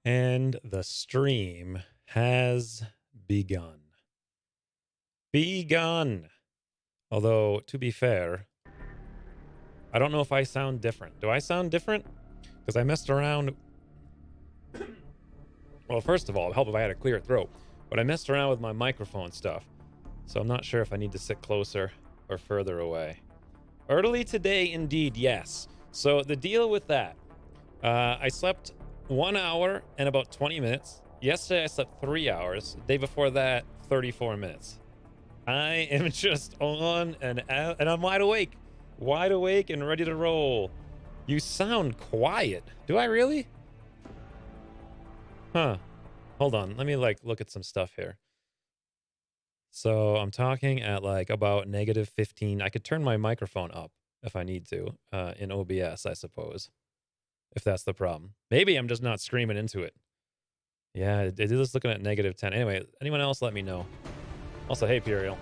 And the stream has begun. Begun! Although, to be fair, I don't know if I sound different. Do I sound different? Because I messed around... Well, first of all, it'd help if I had a clear throat. But I messed around with my microphone stuff. So I'm not sure if I need to sit closer or further away. Early today, indeed, yes. So the deal with that, I slept 1 hour and about 20 minutes. Yesterday, I slept 3 hours. The day before that, 34 minutes. I am just on and out, and I'm wide awake and ready to roll. You sound quiet. Do I really? Huh. Hold on. Let me look at some stuff here. So I'm talking at about -15. I could turn my microphone up if I need to in OBS, I suppose. If that's the problem. Maybe I'm just not screaming into it. Yeah, it is looking at -10. Anyway, anyone else let me know. Also, hey, Puriel.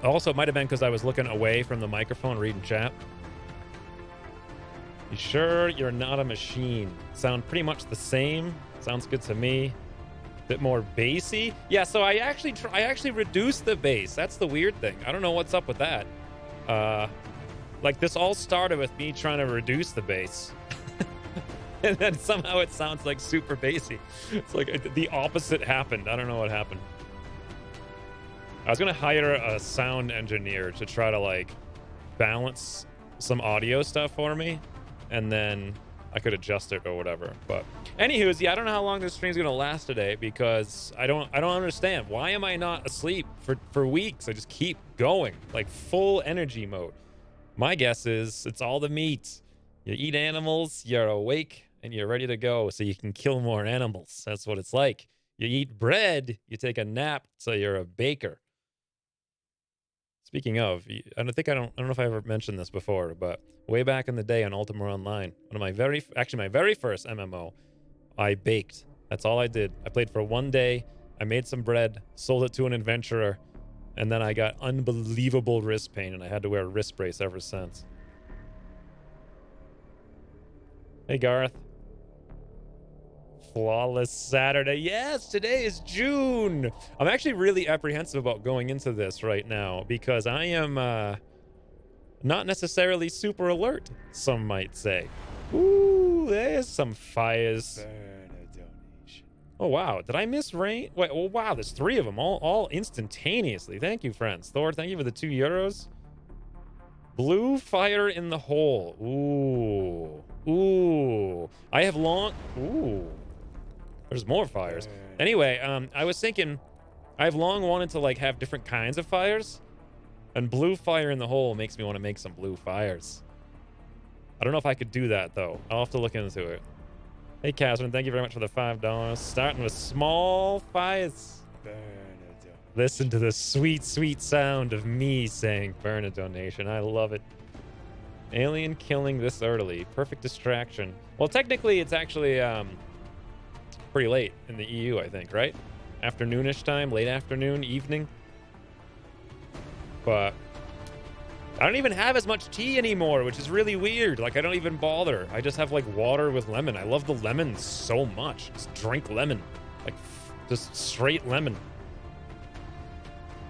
Also, it might have been because I was looking away from the microphone reading chat. You sure you're not a machine? Sound pretty much the same. Sounds good to me. Bit more bassy. Yeah, so I actually reduced the bass. That's the weird thing. I don't know what's up with that. Like this all started with me trying to reduce the bass. And then somehow it sounds like super bassy. It's like the opposite happened. I don't know what happened. I was gonna hire a sound engineer to try to like balance some audio stuff for me, and then I could adjust it or whatever. But anywho's, yeah, I don't know how long this stream's gonna last today because I don't understand. Why am I not asleep for weeks? I just keep going, like full energy mode. My guess is it's all the meat. You eat animals, you're awake, and you're ready to go so you can kill more animals. That's what it's like. You eat bread, you take a nap, so you're a baker. Speaking of, I don't know if I ever mentioned this before, but way back in the day on Ultima Online, one of my very first MMO, I baked. That's all I did. I played for one day, I made some bread, sold it to an adventurer, and then I got unbelievable wrist pain, and I had to wear a wrist brace ever since. Hey, Garth. Flawless Saturday. Yes, today is June. I'm actually really apprehensive about going into this right now because I am not necessarily super alert, some might say. Ooh, there's some fires. Oh, wow. Did I miss rain? Wait, oh, wow. There's 3 of them all instantaneously. Thank you, friends. Thor, thank you for the €2. Blue fire in the hole. Ooh. Ooh. I have long... Ooh. There's more fires. Anyway, I was thinking, I've long wanted to like have different kinds of fires, and blue fire in the hole makes me want to make some blue fires. I don't know if I could do that though. I'll have to look into it. Hey, Catherine, thank you very much for the $5. Starting with small fires. Listen to the sweet, sweet sound of me saying burn a donation. I love it. Alien killing this early. Perfect distraction. Well, technically, it's actually pretty late in the EU, I think, right? Afternoonish time, late afternoon, evening. But I don't even have as much tea anymore, which is really weird. Like, I don't even bother. I just have, like, water with lemon. I love the lemon so much. Just drink lemon. Like, just straight lemon.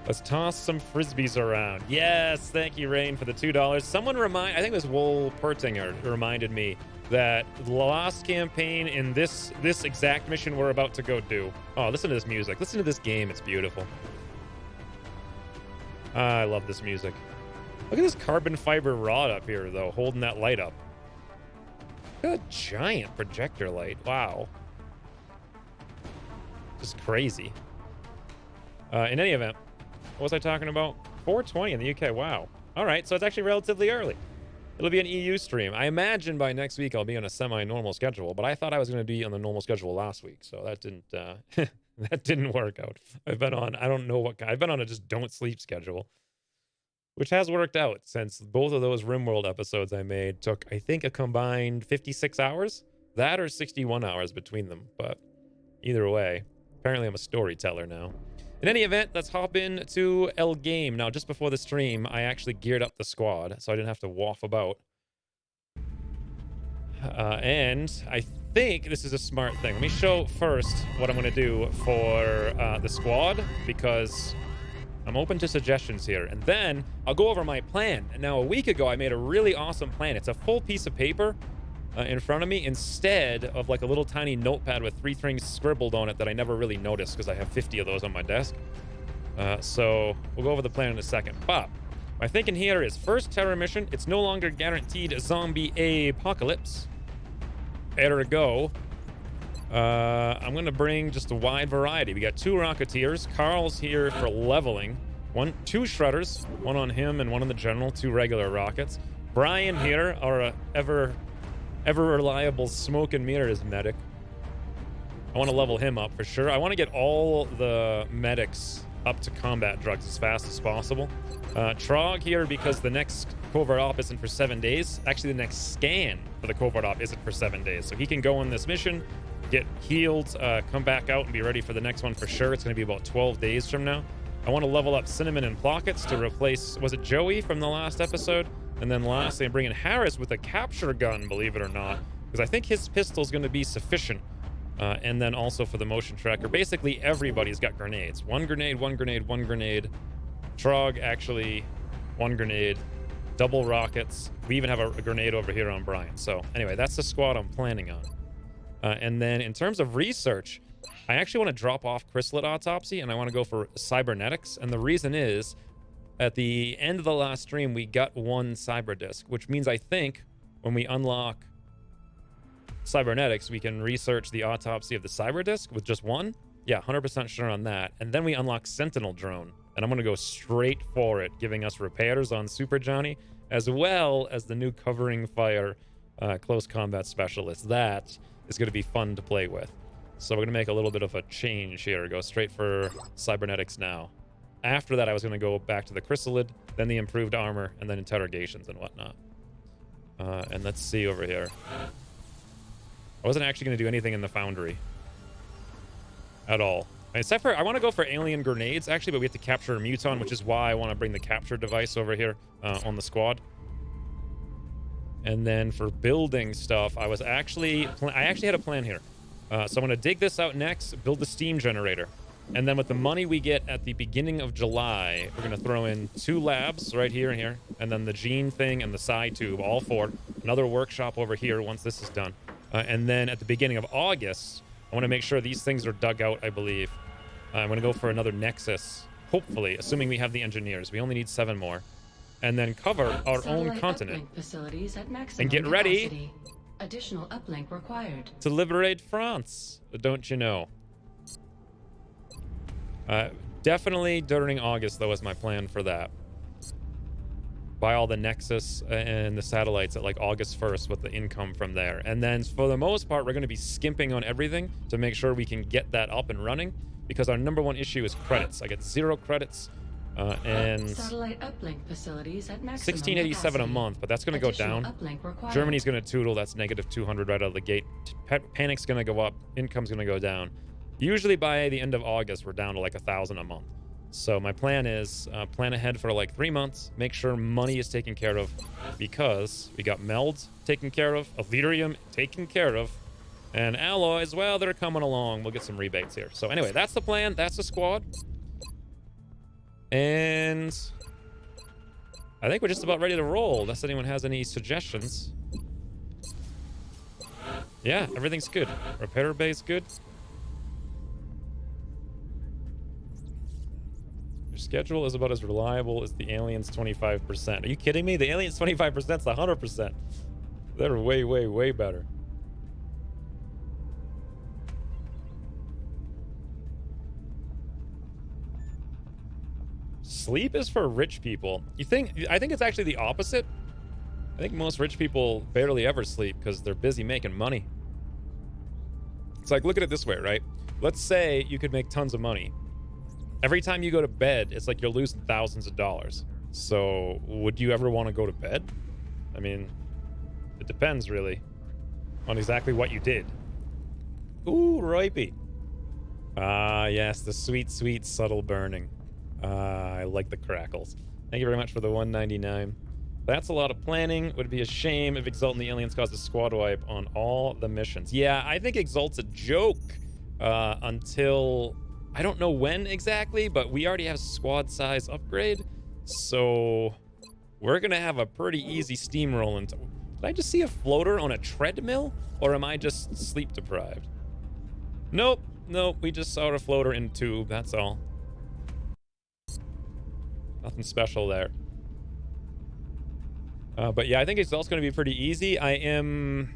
Let's toss some frisbees around. Yes, thank you, Rain, for the $2. Someone I think it was Wool Pertinger reminded me that the last campaign in this exact mission we're about to go do. Oh, listen to this music. Listen to this game. It's beautiful. I love this music. Look at this carbon fiber rod up here, though, holding that light up. Look at a giant projector light. Wow. Just crazy. In any event, what was I talking about? 4:20 in the UK. Wow. All right, so it's actually relatively early. It'll be an EU stream. I imagine by next week I'll be on a semi-normal schedule, but I thought I was going to be on the normal schedule last week, so that didn't that didn't work out. I've been on I've been on a just don't sleep schedule, which has worked out since both of those RimWorld episodes I made took, I think, a combined 56 hours. That or 61 hours between them, but either way, apparently I'm a storyteller now. In any event, let's hop into El Game. Now, just before the stream, I actually geared up the squad, so I didn't have to waff about. And I think this is a smart thing. Let me show first what I'm going to do for the squad, because I'm open to suggestions here. And then I'll go over my plan. And now, a week ago, I made a really awesome plan. It's a full piece of paper in front of me instead of like a little tiny notepad with 3 things scribbled on it that I never really noticed because I have 50 of those on my desk. So we'll go over the plan in a second. But my thinking here is first terror mission. It's no longer guaranteed zombie apocalypse. Ergo, I'm going to bring just a wide variety. We got 2 Rocketeers. Carl's here for leveling. 2 Shredders. 1 on him and 1 on the General. 2 regular rockets. Brian here, our ever reliable smoke and mirrors medic. I want to level him up for sure. I want to get all the medics up to combat drugs as fast as possible. Trog here because the next covert op isn't for 7 days. Actually, the next scan for the covert op isn't for 7 days. So he can go on this mission, get healed, come back out and be ready for the next one for sure. It's going to be about 12 days from now. I want to level up Cinnamon and Plockets to replace, was it Joey from the last episode? And then lastly, I'm bringing Harris with a capture gun, believe it or not, because I think his pistol is going to be sufficient. And then also for the motion tracker, basically everybody's got grenades. One grenade, one grenade, one grenade. Trog, actually, one grenade. Double rockets. We even have a grenade over here on Brian. So anyway, that's the squad I'm planning on. And then in terms of research, I actually want to drop off Chrysalid Autopsy, and I want to go for Cybernetics. And the reason is, at the end of the last stream, we got one Cyber Disc, which means I think when we unlock Cybernetics, we can research the autopsy of the Cyber Disc with just one. Yeah, 100% sure on that. And then we unlock Sentinel Drone, and I'm going to go straight for it, giving us repairs on Super Johnny, as well as the new Covering Fire Close Combat Specialist. That is going to be fun to play with. So we're going to make a little bit of a change here. Go straight for Cybernetics now. After that, I was going to go back to the Chrysalid, then the improved armor, and then interrogations and whatnot. And let's see over here. I wasn't actually going to do anything in the Foundry at all. Except for, I want to go for alien grenades, actually, but we have to capture a Muton, which is why I want to bring the capture device over here on the squad. And then for building stuff, I actually had a plan here. So I'm going to dig this out next, build the steam generator. And then with the money we get at the beginning of July, we're going to throw in 2 labs right here and here. And then the gene thing and the side tube, all 4. Another workshop over here once this is done. And then at the beginning of August, I want to make sure these things are dug out, I believe. I'm going to go for another Nexus, hopefully, assuming we have the engineers. We only need 7 more. And then cover our own continent. Facilities at and get ready capacity. Additional uplink required to liberate France, don't you know? Definitely during August, though, is my plan for that. Buy all the Nexus and the satellites at like August 1st with the income from there. And then for the most part, we're going to be skimping on everything to make sure we can get that up and running, because our #1 issue is credits. I get 0 credits and satellite uplink facilities at maximum 1687 capacity. a month, but that's going to go down. Germany's going to tootle. That's -200 right out of the gate. Panic's going to go up. Income's going to go down. Usually by the end of August, we're down to like 1,000 a month. So my plan is plan ahead for like 3 months, make sure money is taken care of, because we got Meld taken care of, Elerium taken care of, and alloys, well, they're coming along. We'll get some rebates here. So anyway, that's the plan. That's the squad. And I think we're just about ready to roll, unless anyone has any suggestions. Yeah, everything's good. Repair bay's good. Your schedule is about as reliable as the aliens' 25%. Are you kidding me? The aliens' 25% is 100%. They're way, way, way better. Sleep is for rich people. I think it's actually the opposite. I think most rich people barely ever sleep because they're busy making money. It's like, look at it this way, right? Let's say you could make tons of money. Every time you go to bed, it's like you're losing thousands of dollars. So would you ever want to go to bed? I mean, it depends really on exactly what you did. Ooh, ripey. Ah, yes, the sweet, sweet, subtle burning. I like the crackles. Thank you very much for the 199. That's a lot of planning. Would be a shame if Exalt and the aliens caused a squad wipe on all the missions. Yeah, I think Exalt's a joke until I don't know when exactly, but we already have squad size upgrade, so we're gonna have a pretty easy steamroll. Did I just see a floater on a treadmill, or am I just sleep deprived? Nope, we just saw a floater in a tube. That's all. Nothing special there. But yeah, I think it's also going to be pretty easy. I am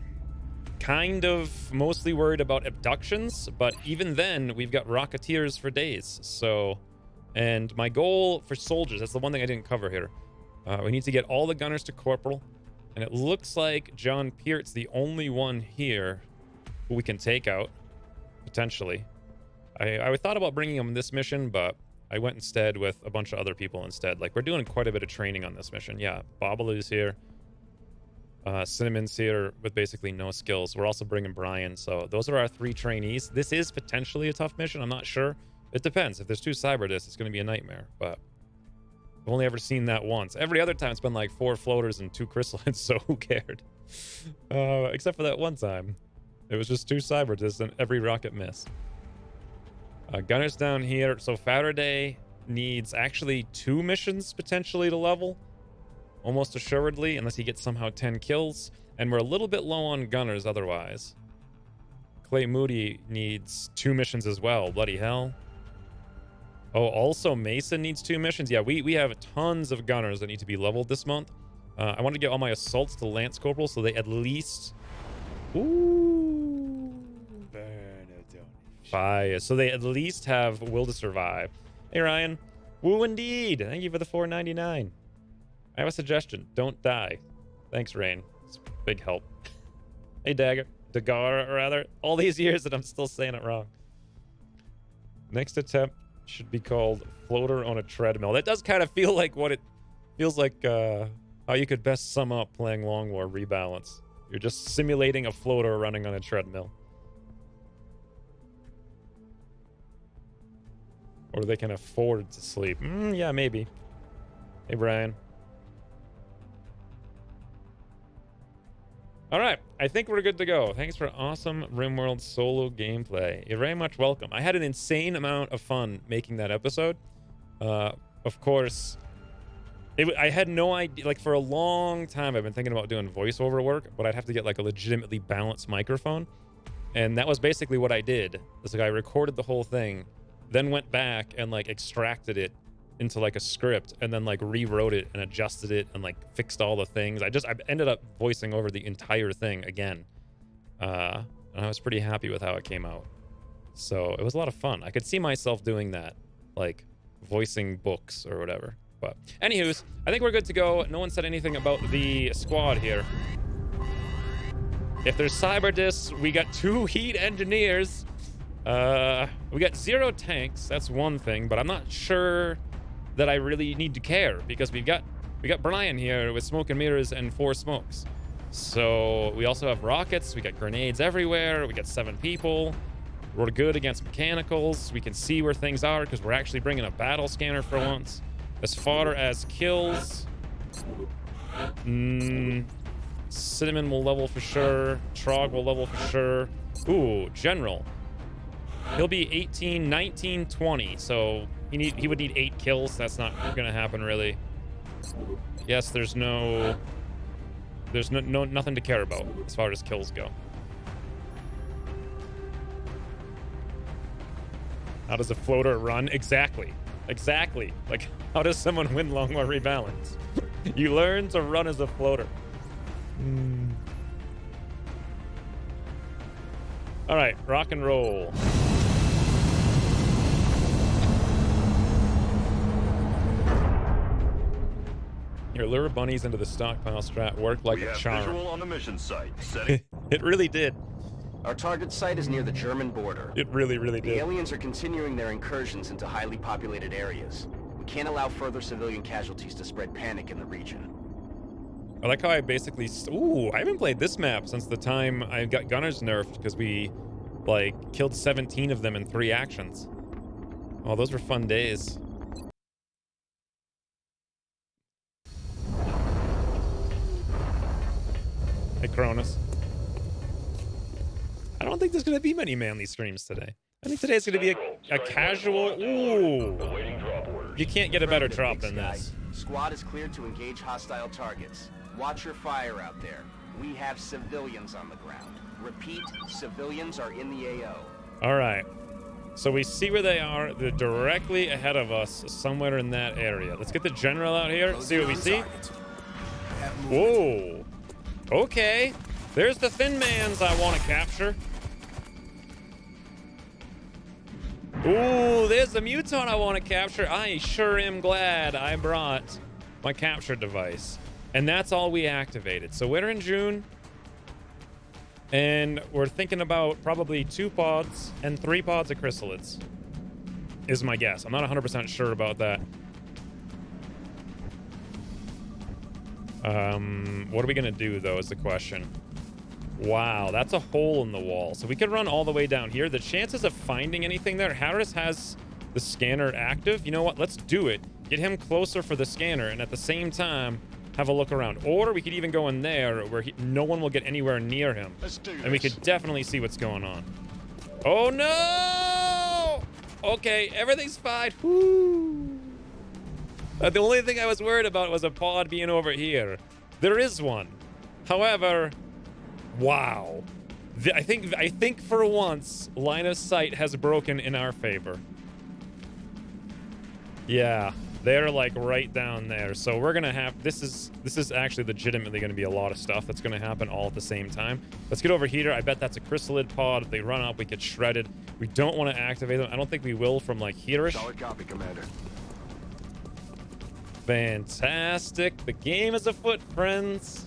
kind of mostly worried about abductions, but even then, we've got Rocketeers for days. So, and my goal for soldiers, that's the one thing I didn't cover here. We need to get all the gunners to corporal, and it looks like John Peart's the only one here who we can take out, potentially. I thought about bringing him this mission, but I went instead with a bunch of other people instead. Like, we're doing quite a bit of training on this mission. Yeah, Babalu's here. Cinnamon's here with basically no skills. We're also bringing Brian. So those are our 3 trainees. This is potentially a tough mission. I'm not sure. It depends. If there's 2 cyber discs, it's going to be a nightmare. But I've only ever seen that once. Every other time, it's been like 4 floaters and 2 chrysalids, so who cared? Except for that one time. It was just 2 cyber discs and every rocket miss. Gunners down here. So Faraday needs actually 2 missions potentially to level. Almost assuredly, unless he gets somehow 10 kills. And we're a little bit low on gunners otherwise. Clay Moody needs 2 missions as well. Bloody hell. Oh, also Mason needs 2 missions. Yeah, we have tons of gunners that need to be leveled this month. I want to get all my assaults to Lance Corporal so they at least... Ooh. Fire. So they at least have Will to Survive. Hey, Ryan. Woo indeed. Thank you for the $4.99. I have a suggestion. Don't die. Thanks, Rain. It's a big help. Hey, Dagar, rather. All these years that I'm still saying it wrong. Next attempt should be called Floater on a Treadmill. That does kind of feel like what it feels like, how you could best sum up playing Long War Rebalance. You're just simulating a floater running on a treadmill. Or they can afford to sleep. Yeah, maybe. Hey, Brian. All right, I think we're good to go. Thanks for awesome RimWorld solo gameplay. You're very much welcome. I had an insane amount of fun making that episode. Of course, I had no idea. Like, for a long time, I've been thinking about doing voiceover work, but I'd have to get like a legitimately balanced microphone. And that was basically what I did. It's like I recorded the whole thing, then went back and like extracted it into like a script and then like rewrote it and adjusted it and like fixed all the things. I ended up voicing over the entire thing again. And I was pretty happy with how it came out. So it was a lot of fun. I could see myself doing that, like voicing books or whatever. But anywho's, I think we're good to go. No one said anything about the squad here. If there's cyber discs, we got 2 heat engineers. We got 0 tanks. That's one thing, but I'm not sure that I really need to care because we got Brian here with smoke and mirrors and 4 smokes. So we also have rockets. We got grenades everywhere. We got 7 people. We're good against mechanicals. We can see where things are because we're actually bringing a battle scanner for once. As far as kills, Cinnamon will level for sure. Trog will level for sure. Ooh, General. He'll be 18, 19, 20. So he would need 8 kills. That's not gonna happen really. Yes, there's nothing to care about as far as kills go. How does a floater run? Exactly. Like, how does someone win Long War Rebalance? You learn to run as a floater. All right, rock and roll. Your lure bunnies into the stockpile strat worked like a charm. We have visual on the mission site. It really did. Our target site is near the German border. It really did. The aliens are continuing their incursions into highly populated areas. We can't allow further civilian casualties to spread panic in the region. I like how I basically... Ooh, I haven't played this map since the time I got gunners nerfed because we, like, killed 17 of them in 3 actions. Oh, those were fun days. Hey, Cronus. I don't think there's going to be many manly streams today. I think today's going to be a casual... Ooh. You can't get a better drop than this. Squad is cleared to engage hostile targets. Watch your fire out there. We have civilians on the ground. Repeat, civilians are in the AO. All right. So we see where they are. They're directly ahead of us, somewhere in that area. Let's get the general out here, see what we see. Whoa. Okay. There's the thin mans I want to capture. Ooh, there's the Muton I want to capture. I sure am glad I brought my capture device. And that's all we activated. So we're in June. And we're thinking about probably 2 pods and 3 pods of chrysalids. Is my guess. I'm not 100% sure about that. What are we going to do, though, is the question. Wow, that's a hole in the wall. So we could run all the way down here. The chances of finding anything there, Harris has the scanner active. You know what? Let's do it. Get him closer for the scanner, and at the same time, have a look around. Or we could even go in there where no one will get anywhere near him. Let's do this. And we could definitely see what's going on. Oh, no! Okay, everything's fine. Woo. The only thing I was worried about was a pod being over here. There is one. However, wow. I think for once, line of sight has broken in our favor. Yeah, they're like right down there. So we're gonna have this is actually legitimately gonna be a lot of stuff that's gonna happen all at the same time. Let's get over here. I bet that's a chrysalid pod. If they run up, we get shredded. We don't want to activate them. I don't think we will from like here-ish. Solid copy, Commander. Fantastic. The game is afoot, friends.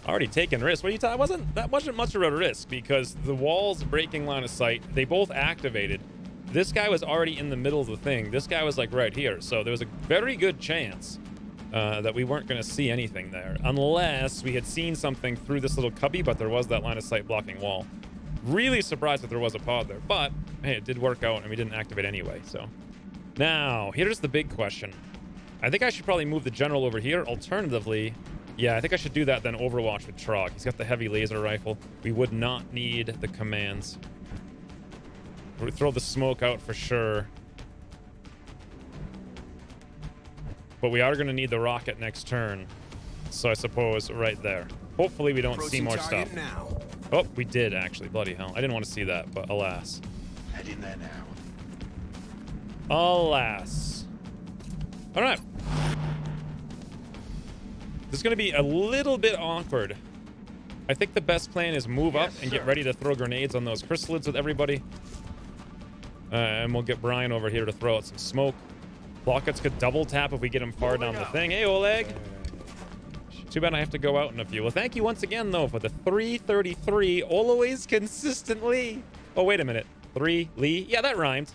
Already taken risks. What are you talking? That wasn't much of a risk because the walls breaking line of sight, they both activated. This guy was already in the middle of the thing. This guy was like right here. So there was a very good chance that we weren't going to see anything there unless we had seen something through this little cubby, but there was that line of sight blocking wall. Really surprised that there was a pod there, but hey, it did work out and we didn't activate anyway. So now here's the big question. I think I should probably move the general over here. Alternatively, yeah, I think I should do that then Overwatch with Trog. He's got the heavy laser rifle. We would not need the commands. We'll throw the smoke out for sure. But we are going to need the rocket next turn. So I suppose right there. Hopefully we don't see more stuff. Now. Oh, we did actually. Bloody hell. I didn't want to see that, but alas. Head in there now. Alas. All right. This is going to be a little bit awkward. I think the best plan is move up and get ready to throw grenades on those chrysalids with everybody. And we'll get Brian over here to throw out some smoke. Blockets could double tap if we get him far down the thing. Hey, Oleg. Too bad I have to go out in a few. Well, thank you once again, though, for the 333. Always consistently. Oh, wait a minute. 3 Lee. Yeah, that rhymed.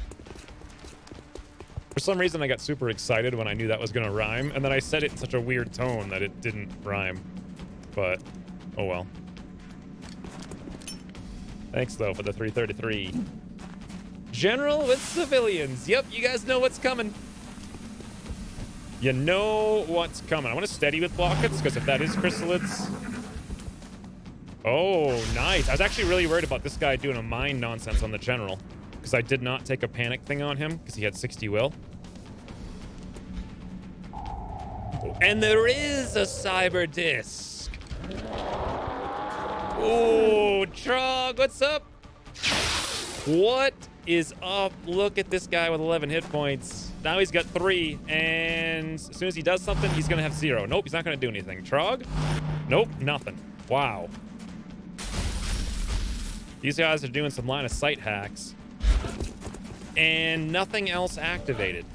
For some reason, I got super excited when I knew that was going to rhyme, and then I said it in such a weird tone that it didn't rhyme. But, oh well. Thanks, though, for the 333. General with civilians. Yep, you guys know what's coming. You know what's coming. I want to steady with blockets, because if that is chrysalids... Oh, nice. I was actually really worried about this guy doing a mine nonsense on the general, because I did not take a panic thing on him, because he had 60 will. And there is a cyber disc. Oh, Trog, what's up? What is up? Look at this guy with 11 hit points. Now he's got 3, and as soon as he does something, he's gonna have 0. Nope, he's not gonna do anything. Trog? Nope, nothing. Wow. These guys are doing some line of sight hacks, and nothing else activated.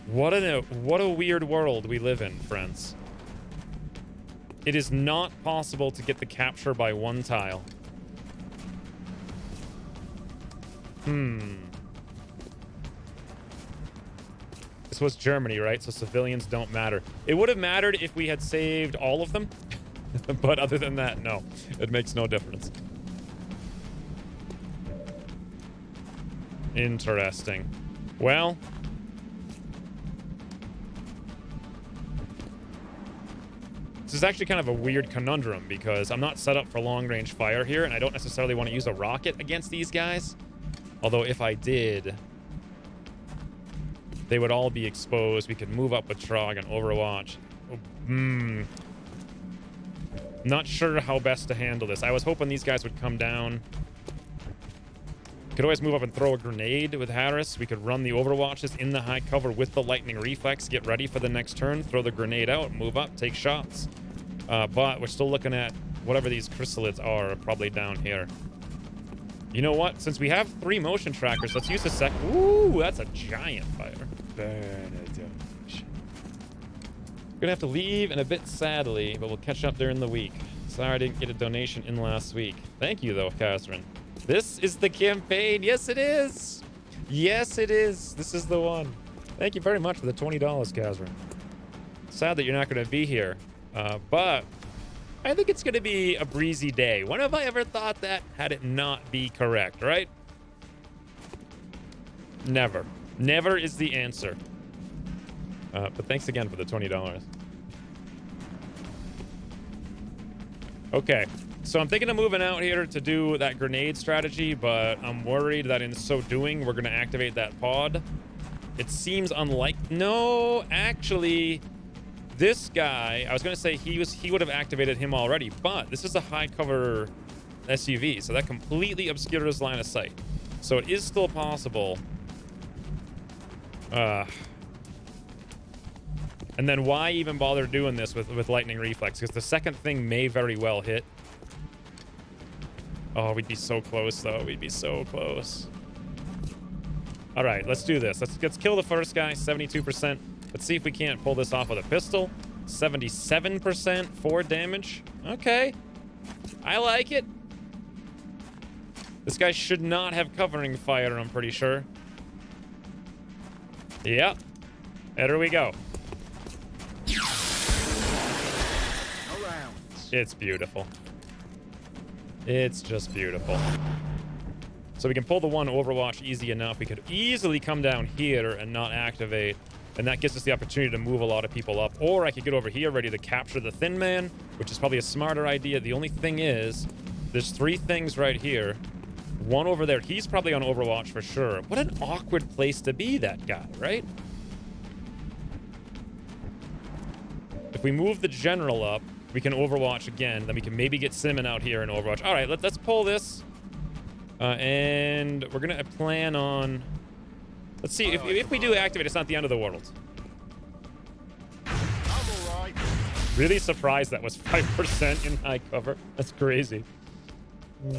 What a weird world we live in, friends. It is not possible to get the capture by one tile. This was Germany, right? So civilians don't matter. It would have mattered if we had saved all of them. But other than that, no. It makes no difference. Interesting. Well... This is actually kind of a weird conundrum because I'm not set up for long-range fire here, and I don't necessarily want to use a rocket against these guys. Although if I did, they would all be exposed. We could move up with Trog and Overwatch. Not sure how best to handle this. I was hoping these guys would come down. Could always move up and throw a grenade with Harris. We could run the Overwatches in the high cover with the lightning reflex, get ready for the next turn, throw the grenade out, move up, take shots. But we're still looking at whatever these chrysalids are probably down here. You know what? Since we have 3 motion trackers, let's use the sec. Ooh, that's a giant fire. Gonna have to leave in a bit, sadly, but we'll catch up during the week. Sorry I didn't get a donation in last week. Thank you, though, Catherine. This is the campaign. Yes, it is. Yes, it is. This is the one. Thank you very much for the $20, Catherine. Sad that you're not going to be here. But I think it's going to be a breezy day. When have I ever thought that had it not be correct, right? Never. Never is the answer. But thanks again for the $20. Okay. So I'm thinking of moving out here to do that grenade strategy, but I'm worried that in so doing, we're going to activate that pod. It seems unlikely. No, actually, this guy, I was going to say he would have activated him already, but this is a high cover SUV, so that completely obscures line of sight. So it is still possible. And then why even bother doing this with lightning reflex? Because the second thing may very well hit. Oh, we'd be so close, though. We'd be so close. All right, let's do this. Let's kill the first guy, 72%. Let's see if we can't pull this off with a pistol. 77% 4 damage. Okay. I like it. This guy should not have covering fire, I'm pretty sure. Yep. There we go. It's beautiful. It's just beautiful. So we can pull the one Overwatch easy enough. We could easily come down here and not activate. And that gives us the opportunity to move a lot of people up. Or I could get over here ready to capture the Thin Man, which is probably a smarter idea. The only thing is, there's 3 things right here. One over there. He's probably on Overwatch for sure. What an awkward place to be, that guy, right? If we move the General up, we can Overwatch again. Then we can maybe get Cinnamon out here in Overwatch. All right, let's pull this. And we're going to plan on... Let's see. If we do activate, it's not the end of the world. Really surprised that was 5% in high cover. That's crazy. He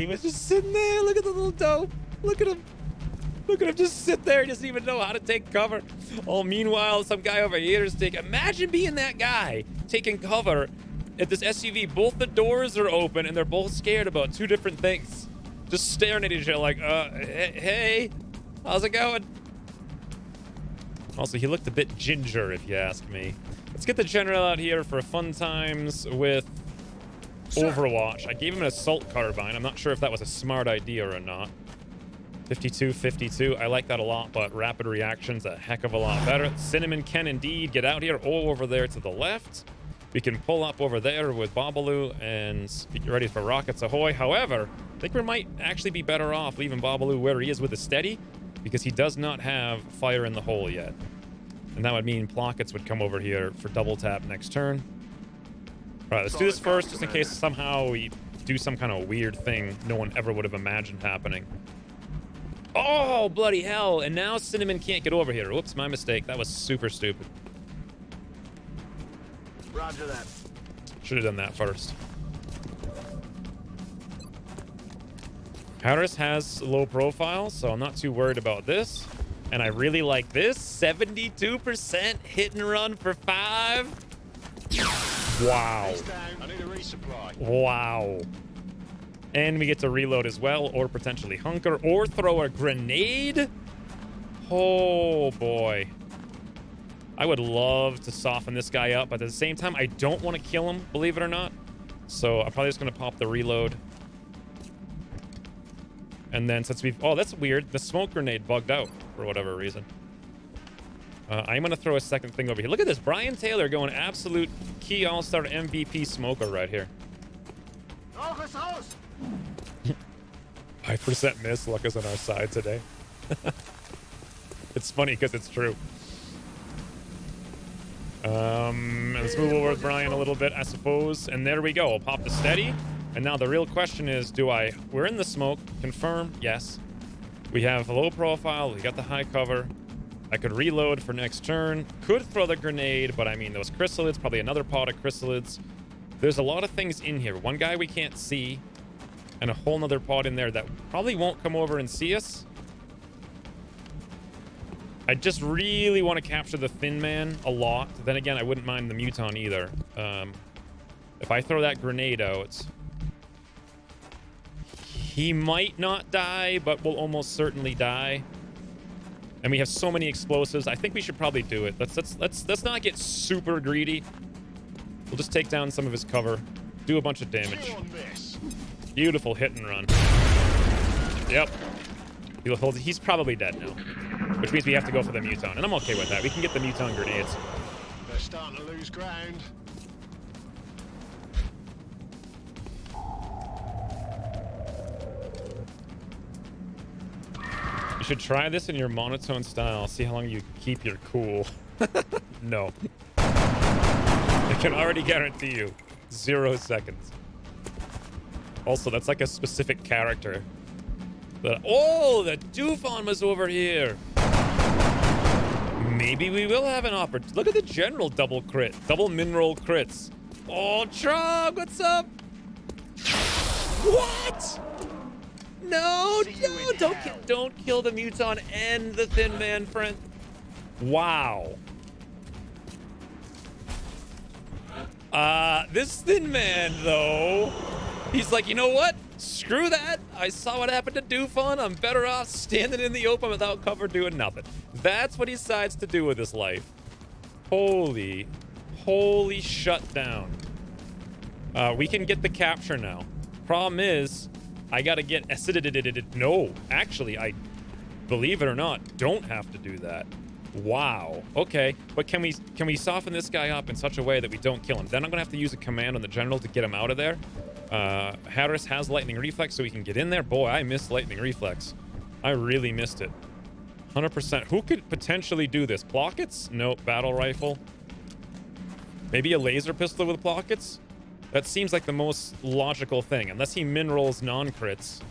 was just sitting there. Look at the little dope. Look at him. Look at him just sit there. He doesn't even know how to take cover. Oh, meanwhile, some guy over here is taking... Imagine being that guy taking cover at this SUV. Both the doors are open, and they're both scared about 2 different things. Just staring at each other like, hey, how's it going? Also, he looked a bit ginger, if you ask me. Let's get the General out here for fun times with Overwatch. I gave him an assault carbine. I'm not sure if that was a smart idea or not. 52. I like that a lot, but rapid reaction's a heck of a lot better. Cinnamon can indeed get out here or over there to the left. We can pull up over there with Babalu and get ready for rockets ahoy. However, I think we might actually be better off leaving Babalu where he is with the steady, because he does not have fire in the hole yet. And that would mean Plockets would come over here for double tap next turn. All right, let's do this first, just in case somehow we do some kind of weird thing no one ever would have imagined happening. Oh, bloody hell. And now Cinnamon can't get over here. Whoops, my mistake. That was super stupid. Roger that. Should have done that first. Harris has low profile, so I'm not too worried about this. And I really like this. 72% hit and run for 5. Wow. I need a resupply. Wow. And we get to reload as well, or potentially hunker, or throw a grenade. Oh, boy. I would love to soften this guy up, but at the same time, I don't want to kill him, believe it or not. So I'm probably just going to pop the reload. And then since we've... Oh, that's weird. The smoke grenade bugged out for whatever reason. I'm going to throw a second thing over here. Look at this. Brian Taylor going absolute key all-star MVP smoker right here. 5% miss. Luck is on our side today. It's funny because it's true. Let's move over with Brian a little bit, I suppose. And there we go. I'll pop the steady. And now the real question is, we're in the smoke. Confirm. Yes. We have a low profile. We got the high cover. I could reload for next turn. Could throw the grenade, but I mean, those chrysalids, probably another pot of chrysalids. There's a lot of things in here. One guy we can't see, and a whole nother pod in there that probably won't come over and see us. I just really want to capture the Thin Man a lot. Then again, I wouldn't mind the Muton either. If I throw that grenade out, he might not die, but will almost certainly die. And we have so many explosives. I think we should probably do it. Let's not get super greedy. We'll just take down some of his cover, do a bunch of damage. Beautiful hit and run. Yep. He's probably dead now, which means we have to go for the Muton, and I'm okay with that. We can get the Muton grenades. They're starting to lose ground. You should try this in your monotone style. See how long you keep your cool. No. I can already guarantee you 0 seconds. Also, that's like a specific character. Oh, the Dufon was over here. Maybe we will have an opportunity. Look at the general double crit. Double mineral crits. Oh, Trog, what's up? What? No, don't kill the Muton and the Thin Man, friend. Wow. This Thin Man, though, he's like, you know what? Screw that. I saw what happened to Dufon. I'm better off standing in the open without cover doing nothing. That's what he decides to do with his life. Holy shut down. We can get the capture now. Problem is, I gotta get no, actually, I believe it or not, don't have to do that. Wow. Okay, but can we soften this guy up in such a way that we don't kill him? Then I'm gonna have to use a command on the general to get him out of there. Harris has lightning reflex, so we can get in there. Boy, I missed lightning reflex. I really missed it. 100%. Who could potentially do this? Plockets? Nope. Battle rifle. Maybe a laser pistol with plockets? That seems like the most logical thing, unless he minerals non-crits.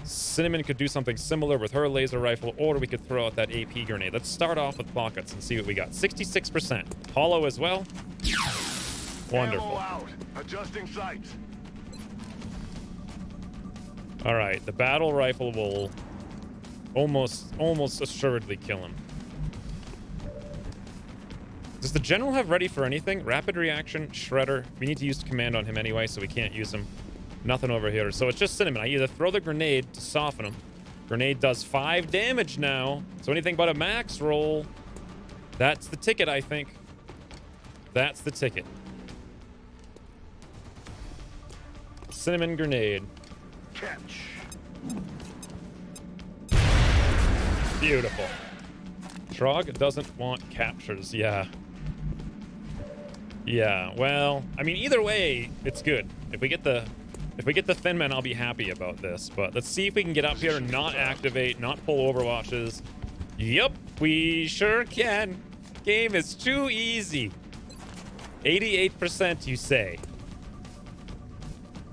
Cinnamon could do something similar with her laser rifle, or we could throw out that AP grenade. Let's start off with pockets and see what we got. 66%. Hollow as well. Wonderful. Adjusting sights. All right, the battle rifle will almost assuredly kill him. Does the general have ready for anything? Rapid reaction, shredder. We need to use command on him anyway, so we can't use him. Nothing over here. So it's just Cinnamon. I either throw the grenade to soften him. Grenade does 5 damage now. So anything but a max roll. That's the ticket, I think. That's the ticket. Cinnamon grenade. Catch. Beautiful. Trog doesn't want captures. Yeah. Yeah, well, I mean, either way, it's good. If we get the Thin Man, I'll be happy about this. But let's see if we can get up here and not activate, not pull overwatches. Yep, we sure can. Game is too easy. 88%, you say.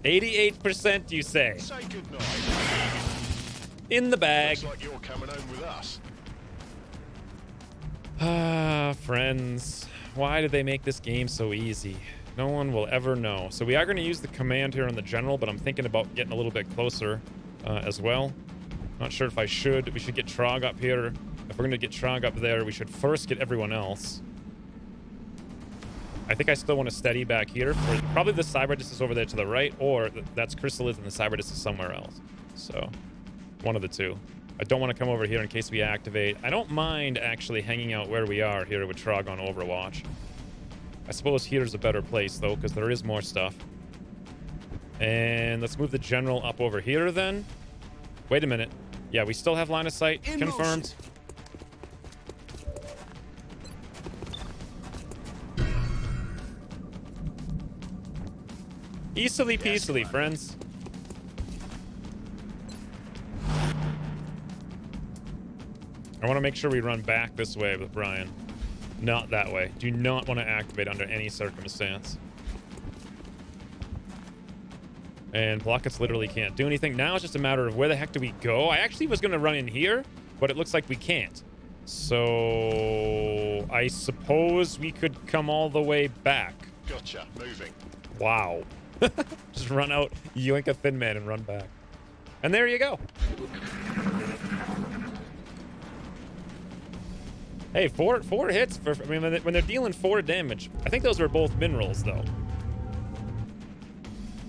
88%, you say. Say goodnight. In the bag. Looks like you're coming home with us. Ah, friends. Why did they make this game so easy? No one will ever know. So we are going to use the command here on the general, but I'm thinking about getting a little bit closer as well. Not sure if I should. We should get Trog up here. If we're going to get Trog up there, we should first get everyone else. I think I still want to steady back here. Probably the Cyberdisc is over there to the right, or that's Chrysalis and the Cyberdisc is somewhere else. So, one of the two. I don't want to come over here in case we activate. I don't mind actually hanging out where we are here with Trog on Overwatch. I suppose here's a better place, though, because there is more stuff. And let's move the general up over here, then. Wait a minute. Yeah, we still have line of sight. Confirmed. Easily peasily, friends. I want to make sure we run back this way with Brian. Not that way. Do not want to activate under any circumstance. And Blockets literally can't do anything. Now it's just a matter of where the heck do we go? I actually was going to run in here, but it looks like we can't. So I suppose we could come all the way back. Gotcha. Moving. Wow. Just run out, yoink a Thin Man, and run back. And there you go. Hey, four hits for. I mean, when they're dealing 4 damage, I think those were both minerals though.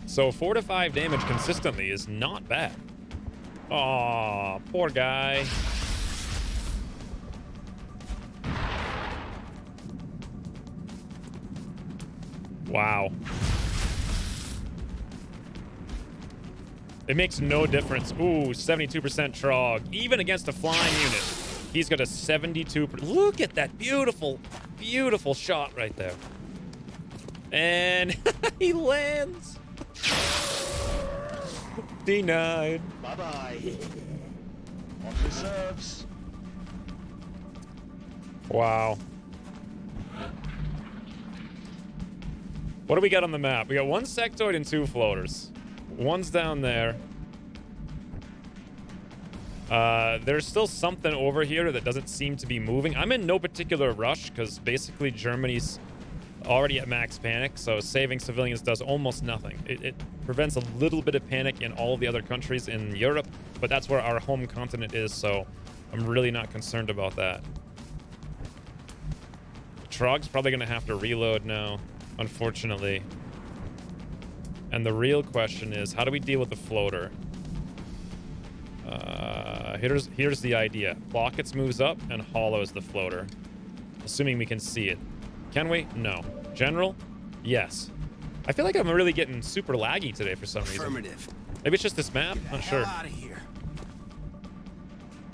So 4 to 5 damage consistently is not bad. Aw, poor guy. Wow. It makes no difference. Ooh, 72% Trog. Even against a flying unit, he's got a 72%. Look at that beautiful, beautiful shot right there. And he lands. Denied. Bye-bye. On reserves. Wow. What do we got on the map? We got one sectoid and two floaters. One's down there. There's still something over here that doesn't seem to be moving. I'm in no particular rush because basically Germany's already at max panic, so saving civilians does almost nothing. It prevents a little bit of panic in all the other countries in Europe, but that's where our home continent is, so I'm really not concerned about that. Trog's probably going to have to reload now, unfortunately. And the real question is, how do we deal with the floater? Here's the idea. Blockets moves up and hollows the floater. Assuming we can see it. Can we? No. General? Yes. I feel like I'm really getting super laggy today for some reason. Affirmative. Maybe it's just this map? Not sure. Out of here.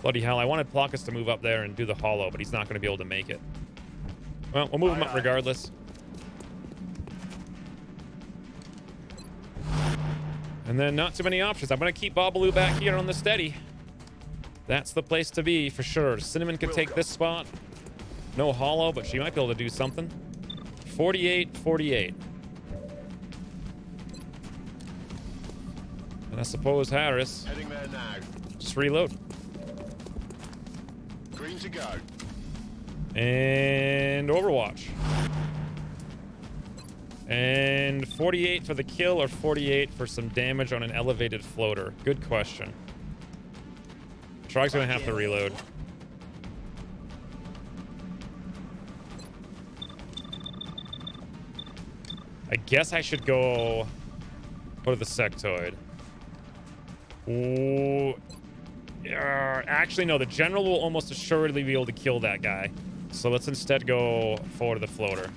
Bloody hell, I wanted Plockus to move up there and do the hollow, but he's not going to be able to make it. Well, we'll move him up regardless. And then not too many options. I'm going to keep Babalu back here on the steady. That's the place to be for sure. Cinnamon could take this spot. No hollow, but she might be able to do something. 48, 48. And I suppose Harris. Heading there now. Just reload. Green to go. And Overwatch. And 48 for the kill or 48 for some damage on an elevated floater? Good question. Trog's gonna have to reload. I guess I should go to the sectoid. Ooh. Actually, no. The general will almost assuredly be able to kill that guy. So let's instead go forward to the floater.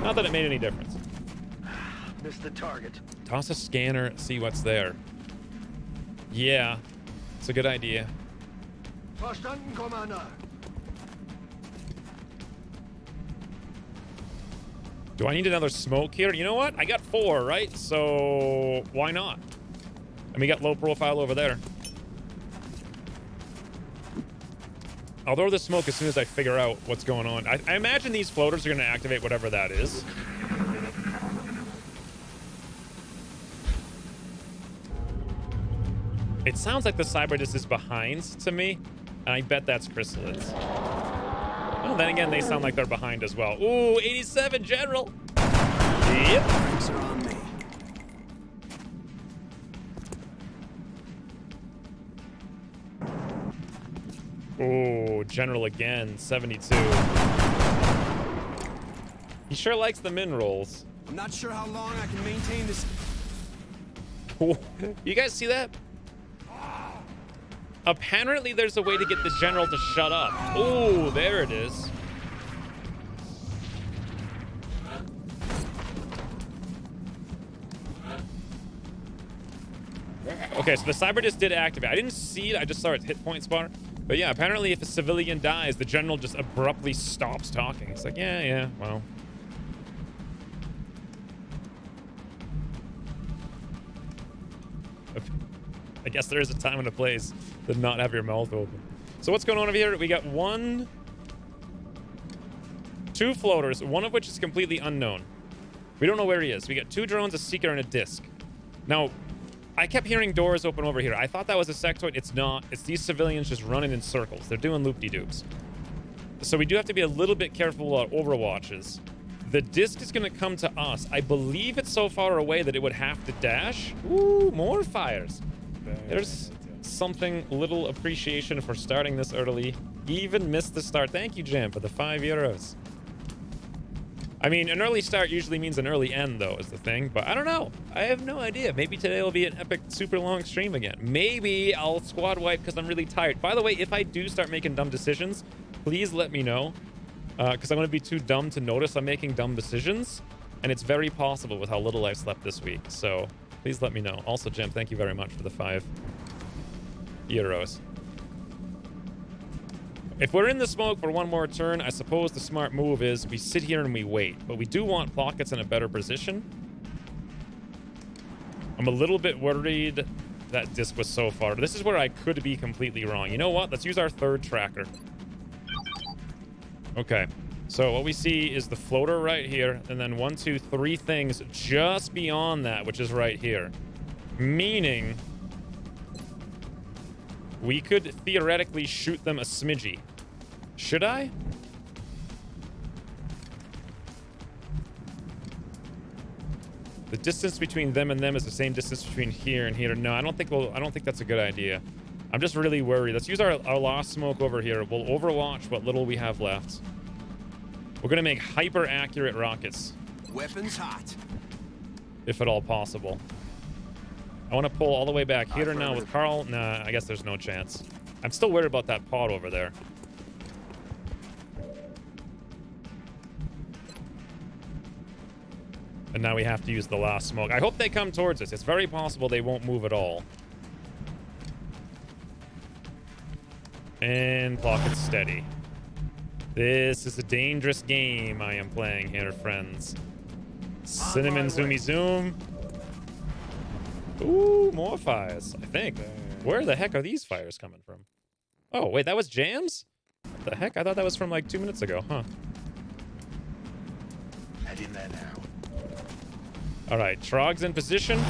Not that it made any difference. Missed the target. Toss a scanner, see what's there. Yeah, it's a good idea. Verstanden, Commander. Do I need another smoke here? You know what? I got 4, right? So why not? And we got low profile over there. I'll throw the smoke as soon as I figure out what's going on. I imagine these floaters are going to activate whatever that is. It sounds like the Cyberdisc is behind to me, and I bet that's Chrysalids. Well, then again, they sound like they're behind as well. Ooh, 87 General. Yep. Drinks are on me. Ooh, General again, 72. He sure likes the min rolls. I'm not sure how long I can maintain this. You guys see that? Apparently there's a way to get the general to shut up. Oh, there it is. Okay, so the Cyberdisc did activate. I didn't see it, I just saw its hit point bar. But yeah, apparently if a civilian dies, the general just abruptly stops talking. It's like, yeah, well. I guess there is a time and a place to not have your mouth open. So what's going on over here? We got 2 floaters, one of which is completely unknown. We don't know where he is. We got 2 drones, a seeker, and a disc. Now, I kept hearing doors open over here. I thought that was a sectoid. It's not. It's these civilians just running in circles. They're doing loop-de-doops. So we do have to be a little bit careful about overwatches. The disc is going to come to us. I believe it's so far away that it would have to dash. Ooh, more fires. There's something, little appreciation for starting this early. Even missed the start. Thank you, Jam, for the €5. I mean, an early start usually means an early end, though, is the thing. But I don't know. I have no idea. Maybe today will be an epic, super long stream again. Maybe I'll squad wipe because I'm really tired. By the way, if I do start making dumb decisions, please let me know. because I'm going to be too dumb to notice I'm making dumb decisions. And it's very possible with how little I've slept this week. So please let me know. Also, Jim, thank you very much for the €5. If we're in the smoke for one more turn, I suppose the smart move is we sit here and we wait. But we do want Plockets in a better position. I'm a little bit worried that disc was so far. This is where I could be completely wrong. You know what? Let's use our third tracker. Okay. So what we see is the floater right here, and then 1, 2, 3 things just beyond that, which is right here. Meaning we could theoretically shoot them a smidgy. Should I? The distance between them and them is the same distance between here and here. No, I don't think that's a good idea. I'm just really worried. Let's use our last smoke over here. We'll overwatch what little we have left. We're going to make hyper-accurate rockets. Weapons hot. If at all possible. I want to pull all the way back here now with Carl. Nah, I guess there's no chance. I'm still worried about that pod over there. And now we have to use the last smoke. I hope they come towards us. It's very possible they won't move at all. And Plocket's steady. This is a dangerous game I am playing here, friends. Cinnamon zoomy zoom. Ooh, more fires, I think. Where the heck are these fires coming from? Oh, wait, that was Jams? What the heck? I thought that was from like 2 minutes ago, huh? Head in there now. All right, Trog's in position.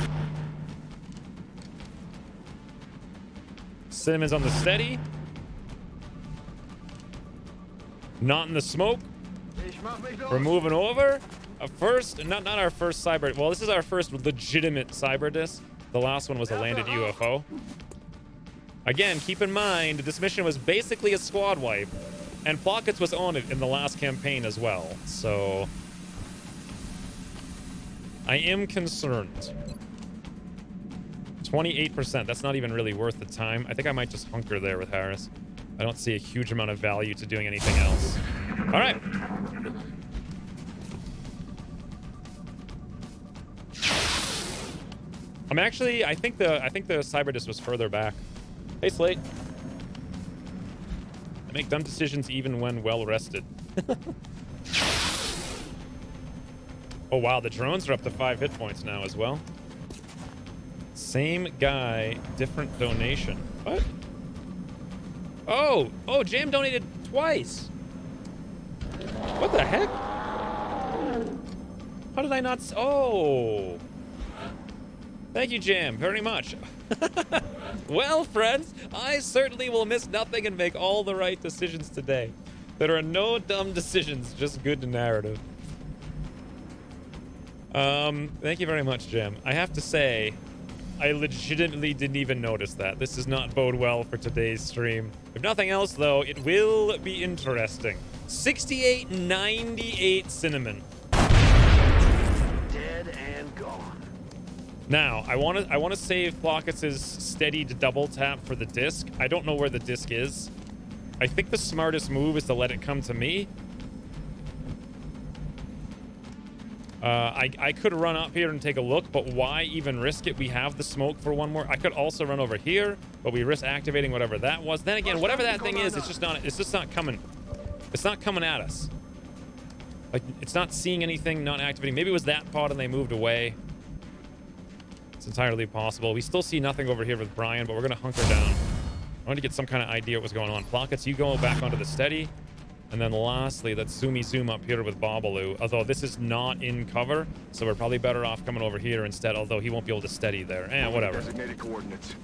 Cinnamon's on the steady. Not in the smoke. We're moving over. Not our first cyber. Well, this is our first legitimate cyber disc. The last one was a landed UFO. Again, keep in mind, this mission was basically a squad wipe. And Plockets was on it in the last campaign as well. So I am concerned. 28%. That's not even really worth the time. I think I might just hunker there with Harris. I don't see a huge amount of value to doing anything else. All right. I think the cyber disc was further back. Hey, Slate. I make dumb decisions even when well rested. Oh wow, the drones are up to 5 hit points now as well. Same guy, different donation. What? Oh, Jam donated twice. What the heck? How did I not... Oh. Thank you, Jam, very much. Well, friends, I certainly will miss nothing and make all the right decisions today. There are no dumb decisions, just good narrative. Thank you very much, Jam. I have to say, I legitimately didn't even notice that. This does not bode well for today's stream. If nothing else, though, it will be interesting. 68.98 Cinnamon. Dead and gone. Now, I want to save Plockets' steady to double tap for the disc. I don't know where the disc is. I think the smartest move is to let it come to me. I could run up here and take a look, but why even risk it? We have the smoke for one more. I could also run over here, but we risk activating whatever that was. Then again, whatever that thing is, it's just not coming. It's not coming at us. Like, it's not seeing anything, not activating. Maybe it was that pod and they moved away. It's entirely possible. We still see nothing over here with Brian, but we're going to hunker down. I want to get some kind of idea what was going on. Plockets, you go back onto the steady. And then lastly, let's zoom up here with Babalu. Although this is not in cover, so we're probably better off coming over here instead, although he won't be able to steady there. Whatever. Designated coordinates.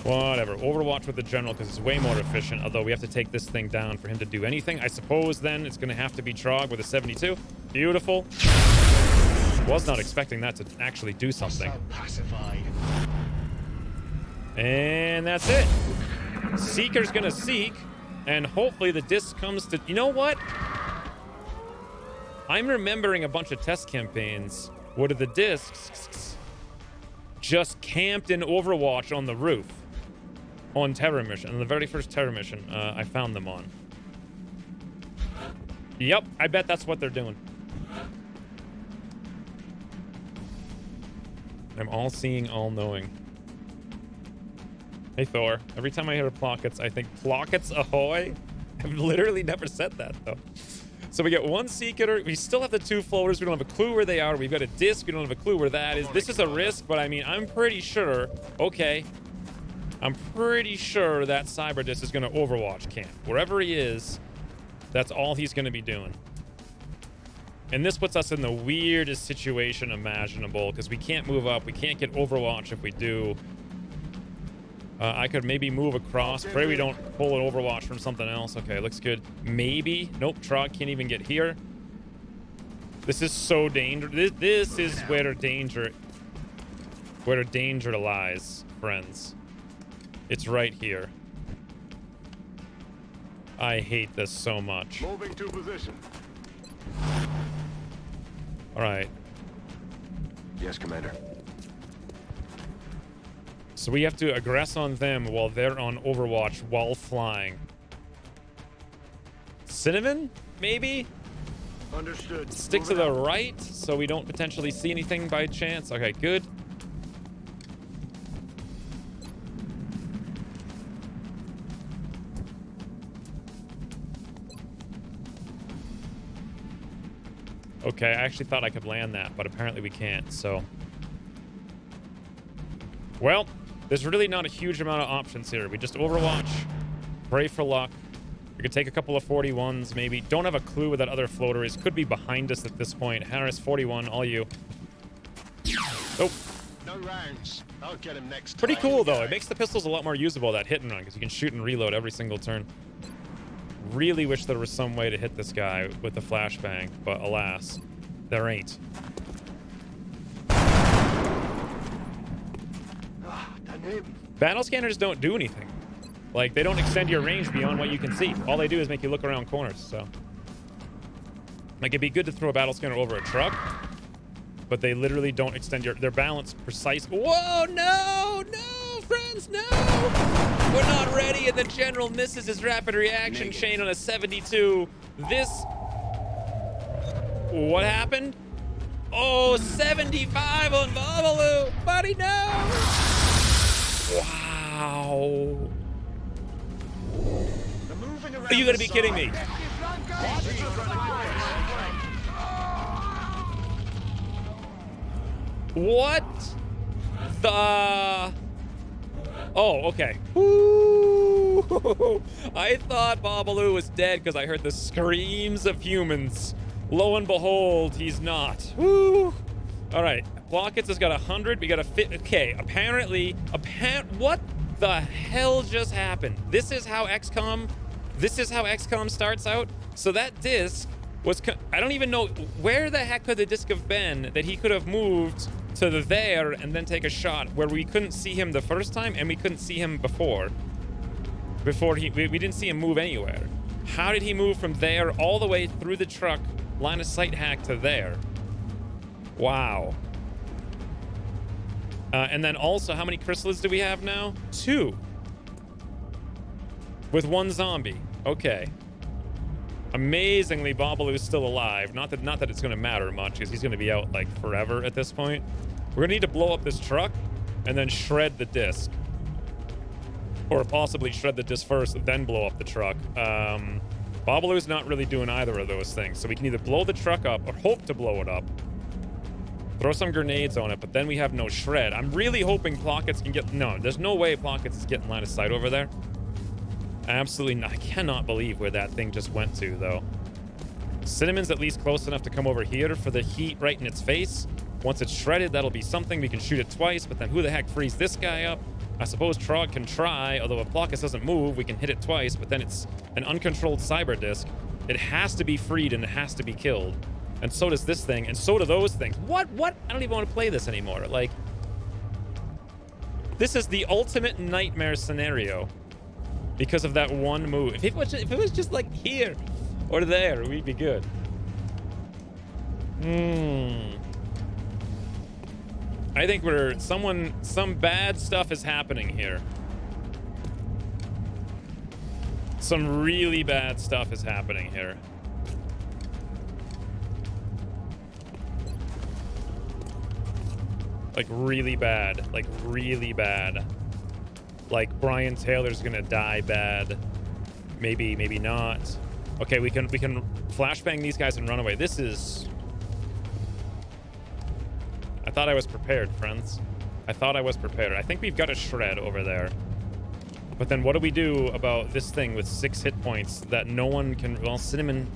Whatever. Overwatch with the general because it's way more efficient, although we have to take this thing down for him to do anything. I suppose then it's going to have to be Trog with a 72. Beautiful. Was not expecting that to actually do something. Pacified. And that's it. Seeker's going to seek. And hopefully the disc comes to... You know what? I'm remembering a bunch of test campaigns where the discs just camped in Overwatch on the roof on Terror Mission. On the very first Terror Mission I found them on. Yep, I bet that's what they're doing. I'm all-seeing, all-knowing. Hey, Thor. Every time I hear Plockets, I think, Plockets ahoy? I've literally never said that, though. So we get one Seeker. We still have the 2 floaters. We don't have a clue where they are. We've got a disc. We don't have a clue where that is. This is a risk, but I mean, I'm pretty sure... Okay. I'm pretty sure that Cyber Disc is going to Overwatch camp. Wherever he is, that's all he's going to be doing. And this puts us in the weirdest situation imaginable, because we can't move up. We can't get Overwatch if we do. I could maybe move across. Pray we don't pull an Overwatch from something else. Okay, looks good. Maybe. Nope, Trog can't even get here. This is so dangerous. This is where danger lies, friends. It's right here. I hate this so much. Moving to position. All right. Yes, Commander. So we have to aggress on them while they're on Overwatch while flying. Cinnamon? Maybe? Understood. Stick to the right so we don't potentially see anything by chance. Okay, good. Okay, I actually thought I could land that, but apparently we can't, so... Well, there's really not a huge amount of options here. We just Overwatch, pray for luck. We could take a couple of 41s, maybe. Don't have a clue where that other floater is. Could be behind us at this point. Harris, 41, all you. Oh. No rounds. I'll get him next Pretty time, cool, though. guy. It makes the pistols a lot more usable, that hit and run, because you can shoot and reload every single turn. Really wish there was some way to hit this guy with the flashbang, but alas, there ain't. Battle scanners don't do anything. Like, they don't extend your range beyond what you can see. All they do is make you look around corners, so. Like, it'd be good to throw a battle scanner over a truck, but they literally don't extend their balance precise. Whoa, no, friends, no! We're not ready, and the general misses his rapid reaction chain on a 72. This... What happened? Oh, 75 on Babalu! Buddy, no! Wow. Are you gonna be kidding me? What the... Oh, okay. Ooh. I thought Babalu was dead because I heard the screams of humans. Lo and behold, he's not. Woo. All right. Blockets has got 100. We got a fit. Okay. Apparently, what the hell just happened? This is how XCOM starts out. So that disc was... I don't even know where the heck could the disc have been that he could have moved to there and then take a shot where we couldn't see him the first time and we couldn't see him before we didn't see him move anywhere. How did he move from there all the way through the truck, line of sight hack to there? Wow. And then also, how many chrysalids do we have now? 2. With 1 zombie. Okay. Amazingly, Babalu's still alive. Not that it's going to matter much, because he's going to be out, like, forever at this point. We're going to need to blow up this truck and then shred the disc. Or possibly shred the disc first, then blow up the truck. Babalu's not really doing either of those things. So we can either blow the truck up or hope to blow it up. Throw some grenades on it, but then we have no shred. I'm really hoping Plockets can get... No, there's no way Plockets is getting line of sight over there. Absolutely not. I cannot believe where that thing just went to, though. Cinnamon's at least close enough to come over here for the heat right in its face. Once it's shredded, that'll be something. We can shoot it twice, but then who the heck frees this guy up? I suppose Trog can try, although if Plockets doesn't move, we can hit it twice, but then it's an uncontrolled cyber disc. It has to be freed and it has to be killed. And so does this thing, and so do those things. What? I don't even want to play this anymore. Like, this is the ultimate nightmare scenario because of that one move. If it was just like here or there, we'd be good. I think some bad stuff is happening here. Some really bad stuff is happening here. Like really bad. Like really bad. Like Brian Taylor's gonna die bad. Maybe, maybe not. Okay, we can flashbang these guys and run away. This is... I thought I was prepared, friends. I thought I was prepared. I think we've got a shred over there. But then what do we do about this thing with 6 hit points that no one can... Well, Cinnamon,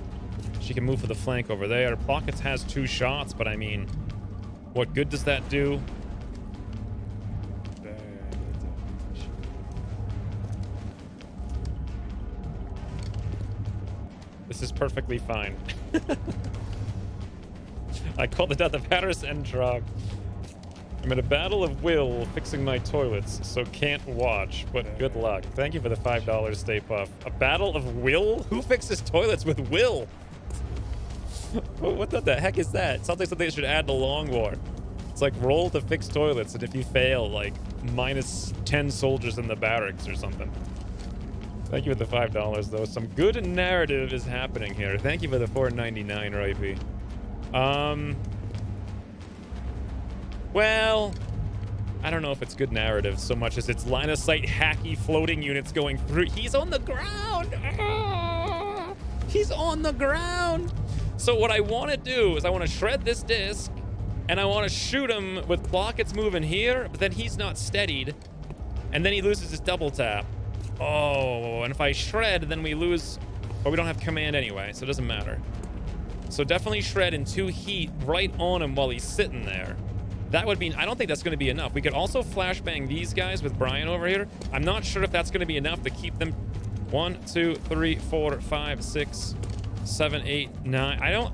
she can move for the flank over there. Pockets has 2 shots, but I mean, what good does that do? This is perfectly fine. I called the death of Hatteras and Drog. I'm in a battle of will fixing my toilets, so can't watch, but good luck. Thank you for the $5, Stay Puff. A battle of will? Who fixes toilets with will? What the heck is that? It sounds like something that should add to Long War. It's like roll to fix toilets, and if you fail, like minus 10 soldiers in the barracks or something. Thank you for the $5, though. Some good narrative is happening here. Thank you for the $4.99, Ripey. Well, I don't know if it's good narrative so much as it's line of sight hacky floating units going through. He's on the ground. Ah, he's on the ground. So what I want to do is I want to shred this disc and I want to shoot him with Blockets moving here, but then he's not steadied and then he loses his double tap. Oh, and if I shred, then we lose, but we don't have command anyway, so it doesn't matter. So definitely shred in 2 heat right on him while he's sitting there. That would be, I don't think that's going to be enough. We could also flashbang these guys with Brian over here. I'm not sure if that's going to be enough to keep them 1, 2, 3, 4, 5, 6, 7, 8, 9. I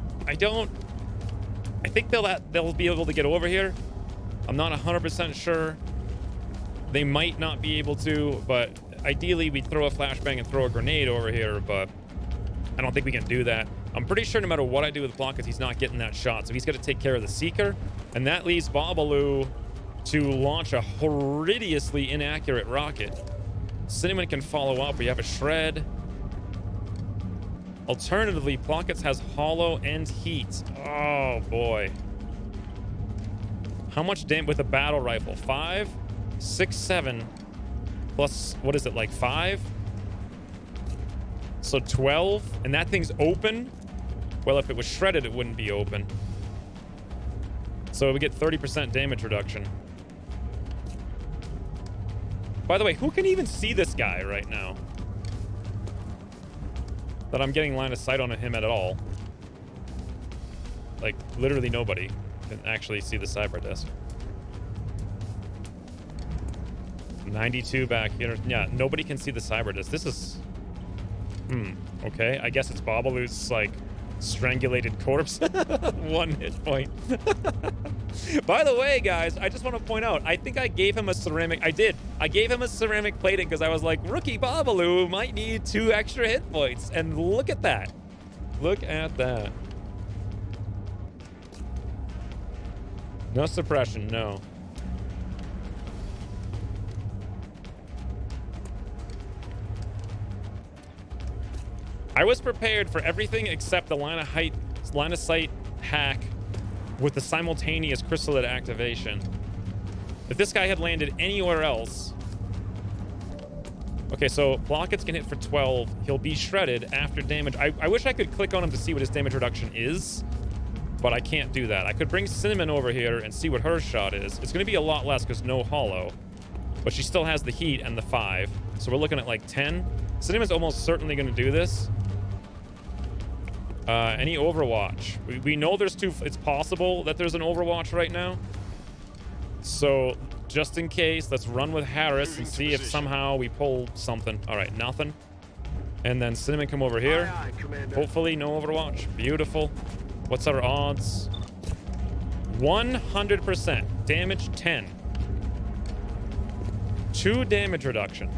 think they'll be able to get over here. I'm not 100% sure. They might not be able to, but ideally we'd throw a flashbang and throw a grenade over here, but I don't think we can do that. I'm pretty sure no matter what I do with Blockets, he's not getting that shot. So he's got to take care of the Seeker. And that leaves Babalu to launch a horridously inaccurate rocket. Cinnamon can follow up. We have a shred. Alternatively, Blockets has hollow and heat. Oh, boy. How much damage with a battle rifle? 5, 6, 7. Plus, what is it, like 5? So 12. And that thing's open? Well, if it was shredded, it wouldn't be open. So we get 30% damage reduction. By the way, who can even see this guy right now? That I'm getting line of sight on him at all. Like, literally nobody can actually see the cyber disc. 92 back here. Yeah, nobody can see the cyber disc. This is... okay. I guess it's Babalu's, like, strangulated corpse. 1 hit point. By the way, guys, I just want to point out, I think I gave him a ceramic. I did. I gave him a ceramic plating because I was like, rookie Babalu might need 2 extra hit points. And look at that. Look at that. No suppression, no. I was prepared for everything except the line of sight hack with the simultaneous chrysalid activation. If this guy had landed anywhere else... Okay, so Blockets can hit for 12. He'll be shredded after damage. I wish I could click on him to see what his damage reduction is, but I can't do that. I could bring Cinnamon over here and see what her shot is. It's going to be a lot less because no hollow, but she still has the heat and the 5. So we're looking at like 10. Cinnamon's almost certainly going to do this. Any Overwatch? We know there's 2. It's possible that there's an Overwatch right now. So just in case, let's run with Harris and see if somehow we pull something. All right, nothing. And then Cinnamon come over here. Aye, Commander. Hopefully no Overwatch. Beautiful. What's our odds? 100%. Damage 10. 2 damage reduction.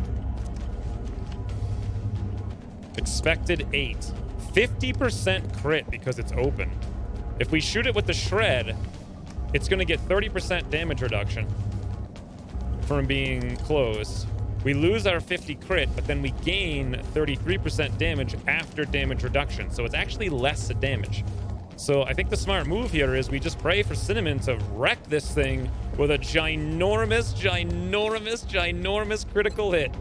Expected 8. 50% crit because it's open. If we shoot it with the shred, it's going to get 30% damage reduction from being closed. We lose our 50 crit, but then we gain 33% damage after damage reduction. So it's actually less damage. So I think the smart move here is we just pray for Cinnamon to wreck this thing with a ginormous critical hit.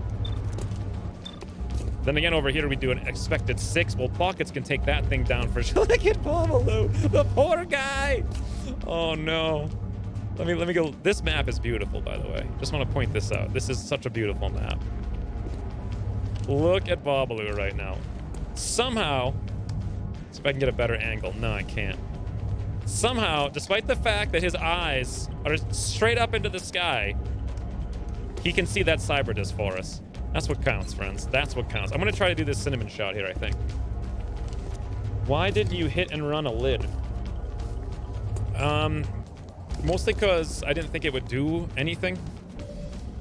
Then again, over here, we do an expected 6. Well, Pockets can take that thing down for sure. Look at Babalu, the poor guy. Oh, no. Let me go. This map is beautiful, by the way. Just want to point this out. This is such a beautiful map. Look at Babalu right now. Somehow, see if I can get a better angle. No, I can't. Somehow, despite the fact that his eyes are straight up into the sky, he can see that cyber disc for us. That's what counts, friends. That's what counts. I'm going to try to do this cinnamon shot here, I think. Why did you hit and run a lid? Mostly because I didn't think it would do anything.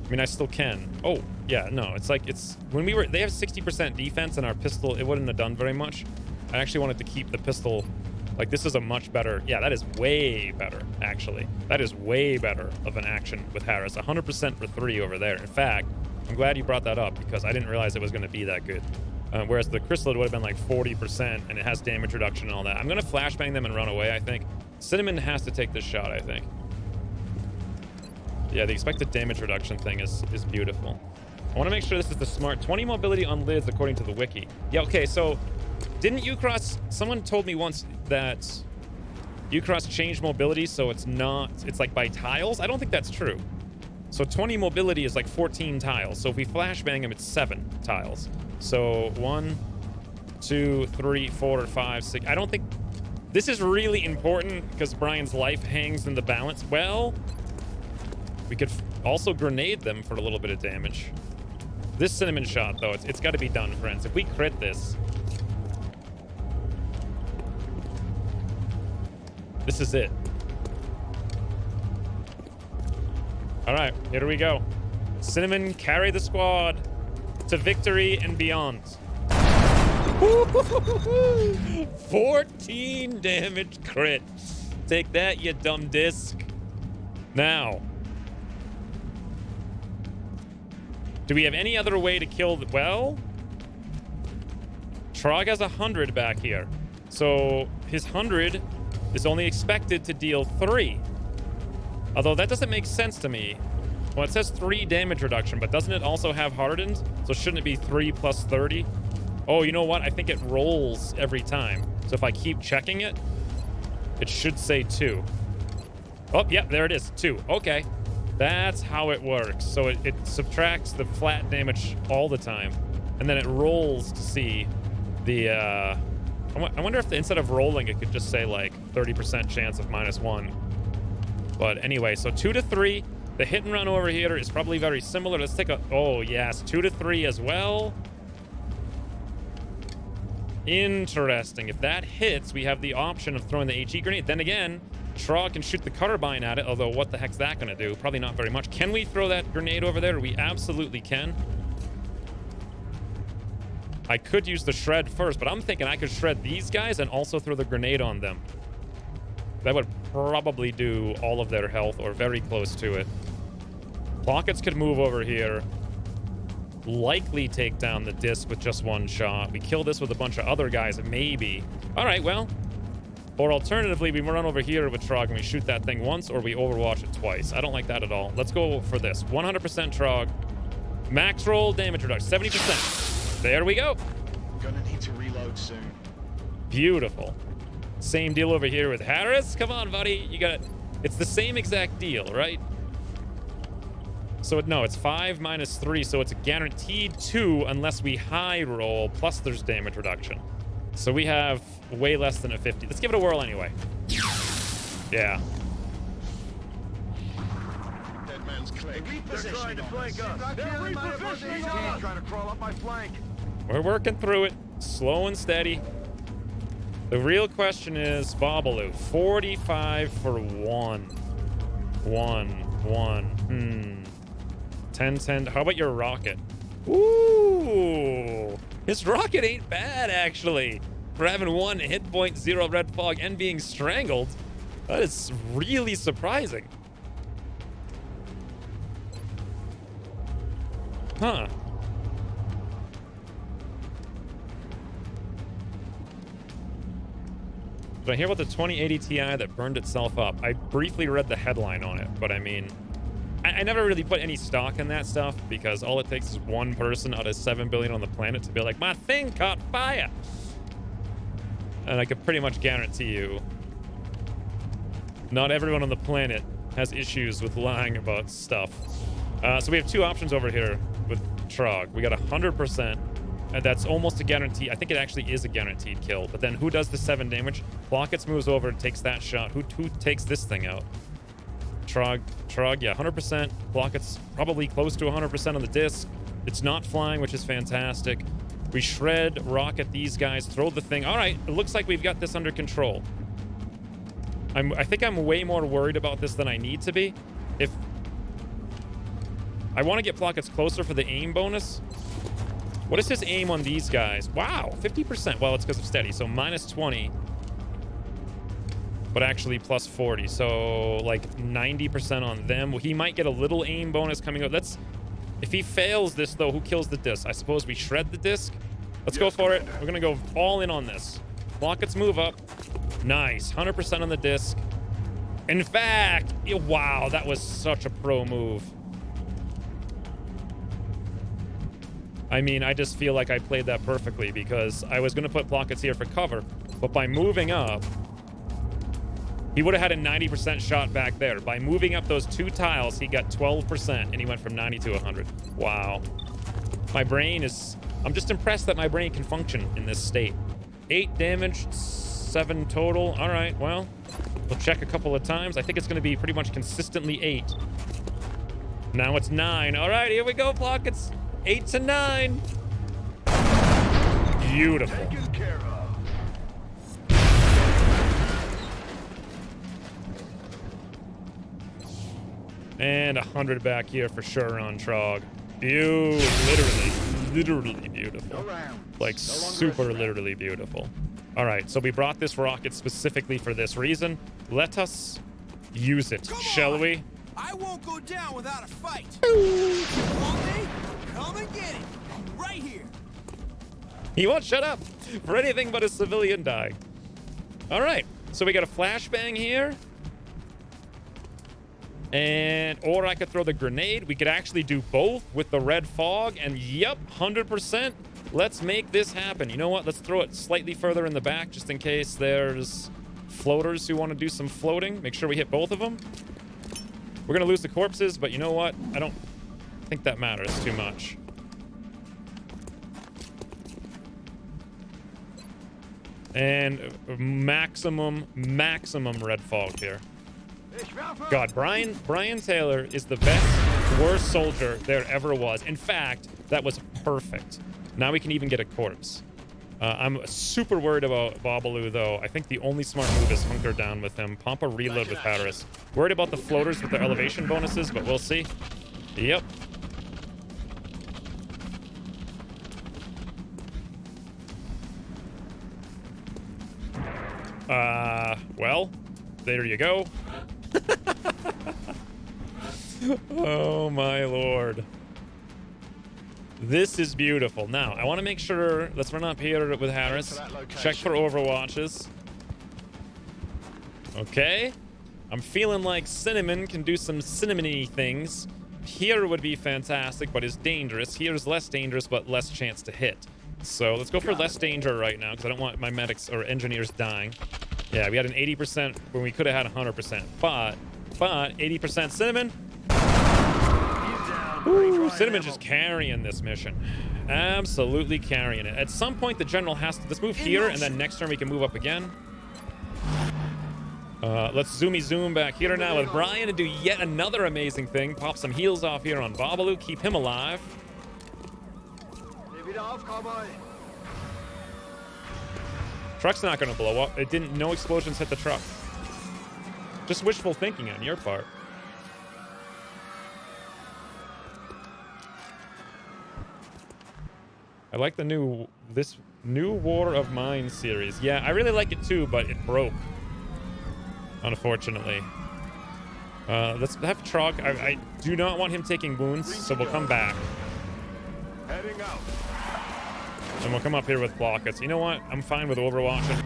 I mean, I still can. Oh, yeah, no. It's like, when we were, they have 60% defense and our pistol, it wouldn't have done very much. I actually wanted to keep the pistol, like, this is a much better, yeah, that is way better, actually. That is way better of an action with Harris. 100% for 3 over there. In fact, I'm glad you brought that up because I didn't realize it was going to be that good. Whereas the Chrysalid would have been like 40% and it has damage reduction and all that. I'm going to flashbang them and run away, I think. Cinnamon has to take this shot, I think. Yeah, the expected damage reduction thing is beautiful. I want to make sure this is the smart 20 mobility on lids according to the wiki. Yeah, okay, so didn't Ucross, someone told me once that Ucross changed mobility so it's like by tiles? I don't think that's true. So 20 mobility is like 14 tiles. So if we flashbang him, it's 7 tiles. So 1, 2, 3, 4, 5, 6. I don't think this is really important because Brian's life hangs in the balance. Well, we could also grenade them for a little bit of damage. This cinnamon shot, though, it's got to be done, friends. If we crit this, this is it. All right, here we go. Cinnamon, carry the squad to victory and beyond. 14 damage crit. Take that, you dumb disc. Now, do we have any other way to kill the... Well, Trog has 100 back here. So his 100 is only expected to deal 3. Although that doesn't make sense to me. Well, it says 3 damage reduction, but doesn't it also have hardened? So shouldn't it be 3 plus 30? Oh, you know what? I think it rolls every time. So if I keep checking it, it should say 2. Oh, yeah, there it is. 2. Okay. That's how it works. So it subtracts the flat damage all the time. And then it rolls to see the... I wonder if instead of rolling, it could just say like 30% chance of -1. But anyway, so 2 to 3. The hit and run over here is probably very similar. Let's take a... Oh, yes. 2 to 3 as well. Interesting. If that hits, we have the option of throwing the HE grenade. Then again, Trog can shoot the carbine at it, although what the heck's that going to do? Probably not very much. Can we throw that grenade over there? We absolutely can. I could use the shred first, but I'm thinking I could shred these guys and also throw the grenade on them. That would probably do all of their health or very close to it. Pockets could move over here. Likely take down the disc with just 1 shot. We kill this with a bunch of other guys, maybe. All right, well. Or alternatively, we run over here with Trog and we shoot that thing once, or we overwatch it twice. I don't like that at all. Let's go for this. 100% Trog. Max roll damage reduction, 70%. There we go. Gonna need to reload soon. Beautiful. Same deal over here with Harris. Come on, buddy. You got it. It's the same exact deal, right? So no, it's 5 minus 3, so it's a guaranteed 2 unless we high roll, plus there's damage reduction. So we have way less than a 50. Let's give it a whirl anyway. Yeah. Dead man's click. They're trying to flank us. They're repositioning us. Trying to crawl up my flank. We're working through it, slow and steady. The real question is, Babalu, 45 for 1. 1. 10. How about your rocket? Ooh, his rocket ain't bad, actually. For having 1 hit point, 0 red fog, and being strangled. That is really surprising. Huh. Did I hear about the 2080 Ti that burned itself up? I briefly read the headline on it, but I mean, I never really put any stock in that stuff because all it takes is one person out of 7 billion on the planet to be like, my thing caught fire. And I could pretty much guarantee you, not everyone on the planet has issues with lying about stuff. So we have two options over here with Trog. We got 100%, and that's almost a guarantee. I think it actually is a guaranteed kill. But then who does the 7 damage? Blockets moves over and takes that shot. Who takes this thing out? Trog, yeah, 100%. Blockets probably close to 100% on the disc. It's not flying, which is fantastic. We shred, rocket these guys, throw the thing. All right, it looks like we've got this under control. I think I'm way more worried about this than I need to be. If I want to get Blockets closer for the aim bonus. What is his aim on these guys? Wow, 50%. Well, it's because of steady, so minus 20. But actually plus 40, so like 90% on them. He might get a little aim bonus coming out. If he fails this, though, who kills the disc? I suppose we shred the disc. Let's go for it. We're going to go all in on this. Blockets move up. Nice. 100% on the disc. In fact, wow, that was such a pro move. I mean, I just feel like I played that perfectly because I was going to put Blockets here for cover, but by moving up, he would have had a 90% shot back there. By moving up those 2 tiles, he got 12%, and he went from 90 to 100. Wow. My brain is... I'm just impressed that my brain can function in this state. 8 damage, 7 total. All right, well, we'll check a couple of times. I think it's going to be pretty much consistently 8. Now it's 9. All right, here we go, Blockets. 8 to 9. Beautiful. Taken care of. And 100 back here for sure on Trog. Literally beautiful. Like super literally beautiful. All right, so we brought this rocket specifically for this reason. Let us use it, shall we? I won't go down without a fight. Want me? Come and get it. Right here. He won't shut up for anything but a civilian dying. All right, so we got a flashbang here. Or I could throw the grenade. We could actually do both with the red fog. And yep, 100%. Let's make this happen. You know what? Let's throw it slightly further in the back just in case there's floaters who want to do some floating. Make sure we hit both of them. We're going to lose the corpses, but you know what? I don't think that matters too much. And maximum red fog here. God, Brian Taylor is the best, worst soldier there ever was. In fact, that was perfect. Now we can even get a corpse. I'm super worried about Babalu, though. I think the only smart move is hunker down with him. Pump a reload with Hatteras. Worried about the floaters with their elevation bonuses, but we'll see. Yep. Well, there you go. Oh my lord. This is beautiful. Now, I want to make sure, let's run up here with Harris. Check for overwatches. Okay. I'm feeling like Cinnamon can do some cinnamony things. Here would be fantastic, but is dangerous. Here's less dangerous, but less chance to hit. So let's go for less danger right now, because I don't want my medics or engineers dying. Yeah, we had an 80% when we could have had 100%. But 80% Cinnamon. Ooh, Cinnamon just carrying this mission. Absolutely carrying it. At some point, the general has to... Let's move here, and then next turn we can move up again. Let's zoom back here now with Brian to do yet another amazing thing. Pop some heals off here on Babalu. Keep him alive. Truck's not going to blow up. It didn't... No explosions hit the truck. Just wishful thinking on your part. I like this new War of Mine series. Yeah, I really like it too, but it broke. Unfortunately. Let's have Trog. I do not want him taking wounds, so we'll come back. Heading out. And we'll come up here with Blockets. You know what? I'm fine with overwatching.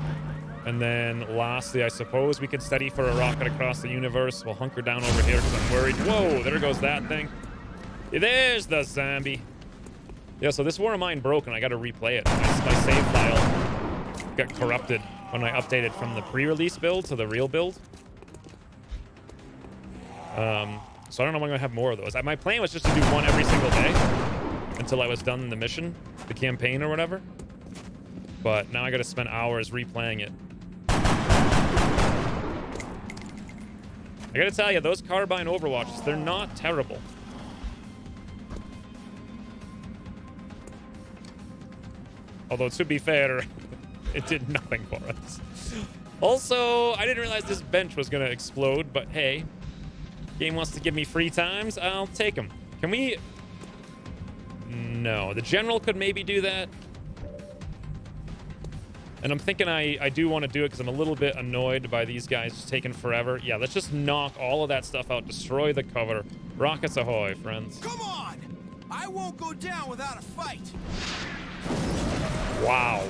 And then lastly, I suppose we could study for a rocket across the universe. We'll hunker down over here because I'm worried. Whoa, there goes that thing. There's the zombie. Yeah, so this war of mine broke and I got to replay it. My save file got corrupted when I updated from the pre-release build to the real build. So I don't know when I'm going to have more of those. My plan was just to do one every single day until I was done in the mission, the campaign or whatever. But now I got to spend hours replaying it. I got to tell you, those carbine Overwatches, they're not terrible. Although, to be fair, it did nothing for us. Also, I didn't realize this bench was going to explode, but hey, game wants to give me free times, I'll take them. Can we... No, the general could maybe do that. And I'm thinking I do want to do it because I'm a little bit annoyed by these guys just taking forever. Yeah, let's just knock all of that stuff out, destroy the cover. Rockets ahoy, friends. Come on! I won't go down without a fight. Wow.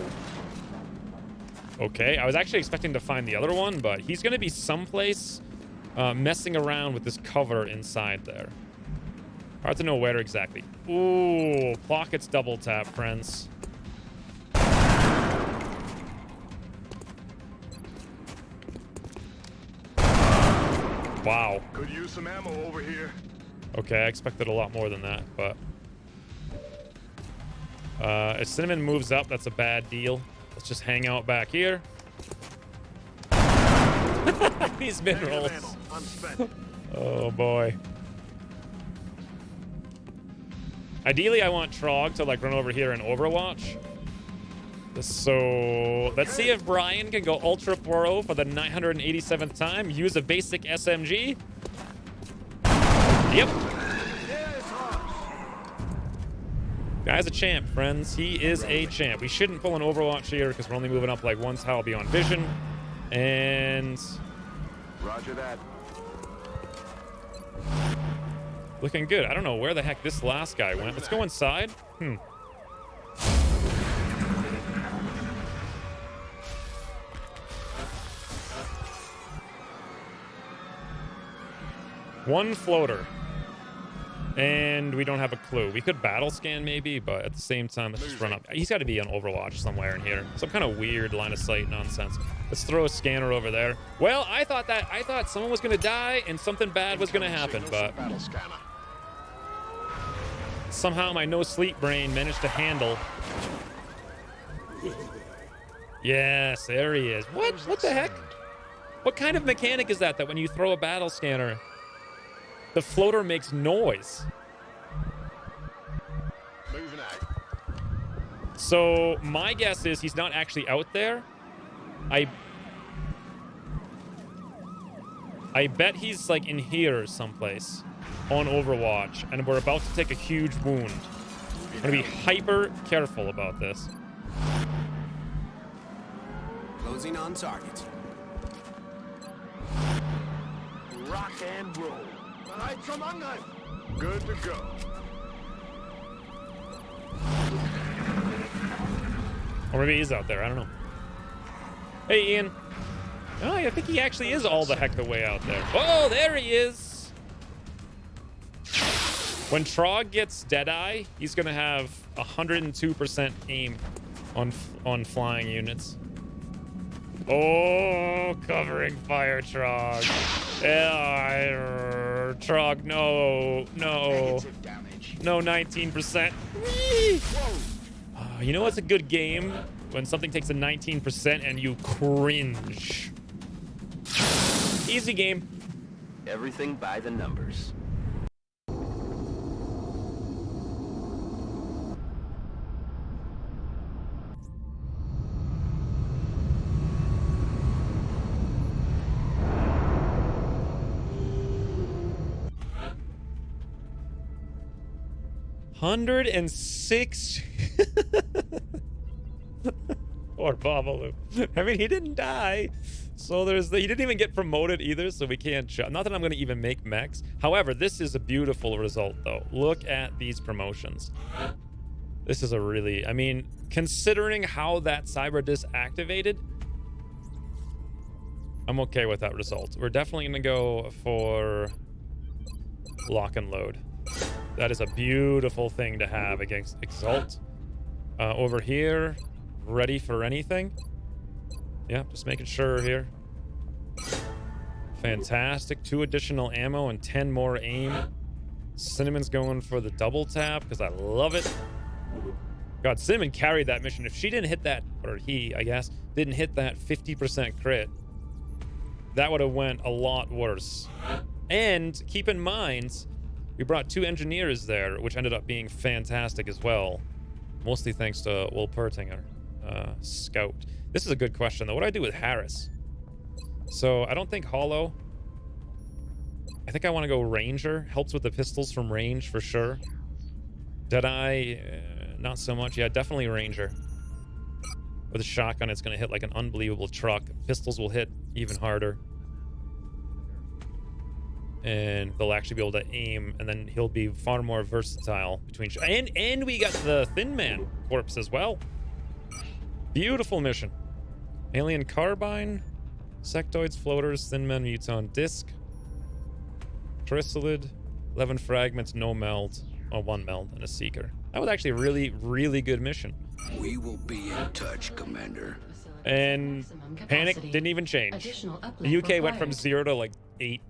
Okay, I was actually expecting to find the other one, but he's going to be someplace messing around with this cover inside there. Hard to know where exactly. Ooh, pockets double tap, friends. Wow. Could use some ammo over here. Okay, I expected a lot more than that, but... if Cinnamon moves up, that's a bad deal. Let's just hang out back here. These minerals. I'm spent. Oh, boy. Ideally, I want Trog to, like, run over here and Overwatch. So, let's see if Brian can go Ultra Pro for the 987th time. Use a basic SMG. Yep. Guy's a champ, friends. He is a champ. We shouldn't pull an Overwatch here because we're only moving up like one tile beyond vision. And... Roger that. Looking good. I don't know where the heck this last guy went. Let's go inside. One floater. And we don't have a clue. We could battle scan maybe, but at the same time, let's just run up. He's got to be on Overwatch somewhere in here. Some kind of weird line of sight nonsense. Let's throw a scanner over there. Well, I thought someone was going to die and something bad was going to happen, but somehow my no sleep brain managed to handle. Yes, there he is. What the heck? What kind of mechanic is that when you throw a battle scanner, the floater makes noise? Moving out. So my guess is he's not actually out there. I bet he's like in here someplace on Overwatch, and we're about to take a huge wound. I'm gonna be hyper careful about this. Closing on target. Rock and roll. Good to go. Or maybe he's out there. I don't know. Hey, Ian. Oh, I think he actually is all the heck the way out there. Oh, there he is. When Trog gets Deadeye, he's going to have 102% aim on flying units. Oh, covering fire, Trog. Yeah, Trog, no. No, 19%. You know what's a good game? When something takes a 19% and you cringe. Easy game. Everything by the numbers. $106. Or Babalu. I mean, he didn't die. So he didn't even get promoted either, so we can't show. Not that I'm going to even make mechs. However, this is a beautiful result, though. Look at these promotions. This is a really, I mean, considering how that cyber disc activated, I'm okay with that result. We're definitely going to go for lock and load. That is a beautiful thing to have against Exalt. Over here, ready for anything. Yeah, just making sure here. Fantastic. 2 additional ammo and 10 more aim. Cinnamon's going for the double tap because I love it. God, Cinnamon carried that mission. If she didn't hit that, or he, I guess, didn't hit that 50% crit, that would have went a lot worse. And keep in mind, we brought 2 engineers there, which ended up being fantastic as well. Mostly thanks to Will Pertinger, Scout. This is a good question, though. What do I do with Harris? So I don't think Hollow. I think I want to go Ranger. Helps with the pistols from range for sure. Deadeye, not so much. Yeah, definitely Ranger. With a shotgun, it's going to hit like an unbelievable truck. Pistols will hit even harder. And they'll actually be able to aim, and then he'll be far more versatile between. And we got the Thin Man corpse as well. Beautiful mission. Alien Carbine, Sectoids, Floaters, Thin Man, Muton Disc, Chrysalid, 11 fragments, no meld, or 1 meld, and a Seeker. That was actually a really, really good mission. We will be in touch, Commander. And Panic didn't even change. The UK went from 0 to like 8.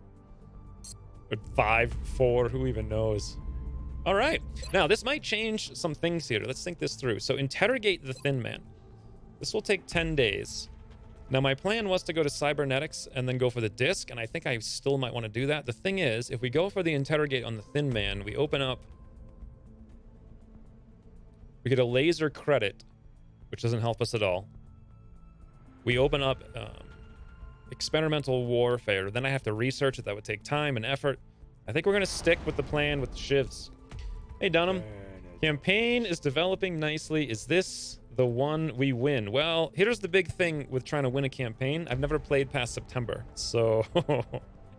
5, 4, who even knows? All right. Now, this might change some things here. Let's think this through. So, interrogate the Thin Man. This will take 10 days. Now, my plan was to go to Cybernetics and then go for the disc, and I think I still might want to do that. The thing is, if we go for the interrogate on the Thin Man, we open up... We get a laser credit, which doesn't help us at all. We open up... experimental warfare. Then I have to research it. That would take time and effort. I think we're going to stick with the plan with the shivs. Hey, Dunham. Campaign is developing nicely. Is this the one we win? Well, here's the big thing with trying to win a campaign. I've never played past September. So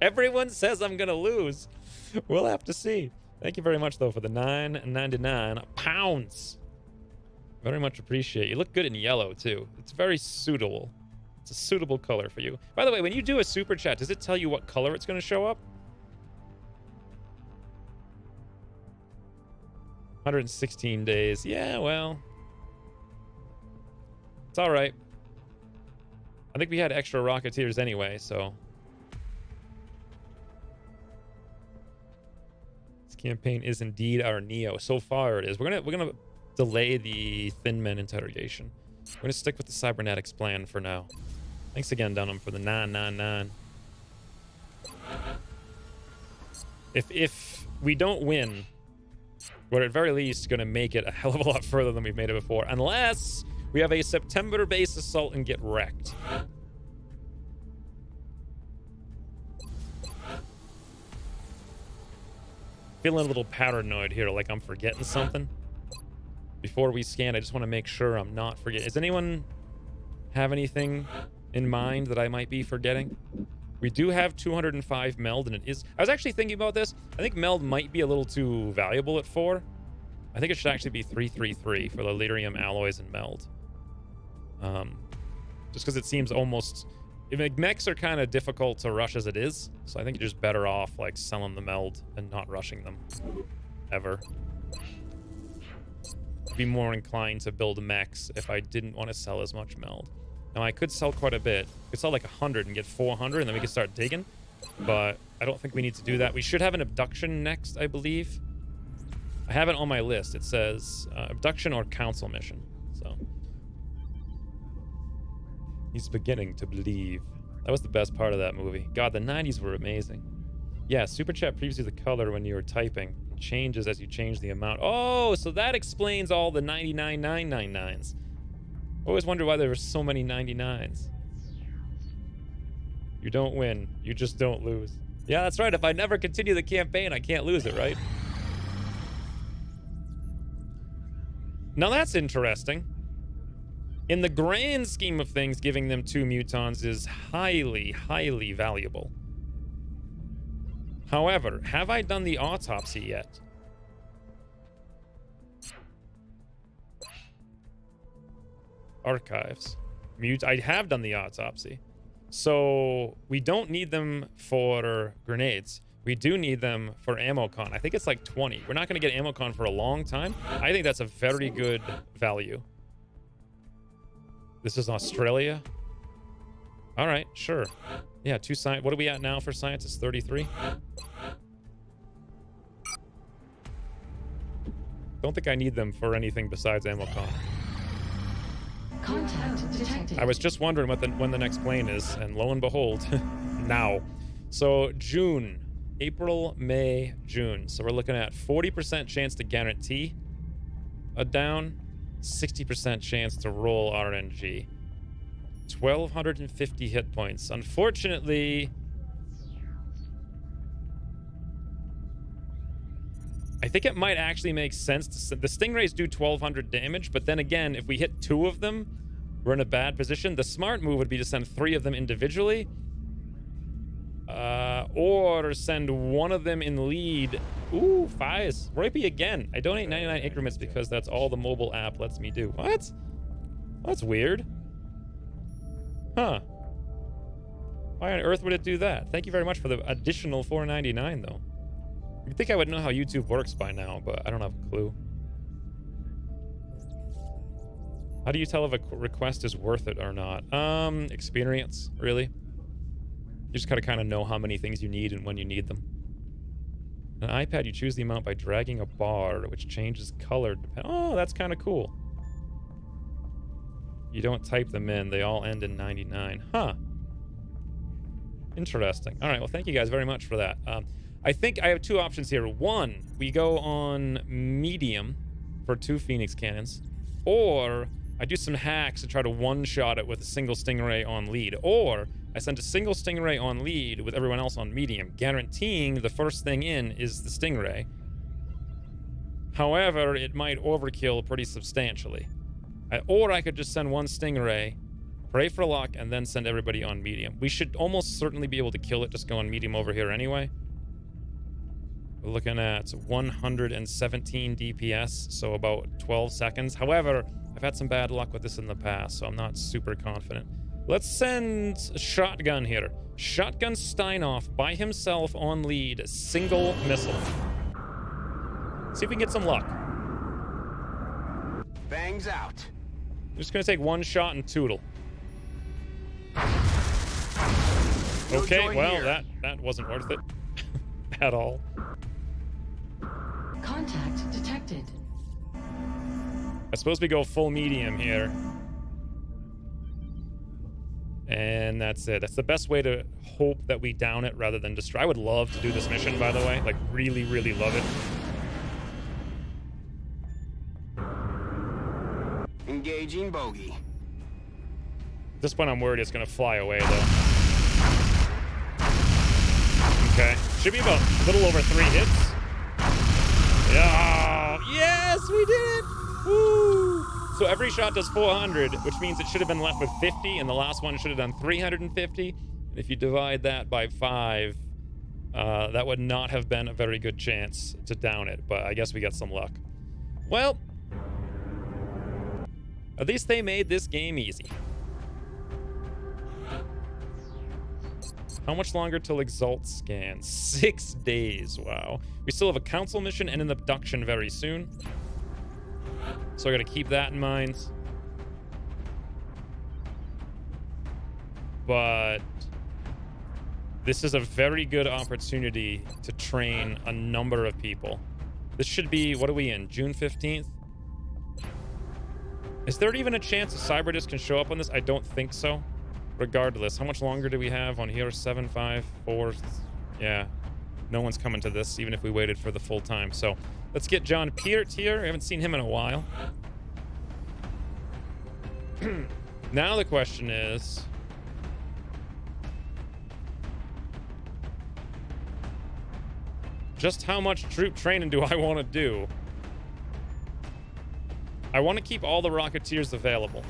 everyone says I'm going to lose. We'll have to see. Thank you very much, though, for the £9.99 pounds. Very much appreciate. You look good in yellow, too. It's very suitable. It's a suitable color for you. By the way, when you do a super chat, does it tell you what color it's going to show up? 116 days. Yeah, well. It's all right. I think we had extra Rocketeers anyway, so. This campaign is indeed our Neo. So far it is. We're gonna delay the Thin Men interrogation. We're gonna stick with the Cybernetics plan for now. Thanks again, Dunham, for the 999. If we don't win, we're at very least going to make it a hell of a lot further than we've made it before. Unless we have a September base assault and get wrecked. Feeling a little paranoid here, like I'm forgetting something. Before we scan, I just want to make sure I'm not forgetting. Does anyone have anything in mind that I might be forgetting? We do have 205 meld, and it is... I was actually thinking about this. I think meld might be a little too valuable at 4. I think it should actually be 333 for the Lyrium alloys and meld. Just because it seems almost... mechs are kind of difficult to rush as it is, so I think you're just better off like selling the meld and not rushing them. Ever. I'd be more inclined to build mechs if I didn't want to sell as much meld. Now, I could sell quite a bit. I could sell like 100 and get 400, and then we could start digging. But I don't think we need to do that. We should have an abduction next, I believe. I have it on my list. It says abduction or council mission. So he's beginning to believe. That was the best part of that movie. God, the 90s were amazing. Yeah, Super Chat previews you the color when you were typing. It changes as you change the amount. Oh, so that explains all the 99,999s. Always wonder why there were so many 99s. You don't win. You just don't lose. Yeah, that's right. If I never continue the campaign, I can't lose it, right? Now that's interesting. In the grand scheme of things, giving them 2 mutons is highly, highly valuable. However, have I done the autopsy yet? Archives. I have done the autopsy. So we don't need them for grenades. We do need them for ammo con. I think it's like 20. We're not going to get ammo con for a long time. I think that's a very good value. This is Australia. All right, sure. Yeah, 2 science. What are we at now for science? It's 33. Don't think I need them for anything besides ammo con. Contact detected. I was just wondering when the next plane is, and lo and behold, now. So June, April, May, June. So we're looking at 40% chance to guarantee a down, 60% chance to roll RNG. 1,250 hit points. Unfortunately, I think it might actually make sense to... The Stingrays do 1,200 damage, but then again, if we hit 2 of them, we're in a bad position. The smart move would be to send 3 of them individually, or send 1 of them in lead. Ooh, Fies. Rapey again. I donate 99 increments because that's all the mobile app lets me do. What? That's weird. Huh. Why on earth would it do that? Thank you very much for the additional $4.99, though. You'd think I would know how YouTube works by now, but I don't have a clue. How do you tell if a request is worth it or not? Experience, really. You just gotta kind of know how many things you need and when you need them. On an iPad, you choose the amount by dragging a bar, which changes color. Oh, that's kind of cool. You don't type them in. They all end in 99. Huh. Interesting. All right, well, thank you guys very much for that. I think I have 2 options here. 1, we go on medium for 2 Phoenix cannons, or I do some hacks to try to one-shot it with a single Stingray on lead, or I send a single Stingray on lead with everyone else on medium, guaranteeing the first thing in is the Stingray. However, it might overkill pretty substantially. Or I could just send 1 Stingray, pray for luck, and then send everybody on medium. We should almost certainly be able to kill it just going medium over here anyway. We're looking at 117 DPS, so about 12 seconds. However, I've had some bad luck with this in the past, so I'm not super confident. Let's send Shotgun here. Shotgun Steinoff by himself on lead, single missile. See if we can get some luck. Bangs out. I'm just gonna take 1 shot and tootle. Okay, well, that wasn't worth it at all. Contact detected. I suppose we go full medium here. And that's it. That's the best way to hope that we down it rather than destroy. I would love to do this mission, by the way. Like, really, really love it. Engaging bogey. At this point, I'm worried it's going to fly away, though. Okay. Should be about a little over 3 hits. Yeah. Yes, we did it. Woo. So every shot does 400, which means it should have been left with 50, and the last one should have done 350. And if you divide that by 5, that would not have been a very good chance to down it, but I guess we got some luck. Well, at least they made this game easy. How much longer till Exalt scan? 6 days, wow. We still have a council mission and an abduction very soon. So I gotta keep that in mind. But this is a very good opportunity to train a number of people. This should be, what are we in, June 15th? Is there even a chance a Cyberdisc can show up on this? I don't think so. Regardless, how much longer do we have on here? 7, 5, 4. Yeah, no one's coming to this, even if we waited for the full time. So let's get John Peart here. I haven't seen him in a while. Now the question is, just how much troop training do I want to do? I want to keep all the Rocketeers available.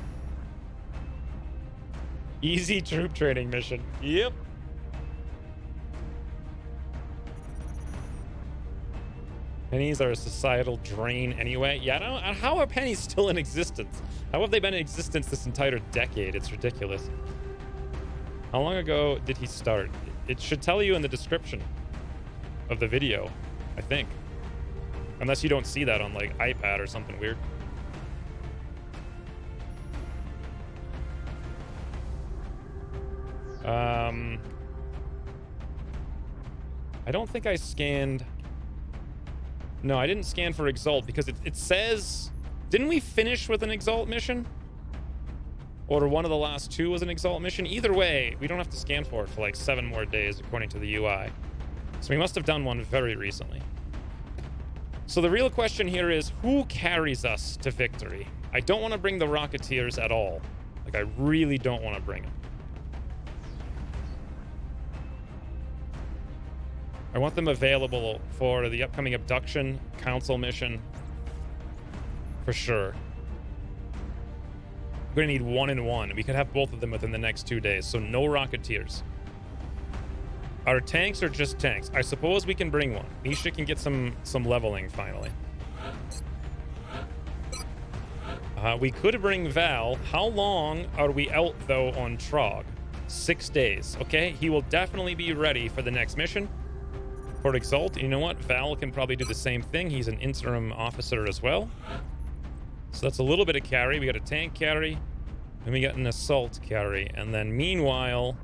Easy troop training mission. Yep. Pennies are a societal drain anyway. Yeah, I don't, how are pennies still in existence? How have they been in existence this entire decade? It's ridiculous. How long ago did he start? It should tell you in the description of the video, I think. Unless you don't see that on like iPad or something weird. I don't think I scanned. No, I didn't scan for Exalt because it says, didn't we finish with an Exalt mission? Or one of the last two was an Exalt mission? Either way, we don't have to scan for it for like 7 more days according to the UI. So we must have done one very recently. So the real question here is, who carries us to victory? I don't want to bring the Rocketeers at all. Like, I really don't want to bring them. I want them available for the upcoming Abduction Council mission. For sure. We're going to need 1 and 1. We could have both of them within the next 2 days. So no Rocketeers. Our tanks are just tanks. I suppose we can bring one. Misha can get some leveling finally. We could bring Val. How long are we out though on Trog? 6 days. Okay, he will definitely be ready for the next mission. For Exalt, you know what? Val can probably do the same thing. He's an interim officer as well. So that's a little bit of carry. We got a tank carry, and we got an assault carry. And then meanwhile,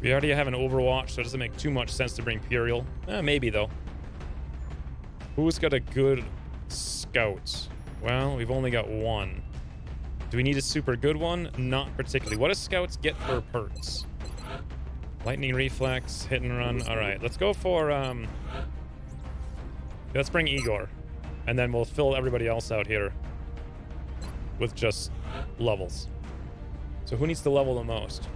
we already have an Overwatch, so it doesn't make too much sense to bring Imperial. Maybe, though. Who's got a good scout? Well, we've only got one. Do we need a super good one? Not particularly. What do scouts get for perks? Lightning reflex, hit and run. All right, let's go for... let's bring Igor. And then we'll fill everybody else out here with just levels. So who needs to level the most?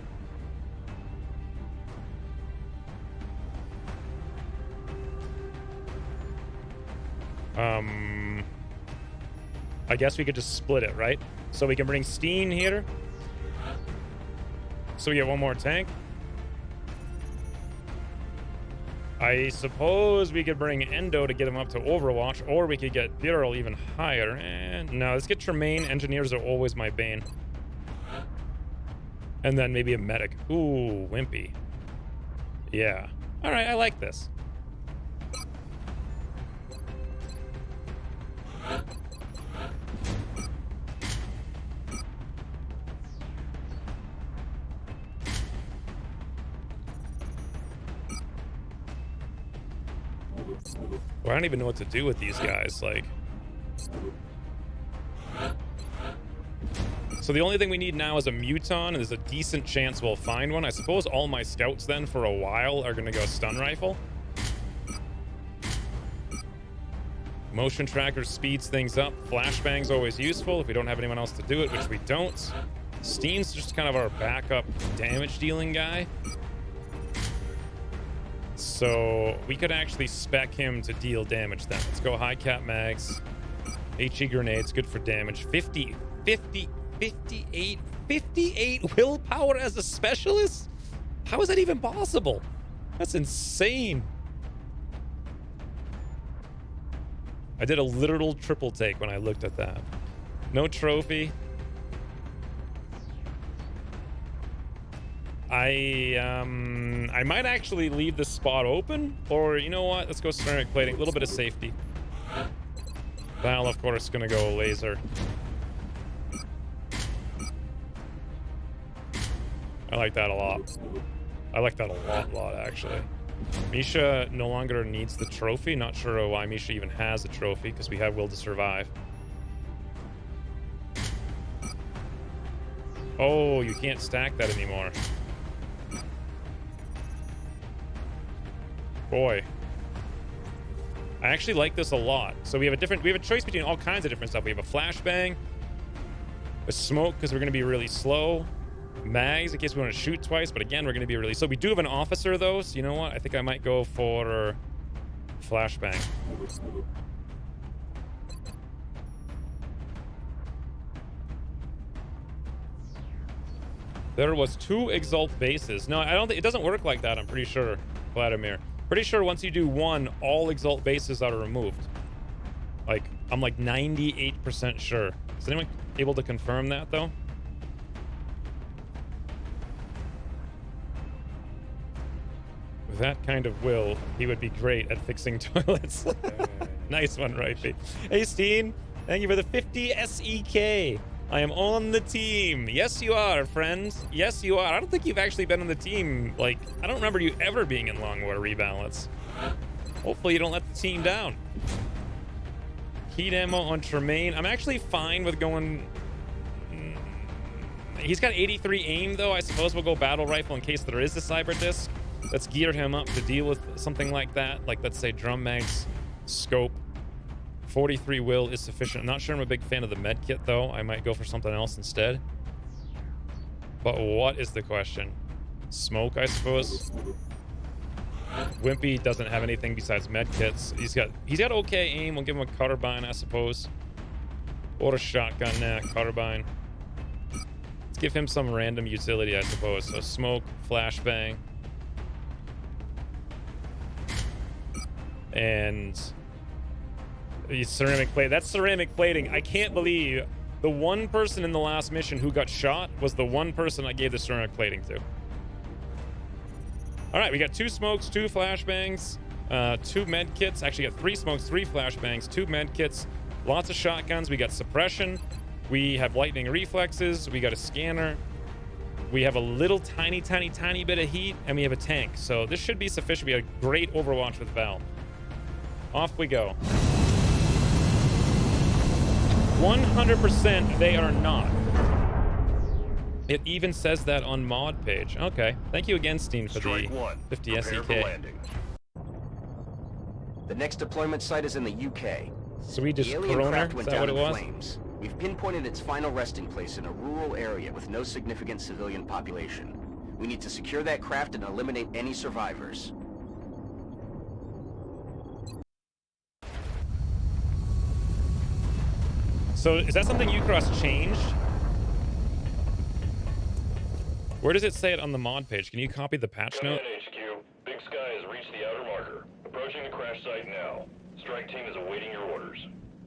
I guess we could just split it, right? So we can bring Steen here. So we get one more tank. I suppose we could bring Endo to get him up to Overwatch, or we could get Bureau even higher. And no, let's get Tremaine. Engineers are always my bane. And then maybe a medic. Ooh, Wimpy. Yeah. All right, I like this. Well, I don't even know what to do with these guys, like... So the only thing we need now is a Muton, and there's a decent chance we'll find one. I suppose all my scouts then, for a while, are gonna go stun rifle. Motion tracker speeds things up. Flashbang's always useful if we don't have anyone else to do it, which we don't. Steen's just kind of our backup damage dealing guy. So we could actually spec him to deal damage then. Let's go high cap mags. HE grenades, good for damage. 58 willpower as a specialist? How is that even possible? That's insane. I did a literal triple take when I looked at that. No trophy. I might actually leave this spot open, or you know what? Let's go ceramic plating. A little bit of safety. Val, of course, gonna go laser. I like that a lot. I like that a lot, actually. Misha no longer needs the trophy. Not sure why Misha even has a trophy, because we have Will to Survive. Oh, you can't stack that anymore. Boy. I actually like this a lot. So we have a choice between all kinds of different stuff. We have a flashbang, a smoke because we're going to be really slow, mags in case we want to shoot twice, but again, we're going to be really slow. We do have an officer though, so you know what? I think I might go for flashbang. There was 2 Exalt bases. No, I don't think it doesn't work like that. I'm pretty sure, Vladimir. Pretty sure once you do 1, all Exalt bases are removed. Like, I'm like 98% sure. Is anyone able to confirm that though? that kind of will, he would be great at fixing toilets. Nice one, Rifey. Hey, Steen, thank you for the 50 SEK. I am on the team. Yes, you are, friends. Yes, you are. I don't think you've actually been on the team. Like, I don't remember you ever being in Long War Rebalance. Hopefully you don't let the team down. Heat ammo on Tremaine. I'm actually fine with going... He's got 83 aim, though. I suppose we'll go battle rifle in case there is a cyber disc. Let's gear him up to deal with something like that. Like, let's say drum mags, scope. 43 will is sufficient. I'm not sure I'm a big fan of the med kit, though. I might go for something else instead. But what is the question? Smoke, I suppose. Wimpy doesn't have anything besides med kits. He's got okay aim. We'll give him a carbine, I suppose. Or a shotgun. Nah, carbine. Let's give him some random utility, I suppose. So smoke, flashbang. And ceramic plate. That's ceramic plating. I can't believe the one person in the last mission who got shot was the one person I gave the ceramic plating to. All right, we got 2 smokes, 2 flashbangs, 2 med kits. Actually, got 3 smokes, 3 flashbangs, 2 med kits, lots of shotguns. We got suppression. We have lightning reflexes. We got a scanner. We have a little tiny bit of heat, and we have a tank. So this should be sufficient. We have a great Overwatch with Val. Off we go. 100% they are not. It even says that on mod page. Okay. Thank you again, Steen, for the 50 SEK. The next deployment site is in the UK. Swedish The alien Corona? craft Is went that down what it in was? flames. We've pinpointed its final resting place in a rural area with no significant civilian population. We need to secure that craft and eliminate any survivors. So is that something Ucross changed? Where does it say it on the mod page? Can you copy the patch note? HQ. Big Sky has reached the outer marker. Approaching the crash site now. Strike team is awaiting your orders.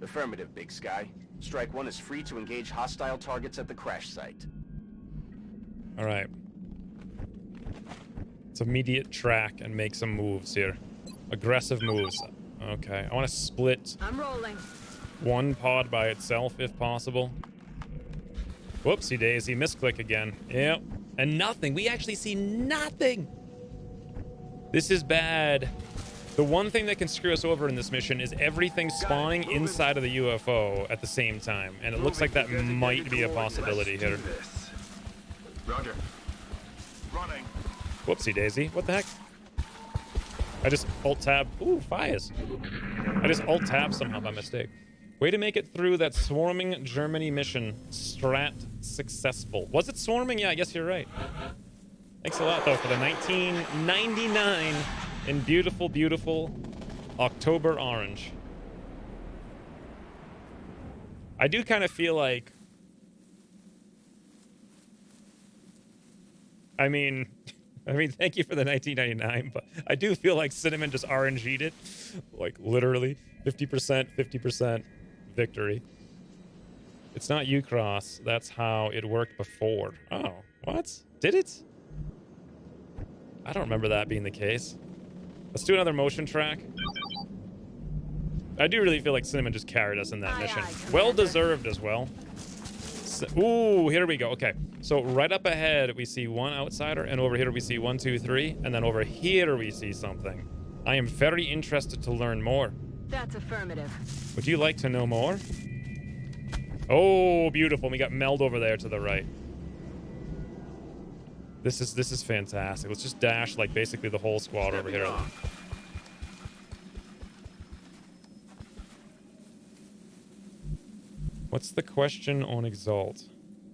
Affirmative, Big Sky. Strike 1 is free to engage hostile targets at the crash site. All right. Let's immediate track and make some moves here. Aggressive moves. Okay. I want to split I'm rolling. one pod by itself if possible. Whoopsie daisy. Misclick again. Yep. And nothing. We actually see nothing. This is bad. The one thing that can screw us over in this mission is everything spawning inside of the UFO at the same time. And it looks like that might be a possibility here. Roger. Running. Whoopsie daisy. What the heck? I just alt-tab. Ooh, fires. I just alt-tab somehow by mistake. Way to make it through that swarming Germany mission. Strat successful. Was it swarming? Yeah, I guess you're right. Thanks a lot, though, for the 1999 in beautiful, beautiful October orange. I do kind of feel like... I mean, thank you for the 1999, but I do feel like Cinnamon just RNG'd it. Like, literally. 50%, 50% victory. It's not Ucross. That's how it worked before. Oh, what? Did it? I don't remember that being the case. Let's do another motion track. I do really feel like Cinnamon just carried us in that mission. Well deserved as well. Ooh, here we go. Okay, so right up ahead we see one outsider, and over here we see 1, 2, 3, and then over here we see something. I am very interested to learn more. That's affirmative. Would you like to know more? Oh, beautiful. We got Meld over there to the right. This is fantastic. Let's just dash like basically the whole squad over here. What's the question on Exalt?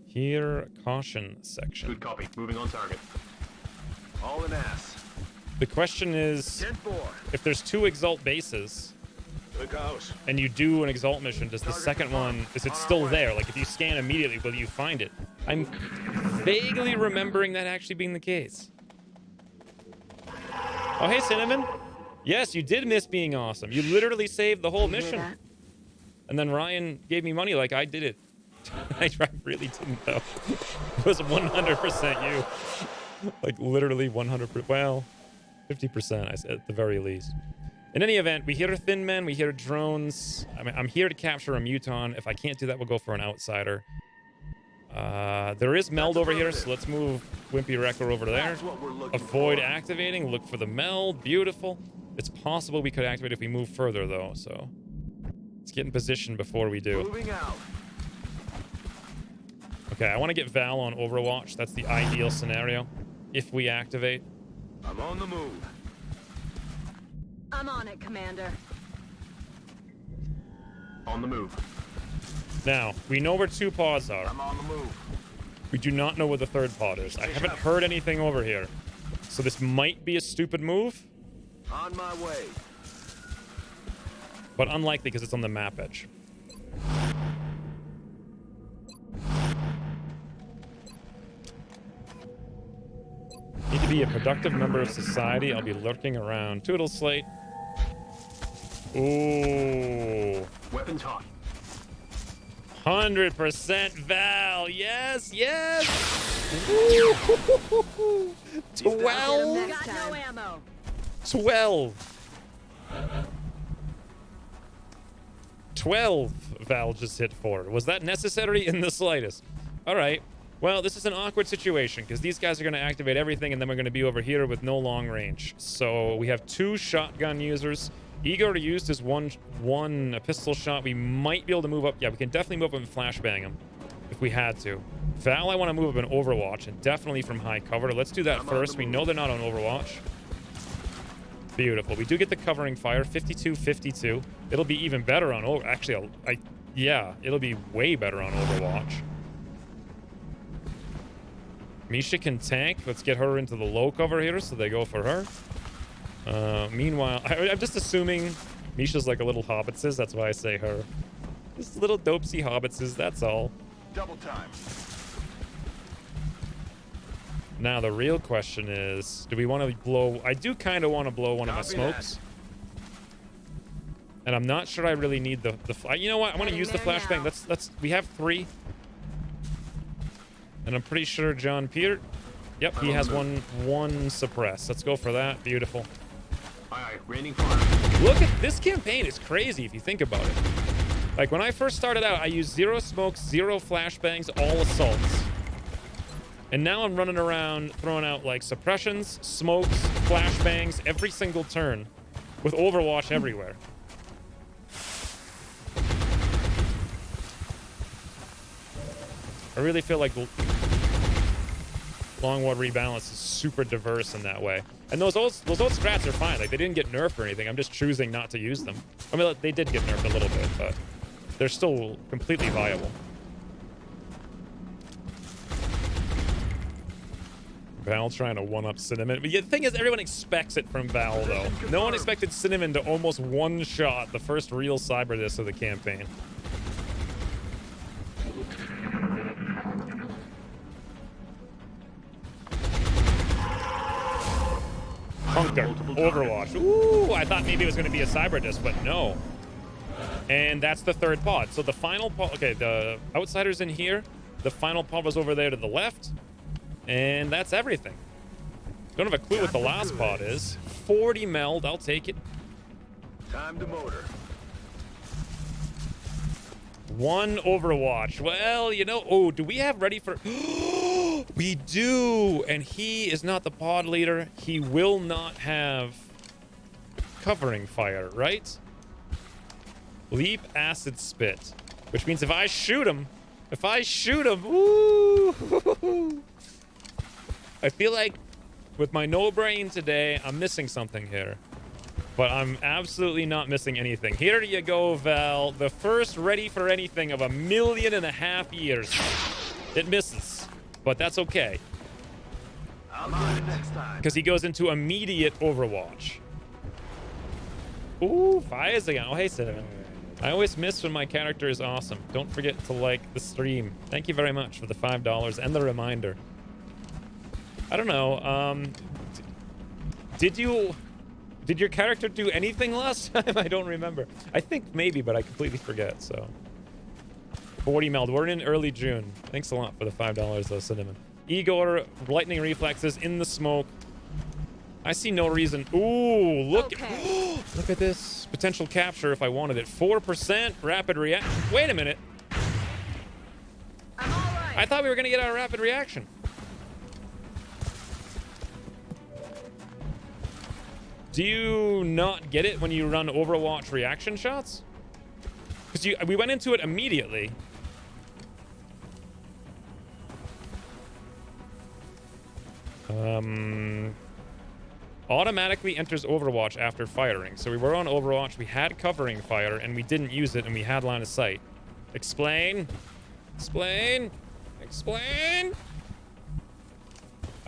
Here, caution section. Good copy. Moving on target. All in ass. The question is, 10-4. if there's 2 Exalt bases Look out. and you do an Exalt mission, does the second one, is it still there? Like if you scan immediately, will you find it? I'm vaguely remembering that actually being the case. Oh, hey, Cinnamon. Yes, you did miss being awesome. You literally saved the whole mission. And then Ryan gave me money like I did it. I really didn't, though. It was 100% you. Like, literally 100%. Well, 50%, I said, at the very least. In any event, we hear thin men, we hear drones. I mean, I'm here to capture a muton. If I can't do that, we'll go for an outsider. There is meld over here, so let's move Wimpy Wrecker over there. That's what we're looking Avoid for. activating. Look for the meld. Beautiful. It's possible we could activate if we move further, though, so let's get in position before we do. Moving out. Okay, I want to get Val on Overwatch. That's the ideal scenario if we activate. I'm on the move. I'm on it, Commander. On the move. Now, we know where 2 pods are. I'm on the move. We do not know where the 3rd pod is. I haven't heard anything over here. So this might be a stupid move, On my way. but unlikely because it's on the map edge. Need to be a productive member of society. I'll be lurking around. Toodle slate. Ooh. Weapons hot. 100% Val. Yes, yes. Woo. 12. Got no ammo. 12. 12 Val just hit for. Was that necessary in the slightest? All right. Well, this is an awkward situation because these guys are going to activate everything and then we're going to be over here with no long range. So we have 2 shotgun users. Igor used his one pistol shot. We might be able to move up. Yeah, we can definitely move up and flashbang him if we had to. Val, I want to move up in Overwatch and definitely from high cover. Let's do that first. We know they're not on Overwatch. Beautiful. We do get the covering fire. 52-52. It'll be even better on actually, yeah, it'll be way better on Overwatch. Misha can tank. Let's get her into the low cover here so they go for her. Meanwhile, I'm just assuming Misha's like a little hobbitses. That's why I say her. Just little dopesy hobbitses, that's all. Double time. Now, the real question is, do we want to blow... I do kind of want to blow one of my Copy smokes. that. And I'm not sure I really need the you know what? I want to use the flashbang. Let's... We have 3. And I'm pretty sure John Peter... Yep, he has one suppress. Let's go for that. Beautiful. Aye, raining fire. Look at this campaign. It's crazy if you think about it. Like when I first started out, I used 0 smokes, 0 flashbangs, all assaults. And now I'm running around throwing out like suppressions, smokes, flashbangs every single turn with Overwatch everywhere. I really feel like Long War Rebalance is super diverse in that way. And those old strats are fine. Like, they didn't get nerfed or anything. I'm just choosing not to use them. I mean, they did get nerfed a little bit, but they're still completely viable. Val trying to one-up Cinnamon. But the thing is, everyone expects it from Val, though. No one expected Cinnamon to almost one-shot the first real cyber diss of the campaign. Hunker, Overwatch. Ooh, I thought maybe it was going to be a cyber disc, but no. And that's the 3rd pod. So the final pod, okay, the outsider's in here. The final pod was over there to the left. And that's everything. Don't have a clue what the last pod is. 40 meld, I'll take it. Time to motor. 1 Overwatch. Well, you know, oh, do we have ready for... We do, and he is not the pod leader. He will not have covering fire, right? Leap acid spit, which means if I shoot him, ooh, I feel like with my no brain today, I'm missing something here. But I'm absolutely not missing anything. Here you go, Val. The first ready for anything of 1.5 million years. It misses, but that's okay. I'll get it next time. Because he goes into immediate Overwatch. Ooh, fires again. Oh, hey, Cinnamon. I always miss when my character is awesome. Don't forget to like the stream. Thank you very much for the $5 and the reminder. I don't know. Did your character do anything last time? I don't remember. I think maybe, but I completely forget, so. 40 meld. We're in early June. Thanks a lot for the $5, though, Cinnamon. Igor, lightning reflexes in the smoke. I see no reason. Ooh, look. Okay. Look at this. Potential capture if I wanted it. 4% rapid reaction. Wait a minute. I'm all right. I thought we were going to get our rapid reaction. Do you not get it when you run Overwatch reaction shots? Because we went into it immediately. Automatically enters Overwatch after firing. So we were on Overwatch, we had covering fire, and we didn't use it, and we had line of sight. Explain. Explain. Explain.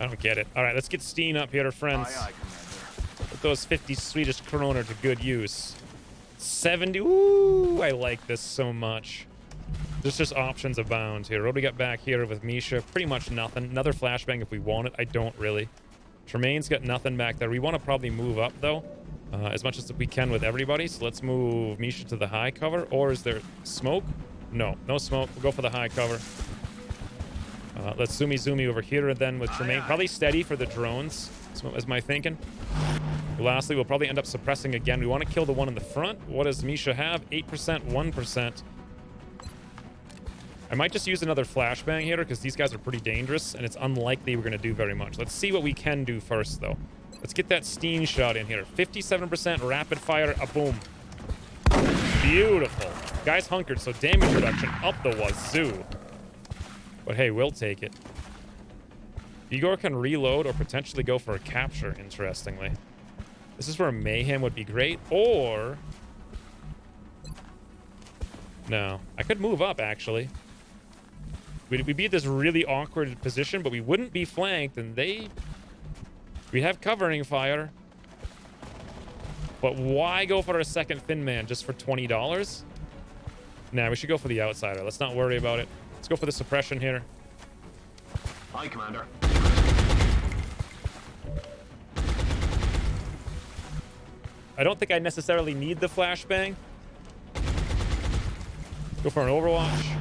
I don't get it. All right, let's get Steen up here, friends. Aye, aye, Commander. Put those 50 Swedish kroner to good use. 70. Ooh, I like this so much. There's just options abound here. What do we got back here with Misha? Pretty much nothing. Another flashbang if we want it. I don't really. Tremaine's got nothing back there. We want to probably move up, though, as much as we can with everybody. So let's move Misha to the high cover. Or is there smoke? No, no smoke. We'll go for the high cover. Let's zoomy over here and then with Tremaine. Probably steady for the drones, is my thinking. Lastly, we'll probably end up suppressing again. We want to kill the one in the front. What does Misha have? 8%, 1%. I might just use another flashbang here because these guys are pretty dangerous and it's unlikely we're going to do very much. Let's see what we can do first, though. Let's get that Steen shot in here. 57% rapid fire. A boom. Beautiful. Guys hunkered, so damage reduction up the wazoo. But hey, we'll take it. Igor can reload or potentially go for a capture, interestingly. This is where Mayhem would be great, or... No. I could move up, actually. We'd be at this really awkward position, but we wouldn't be flanked, and we'd have covering fire. But why go for a second thin man just for $20? Nah, we should go for the outsider. Let's not worry about it. Let's go for the suppression here. Aye, Commander. I don't think I necessarily need the flashbang. Go for an Overwatch.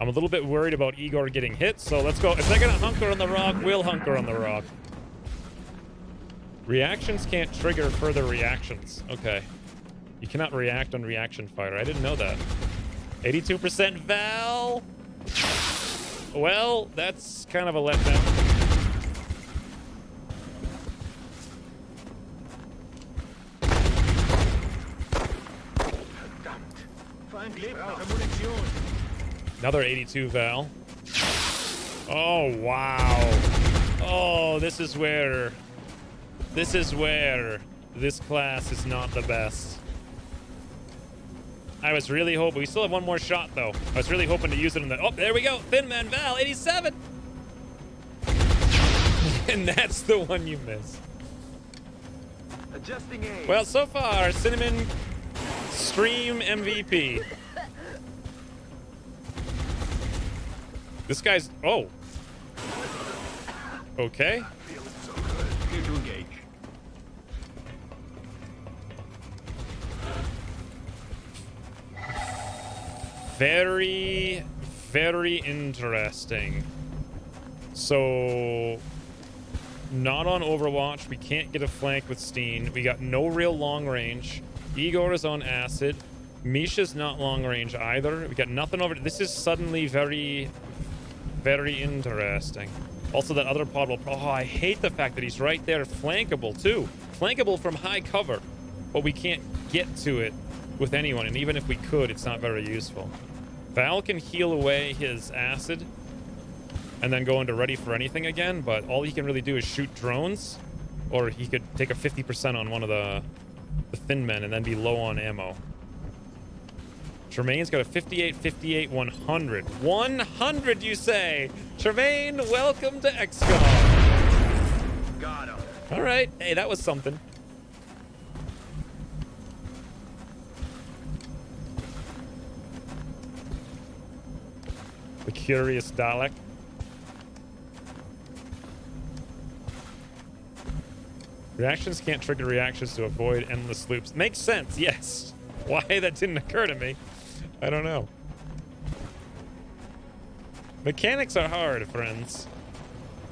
I'm a little bit worried about Igor getting hit, so let's go. If they're gonna hunker on the rock, we'll hunker on the rock. Reactions can't trigger further reactions. Okay. You cannot react on reaction fire. I didn't know that. 82% Val. Well, that's kind of a letdown. Another 82 Val. Oh, wow. Oh, this is where this class is not the best. I was really hoping. We still have one more shot, though. I was really hoping to use it in the... Oh, there we go. Thin Man Val, 87. And that's the one you missed. Adjusting aim. Well, so far, Cinnamon stream MVP. This guy's... Oh. Okay. Feeling so good. Here to engage. Very, very interesting. So, not on Overwatch. We can't get a flank with Steen. We got no real long range. Igor is on acid. Misha's not long range either. We got nothing over... This is suddenly very, very interesting. Also, that other pod will... Oh, I hate the fact that he's right there. Flankable, too. Flankable from high cover. But we can't get to it with anyone. And even if we could, it's not very useful. Val can heal away his acid and then go into ready for anything again, but all he can really do is shoot drones, or he could take a 50% on one of the thin men and then be low on ammo. Tremaine's got a 58, 58, 100. 100, you say? Tremaine, welcome to XCOM. Got him. All right. Hey, that was something. The curious Dalek. Reactions can't trigger reactions to avoid endless loops. Makes sense, yes. Why that didn't occur to me, I don't know. Mechanics are hard, friends.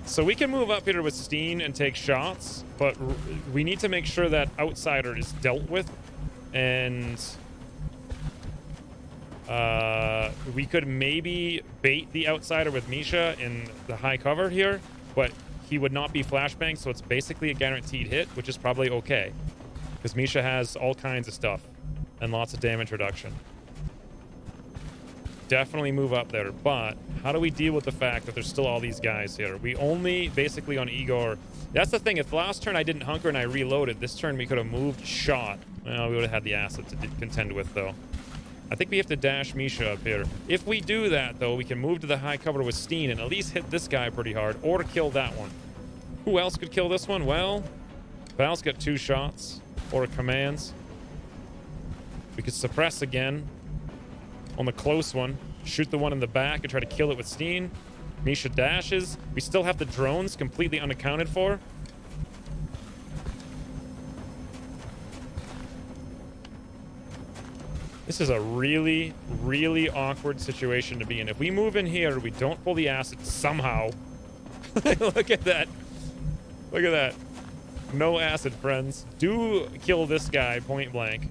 So we can move up here with Steen and take shots, but we need to make sure that outsider is dealt with. And we could maybe bait the outsider with Misha in the high cover here, but he would not be flashbang, so it's basically a guaranteed hit, which is probably okay. Because Misha has all kinds of stuff and lots of damage reduction. Definitely move up there, but how do we deal with the fact that there's still all these guys here? We only basically on Igor. That's the thing. If last turn I didn't hunker and I reloaded, this turn we could have moved, shot. Well, we would have had the asset to contend with, though. I think we have to dash Misha up here. If we do that, though, we can move to the high cover with Steen and at least hit this guy pretty hard, or kill that one. Who else could kill this one? Well, Val's got 2 shots or commands. We could suppress again on the close one, shoot the one in the back and try to kill it with Steen. Misha dashes. We still have the drones completely unaccounted for. This is a really, really awkward situation to be in. If we move in here, we don't pull the acid somehow. Look at that. Look at that. No acid, friends. Do kill this guy point blank.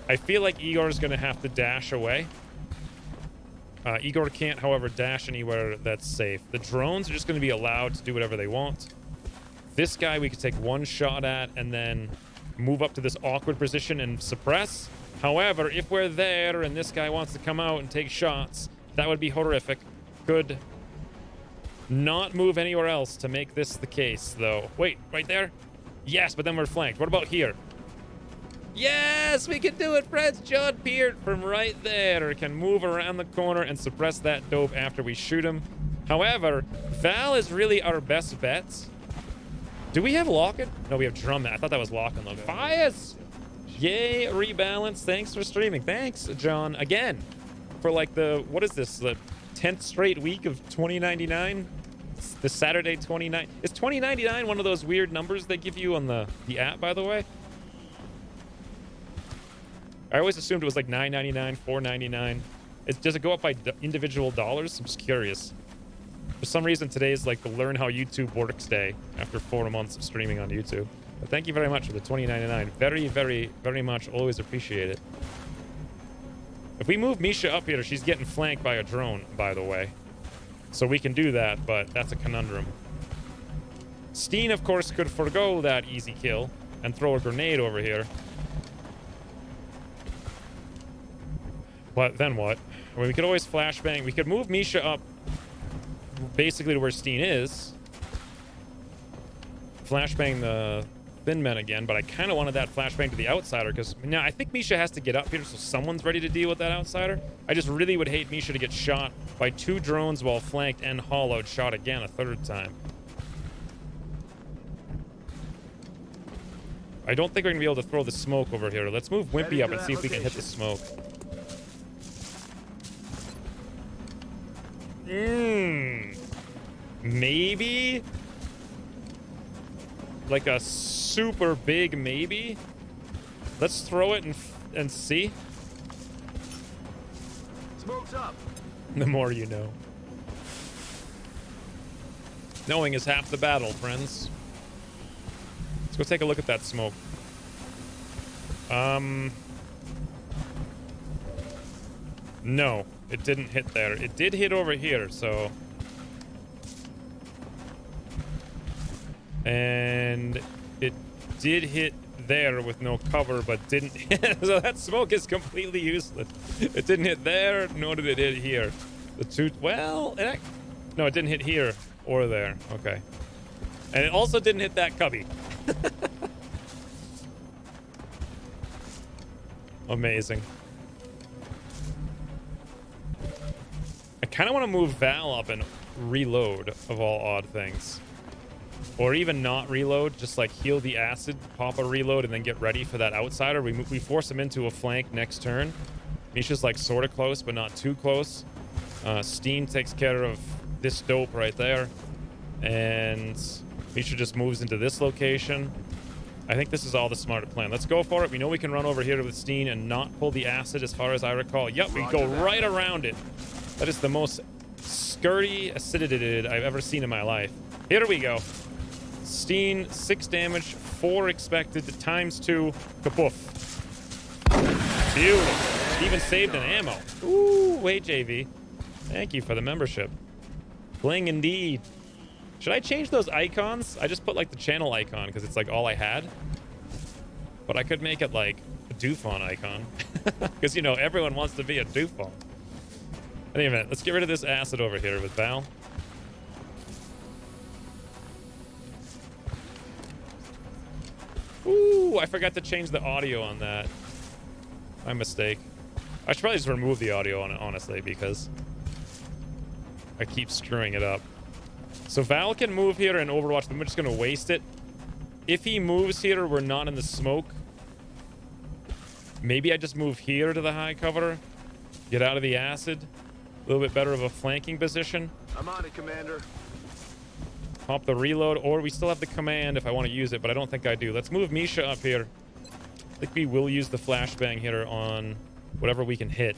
I feel like Igor's going to have to dash away. Igor can't, however, dash anywhere that's safe. The drones are just going to be allowed to do whatever they want. This guy we could take 1 shot at and then move up to this awkward position and suppress. However, if we're there and this guy wants to come out and take shots, that would be horrific. Could not move anywhere else to make this the case, though. Wait, right there? Yes, but then we're flanked. What about here? Yes, we can do it, friends. John Peart from right there can move around the corner and suppress that dope after we shoot him. However, Val is really our best bet. Do we have Lock-It? No, we have Drum. I thought that was Lock-In though. Bias! Yay, Rebalance. Thanks for streaming. Thanks, John, again. For like the, what is this? The 10th straight week of 2099? The Saturday 29. Is 2099 one of those weird numbers they give you on the app, by the way? I always assumed it was like $9.99, $4.99. Does it go up by individual dollars? I'm just curious. For some reason, today is like the Learn How YouTube Works Day after 4 months of streaming on YouTube. But thank you very much for the $20.99. Very, very, very much. Always appreciate it. If we move Misha up here, she's getting flanked by a drone, by the way. So we can do that, but that's a conundrum. Steen, of course, could forgo that easy kill and throw a grenade over here. But then what? I mean, we could always flashbang. We could move Misha up basically to where Steen is. Flashbang the thin men again, but I kind of wanted that flashbang to the outsider because now I think Misha has to get up here so someone's ready to deal with that outsider. I just really would hate Misha to get shot by 2 drones while flanked and hollowed, shot again a 3rd time. I don't think we're going to be able to throw the smoke over here. Let's move Wimpy up and see if we can hit the smoke. Maybe? Like a super big maybe? Let's throw it and see. Smoke's up. The more you know. Knowing is half the battle, friends. Let's go take a look at that smoke. No, it didn't hit there. It did hit over here, so... And it did hit there with no cover, but didn't hit. So that smoke is completely useless. It didn't hit there, nor did it hit here. The two... Well, no, it didn't hit here or there. Okay. And it also didn't hit that cubby. Amazing. I kind of want to move Val up and reload, of all odd things. Or even not reload, just like heal the acid, pop a reload, and then get ready for that outsider. We force him into a flank next turn. Misha's like sort of close, but not too close. Steen takes care of this dope right there. And Misha just moves into this location. I think this is all the smarter plan. Let's go for it. We know we can run over here with Steen and not pull the acid as far as I recall. Yep, we go right around it. That is the most skirty acidity I've ever seen in my life. Here we go. Steen, 6 damage, 4 expected, ×2, kapoof. Beautiful. Even saved an ammo. Ooh, wait, JV. Thank you for the membership. Bling indeed. Should I change those icons? I just put like the channel icon because it's like all I had. But I could make it like a Dufon icon. Because, you know, everyone wants to be a Dufon. Anyway, let's get rid of this acid over here with Val. Ooh, I forgot to change the audio on that. My mistake. I should probably just remove the audio on it, honestly, because I keep screwing it up. So Val can move here in Overwatch, but we're just going to waste it. If he moves here, we're not in the smoke. Maybe I just move here to the high cover. Get out of the acid. A little bit better of a flanking position. I'm on it, Commander. Pop the reload, or we still have the command if I want to use it, but I don't think I do. Let's move Misha up here. I think we will use the flashbang hitter on whatever we can hit.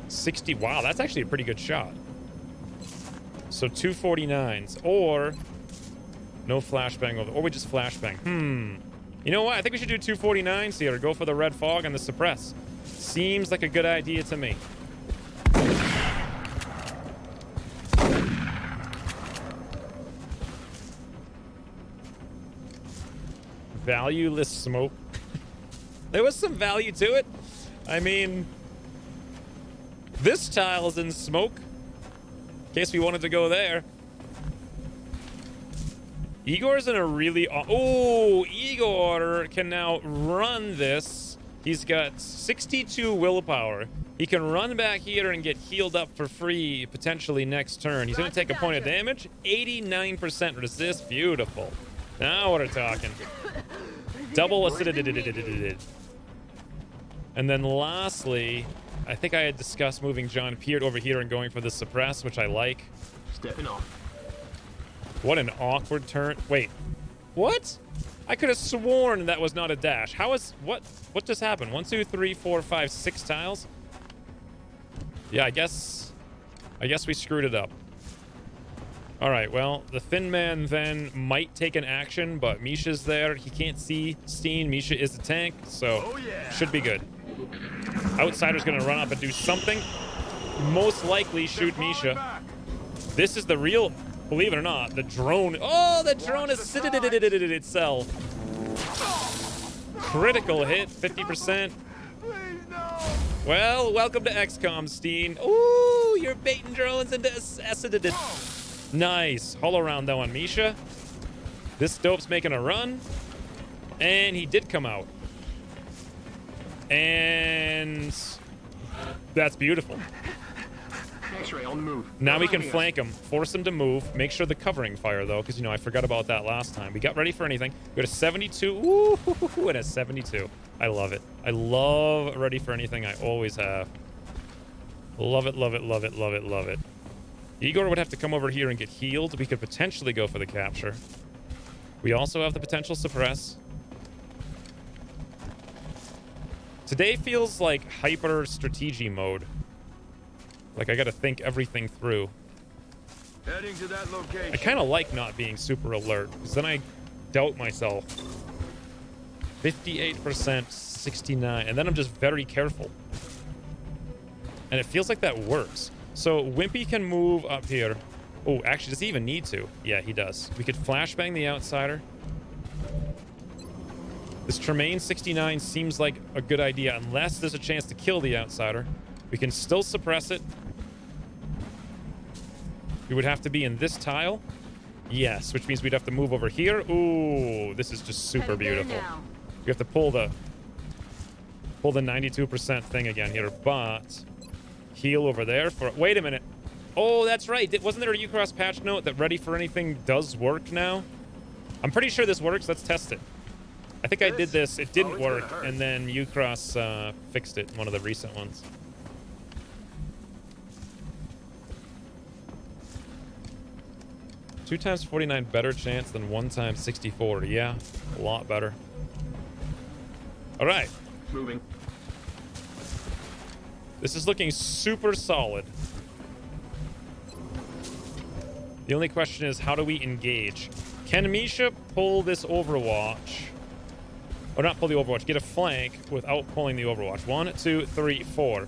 60. Wow, that's actually a pretty good shot. So 249s, or no flashbang over, or we just flashbang. You know what? I think we should do 249s here. Go for the red fog and the suppress. Seems like a good idea to me. Valueless smoke. There was some value to it. I mean, this tile is in smoke. In case we wanted to go there. Igor's in a really... Oh, Igor can now run this. He's got 62 willpower. He can run back here and get healed up for free potentially next turn. He's going to take a point of damage. 89% resist. Beautiful. Now we're talking. Double acidity. And then lastly, I think I had discussed moving John Peart over here and going for the suppress, which I like. Stepping off. What an awkward turn. Wait, what? I could have sworn that was not a dash. How is... What just happened? 1, 2, 3, 4, 5, 6 tiles? Yeah, I guess we screwed it up. All right, well, the Thin Man then might take an action, but Misha's there. He can't see Steen. Misha is the tank, so should be good. Outsider's going to run up and do something. Most likely shoot Misha. This is the real, believe it or not, the drone. Oh, the drone has acidity itself. Critical hit, 50%. Well, welcome to XCOM, Steen. Ooh, you're baiting drones into acidity. Nice. Hollow round, though, on Misha. This dope's making a run. And he did come out. And that's beautiful. X-ray on the move. Now we can flank him. Force him to move. Make sure the covering fire, though, because, you know, I forgot about that last time. We got ready for anything. We got a 72. Ooh, and a 72. I love it. I love ready for anything. I always have. Love it, love it, love it, love it, love it. Igor would have to come over here and get healed. We could potentially go for the capture. We also have the potential suppress. Today feels like hyper strategy mode. Like I gotta think everything through. Heading to that location. I kind of like not being super alert, because then I doubt myself. 58%, 69, and then I'm just very careful. And it feels like that works. So Wimpy can move up here. Oh, actually, does he even need to? Yeah, he does. We could flashbang the outsider. This Tremaine 69 seems like a good idea, unless there's a chance to kill the outsider. We can still suppress it. We would have to be in this tile. Yes, which means we'd have to move over here. Ooh, this is just super beautiful. We have to pull the 92% thing again here, but heal over there for... Wait a minute. Oh, that's right. Wasn't there a Ucross patch note that ready for anything does work now? I'm pretty sure this works. Let's test it. I think I did this. It didn't work, and then Ucross fixed it in one of the recent ones. Two times 49 better chance than 1 times 64. Yeah, a lot better. All right. Moving. This is looking super solid. The only question is, how do we engage? Can Misha pull this Overwatch? Or not pull the Overwatch, get a flank without pulling the Overwatch. 1, 2, 3, 4.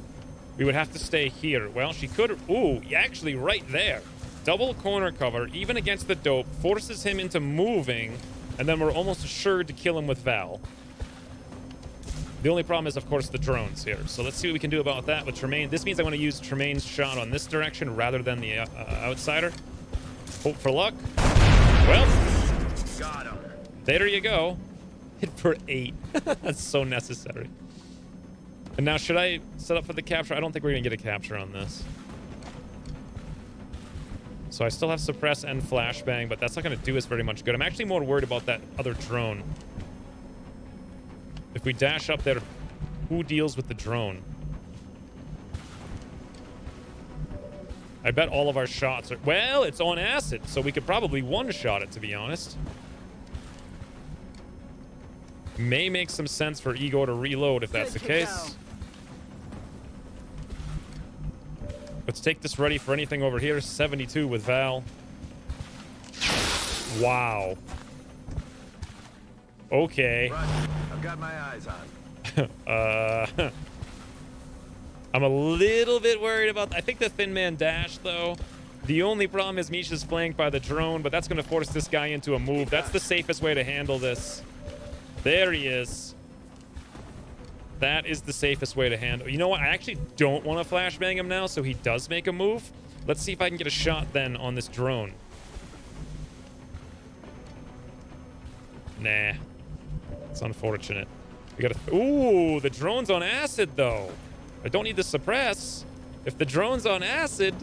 We would have to stay here. Well, she could... Ooh, actually right there. Double corner cover, even against the dope, forces him into moving, and then we're almost assured to kill him with Val. The only problem is, of course, the drones here. So let's see what we can do about that with Tremaine. This means I want to use Tremaine's shot on this direction rather than the outsider. Hope for luck. Well, Got him. there you go. Hit for 8. That's so necessary. And now, should I set up for the capture? I don't think we're going to get a capture on this. So I still have suppress and flashbang, but that's not going to do us very much good. I'm actually more worried about that other drone. If we dash up there, who deals with the drone? I bet all of our shots are... Well, it's on acid, so we could probably one-shot it, to be honest. May make some sense for Igor to reload if that's the case. Let's take this ready for anything over here. 72 with Val. Wow. Okay. Right. I've got my eyes on. I'm a little bit worried about... I think the Thin Man dashed, though. The only problem is Misha's flanked by the drone, but that's going to force this guy into a move. That's the safest way to handle this. There he is. That is the safest way to handle... You know what? I actually don't want to flashbang him now, so he does make a move. Let's see if I can get a shot then on this drone. Nah. It's unfortunate. We gotta... Ooh, the drone's on acid, though. I don't need to suppress. If the drone's on acid...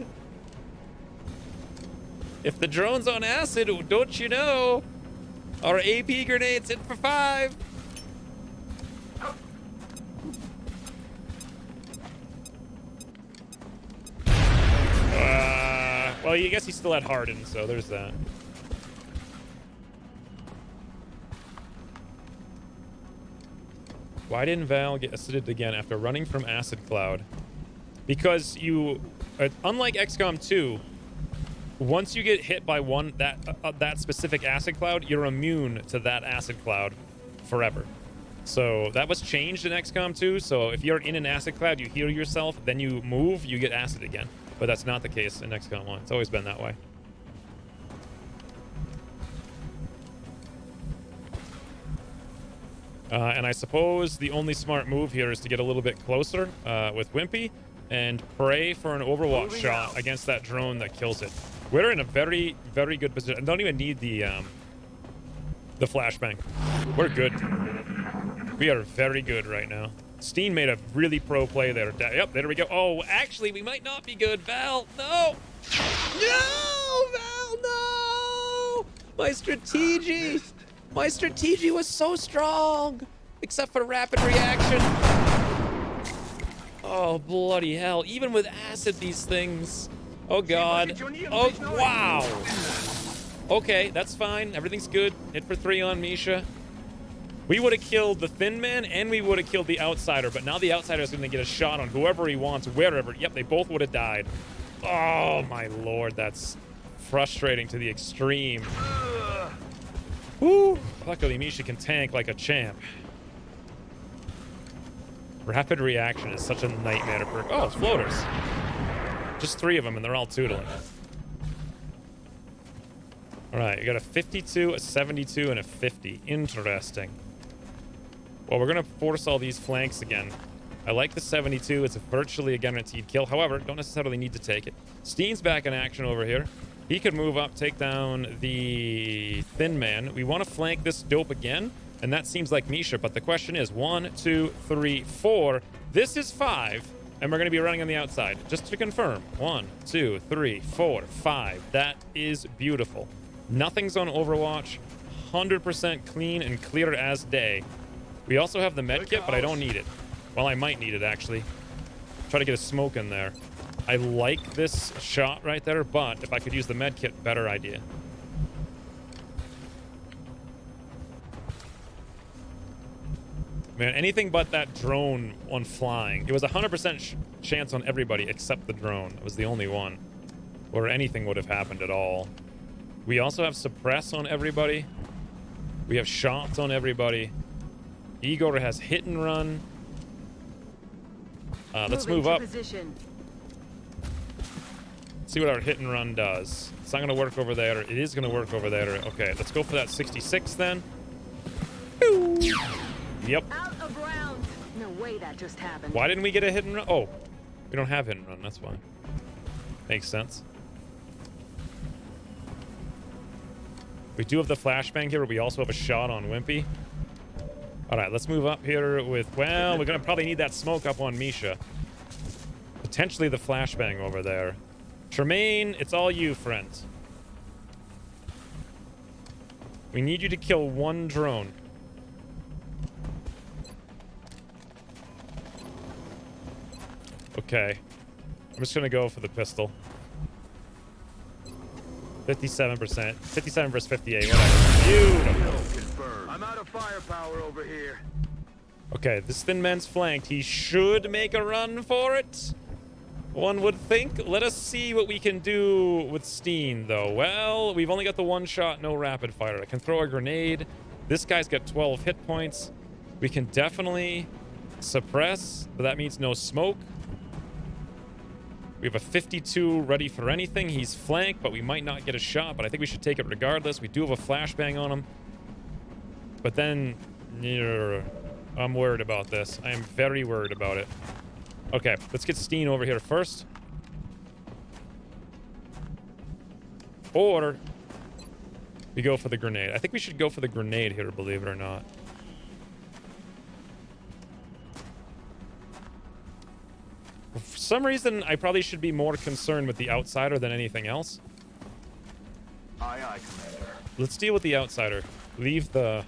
If the drone's on acid, don't you know? Our AP grenade's hit for 5. Well, I guess he still had Harden, so there's that. Why didn't Val get acided again after running from Acid Cloud? Because you, unlike XCOM 2, once you get hit by that specific Acid Cloud, you're immune to that Acid Cloud forever. So that was changed in XCOM 2. So if you're in an Acid Cloud, you heal yourself, then you move, you get acid again. But that's not the case in XCOM 1. It's always been that way. And I suppose the only smart move here is to get a little bit closer with Wimpy and pray for an Overwatch shot against that drone that kills it. We're in a very, very good position. I don't even need the flashbang. We're good. We are very good right now. Steen made a really pro play there. Yep, there we go. Oh, actually, we might not be good. Val, no! No, Val, no! My strategy! My strategy was so strong! Except for rapid reaction. Oh, bloody hell. Even with acid, these things. Oh, God. Oh, wow. Okay, that's fine. Everything's good. Hit for 3 on Misha. We would have killed the Thin Man, and we would have killed the Outsider, but now the Outsider is going to get a shot on whoever he wants, wherever. Yep, they both would have died. Oh, my lord, that's frustrating to the extreme. Woo! Luckily, Misha can tank like a champ. Rapid reaction is such a nightmare to perk. Oh, it's floaters. Just 3 of them, and they're all tootling. All right, you got a 52, a 72, and a 50. Interesting. Well, we're going to force all these flanks again. I like the 72. It's virtually a guaranteed kill. However, don't necessarily need to take it. Steen's back in action over here. He could move up, take down the Thin Man. We want to flank this dope again, and that seems like Misha. But the question is 1, 2, 3, 4. This is 5, and we're going to be running on the outside. Just to confirm. 1, 2, 3, 4, 5. That is beautiful. Nothing's on Overwatch. 100% clean and clear as day. We also have the med kit, but I don't need it. Well, I might need it, actually. Try to get a smoke in there. I like this shot right there, but if I could use the med kit, better idea. Man, anything but that drone on flying. It was 100% chance on everybody except the drone. It was the only one where anything would have happened at all. We also have suppress on everybody. We have shots on everybody. Igor has hit and run. Let's move up. Position. See what our hit and run does. It's not going to work over there. It is going to work over there. Okay, let's go for that 66 then. Yep. Out of round. No way that just happened. Why didn't we get a hit and run? Oh, we don't have hit and run. That's why. Makes sense. We do have the flashbang here. We also have a shot on Wimpy. All right, let's move up here with... Well, we're going to probably need that smoke up on Misha. Potentially the flashbang over there. Tremaine, it's all you, friend. We need you to kill one drone. Okay. I'm just going to go for the pistol. 57%. 57 versus 58. Whatever. Beautiful. I'm out of firepower over here. Okay, this thin man's flanked. He should make a run for it. One would think. Let us see what we can do with Steen, though. Well, we've only got the one shot, no rapid fire. I can throw a grenade. This guy's got 12 hit points. We can definitely suppress, but that means no smoke. We have a 52 ready for anything. He's flanked, but we might not get a shot, but I think we should take it regardless. We do have a flashbang on him. But then, I'm worried about this. I am very worried about it. Okay, let's get Steen over here first. Or we go for the grenade. I think we should go for the grenade here, believe it or not. For some reason, I probably should be more concerned with the outsider than anything else. Aye, aye, Commander. Let's deal with the outsider. Leave the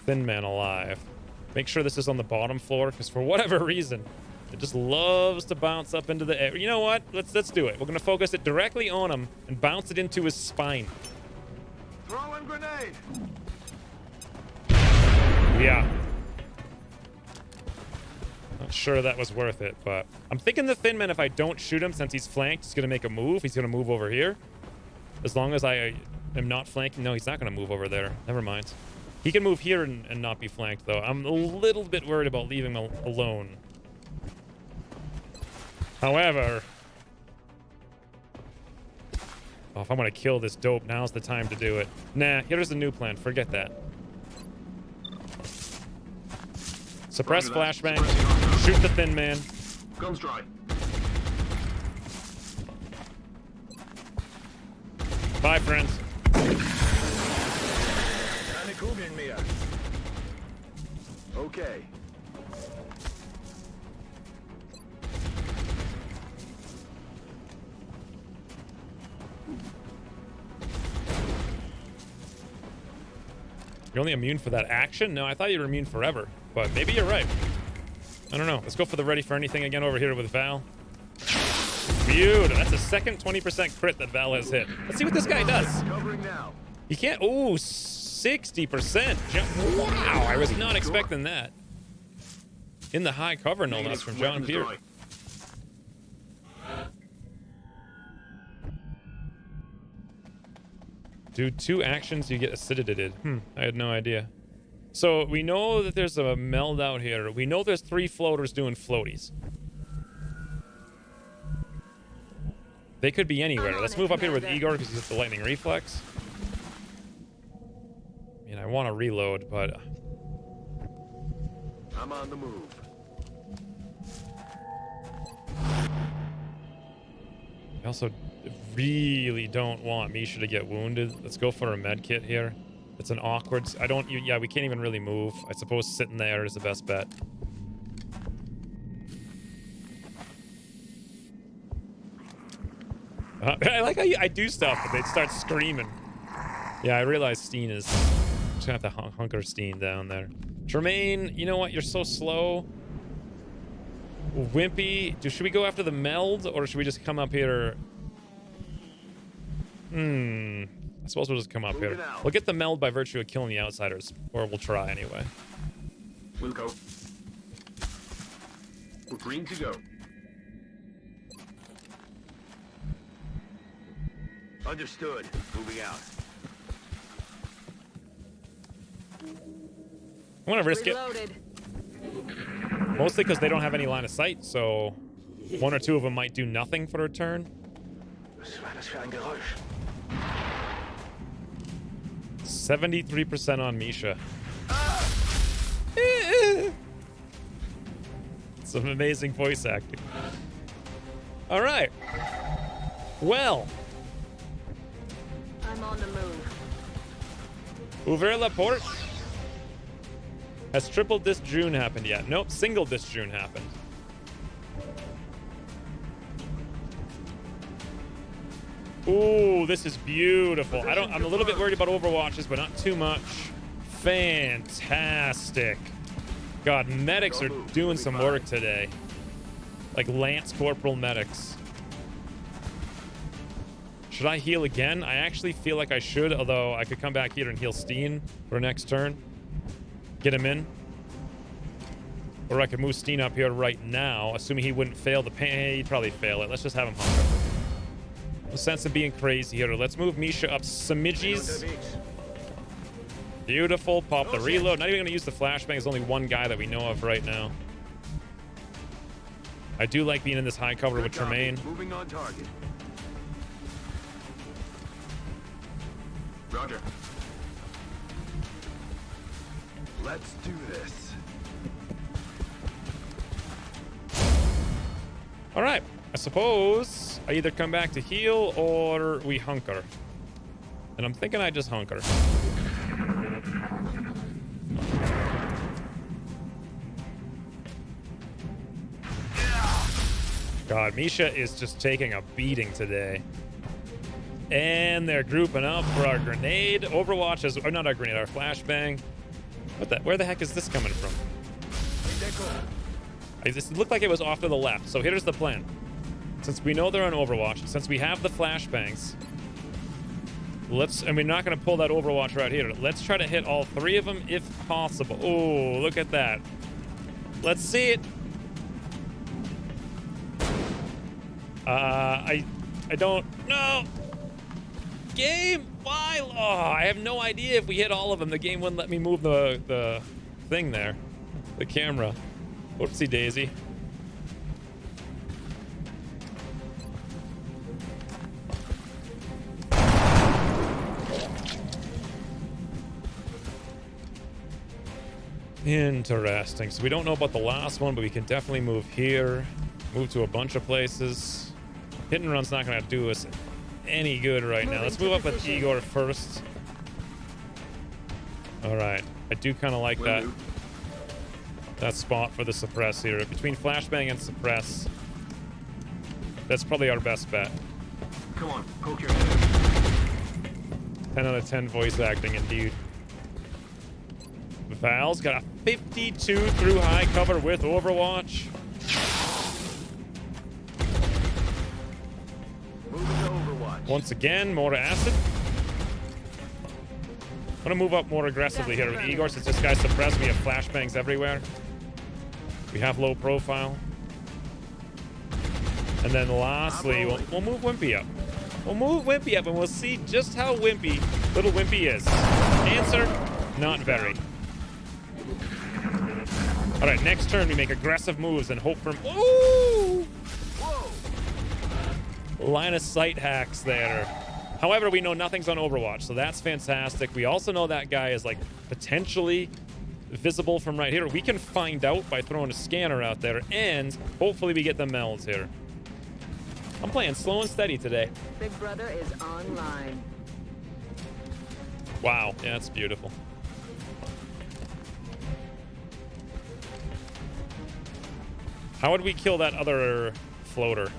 thin man alive. Make sure this is on the bottom floor, because for whatever reason, it just loves to bounce up into the air. You know what? Let's do it. We're going to focus it directly on him and bounce it into his spine. Throwing grenade. Yeah. Not sure that was worth it, but I'm thinking the thin man, if I don't shoot him, since he's flanked, he's going to make a move. He's going to move over here. As long as I am not flanking. No, he's not going to move over there. Never mind. He can move here and not be flanked, though. I'm a little bit worried about leaving him alone. However... Oh, if I want to kill this dope, now's the time to do it. Nah, here's the new plan. Forget that. Suppress flashbang. Shoot the thin man. Guns dry. Bye, friends. Okay. You're only immune for that action? No, I thought you were immune forever. But maybe you're right. I don't know. Let's go for the ready for anything again over here with Val. Beautiful. That's the second 20% crit that Val has hit. Let's see what this guy does. Covering now. He can't... Ooh, 60%. Wow, I was not expecting that. In the high cover, no less, from John Peer. Do 2 actions, you get aciditated. I had no idea. So we know that there's a meld out here. We know there's 3 floaters doing floaties. They could be anywhere. Let's move up here with Igor because he's at the lightning reflex. I mean, I want to reload, but... I'm on the move. I also really don't want Misha to get wounded. Let's go for a med kit here. It's an awkward... Yeah, we can't even really move. I suppose sitting there is the best bet. I like how I do stuff, but they start screaming. Yeah, I realize Steen is... I'm just gonna have to hunker Steen down there. Tremaine, you know what? You're so slow. Wimpy, should we go after the meld, or should we just come up here? I suppose we'll just come up here. We'll get the meld by virtue of killing the outsiders, or we'll try anyway. We'll go. We're green to go. Understood. Moving out. I'm gonna risk it. Reloaded. Mostly because they don't have any line of sight, so one or two of them might do nothing for a turn. 73% on Misha. Some amazing voice acting. All right. Well. I'm on the move. Ouvert la porte. Has triple disjune happened yet? Nope, single disjune happened. Ooh, this is beautiful. I'm a little bit worried about overwatches, but not too much. Fantastic. God, medics are doing some work today. Like Lance Corporal medics. Should I heal again? I actually feel like I should, although I could come back here and heal Steen for next turn. Get him in. Or I could move Steen up here right now, assuming he wouldn't fail the pain. He'd probably fail it. Let's just have him hunker. No sense of being crazy here. Let's move Misha up smidgies. Beautiful. Pop the reload. Not even going to use the flashbang. There's only one guy that we know of right now. I do like being in this high cover with Tremaine. Moving on target. Roger. Let's do this. All right. I suppose I either come back to heal or we hunker. And I'm thinking I just hunker. God, Misha is just taking a beating today. And they're grouping up for our grenade. Overwatch is, or not our grenade, our flashbang. What the, where the heck is this coming from? This looked like it was off to the left. So here's the plan. Since we know they're on Overwatch, since we have the flashbangs, and we're not going to pull that Overwatch right here. Let's try to hit all three of them if possible. Oh, look at that. Let's see it. I don't know. Game, why? Oh, I have no idea if we hit all of them. The game wouldn't let me move the thing there, the camera. Whoopsie daisy. Interesting. So we don't know about the last one, but we can definitely move here, move to a bunch of places. Hit and run's not going to do us any good right now. Let's move up with Igor first. All right. I do kind of like that spot for the suppress here. Between flashbang and suppress, that's probably our best bet. Come on, poke your head. 10 out of 10 voice acting indeed. Val's got a 52 through high cover with Overwatch. Moving to Overwatch. Once again, more acid. I'm gonna move up more aggressively here with Igor since this guy's suppressed. We have flashbangs everywhere. We have low profile. And then lastly, we'll move Wimpy up. We'll move Wimpy up and we'll see just how wimpy little Wimpy is. Answer, not very. All right, next turn we make aggressive moves and hope for... Ooh! Line of sight hacks there. However, we know nothing's on Overwatch, so that's fantastic. We also know that guy is like potentially visible from right here. We can find out by throwing a scanner out there, and hopefully we get the melds here. I'm playing slow and steady today. Big Brother is online. Wow, yeah, that's beautiful. How would we kill that other floater?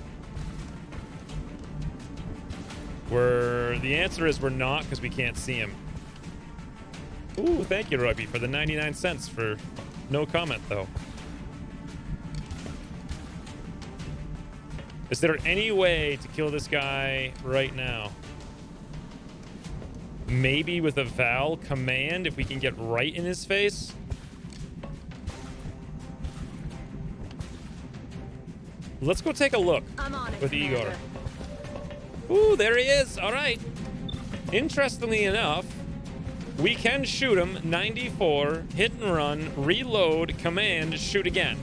The answer is we're not, because we can't see him. Ooh, thank you, Rugby, for the 99 cents for no comment, though. Is there any way to kill this guy right now? Maybe with a Val command, if we can get right in his face? Let's go take a look I'm on it, with Igor. Commander. Ooh, there he is. All right. Interestingly enough, we can shoot him 94, hit and run, reload, command, shoot again.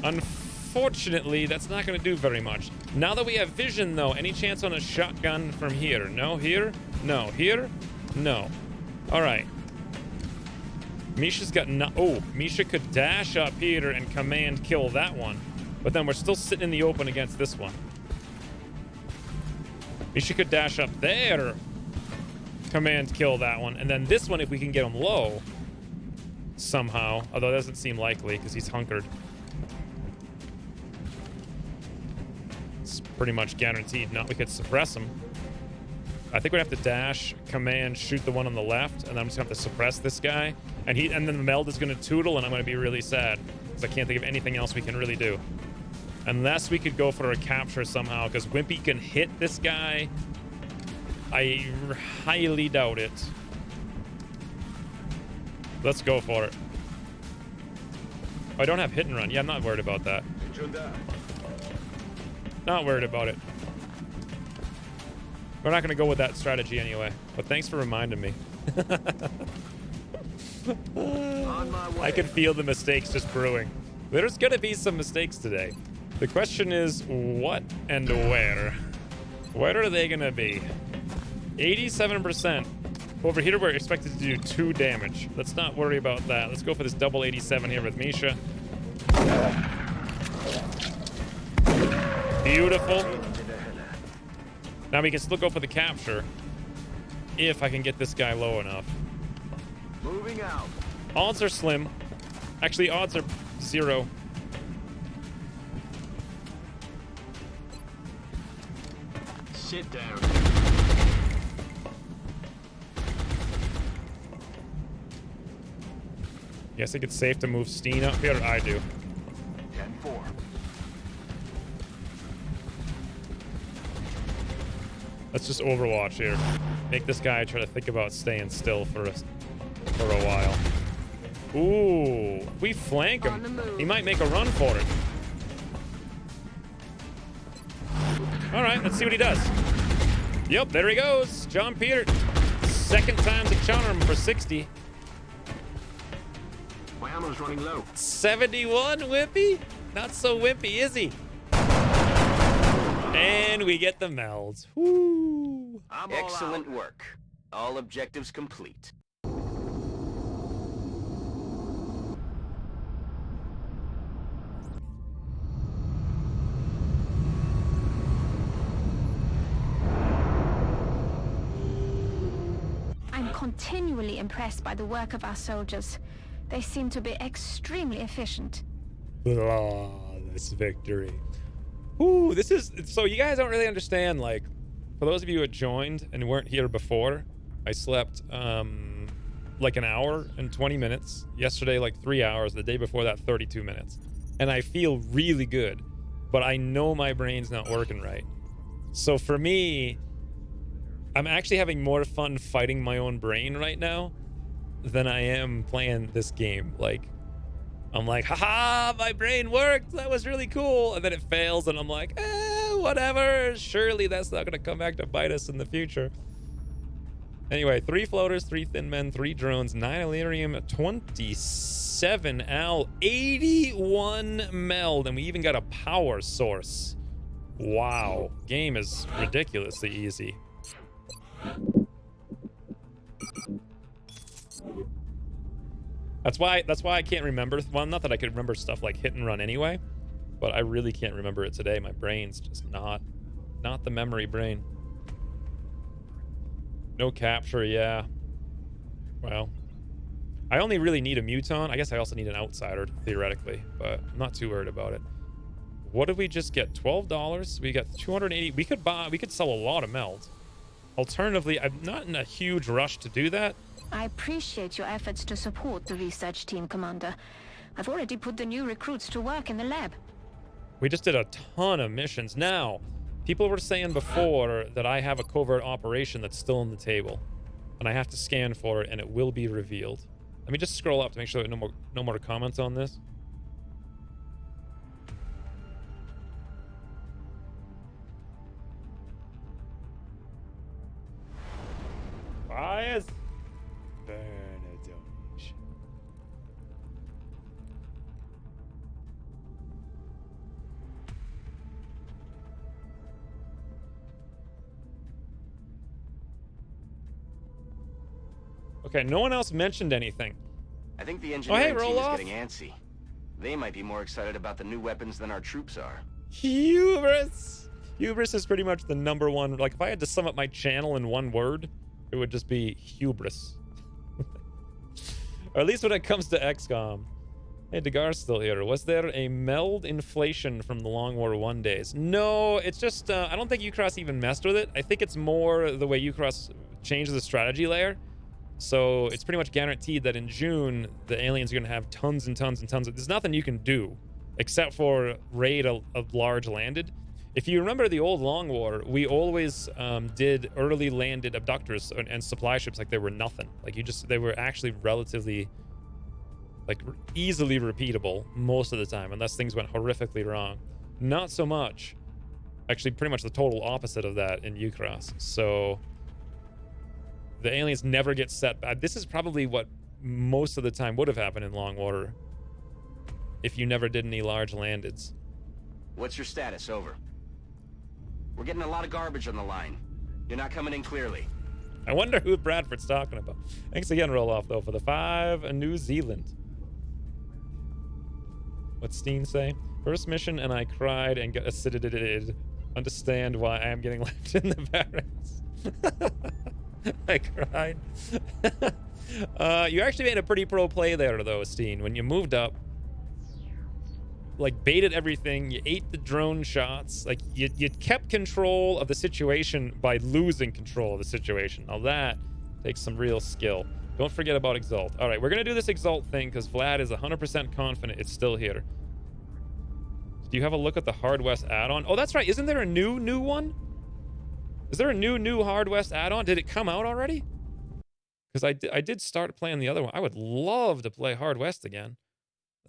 Unfortunately, that's not going to do very much. Now that we have vision, though, any chance on a shotgun from here? No, here? No, here? No. All right. Misha's got no... Oh, Misha could dash up here and command kill that one. But then we're still sitting in the open against this one. Misha could dash up there, command kill that one, and then this one, if we can get him low somehow, although it doesn't seem likely because he's hunkered. It's pretty much guaranteed. No, we could suppress him. I think we'd have to dash, command, shoot the one on the left, and then I'm just gonna have to suppress this guy. And then the meld is gonna tootle, and I'm gonna be really sad because I can't think of anything else we can really do. Unless we could go for a capture somehow, because Wimpy can hit this guy. I highly doubt it. Let's go for it. Oh, I don't have hit and run. Yeah, I'm not worried about that. Not worried about it. We're not going to go with that strategy anyway. But thanks for reminding me. On my way. I can feel the mistakes just brewing. There's going to be some mistakes today. The question is what and where. Where are they going to be? 87%. Over here, we're expected to do 2 damage. Let's not worry about that. Let's go for this double 87 here with Misha. Beautiful. Now we can still go for the capture if I can get this guy low enough. Moving out. Odds are slim. Actually, odds are 0. Sit down. Guess I think it's safe to move Steen up here. I do. 10-4. Let's just overwatch here. Make this guy try to think about staying still for a while. Ooh, we flank On the him. move. He might make a run for it. All right, let's see what he does. Yep, there he goes. John Peter. Second time to charm for 60. My ammo's running low. 71 Wimpy? Not so wimpy, is he? And we get the melds. Woo. I'm all Excellent out. work. All objectives complete. I'm continually impressed by the work of our soldiers. They seem to be extremely efficient. Flawless victory. Ooh, this is... So you guys don't really understand, like, for those of you who had joined and weren't here before, I slept, like an hour and 20 minutes. Yesterday, like 3 hours. The day before that, 32 minutes. And I feel really good, but I know my brain's not working right. So for me, I'm actually having more fun fighting my own brain right now than I am playing this game. Like, I'm like, haha, my brain worked. That was really cool. And then it fails, and I'm like, whatever. Surely that's not going to come back to bite us in the future. Anyway, 3 floaters, 3 thin men, 3 drones, 9 Illyrium, 27 Al, 81 meld, and we even got a power source. Wow. Game is ridiculously easy. That's why I can't remember. Well, not that I could remember stuff like hit and run anyway, but I really can't remember it today. My brain's just not the memory brain. No capture, yeah. Well, I only really need a Muton. I guess I also need an outsider theoretically, but I'm not too worried about it. What did we just get? $12. We got 280. We could sell a lot of meld. Alternatively, I'm not in a huge rush to do that. I appreciate your efforts to support the research team, Commander. I've already put the new recruits to work in the lab. We just did a ton of missions. Now, people were saying before that I have a covert operation that's still on the table, and I have to scan for it, and it will be revealed. Let me just scroll up to make sure that no more comments on this. Fires. Burn a donation. Okay, no one else mentioned anything. I think the engineering roll team is off. getting antsy. They might be more excited about the new weapons than our troops are. Hubris. Hubris is pretty much the #1. Like, if I had to sum up my channel in one word, it would just be hubris. Or at least when it comes to XCOM. Hey, Degar's still here. Was there a meld inflation from the Long War 1 days? No, it's just, I don't think Ucross even messed with it. I think it's more the way Ucross changed the strategy layer. So it's pretty much guaranteed that in June, the aliens are going to have tons and tons and tons of... There's nothing you can do except for raid a large landed. If you remember the old Long War, we always did early landed abductors and supply ships like they were nothing. Like they were actually relatively, like, easily repeatable most of the time, unless things went horrifically wrong. Not so much. Actually, pretty much the total opposite of that in Ucross. So the aliens never get set back. This is probably what most of the time would have happened in Long War if you never did any large landeds. What's your status? Over. We're getting a lot of garbage on the line. You're not coming in clearly. I wonder who Bradford's talking about. Thanks again, Roll-Off, though, for the 5 in New Zealand. What's Steen say? First mission and I cried and got acidity. Understand why I am getting left in the barracks. I cried. You actually made a pretty pro play there, though, Steen. When you moved up, like, baited everything, you ate the drone shots, like, you kept control of the situation by losing control of the situation. Now that takes some real skill. Don't forget about Exalt. All right, we're gonna do this Exalt thing because Vlad is 100% confident it's still here. Do you have a look at the Hard West add-on? Oh, that's right. Isn't there a new one? Is there a new Hard West add-on? Did it come out already? Because I did start playing the other one. I would love to play Hard West again.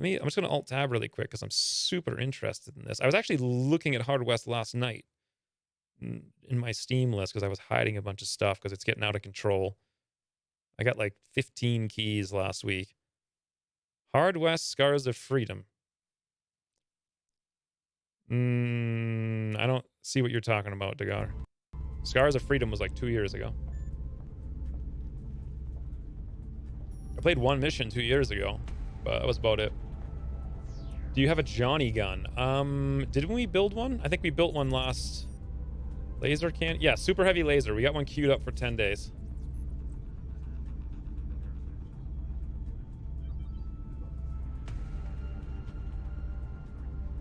I'm just going to alt-tab really quick because I'm super interested in this. I was actually looking at Hard West last night in my Steam list because I was hiding a bunch of stuff because it's getting out of control. I got like 15 keys last week. Hard West Scars of Freedom. I don't see what you're talking about, Degar. Scars of Freedom was like 2 years ago. I played one mission 2 years ago, but that was about it. Do you have a Johnny gun? Didn't we build one? I think we built one last. Laser can? Yeah, super heavy laser. We got one queued up for 10 days.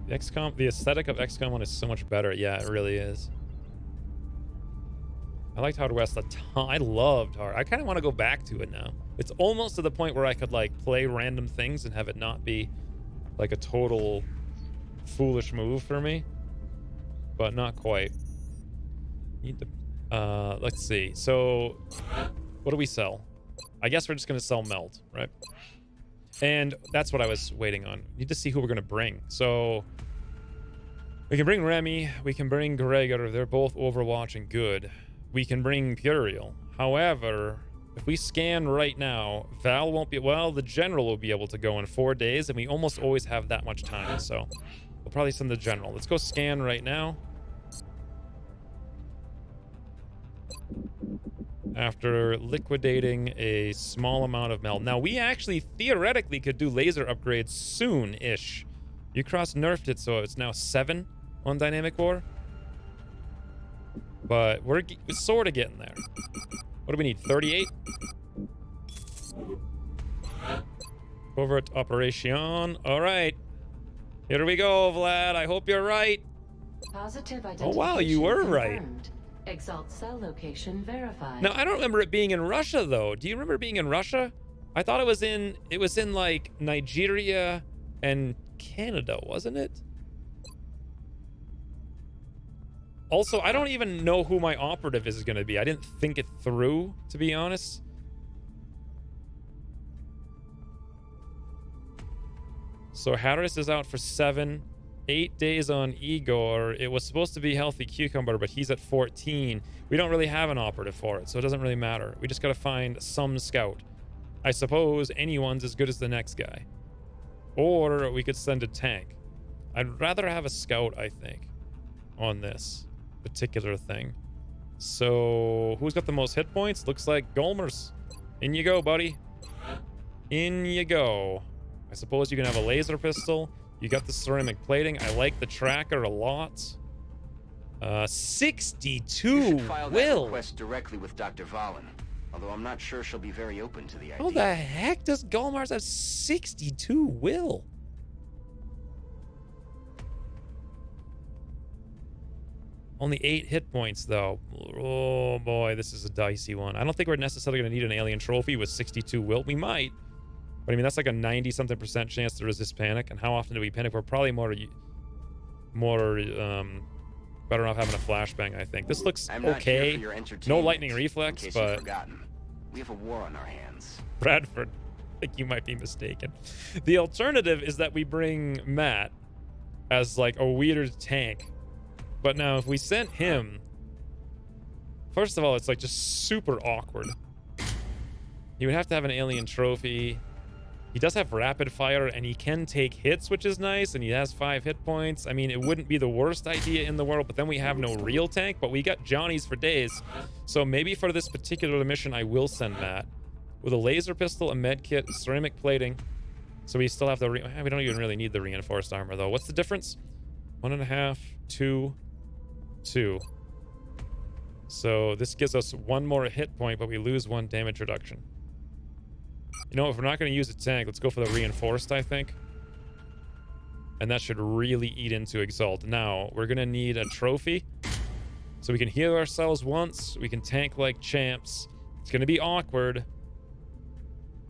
The aesthetic of XCOM 1 is so much better. Yeah, it really is. I liked Hard West a ton. I loved Hard. I kind of want to go back to it now. It's almost to the point where I could like play random things and have it not be like a total foolish move for me, but not quite. Need to, let's see. So, what do we sell? I guess we're just gonna sell Meld, right? And that's what I was waiting on. Need to see who we're gonna bring. So we can bring Remy. We can bring Gregor. They're both Overwatch and good. We can bring Puriel. However, if we scan right now, Val won't be... Well, the General will be able to go in 4 days, and we almost always have that much time, so we'll probably send the General. Let's go scan right now. After liquidating a small amount of Meld. Now, we actually theoretically could do laser upgrades soon-ish. Ucross nerfed it, so it's now 7 on Dynamic War. But we're sort of getting there. What do we need? 38? Covert operation. All right. Here we go, Vlad. I hope you're right. Positive Oh, wow, you were right. confirmed. Exalt cell location verified. Now, I don't remember it being in Russia, though. Do you remember it being in Russia? I thought it was in like Nigeria and Canada, wasn't it? Also, I don't even know who my operative is going to be. I didn't think it through, to be honest. So Harris is out for 7. 8 days on Igor. It was supposed to be Healthy Cucumber, but he's at 14. We don't really have an operative for it, so it doesn't really matter. We just got to find some scout. I suppose anyone's as good as the next guy. Or we could send a tank. I'd rather have a scout, I think, on this particular thing. So, who's got the most hit points? Looks like Golmers. In you go, buddy. In you go. I suppose you can have a laser pistol. You got the ceramic plating. I like the tracker a lot. 62 You should file that will. request directly with Dr. Valen, although I'm not sure she'll be very open to the idea. How the heck does Golmars have 62 will? Only 8 hit points, though. Oh, boy, this is a dicey one. I don't think we're necessarily going to need an alien trophy with 62 will. We might. But, I mean, that's like a 90-something% chance to resist panic. And how often do we panic? We're probably more better off having a flashbang, I think. This looks I'm not okay. here for your No entertainment, lightning reflex, in case you've but... forgotten. We have a war on our hands. Bradford, I think you might be mistaken. The alternative is that we bring Matt as like a weird tank. But now if we sent him, first of all, it's like just super awkward. He would have to have an alien trophy. He does have rapid fire and he can take hits, which is nice. And he has 5 hit points. I mean, it wouldn't be the worst idea in the world, but then we have no real tank, but we got Johnny's for days. So maybe for this particular mission, I will send Matt with a laser pistol, a med kit, ceramic plating. So we still have the, we don't even really need the reinforced armor though. What's the difference? 1.5, 2, 2. So this gives us 1 more hit point, but we lose 1 damage reduction. You know, if we're not going to use a tank, let's go for the reinforced, I think. And that should really eat into Exalt. Now, we're going to need a trophy. So we can heal ourselves once. We can tank like champs. It's going to be awkward.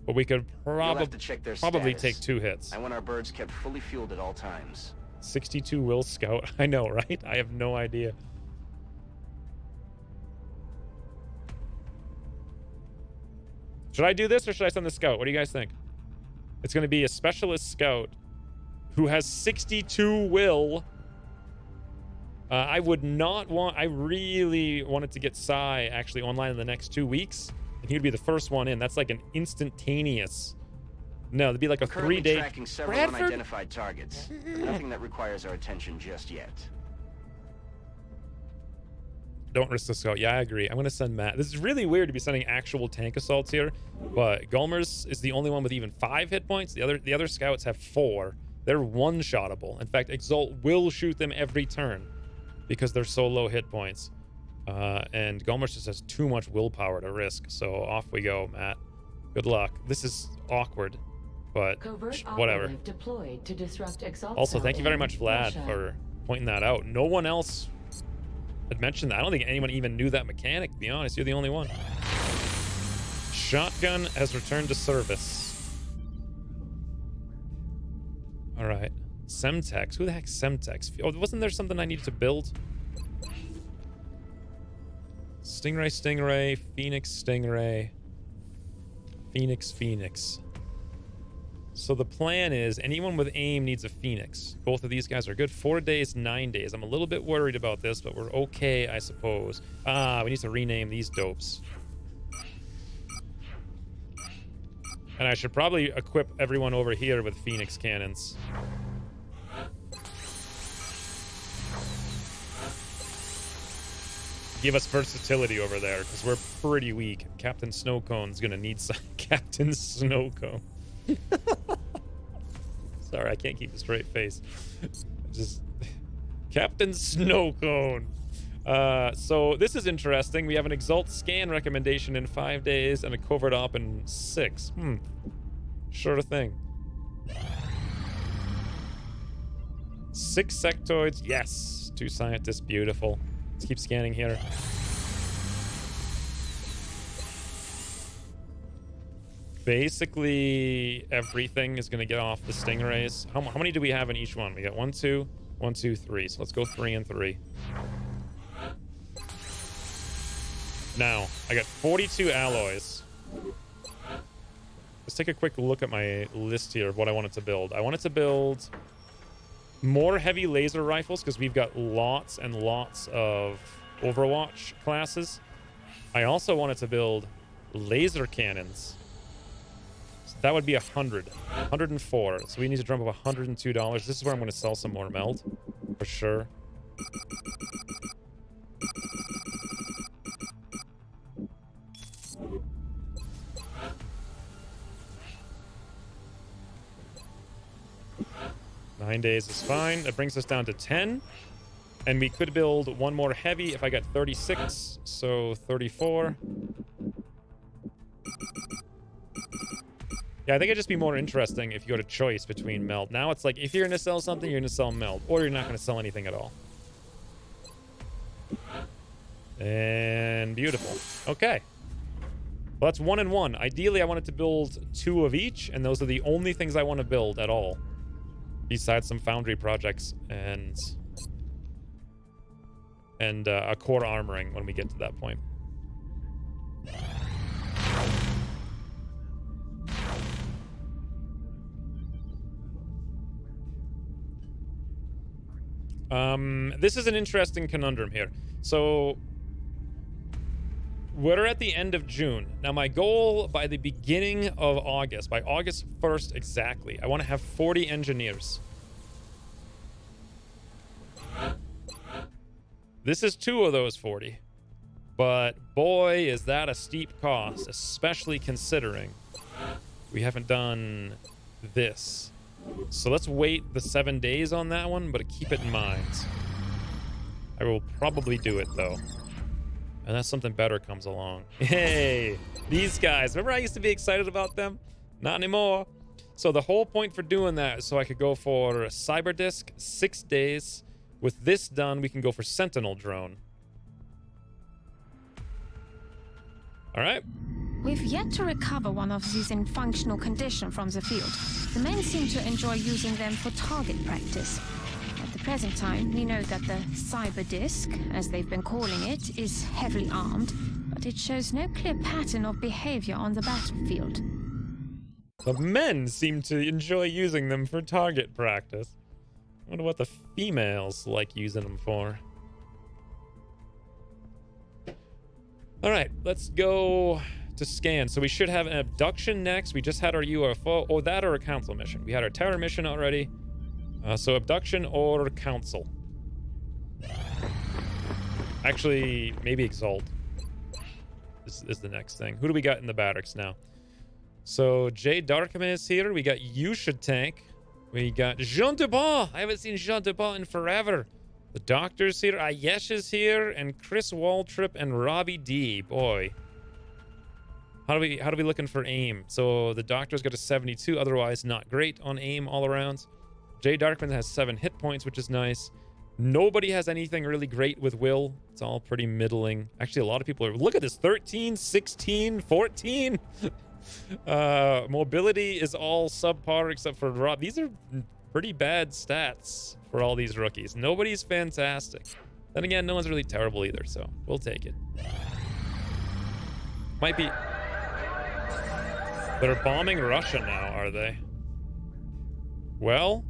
But we could probably take 2 hits. I want our birds kept fully fueled at all times. 62 will scout. I know, right? I have no idea. Should I do this or should I send the scout? What do you guys think? It's going to be a specialist scout who has 62 will. I would not want... I really wanted to get Sai actually online in the next 2 weeks. And he would be the first one in. That's like an instantaneous... No, it'd be like a 3-day... Tracking several unidentified targets. Nothing that requires our attention just yet. Don't risk the scout. Yeah, I agree. I'm going to send Matt. This is really weird to be sending actual tank assaults here, but Golmers is the only one with even 5 hit points. The other scouts have 4. They're one-shottable. In fact, Exalt will shoot them every turn because they're so low hit points. And Golmers just has too much willpower to risk. So off we go, Matt. Good luck. This is awkward, but whatever. Deployed to disrupt Exalt Also, thank you very in much, Vlad, Russia. for pointing that out. No one else had mentioned that. I don't think anyone even knew that mechanic, to be honest. You're the only one. Shotgun has returned to service. All right. Semtex. Who the heck's Semtex? Oh, wasn't there something I needed to build? Stingray, Phoenix, Stingray. Phoenix. So the plan is anyone with aim needs a Phoenix. Both of these guys are good. 4 days, 9 days. I'm a little bit worried about this, but we're okay, I suppose. We need to rename these dopes. And I should probably equip everyone over here with Phoenix cannons. Give us versatility over there, because we're pretty weak. Captain Snowcone's gonna need some... Captain Snowcone. Sorry, I can't keep a straight face. Just... Captain Snowcone. So this is interesting. We have an Exalt scan recommendation in 5 days and a covert op in 6. Sure thing. 6 sectoids. Yes. 2 scientists. Beautiful. Let's keep scanning here. Basically, everything is going to get off the Stingrays. How many do we have in each one? We got 1, 2, 1, 2, 3. So let's go 3 and 3. Now, I got 42 alloys. Let's take a quick look at my list here of what I wanted to build. I wanted to build more heavy laser rifles because we've got lots and lots of Overwatch classes. I also wanted to build laser cannons. So that would be 104. So we need to drum up $102. This is where I'm going to sell some more meld for sure. Nine days is fine. That brings us down to 10. And we could build one more heavy if I got 36. So 34. Yeah, I think it'd just be more interesting if you had a choice between meld. Now it's like, if you're going to sell something, you're going to sell meld. Or you're not going to sell anything at all. And beautiful. Okay. Well, that's 1 and 1. Ideally, I wanted to build 2 of each. And those are the only things I want to build at all. Besides some foundry projects and a core armoring when we get to that point. This is an interesting conundrum here. So we're at the end of June. Now, my goal by the beginning of August, by August 1st exactly, I want to have 40 engineers. This is 2 of those 40. But boy, is that a steep cost, especially considering we haven't done this. So let's wait the 7 days on that one, but keep it in mind. I will probably do it, though. Unless something better comes along. Hey, these guys. Remember I used to be excited about them? Not anymore. So the whole point for doing that is so I could go for a cyber disk, 6 days. With this done, we can go for Sentinel drone. All right. We've yet to recover one of these in functional condition from the field. The men seem to enjoy using them for target practice. At the present time, we know that the cyber disk, as they've been calling it, is heavily armed, but it shows no clear pattern of behavior on the battlefield. The men seem to enjoy using them for target practice. I wonder what the females like using them for. All right, let's go to scan. So we should have an abduction next. We just had our UFO. Oh, that or a council mission. We had our terror mission already. So abduction or council. Actually, maybe exalt. This is the next thing. Who do we got in the barracks now? So Jay Darkham is here. We got Yusha Tank. We got Jean Dupont. I haven't seen Jean Dupont in forever. The doctor's here. Ayesh is here, and Chris Waltrip and Robbie D. Boy, how do we looking for aim? So the doctor's got a 72. Otherwise, not great on aim all around. Jay Darkman has 7 hit points, which is nice. Nobody has anything really great with will. It's all pretty middling. Actually, a lot of people are. Look at this: 13, 16, 14. Mobility is all subpar except for Rob. These are pretty bad stats for all these rookies. Nobody's fantastic. Then again, no one's really terrible either, so we'll take it. Might be... They're bombing Russia now, are they? Well...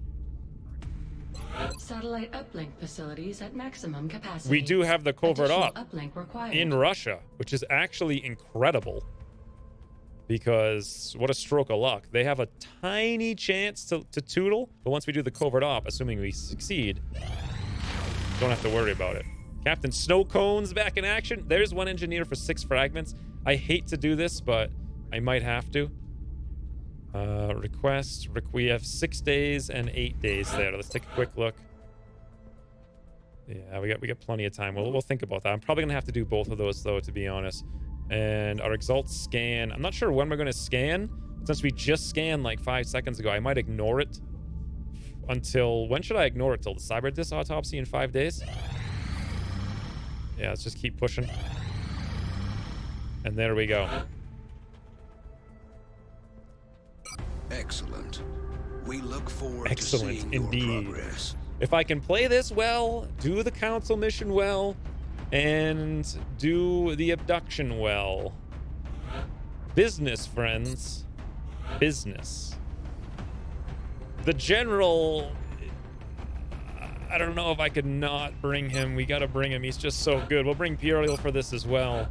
Satellite uplink facilities at maximum capacity. We do have the covert op uplink required in Russia, which is actually incredible. Because what a stroke of luck. They have a tiny chance to tootle, but once we do the covert op, assuming we succeed, don't have to worry about it. Captain Snow Cone's back in action. There's one engineer for 6 fragments. I hate to do this, but I might have to. Request. We have 6 days and 8 days there. Let's take a quick look. Yeah, we got plenty of time. We'll think about that. I'm probably gonna have to do both of those though, to be honest. And our exalt scan. I'm not sure when we're gonna scan. Since we just scanned like 5 seconds ago, I might ignore it until... When should I ignore it? Till the cyber disc autopsy in 5 days? Yeah, let's just keep pushing. And there we go. Excellent. We look forward Excellent, to seeing indeed. your progress. If I can play this well, do the council mission well, and do the abduction well. Business, friends. Business. The general I don't know if I could not bring him. We gotta bring him. He's just so good. We'll bring Puriel for this as well.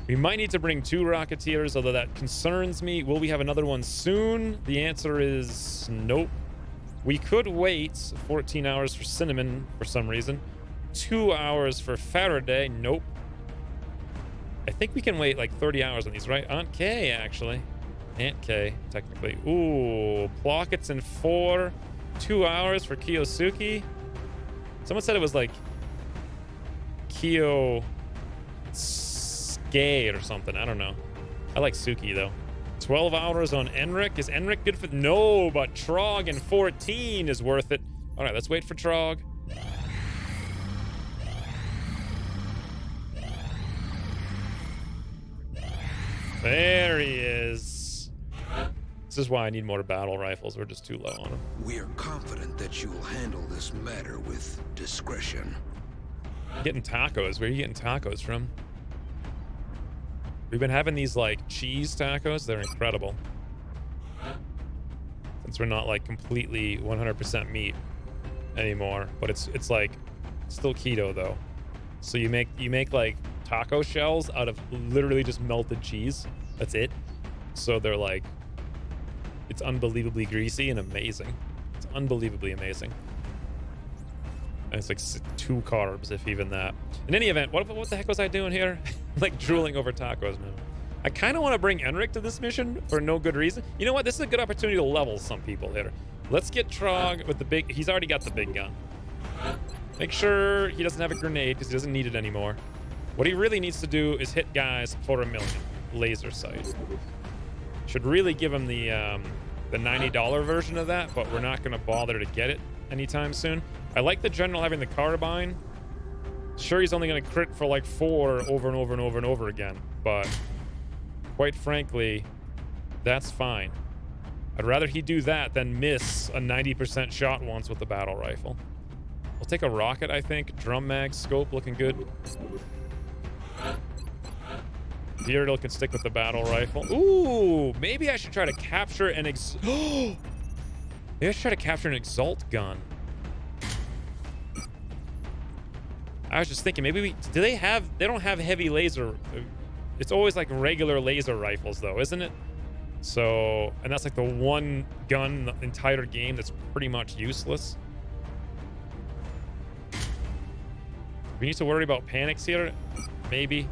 We might need to bring 2 Rocketeers, although that concerns me. Will we have another one soon? The answer is nope. We could wait 14 hours for Cinnamon for some reason. 2 hours for Faraday. Nope. I think we can wait like 30 hours on these, right? Aunt K, actually. Aunt K, technically. Ooh, Plockets in 4. 2 hours for Kiyosuke. Someone said it was like Kiyosuke or something. I don't know. I like Suki though. 12 hours on Enric. Is Enric good for... No, but Trog in 14 is worth it. All right, let's wait for Trog. There he is. This is why I need more battle rifles. We're just too low on them. We are confident that you will handle this matter with discretion. Getting tacos. Where are you getting tacos from? We've been having these like cheese tacos. They're incredible. Since we're not like completely 100% meat anymore, but it's like still keto though. So you make like taco shells out of literally just melted cheese. That's it. So they're like, it's unbelievably greasy and amazing. It's unbelievably amazing. And it's like 2 carbs, if even that. In any event, what the heck was I doing here? Like drooling over tacos now. I kind of want to bring Enric to this mission for no good reason. You know what? This is a good opportunity to level some people here. Let's get Trog with the big... He's already got the big gun. Make sure he doesn't have a grenade because he doesn't need it anymore. What he really needs to do is hit guys for 1 million. Laser sight. Should really give him the $90 version of that, but we're not going to bother to get it anytime soon. I like the general having the carbine. Sure, he's only going to crit for like 4 over and over and over and over again, but quite frankly, that's fine. I'd rather he do that than miss a 90% shot once with the battle rifle. We'll take a rocket, I think. Drum mag scope looking good. Beardle can stick with the battle rifle. Ooh, maybe I should try to capture an maybe I should try to capture an Exalt gun. I was just thinking, maybe they don't have heavy laser. It's always like regular laser rifles though, isn't it? So, and that's like the one gun in the entire game that's pretty much useless. We need to worry about panics here? Maybe.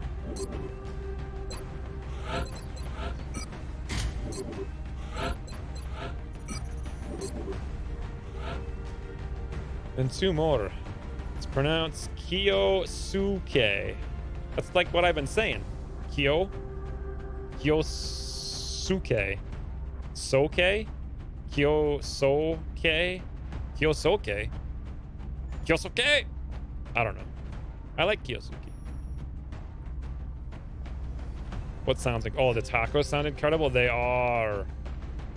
And 2 more. It's pronounced Kiyosuke. That's like what I've been saying. Kiyosuke. Soke? Kiyosoke? Kiyosoke? Kiyosuke? I don't know. I like Kiyosuke. What sounds like? Oh, the tacos sound incredible. They are.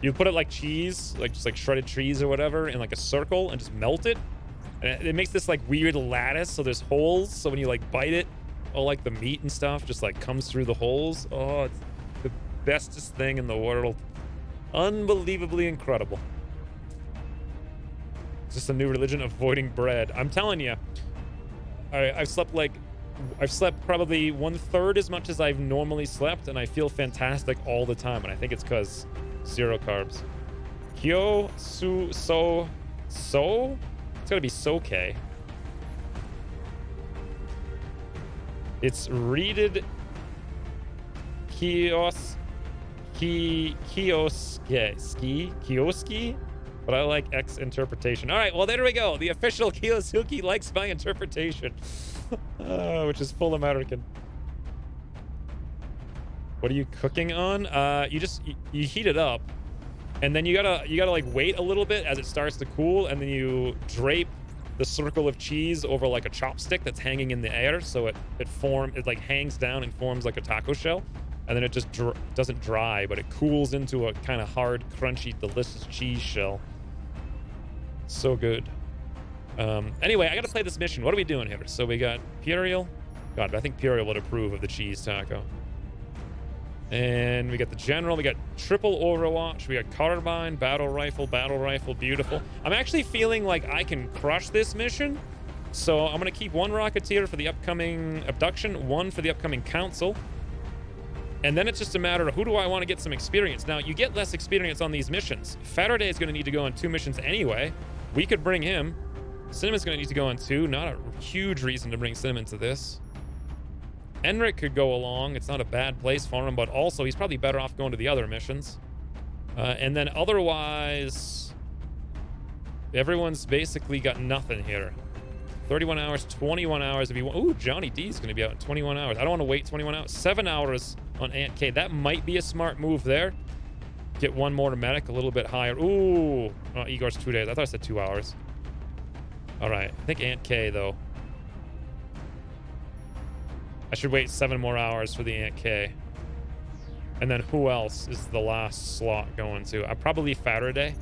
You put it like cheese, like just like shredded cheese or whatever, in like a circle and just melt it. And it makes this like weird lattice. So there's holes. So when you like bite it, all like the meat and stuff just like comes through the holes. Oh, it's the bestest thing in the world. Unbelievably incredible. It's just a new religion, avoiding bread. I'm telling you, I've slept probably 1/3 as much as I've normally slept, and I feel fantastic all the time. And I think it's because 0 carbs. So? It's gotta be Soke. It's reeded Kioski, but I like X interpretation. All right, well, there we go. The official Kiyosuke likes my interpretation, which is full American. What are you cooking on? You heat it up, and then you gotta like wait a little bit as it starts to cool, and then you drape the circle of cheese over like a chopstick that's hanging in the air, so it like hangs down and forms like a taco shell, and then it just doesn't dry, but it cools into a kind of hard, crunchy, delicious cheese shell. So good. Anyway, I gotta play this mission. What are we doing here? So we got Puriel. God, I think Puriel would approve of the cheese taco. And we got the general, we got triple overwatch, we got carbine, battle rifle, beautiful. I'm actually feeling like I can crush this mission. So I'm gonna keep one rocketeer for the upcoming abduction, one for the upcoming council. And then it's just a matter of who do I want to get some experience. Now, you get less experience on these missions. Faraday is gonna need to go on 2 missions anyway. We could bring him. Cinnamon's gonna need to go on 2. Not a huge reason to bring Cinnamon to this. Enric could go along. It's not a bad place for him, but also he's probably better off going to the other missions. And then otherwise, everyone's basically got nothing here. 31 hours, 21 hours if you want. Ooh, Johnny D is going to be out in 21 hours. I don't want to wait 21 hours. 7 hours on Aunt K. That might be a smart move there. Get one more medic a little bit higher. Ooh, oh, Igor's 2 days. I thought I said 2 hours. All right, I think Aunt K, though. I should wait 7 more hours for the Aunt K. And then who else is the last slot going to? Probably Faraday.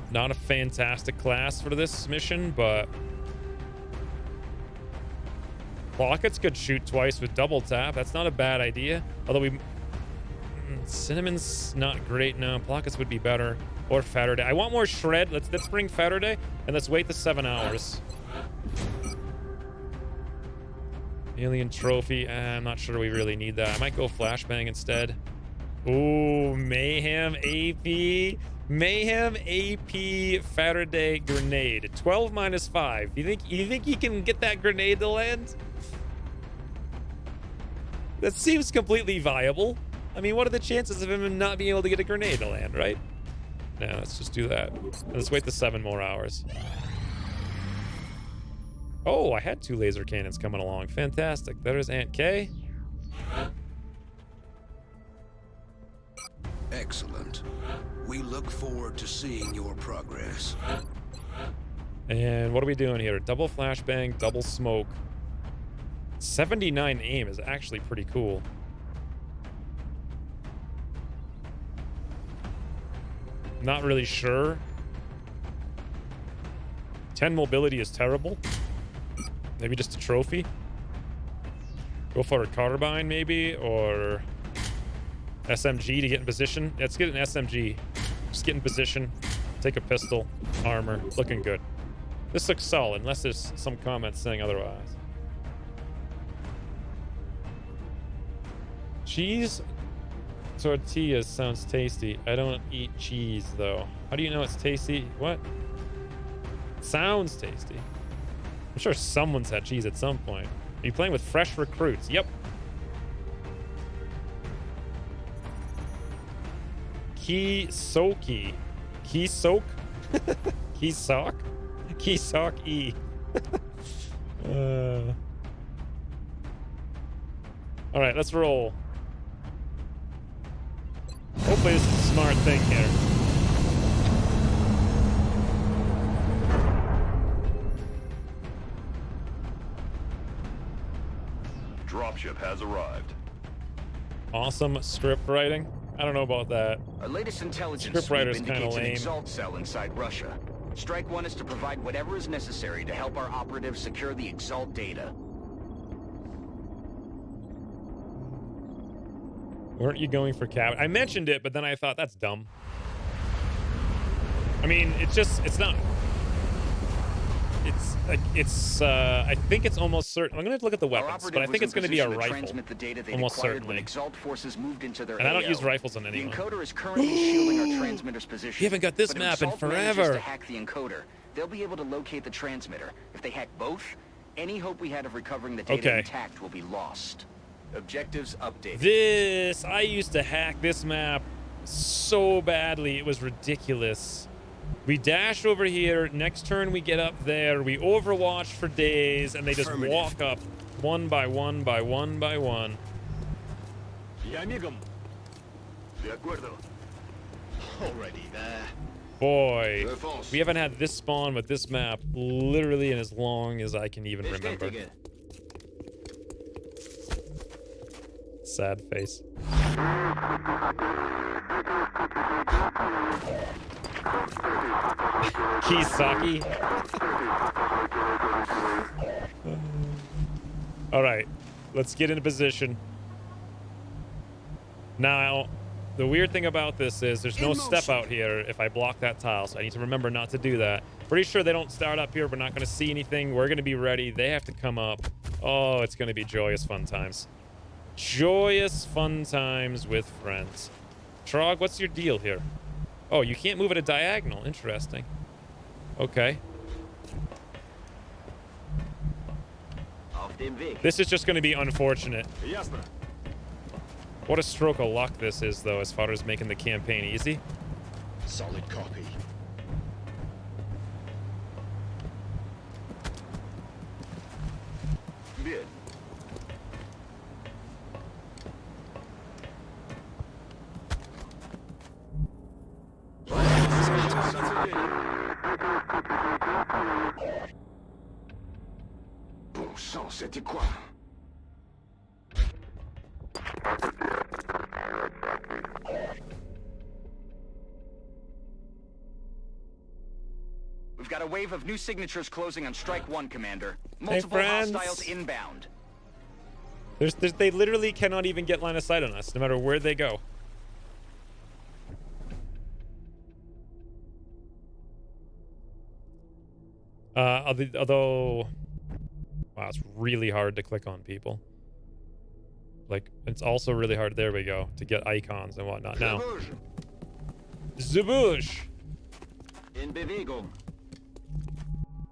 Not a fantastic class for this mission, but Rockets could shoot twice with double tap. That's not a bad idea. Although Cinnamon's not great now. Pockets would be better. Or Faraday. I want more shred. Let's bring Faraday and let's wait the 7 hours. Alien trophy. I'm not sure we really need that. I might go flashbang instead. Ooh, Mayhem AP. Mayhem AP Faraday grenade. 12 minus 5. You think he can get that grenade to land? That seems completely viable. I mean, what are the chances of him not being able to get a grenade to land, right? Nah, let's just do that. Let's wait the 7 more hours. Oh, I had 2 laser cannons coming along. Fantastic. There's Aunt K. Excellent. We look forward to seeing your progress. And what are we doing here? Double flashbang, double smoke. 79 aim is actually pretty cool. Not really sure. 10 mobility is terrible. Maybe just a trophy. Go for a carbine maybe, or SMG to get in position. Let's get an SMG. Just get in position. Take a pistol. Armor. Looking good. This looks solid, unless there's some comments saying otherwise. Cheese tortillas sounds tasty. I don't eat cheese, though. How do you know it's tasty? What? Sounds tasty. I'm sure someone's had cheese at some point. Are you playing with fresh recruits? Yep. Kisoki. Kisok? Kisok? Kisok E. Alright, let's roll. Hopefully this is a smart thing here. Dropship has arrived. Awesome script writing. I don't know about that. Our latest intelligence Scriptwriter's sweep kinda indicates an lame. Exalt cell inside Russia. Strike One is to provide whatever is necessary to help our operatives secure the Exalt data. Weren't you going for cabin? I mentioned it, but then I thought that's dumb. I mean, it's not. I think it's almost certain. I'm gonna have to look at the weapons, but I think it's gonna be a rifle. Almost certainly. Exalt forces moved into their And I don't AO. use rifles on anyone. The encoder is currently shielding our transmitter's position. You haven't got this but map in Exalt manages forever. to hack the encoder. They'll be able to locate the transmitter. If they hack both, any hope we had of recovering the data intact will be lost. Objectives updated. I used to hack this map so badly. It was ridiculous. We dash over here. Next turn, we get up there. We overwatch for days, and they just walk up one by one by one by one. Already there. Boy, we haven't had this spawn with this map literally in as long as I can even remember. Sad face. Kisaki. All right, Let's get into position. Now, the weird thing about this is there's no step out here if I block that tile, so I need to remember not to do that. Pretty sure they don't start up here. We're not going to see anything. We're going to be ready. They have to come up. Oh, it's going to be joyous fun times. Joyous fun times with friends. Trog, what's your deal here? Oh, you can't move at a diagonal. Interesting. Okay. This is just going to be unfortunate. What a stroke of luck this is, though, as far as making the campaign easy. Solid copy. Bien. Bon sang, c'était quoi? We've got a wave of new signatures closing on Strike 1, Commander. Multiple hostiles inbound. They literally cannot even get line of sight on us, no matter where they go. Although, wow, it's really hard to click on people. Like, it's also really hard, there we go, to get icons and whatnot. Now, Zabush! In Bewegung.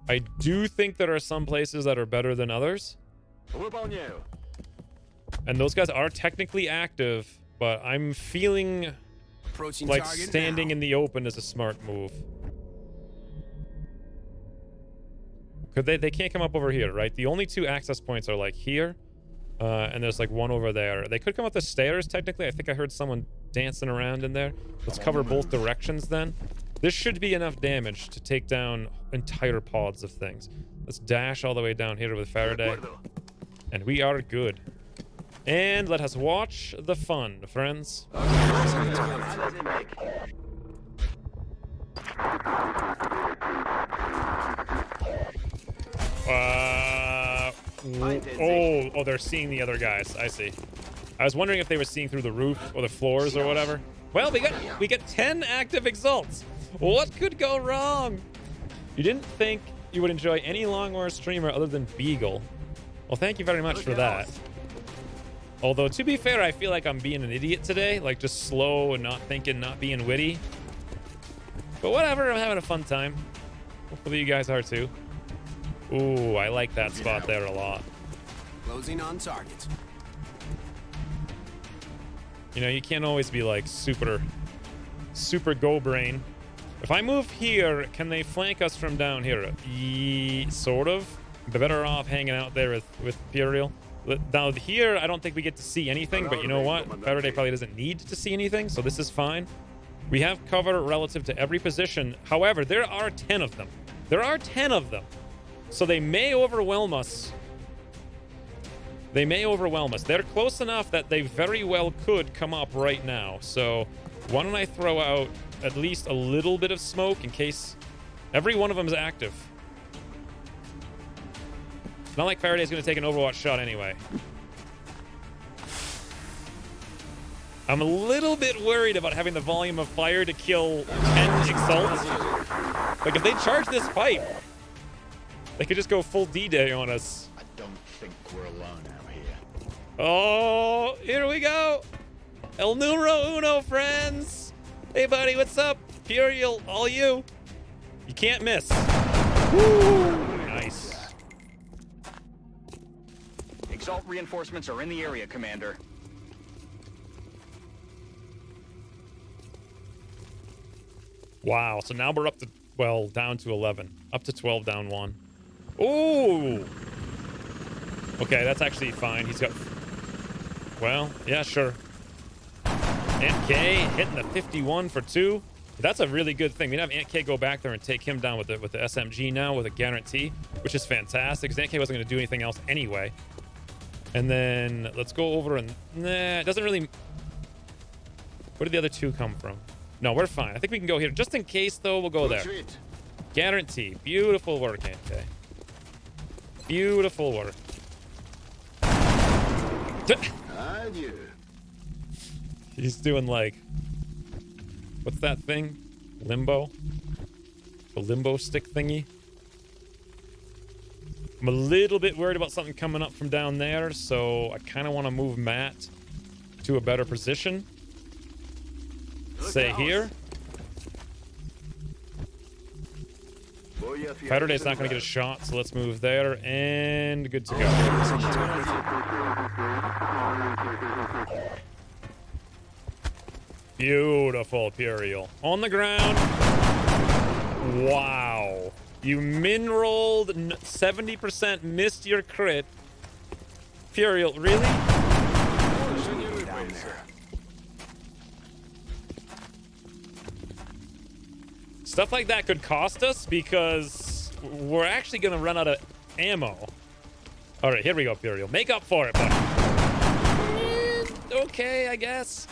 I do think there are some places that are better than others. Выполняю. And those guys are technically active, but I'm feeling like standing in the open is a smart move. Because they can't come up over here, right? The only two access points are like here, and there's like one over there. They could come up the stairs, technically. I think I heard someone dancing around in there. Let's cover both directions then. This should be enough damage to take down entire pods of things. Let's dash all the way down here with Faraday. And we are good. And let us watch the fun, friends. Oh, they're seeing the other guys. I see. I was wondering if they were seeing through the roof or the floors or whatever. Well, we get 10 active exalts. What could go wrong? You didn't think you would enjoy any Long War streamer other than Beagle. Well, thank you very much for that. Although, to be fair, I feel like I'm being an idiot today. Like, just slow and not thinking, not being witty. But whatever, I'm having a fun time. Hopefully you guys are too. Ooh, I like that spot there a lot. Closing on target. You know, you can't always be like super go brain. If I move here, can they flank us from down here? Sort of. They're better off hanging out there with Imperial. Now here, I don't think we get to see anything, but you know what? Faraday probably doesn't need to see anything, so this is fine. We have cover relative to every position. However, there are 10 of them. There are 10 of them. So they may overwhelm us. They may overwhelm us. They're close enough that they very well could come up right now. So why don't I throw out at least a little bit of smoke in case every one of them is active. It's not like Faraday's going to take an Overwatch shot anyway. I'm a little bit worried about having the volume of fire to kill 10 exalts. Like, if they charge this pipe, they could just go full D-Day on us. I don't think we're alone out here. Oh, here we go. El numero uno, friends. Hey, buddy, what's up? Imperial, all you. You can't miss. Woo! Nice. Exalt reinforcements are in the area, Commander. Wow, so now we're up to, well, down to 11. Up to 12, down 1. Ooh! Okay, that's actually fine. He's got... Well, yeah, sure. Ant K hitting the 51 for 2. That's a really good thing. We can have Ant K go back there and take him down with the SMG now with a guarantee, which is fantastic, because Ant K wasn't going to do anything else anyway. And then let's go over and... Nah, it doesn't really... Where did the other two come from? No, we're fine. I think we can go here. Just in case, though, we'll go there. Guarantee. Beautiful work, Ant K. Beautiful work. Adieu. He's doing like, what's that thing? Limbo? The limbo stick thingy? I'm a little bit worried about something coming up from down there, so I kind of want to move Matt to a better position. Say here. Saturday's not going to get a shot, so let's move there, and good to go. Beautiful, Puriel. On the ground. Wow. You min-rolled 70%, missed your crit. Puriel, really? Down there. Stuff like that could cost us because we're actually going to run out of ammo. All right, here we go, Puriel. Make up for it, buddy. Okay, I guess.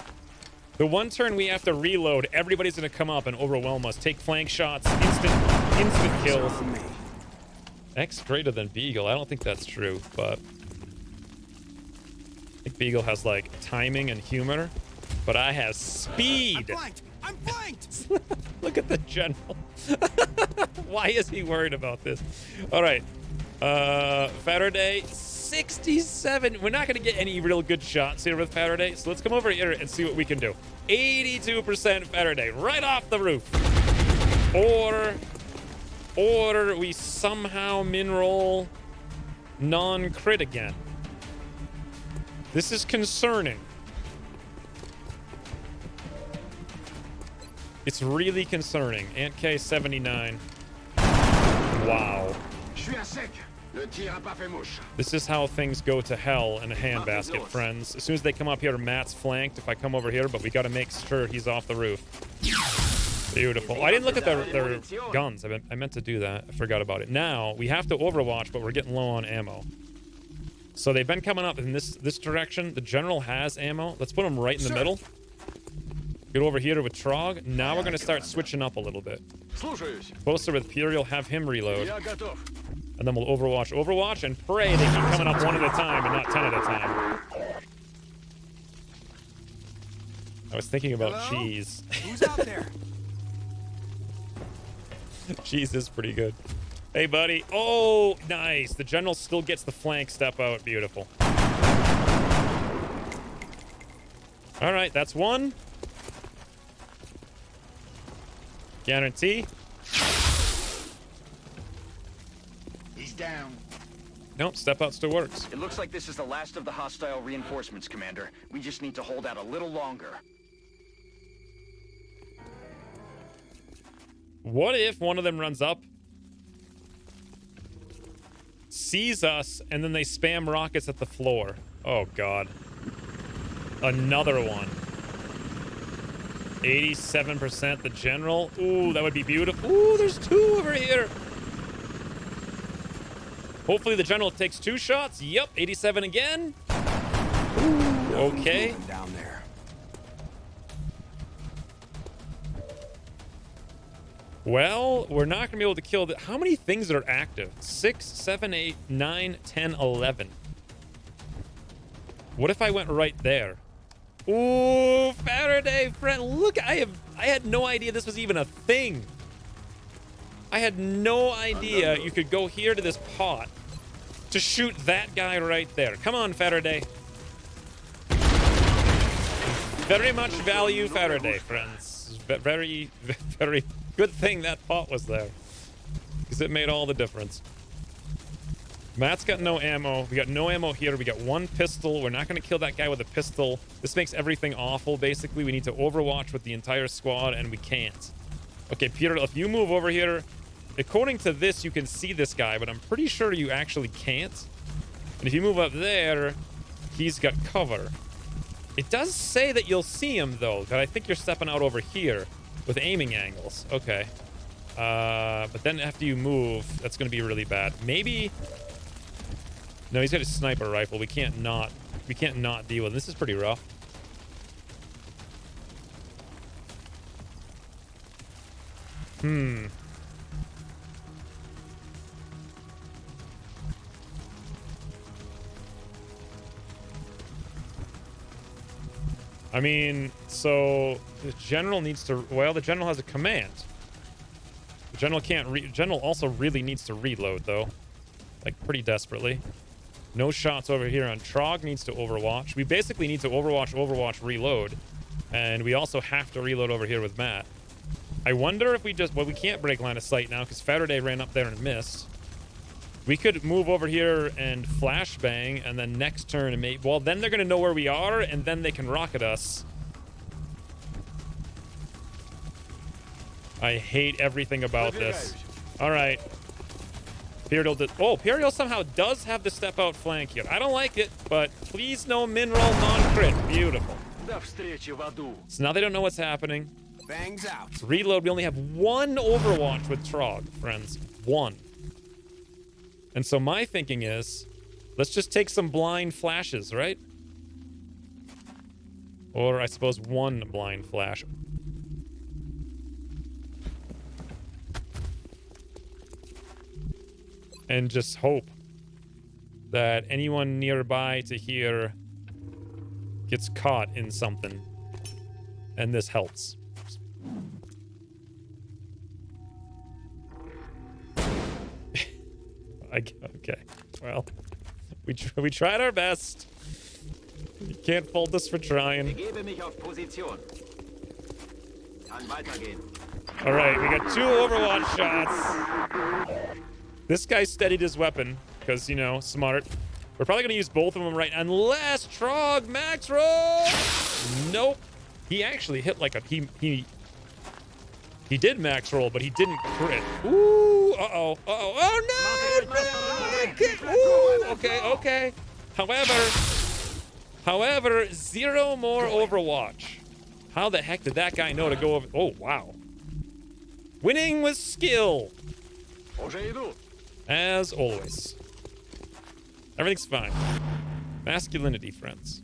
The one turn we have to reload, everybody's going to come up and overwhelm us. Take flank shots, instant kills. X greater than Beagle. I don't think that's true, but I think Beagle has like timing and humor, but I have speed. I'm flanked. Look at the general. Why is he worried about this? All right. Saturday, 67. We're not going to get any real good shots here with Saturday, so let's come over here and see what we can do. 82% Saturday, right off the roof. Or we somehow min-roll non-crit again. This is concerning. It's really concerning. Ant K 79. Wow. This is how things go to hell in a handbasket, friends. As soon as they come up here, Matt's flanked if I come over here, but we got to make sure he's off the roof. Beautiful. I didn't look at their guns. I meant to do that. I forgot about it. Now, we have to overwatch, but we're getting low on ammo. So they've been coming up in this direction. The general has ammo. Let's put him right in the middle. Get over here with Trog. Now we're going to start switching up a little bit. Closer with Puriel, have him reload. And then we'll overwatch, and pray they keep coming up one at a time and not 10 at a time. I was thinking about cheese. Who's out there? Cheese is pretty good. Hey, buddy. Oh, nice. The general still gets the flank step out. Beautiful. All right, that's one. Guarantee. He's down. Nope, step out still works. It looks like this is the last of the hostile reinforcements, Commander. We just need to hold out a little longer. What if one of them runs up, sees us, and then they spam rockets at the floor? Oh, God. Another one. 87% the general. Ooh, that would be beautiful. Ooh, there's two over here. Hopefully the general takes 2 shots. Yep, 87 again. Ooh, okay. Down there. Well, we're not going to be able to kill the... How many things are active? 6, 7, 8, 9, 10, 11. What if I went right there? Ooh, Faraday friend. Look, I had no idea this was even a thing. I had no idea you could go here to this pot to shoot that guy right there. Come on, Faraday. Very much value Faraday, friends. Very, very good thing that pot was there, because it made all the difference. Matt's got no ammo. We got no ammo here. We got 1 pistol. We're not going to kill that guy with a pistol. This makes everything awful, basically. We need to overwatch with the entire squad, and we can't. Okay, Peter, if you move over here... According to this, you can see this guy, but I'm pretty sure you actually can't. And if you move up there, he's got cover. It does say that you'll see him, though, that I think you're stepping out over here with aiming angles. Okay. But then after you move, that's going to be really bad. Maybe... No, he's got a sniper rifle. We can't not deal with it. This is pretty rough. I mean, so the general needs to, well, the general has a command. The general can't general also really needs to reload though. Like pretty desperately. No shots over here on Trog needs to overwatch. We basically need to overwatch, reload. And we also have to reload over here with Matt. I wonder if we just, well, we can't break line of sight now because Faraday ran up there and missed. We could move over here and flashbang, and then next turn, well, then they're going to know where we are, and then they can rocket us. I hate everything about this. All right. Imperial somehow does have the step out flank here. I don't like it, but please no min roll non-crit. Beautiful. So now they don't know what's happening. Bangs out. Reload. We only have one overwatch with Trog, friends. One. And so my thinking is, let's just take some blind flashes, right? Or I suppose one blind flash. And just hope that anyone nearby to here gets caught in something. And this helps. Okay, well, we tried our best. You can't fault us for trying. All right, we got 2 Overwatch shots. This guy steadied his weapon because, you know, smart. We're probably gonna use both of them right, unless Trog max roll. Nope. He actually hit like a he did max roll, but he didn't crit. Ooh, uh-oh. Oh, no! Ooh, okay. However, 0 more Overwatch. How the heck did that guy know to go over? Oh, wow. Winning with skill. As always. Everything's fine. Masculinity, friends.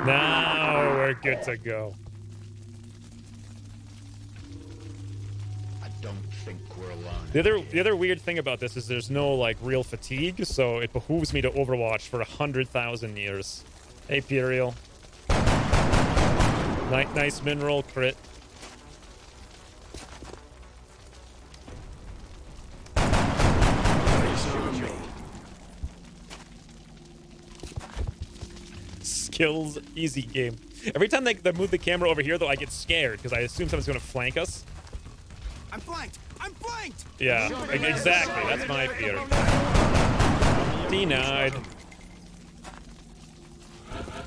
Now we're good to go. I don't think we're alone. The other weird thing about this is there's no like real fatigue, so it behooves me to overwatch for 100,000 years. Hey, Imperial. Nice mineral crit. Skills, easy game. Every time they move the camera over here, though, I get scared because I assume someone's going to flank us. I'm flanked! I'm flanked! Yeah, exactly. That's my fear. Denied.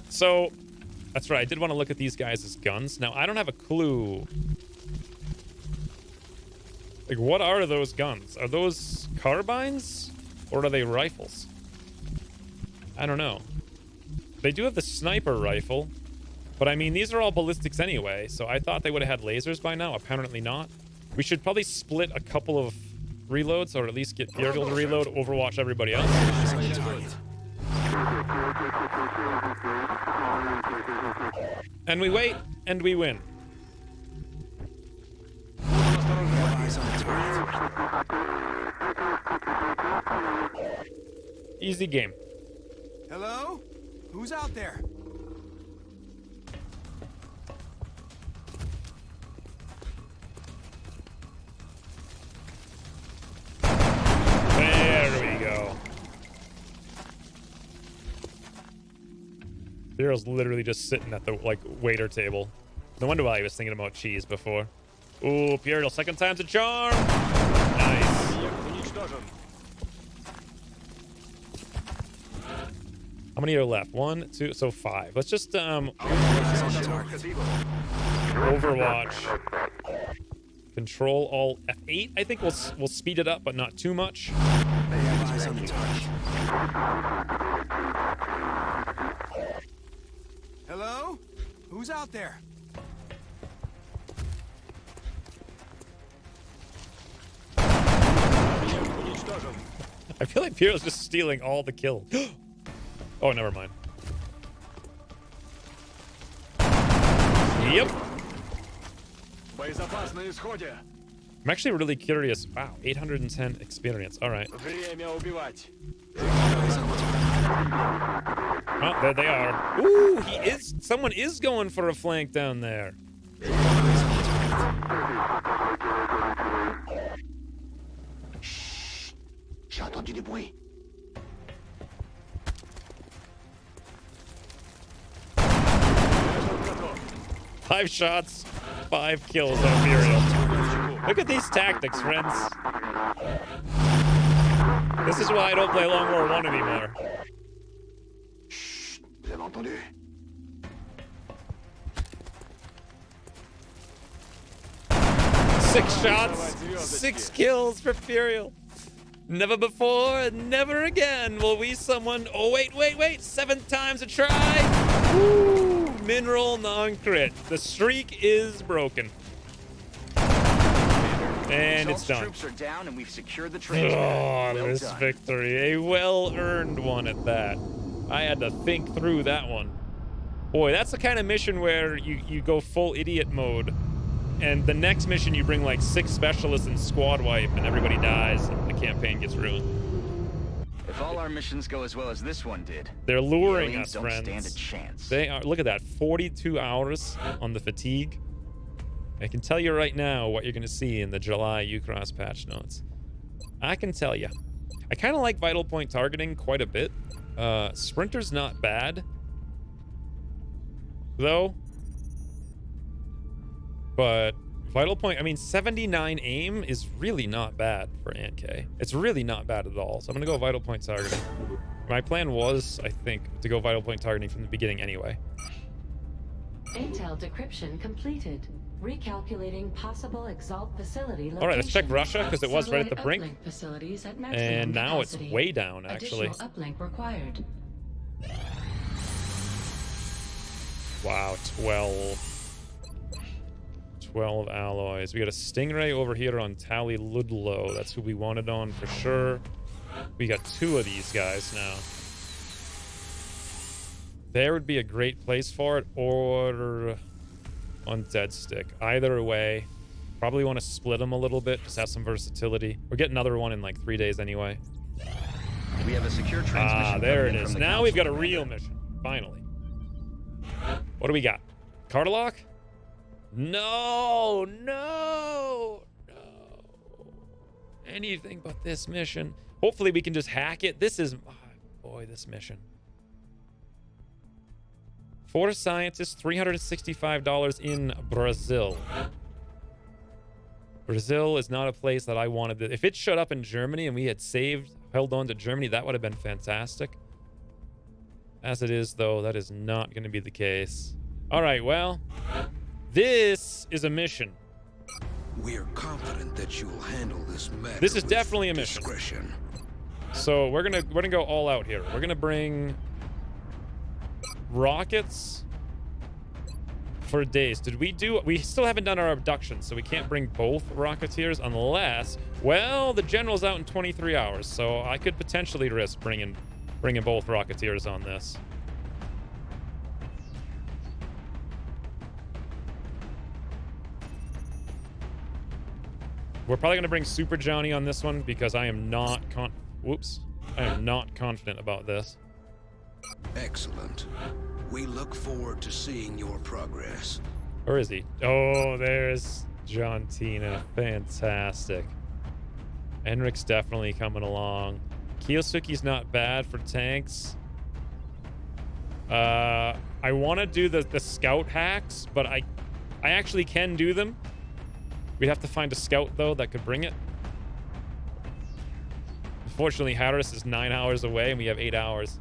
So, that's right. I did want to look at these guys' guns. Now, I don't have a clue. Like, what are those guns? Are those carbines? Or are they rifles? I don't know. They do have the sniper rifle. But, I mean, these are all ballistics anyway. So, I thought they would have had lasers by now. Apparently not. We should probably split a couple of reloads, or at least get Beardle to reload, overwatch everybody else. And we wait, and we win. Easy game. Hello? Who's out there? There we go. Beerle's literally just sitting at the waiter table. No wonder why he was thinking about cheese before. Ooh, Beerle, second time's a charm. Nice. How many are left? 1, 2, so 5. Let's just Overwatch. Control Alt F8. I think we'll speed it up, but not too much. Hello? Who's out there? I feel like Piero's just stealing all the kills. Oh, never mind. Yep. I'm actually really curious. Wow, 810 experience. All right. Время убивать. Oh, there they are. Ooh, someone is going for a flank down there. J'ai entendu des bruits. Five shots, 5 kills on Imperial. Look at these tactics, friends. This is why I don't play Long War 1 anymore. Vous avez entendu? Six shots, 6 kills for Imperial. Never before, never again will we someone... Oh, wait. 7 times a try. Woo! Mineral non-crit. The streak is broken. And it's done. Troops are down and we've secured the transmitter. Oh, Well this done. victory. A well-earned one at that. I had to think through that one. Boy, that's the kind of mission where you go full idiot mode. And the next mission you bring like 6 specialists and squad wipe and everybody dies and the campaign gets ruined. If all our missions go as well as this one did, They're luring aliens us, don't friends. stand a chance. They are. Look at that, 42 hours on the fatigue. I can tell you right now what you're going to see in the July Ucross patch notes. I can tell you. I kind of like vital point targeting quite a bit. Sprinter's not bad, though. But vital point, I mean, 79 aim is really not bad for ANK. It's really not bad at all. So I'm going to go vital point targeting. My plan was, I think, to go vital point targeting from the beginning anyway. Intel decryption completed. Recalculating possible Exalt facility location. All right, let's check Russia because it was right at the brink. Uplink facilities at maximum And now it's capacity. way down, actually. Additional uplink required. Wow, 12 alloys. We got a Stingray over here on Tally Ludlow. That's who we wanted on for sure. We got 2 of these guys now. There would be a great place for it, or on Dead Stick. Either way, probably want to split them a little bit, just have some versatility. We'll get another one in like 3 days anyway. We have a secure transmission. Ah, there it coming in is. from the Now we've got a council. real mission, finally. What do we got? Cartalock? No. Anything but this mission. Hopefully we can just hack it. This is, oh boy, this mission. 4 scientists, $365 in Brazil. Brazil is not a place that I wanted to. If it showed up in Germany and we had held on to Germany, that would have been fantastic. As it is, though, that is not going to be the case. All right, well, this is a mission. We're confident that you'll handle this matter. This is with definitely a mission. Discretion. So we're gonna go all out here. We're gonna bring rockets for days. We still haven't done our abductions, so we can't bring both Rocketeers unless, well, the General's out in 23 hours, so I could potentially risk bringing both Rocketeers on this. We're probably gonna bring Super Johnny on this one because I am not confident about this. Excellent. We look forward to seeing your progress. Where is he? Oh, there's John Tina. Fantastic. Enric's definitely coming along. Kiyosuke's not bad for tanks. I want to do the scout hacks, but I actually can do them. We'd have to find a scout, though, that could bring it. Unfortunately, Harris is 9 hours away, and we have 8 hours.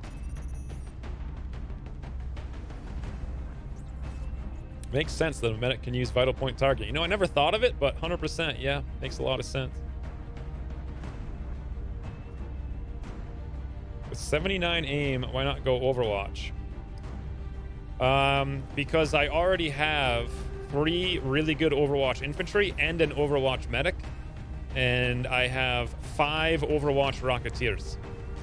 Makes sense that a medic can use vital point targeting. You know, I never thought of it, but 100%, yeah, makes a lot of sense. With 79 aim, why not go Overwatch? Because I already have 3 really good Overwatch infantry and an Overwatch medic, and I have 5 Overwatch Rocketeers.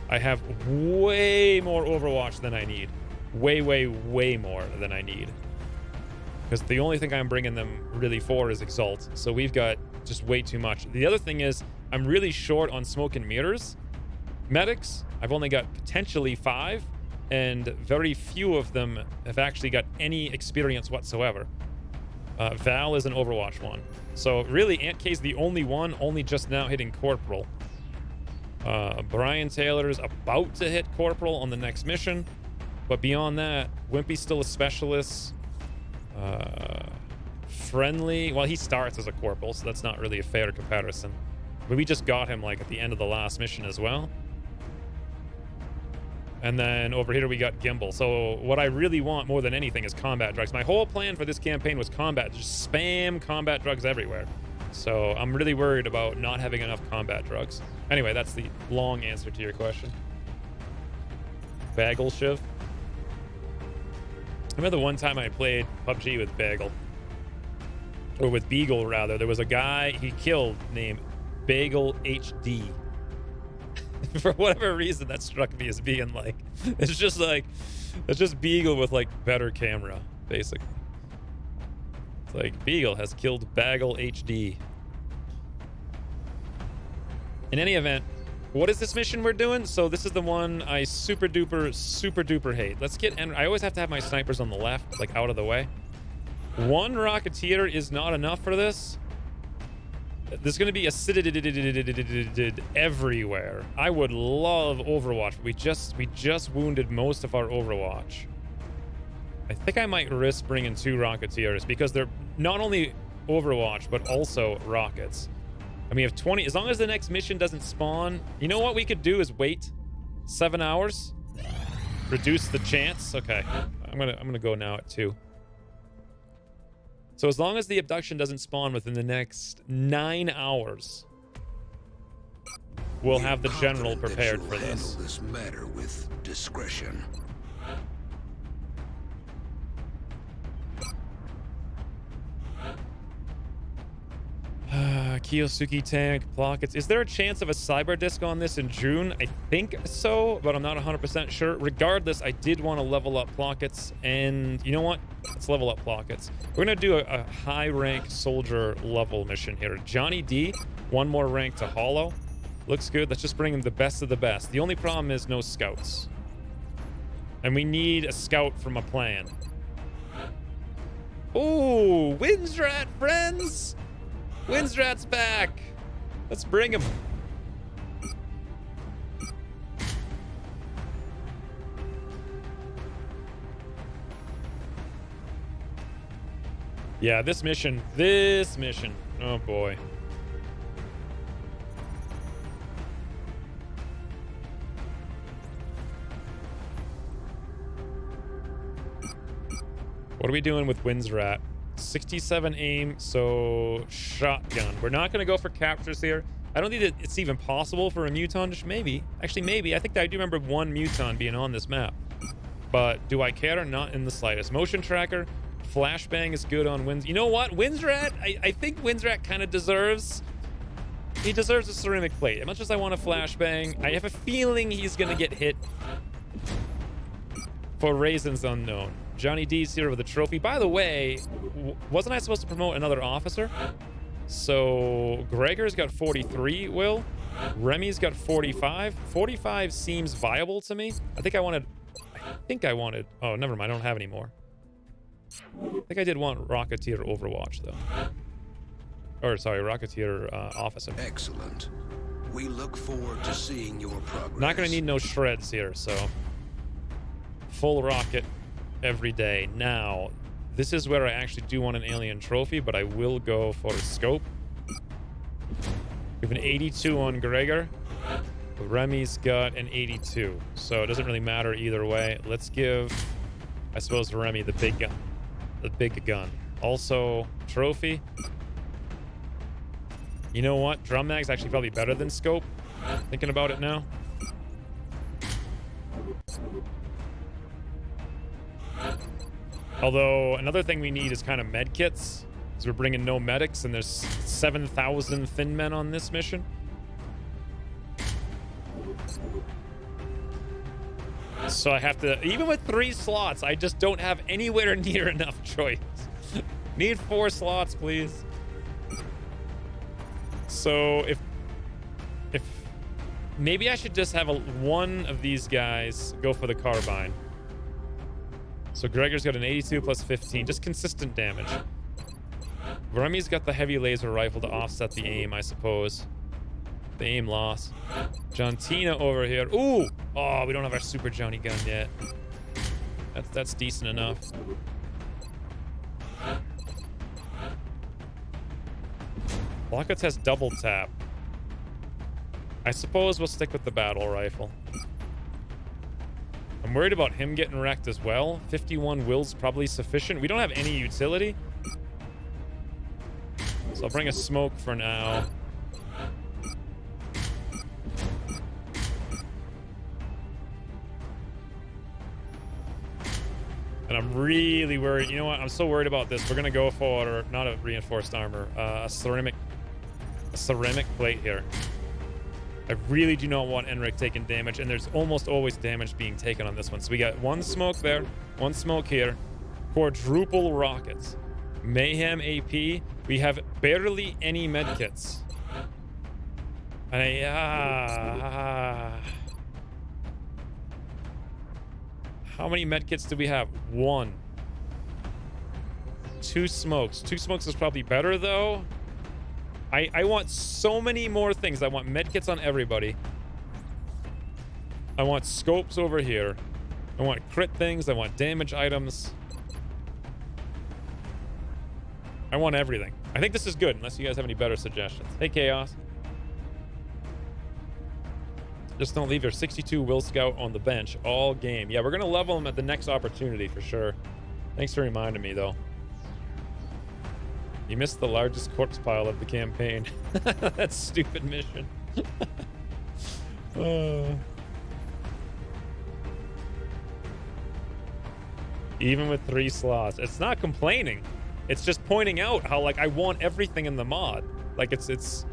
I have way more Overwatch than I need. Way more than I need. Because the only thing I'm bringing them really for is Exalt. So we've got just way too much. The other thing is I'm really short on smoke and mirrors. Medics, I've only got potentially 5, and very few of them have actually got any experience whatsoever. Val is an Overwatch 1. So really, Aunt K's the only one, only just now hitting Corporal. Brian Taylor's about to hit Corporal on the next mission. But beyond that, Wimpy's still a specialist. Friendly, well, he starts as a Corporal, so that's not really a fair comparison. But we just got him, like, at the end of the last mission as well. And then over here we got Gimbal. So what I really want more than anything is combat drugs. My whole plan for this campaign was combat. Just spam combat drugs everywhere. So I'm really worried about not having enough combat drugs. Anyway, that's the long answer to your question. Bagel Shiv. I remember the one time I played PUBG with Bagel. Or with Beagle, rather. There was a guy he killed named Bagel HD. For whatever reason, that struck me as being like, it's just Beagle with like better camera, basically. It's like Beagle has killed Bagel HD. In any event, what is this mission we're doing? So this is the one I super duper hate. Let's get, and I always have to have my snipers on the left, like out of the way. 1 Rocketeer is not enough for this. There's going to be a everywhere. I would love Overwatch. We just wounded most of our Overwatch. I think I might risk bringing 2 Rocketeers because they're not only Overwatch but also rockets. And we have 20. As long as the next mission doesn't spawn, you know what we could do is wait 7 hours, reduce the chance. Okay, I'm gonna go now at 2. So as long as the abduction doesn't spawn within the next 9 hours, we'll have the general prepared for this. Handle this matter with discretion. Kiyosuke tank, Plockets. Is there a chance of a cyber disc on this in June? I think so, but I'm not 100% sure. Regardless, I did want to level up Plockets, and you know what? Let's level up Plockets. We're going to do a high rank soldier level mission here. Johnny D, 1 more rank to Hollow. Looks good. Let's just bring him the best of the best. The only problem is no scouts. And we need a scout from a plan. Ooh, Windsrat, friends! Windsrat's back. Let's bring him. Yeah, this mission. Oh boy. What are we doing with Windsrat? 67 aim, so shotgun. We're not going to go for captures here. I don't think that it's even possible for a Muton. Maybe. Actually, maybe. I think that I do remember 1 Muton being on this map. But do I care? Not in the slightest. Motion tracker. Flashbang is good on Winds. You know what? Windsrat, I think Windsrat kind of deserves... He deserves a ceramic plate. As much as I want a flashbang, I have a feeling he's going to get hit for reasons unknown. Johnny D's here with a trophy. By the way, wasn't I supposed to promote another officer? So Gregor's got 43, Will. Remy's got 45. 45 seems viable to me. I think I wanted... Oh, never mind. I don't have any more. I think I did want Rocketeer Overwatch, though. Or, sorry, Rocketeer Officer. Excellent. We look forward to seeing your progress. Not going to need no shreds here, so... Full rocket every day. Now, this is where I actually do want an alien trophy, but I will go for a scope. We have an 82 on Gregor. Remy's got an 82, so it doesn't really matter either way. Let's give, I suppose, Remy the big gun. The big gun. Also, trophy. You know what? Drum mag's actually probably better than scope. Thinking about it now. Although, another thing we need is kind of med kits, because we're bringing no medics, and there's 7,000 thin men on this mission. So I have to, even with 3 slots, I just don't have anywhere near enough choice. Need 4 slots, please. So if maybe I should just have one of these guys go for the carbine. So Gregor's got an 82 plus 15, just consistent damage. Remy's got the heavy laser rifle to offset the aim, I suppose. The aim loss. Jontina over here. Ooh! Oh, we don't have our Super Johnny gun yet. That's decent enough. Blockets has double tap. I suppose we'll stick with the battle rifle. I'm worried about him getting wrecked as well. 51 will's probably sufficient. We don't have any utility. So I'll bring a smoke for now. And I'm really worried. You know what? I'm so worried about this. We're going to go for, not a reinforced armor, a ceramic plate here. I really do not want Enric taking damage, and there's almost always damage being taken on this one. So we got one smoke there, one smoke here, quadruple rockets, mayhem AP. We have barely any medkits. And how many medkits do we have? One. Two smokes. Two smokes is probably better though. I want so many more things. I want medkits on everybody. I want scopes over here. I want crit things. I want damage items. I want everything. I think this is good, unless you guys have any better suggestions. Hey, Chaos. Just don't leave your 62 Will Scout on the bench all game. Yeah, we're going to level him at the next opportunity for sure. Thanks for reminding me, though. You missed the largest corpse pile of the campaign. That stupid mission. Even with 3 slots. It's not complaining. It's just pointing out how, like, I want everything in the mod. Like, it's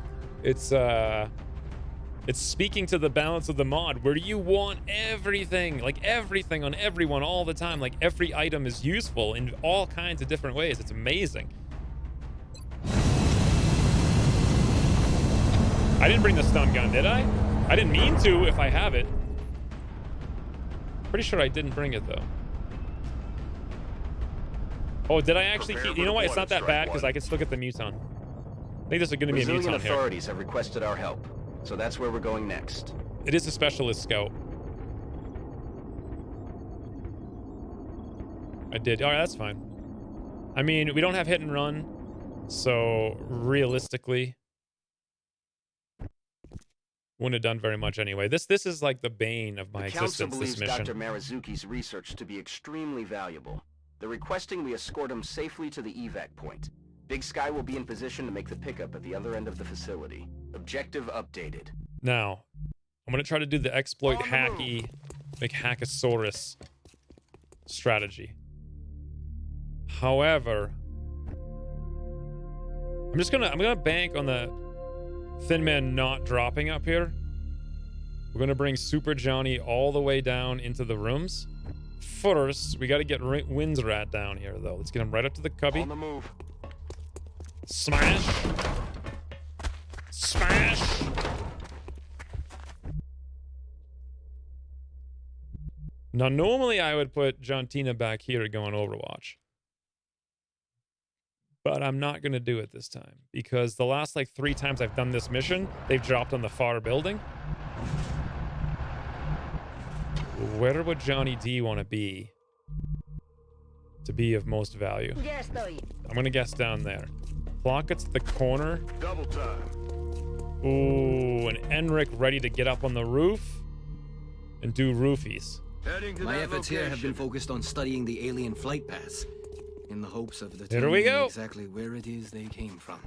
speaking to the balance of the mod where you want everything, like everything on everyone all the time. Like every item is useful in all kinds of different ways. It's amazing. I didn't bring the stun gun, did I? I didn't mean to if I have it. Pretty sure I didn't bring it though. Oh, did I actually keep, you know what? It's not that bad because I can still get the muton. I think this is going to be a muton here. Brazilian authorities have requested our help. So that's where we're going next. It is a specialist scout. I did. All right, that's fine. I mean, we don't have hit and run, so realistically, wouldn't have done very much anyway. This is like the bane of my existence. This mission. Dr. Marazuki's research to be extremely valuable. They're requesting we escort him safely to the evac point. Big Sky will be in position to make the pickup at the other end of the facility. Objective updated. Now, I'm going to try to do the exploit hacky, like Hackosaurus strategy. However, I'm going to bank on the Thin Man not dropping up here. We're going to bring Super Johnny all the way down into the rooms. First, we got to get Winds Rat down here, though. Let's get him right up to the cubby. On the move. Smash! Smash! Now, normally I would put Jontina back here going Overwatch. But I'm not going to do it this time. Because the last, like, 3 times I've done this mission, they've dropped on the far building. Where would Johnny D want to be of most value? I'm going to guess down there. Plockett's the corner. Double time. Ooh, and Enric ready to get up on the roof and do roofies. My efforts here have been focused on studying the alien flight paths in the hopes of determining exactly where it is they came from.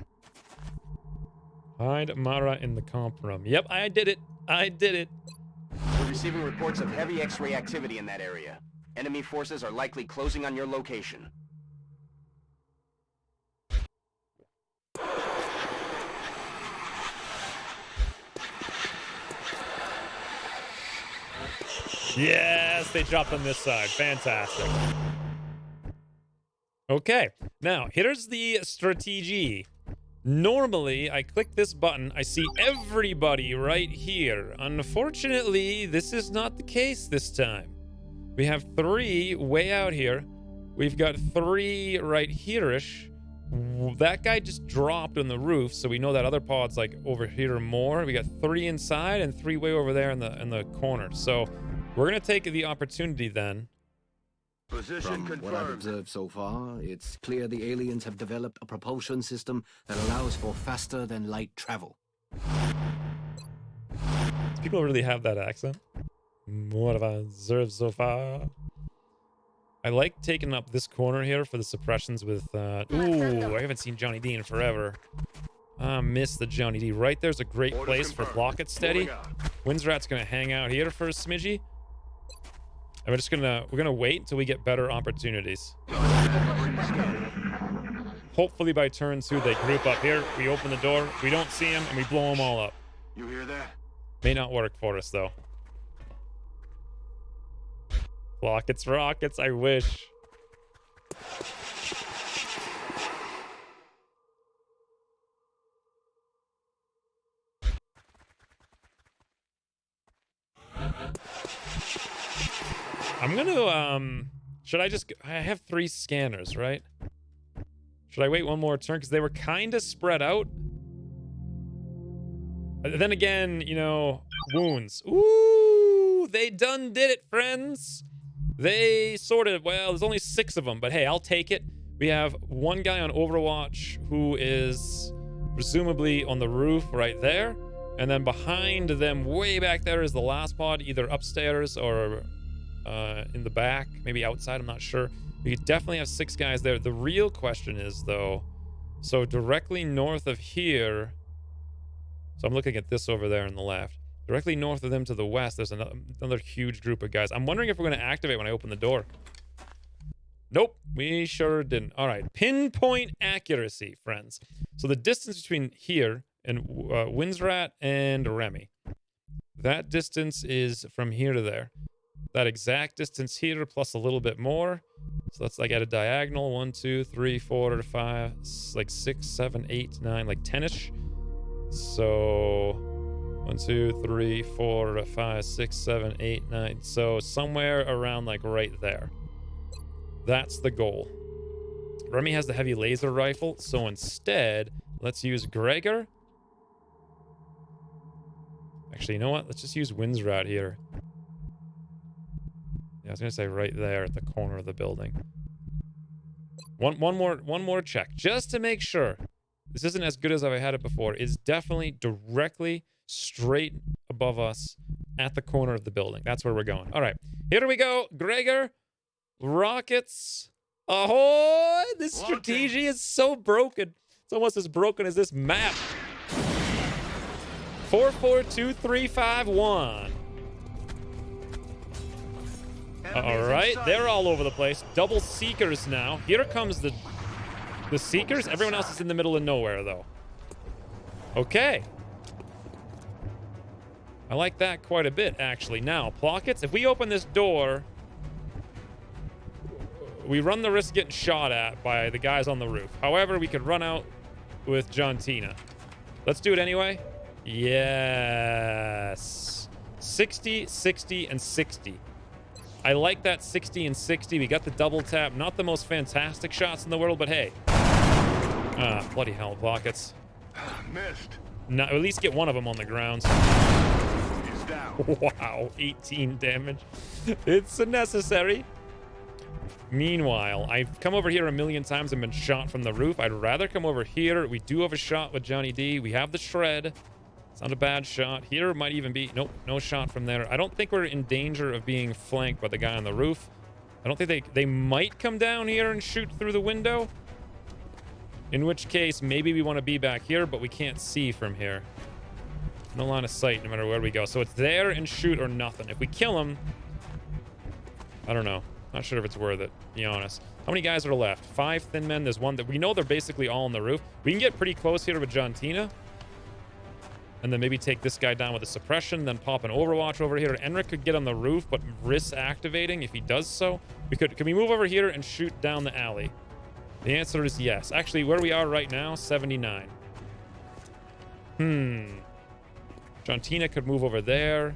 Hide Mara in the comp room. Yep, I did it. I did it. We're receiving reports of heavy X-ray activity in that area. Enemy forces are likely closing on your location. Yes, they dropped on this side. Fantastic. Okay, now here's the strategy. Normally, I click this button, I see everybody right here. Unfortunately, this is not the case this time. We have 3 way out here. We've got 3 right here-ish. That guy just dropped on the roof, so we know that other pod's like over here more. We got 3 inside and 3 way over there in the corner. So we're gonna take the opportunity then. Position From what I've confirmed. observed so far, it's clear the aliens have developed a propulsion system that allows for faster than light travel. Do people really have that accent? What have I observed so far? I like taking up this corner here for the suppressions with, ooh, I haven't seen Johnny D in forever. I miss the Johnny D. Right there's a great Orders place for confirmed. block it steady. Moving out. Windsrat's gonna hang out here for a smidgy. And we're gonna wait until we get better opportunities. Hopefully by turn 2 they group up here. We open the door, we don't see them, and we blow them all up. You hear that? May not work for us though. Rockets, rockets, I wish. I'm gonna, should I just, I have 3 scanners, right? Should I wait one more turn? Because they were kind of spread out. Then again, you know, wounds. Ooh, they done did it, friends. They sort of, well, there's only 6 of them, but hey, I'll take it. We have 1 guy on Overwatch who is presumably on the roof right there. And then behind them, way back there, is the last pod, either upstairs or in the back, maybe outside, I'm not sure. We definitely have 6 guys there. The real question is, though, so directly north of here, so I'm looking at this over there on the left. Directly north of them to the west, there's another huge group of guys. I'm wondering if we're going to activate when I open the door. Nope, we sure didn't. All right, pinpoint accuracy, friends. So the distance between here and Windsrat and Remy, that distance is from here to there. That exact distance here plus a little bit more. So that's like at a diagonal. 1, 2, 3, 4, 5, like 6, 7, 8, 9, like 10-ish. So 1, 2, 3, 4, 5, 6, 7, 8, 9. So somewhere around like right there. That's the goal. Remy has the heavy laser rifle, so instead, let's use Gregor. Actually, you know what? Let's just use Windsrat here. Yeah, I was gonna say right there at the corner of the building. One more check, just to make sure this isn't as good as I've had it before. It's definitely directly straight above us at the corner of the building. That's where we're going. All right, here we go, Gregor. Rockets, ahoy! This strategy is so broken. It's almost as broken as this map. 4, 4, 2, 3, 5, 1. All right, they're all over the place. Double Seekers now. Here comes the Seekers. Everyone else is in the middle of nowhere, though. Okay. I like that quite a bit, actually. Now, Plockets, if we open this door, we run the risk of getting shot at by the guys on the roof. However, we could run out with John Tina. Let's do it anyway. Yes. 60, 60, and 60. I like that 60 and 60. We got the double tap. Not the most fantastic shots in the world, but hey. Bloody hell, Pockets. Missed. No, at least get one of them on the ground. He's down. Wow, 18 damage. It's necessary. Meanwhile, I've come over here a million times and been shot from the roof. I'd rather come over here. We do have a shot with Johnny D. We have the shred. It's not a bad shot. Here might even be... Nope, no shot from there. I don't think we're in danger of being flanked by the guy on the roof. I don't think they might come down here and shoot through the window. In which case, maybe we want to be back here, but we can't see from here. No line of sight no matter where we go. So it's there and shoot or nothing. If we kill him... I don't know. Not sure if it's worth it, to be honest. How many guys are left? 5 thin men. There's one that we know they're basically all on the roof. We can get pretty close here with John Tina. And then maybe take this guy down with a suppression, then pop an Overwatch over here. Enric could get on the roof, but risk activating if he does so. Can we move over here and shoot down the alley? The answer is yes. Actually, where we are right now, 79. Jontina could move over there.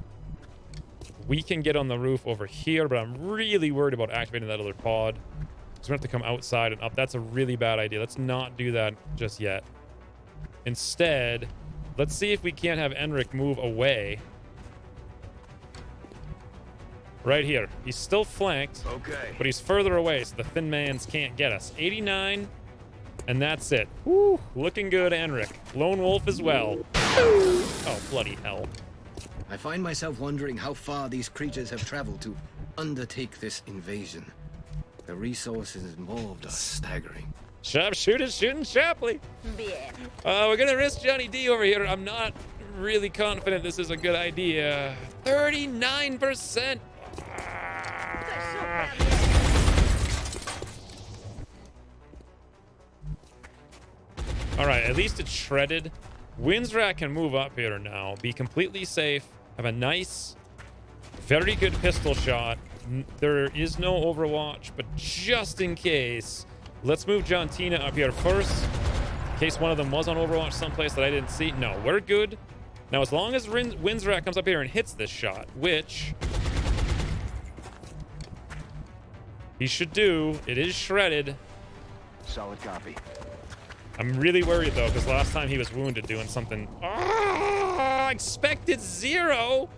We can get on the roof over here, but I'm really worried about activating that other pod. So we have to come outside and up. That's a really bad idea. Let's not do that just yet. Instead, let's see if we can't have Enric move away. Right here. He's still flanked, Okay. but he's further away, so the thin mans can't get us. 89, and that's it. Woo, looking good, Enric. Lone Wolf as well. Oh, bloody hell. I find myself wondering how far these creatures have traveled to undertake this invasion. The resources involved are staggering. Sharpshooters shooting sharply. We're gonna risk Johnny D over here. I'm not really confident this is a good idea. 39%. All right, at least it's shredded. Windsrat can move up here now, be completely safe, have a nice, very good pistol shot. There is no Overwatch, but just in case, let's move Jontina up here first, in case one of them was on Overwatch someplace that I didn't see. No, we're good. Now, as long as Windsrat comes up here and hits this shot, which he should do, it is shredded. Solid copy. I'm really worried, though, because last time he was wounded doing something. Ah, expected 0.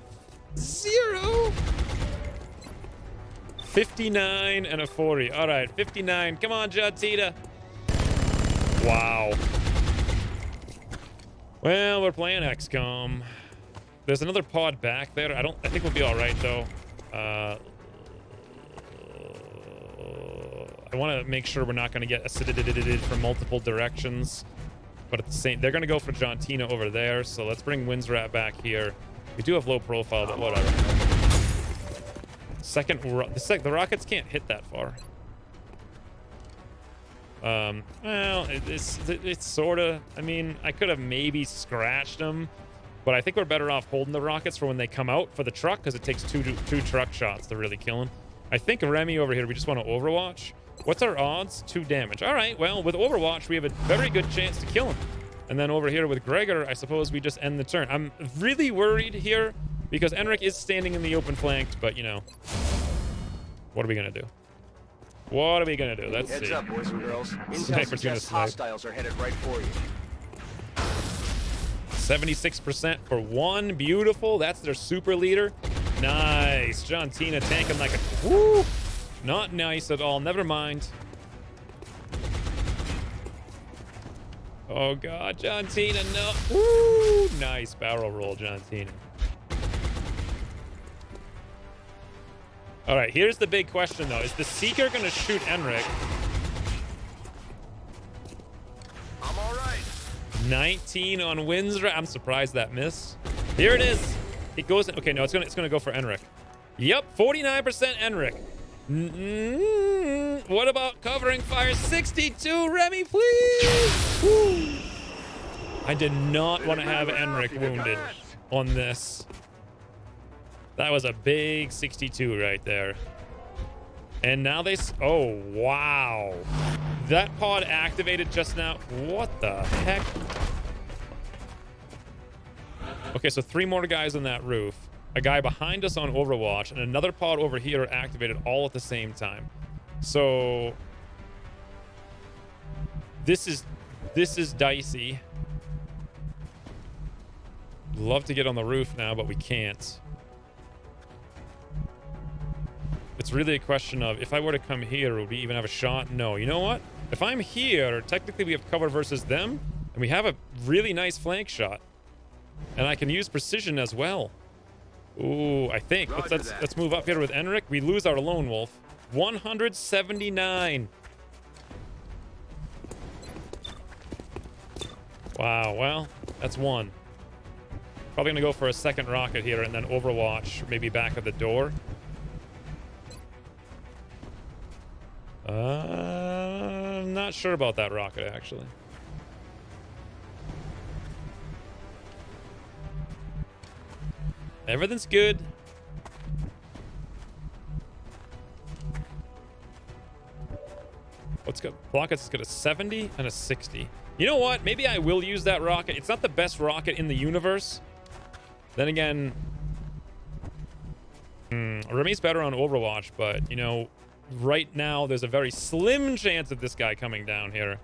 0. 59 and a 40. All right, 59. Come on, Jontina. Wow. Well, we're playing XCOM. There's another pod back there. I think we'll be all right, though. I want to make sure we're not going to get acidity from multiple directions. But at the same, they're going to go for Jontina over there. So let's bring Windsrat back here. We do have low profile, but whatever. The rockets can't hit that far. Well, it's sort of. I mean, I could have maybe scratched them, but I think we're better off holding the rockets for when they come out for the truck, because it takes two truck shots to really kill him. I think Remy over here, we just want to Overwatch. What's our odds? 2 damage. All right, well, with Overwatch, we have a very good chance to kill him. And then over here with Gregor, I suppose we just end the turn. I'm really worried here because Enric is standing in the open flanked, but, you know, what are we going to do? What are we going to do? Let's see. Heads up, boys and girls. Intel suggests hostiles are headed right for you. 76% for 1. Beautiful. That's their super leader. Nice. Jontina tanking like a... Woo! Not nice at all. Never mind. Oh, God. Jontina, no. Woo! Nice barrel roll, Jontina. All right, here's the big question, though. Is the Seeker going to shoot Enric? I'm all right. 19 on Windsrat. I'm surprised that missed. Here it is. It goes. Okay, no, it's gonna go for Enric. Yep, 49% Enric. What about covering fire? 62, Remy, please. Woo. I did not want to have Enric wounded on this. That was a big 62 right there. And now they... Oh, wow. That pod activated just now. What the heck? Okay, so 3 more guys on that roof. A guy behind us on Overwatch, and another pod over here activated all at the same time. So... This is dicey. Love to get on the roof now, but we can't. It's really a question of, if I were to come here, would we even have a shot? No. You know what? If I'm here, technically we have cover versus them, and we have a really nice flank shot. And I can use precision as well. Ooh, I think. Let's move up here with Enric. We lose our lone wolf. 179. Wow, well, that's 1. Probably gonna go for a second rocket here and then Overwatch, maybe back at the door. I'm not sure about that rocket, actually. Everything's good. What's good? Rocket's got a 70 and a 60. You know what? Maybe I will use that rocket. It's not the best rocket in the universe. Then again, Remy's better on Overwatch, but, you know, right now there's a very slim chance of this guy coming down here.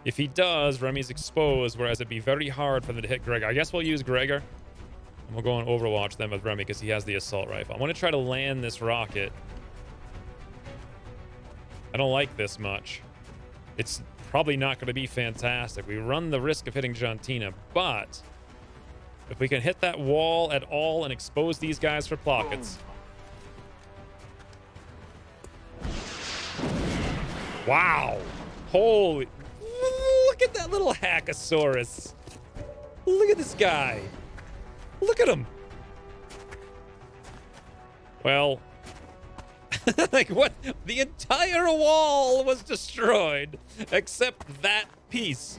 If he does, Remy's exposed, whereas it'd be very hard for them to hit Gregor. I guess we'll use Gregor. And we'll go on Overwatch then with Remy because he has the assault rifle. I want to try to land this rocket. I don't like this much. It's probably not going to be fantastic. We run the risk of hitting Jantina, but if we can hit that wall at all and expose these guys for pockets. Wow. Holy. Look at that little Hackosaurus. Look at this guy. Look at him. Well, like what? The entire wall was destroyed except that piece.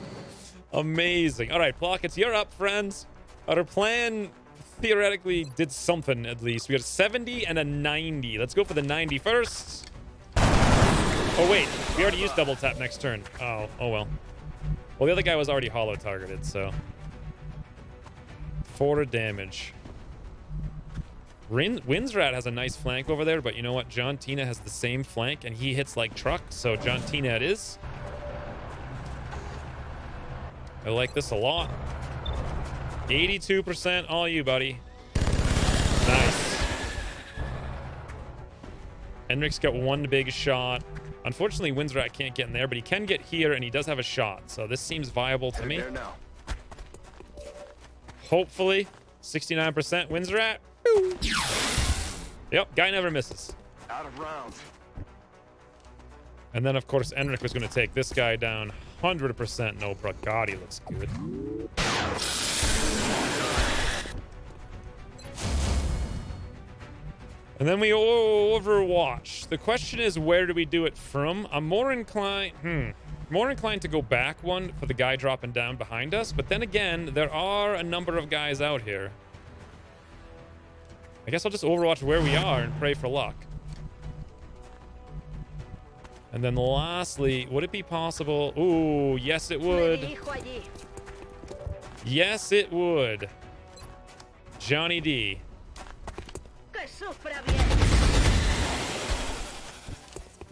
Amazing. All right, Plockets, you're up, friends. Our plan theoretically did something at least. We got a 70 and a 90. Let's go for the 90 first. Oh, wait. We already used double tap next turn. Oh well. Well, the other guy was already hollow targeted, so. 4 damage. Windsrat has a nice flank over there, but you know what? John Tina has the same flank, and he hits like truck, so John Tina it is. I like this a lot. 82% all you, buddy. Nice. Henrik's got one big shot. Unfortunately, Windsrat can't get in there, but he can get here, and he does have a shot. So this seems viable to me. Hopefully, 69% Windsrat. Woo. Yep, guy never misses. Out of rounds. And then, of course, Enric was going to take this guy down 100%. No, bro. God, he looks good. And then we Overwatch. The question is, where do we do it from? I'm more inclined to go back one for the guy dropping down behind us. But then again, there are a number of guys out here. I guess I'll just Overwatch where we are and pray for luck. And then lastly, would it be possible? Ooh, yes it would. Yes it would. Johnny D.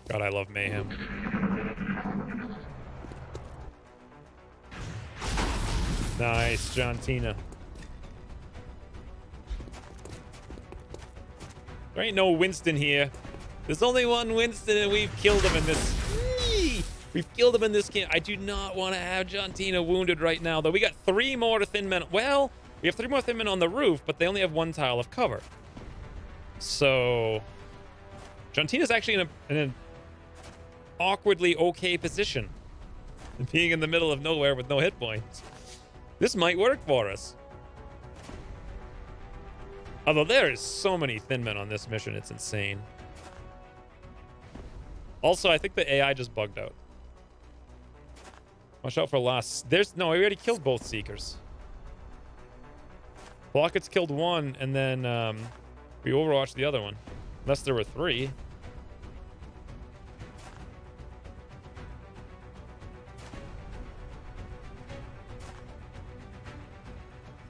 God, I love mayhem. Nice, John Tina. There ain't no Winston here. There's only one Winston, and we've killed him in this. We've killed him in this game. I do not want to have John Tina wounded right now, though. We got 3 more thin men. Well, we have 3 more thin men on the roof, but they only have 1 tile of cover. So, John Tina's actually in an awkwardly okay position, being in the middle of nowhere with no hit points. This might work for us. Although there is so many thin men on this mission, it's insane. Also, I think the AI just bugged out. Watch out for last. No, we already killed both Seekers. Blockets killed one, and then we Overwatched the other one. Unless there were 3.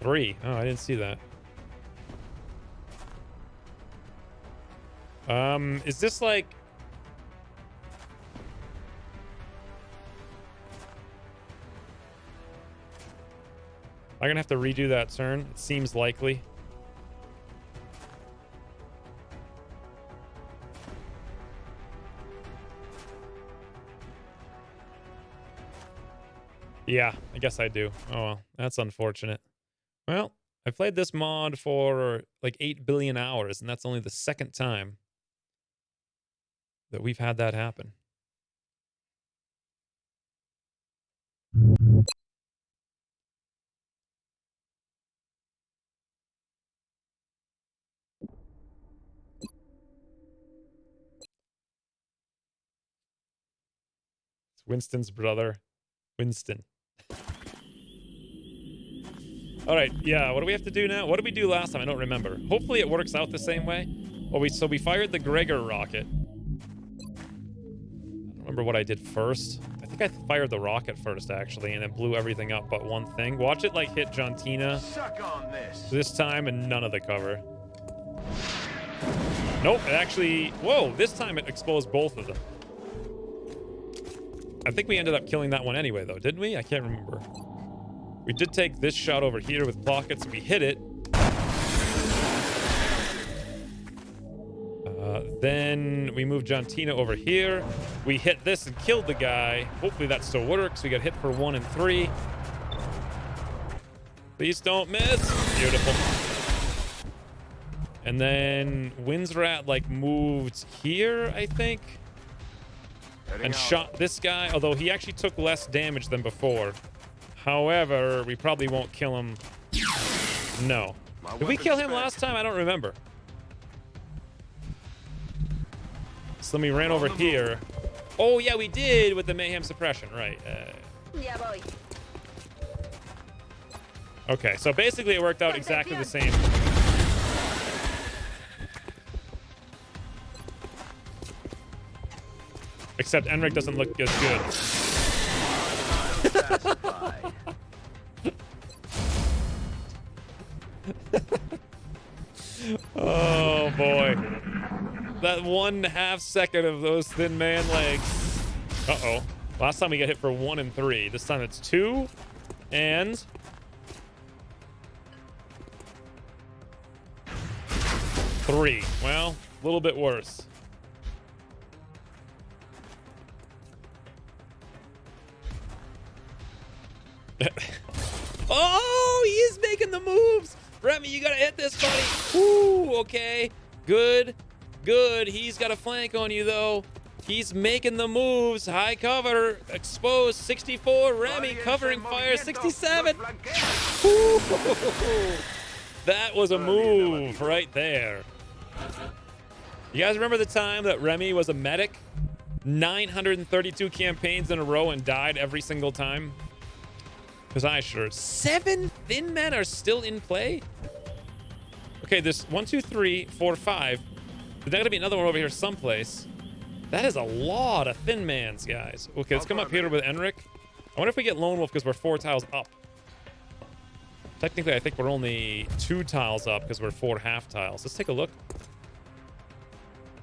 3. Oh, I didn't see that. Is this like... I'm gonna have to redo that turn. It seems likely. Yeah, I guess I do. Oh well, that's unfortunate. Well, I played this mod for like 8 billion hours, and that's only the 2nd time that we've had that happen. It's Winston's brother, Winston. All right, yeah, what do we have to do now? What did we do last time? I don't remember. Hopefully it works out the same way. Oh, so we fired the Gregor rocket. I don't remember what I did first. I think think I fired the rocket first, actually, and it blew everything up but one thing. Watch it, like, hit Jantina Suck on this time and none of the cover. Nope, it actually... Whoa, this time it exposed both of them. I think we ended up killing that one anyway, though, didn't we? I can't remember. We did take this shot over here with pockets. We hit it. Then we moved Jantina over here. We hit this and killed the guy. Hopefully that still works. We got hit for 1 and 3. Please don't miss. Beautiful. And then Windsrat, like, moved here, I think. And shot this guy, although he actually took less damage than before. However, we probably won't kill him. No. Did we kill him last time? I don't remember. So then we ran over here. Oh, yeah, we did with the Mayhem Suppression. Right. Okay, so basically it worked out exactly the same. Except Enric doesn't look as good. Oh, boy. That 1.5 second of those thin man legs. Uh-oh. Last time we got hit for 1 and 3. This time it's 2 and 3. Well, a little bit worse. Oh, he is making the moves. Remy, you gotta hit this, buddy. Ooh, okay. Good. Good. He's got a flank on you, though. He's making the moves. High cover. Exposed. 64. Remy covering fire. 67. Ooh. That was a move right there. You guys remember the time that Remy was a medic? 932 campaigns in a row and died every single time? Because I sure. 7 thin men are still in play? Okay, there's 1, 2, 3, 4, 5. There's got to be another one over here someplace. That is a lot of thin mans, guys. Okay, let's come up here with Enric. I wonder if we get Lone Wolf because we're 4 tiles up. Technically, I think we're only 2 tiles up because we're 4 half tiles. Let's take a look.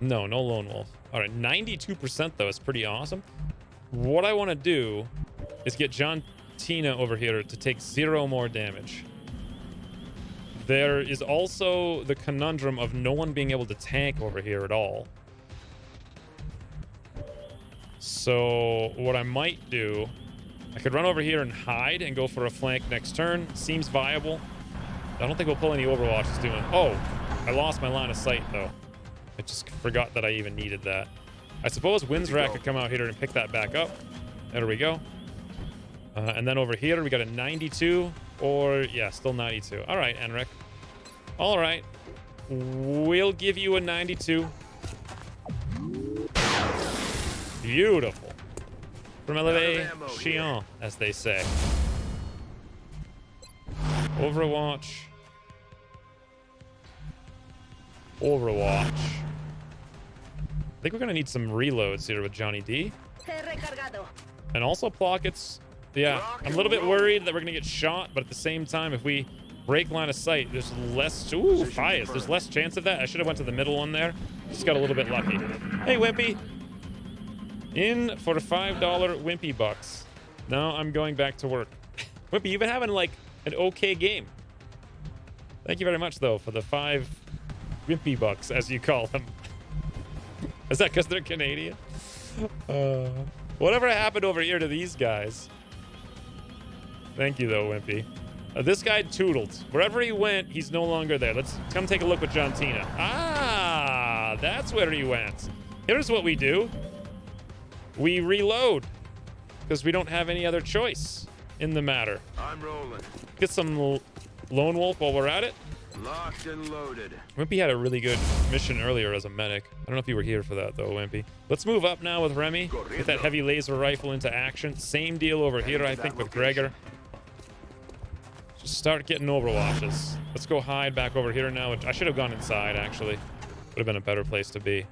No, no Lone Wolf. All right, 92% though is pretty awesome. What I want to do is get Jantina over here to take 0 more damage. There is also the conundrum of no one being able to tank over here at all. So what I might do, I could run over here and hide and go for a flank next turn. Seems viable. I don't think we'll pull any Overwatches doing. Oh, I lost my line of sight though. I just forgot that I even needed that. I suppose Windsrat could come out here and pick that back up. There we go. And then over here, we got a 92 or, yeah, still 92. All right, Enric. All right. We'll give you a 92. Beautiful. From elevation, as they say. Overwatch. Overwatch. I think we're going to need some reloads here with Johnny D. And also pockets. Yeah, I'm a little bit worried that we're going to get shot, but at the same time, if we break line of sight, there's less... Ooh, bias. There's less chance of that. I should have went to the middle one there. Just got a little bit lucky. Hey, Wimpy. In for $5 Wimpy bucks. Now I'm going back to work. Wimpy, you've been having, like, an okay game. Thank you very much, though, for the 5 Wimpy bucks, as you call them. Is that because they're Canadian? Whatever happened over here to these guys? Thank you, though, Wimpy. This guy tootled. Wherever he went, he's no longer there. Let's come take a look with Jantina. Ah, that's where he went. Here's what we do. We reload. Because we don't have any other choice in the matter. I'm rolling. Get some Lone Wolf while we're at it. Locked and loaded. Wimpy had a really good mission earlier as a medic. I don't know if you were here for that, though, Wimpy. Let's move up now with Remy. Get that heavy laser rifle into action. Same deal over here, I think, with Gregor. Just start getting Overwatches. Let's go hide back over here now. I should have gone inside, actually. Would have been a better place to be.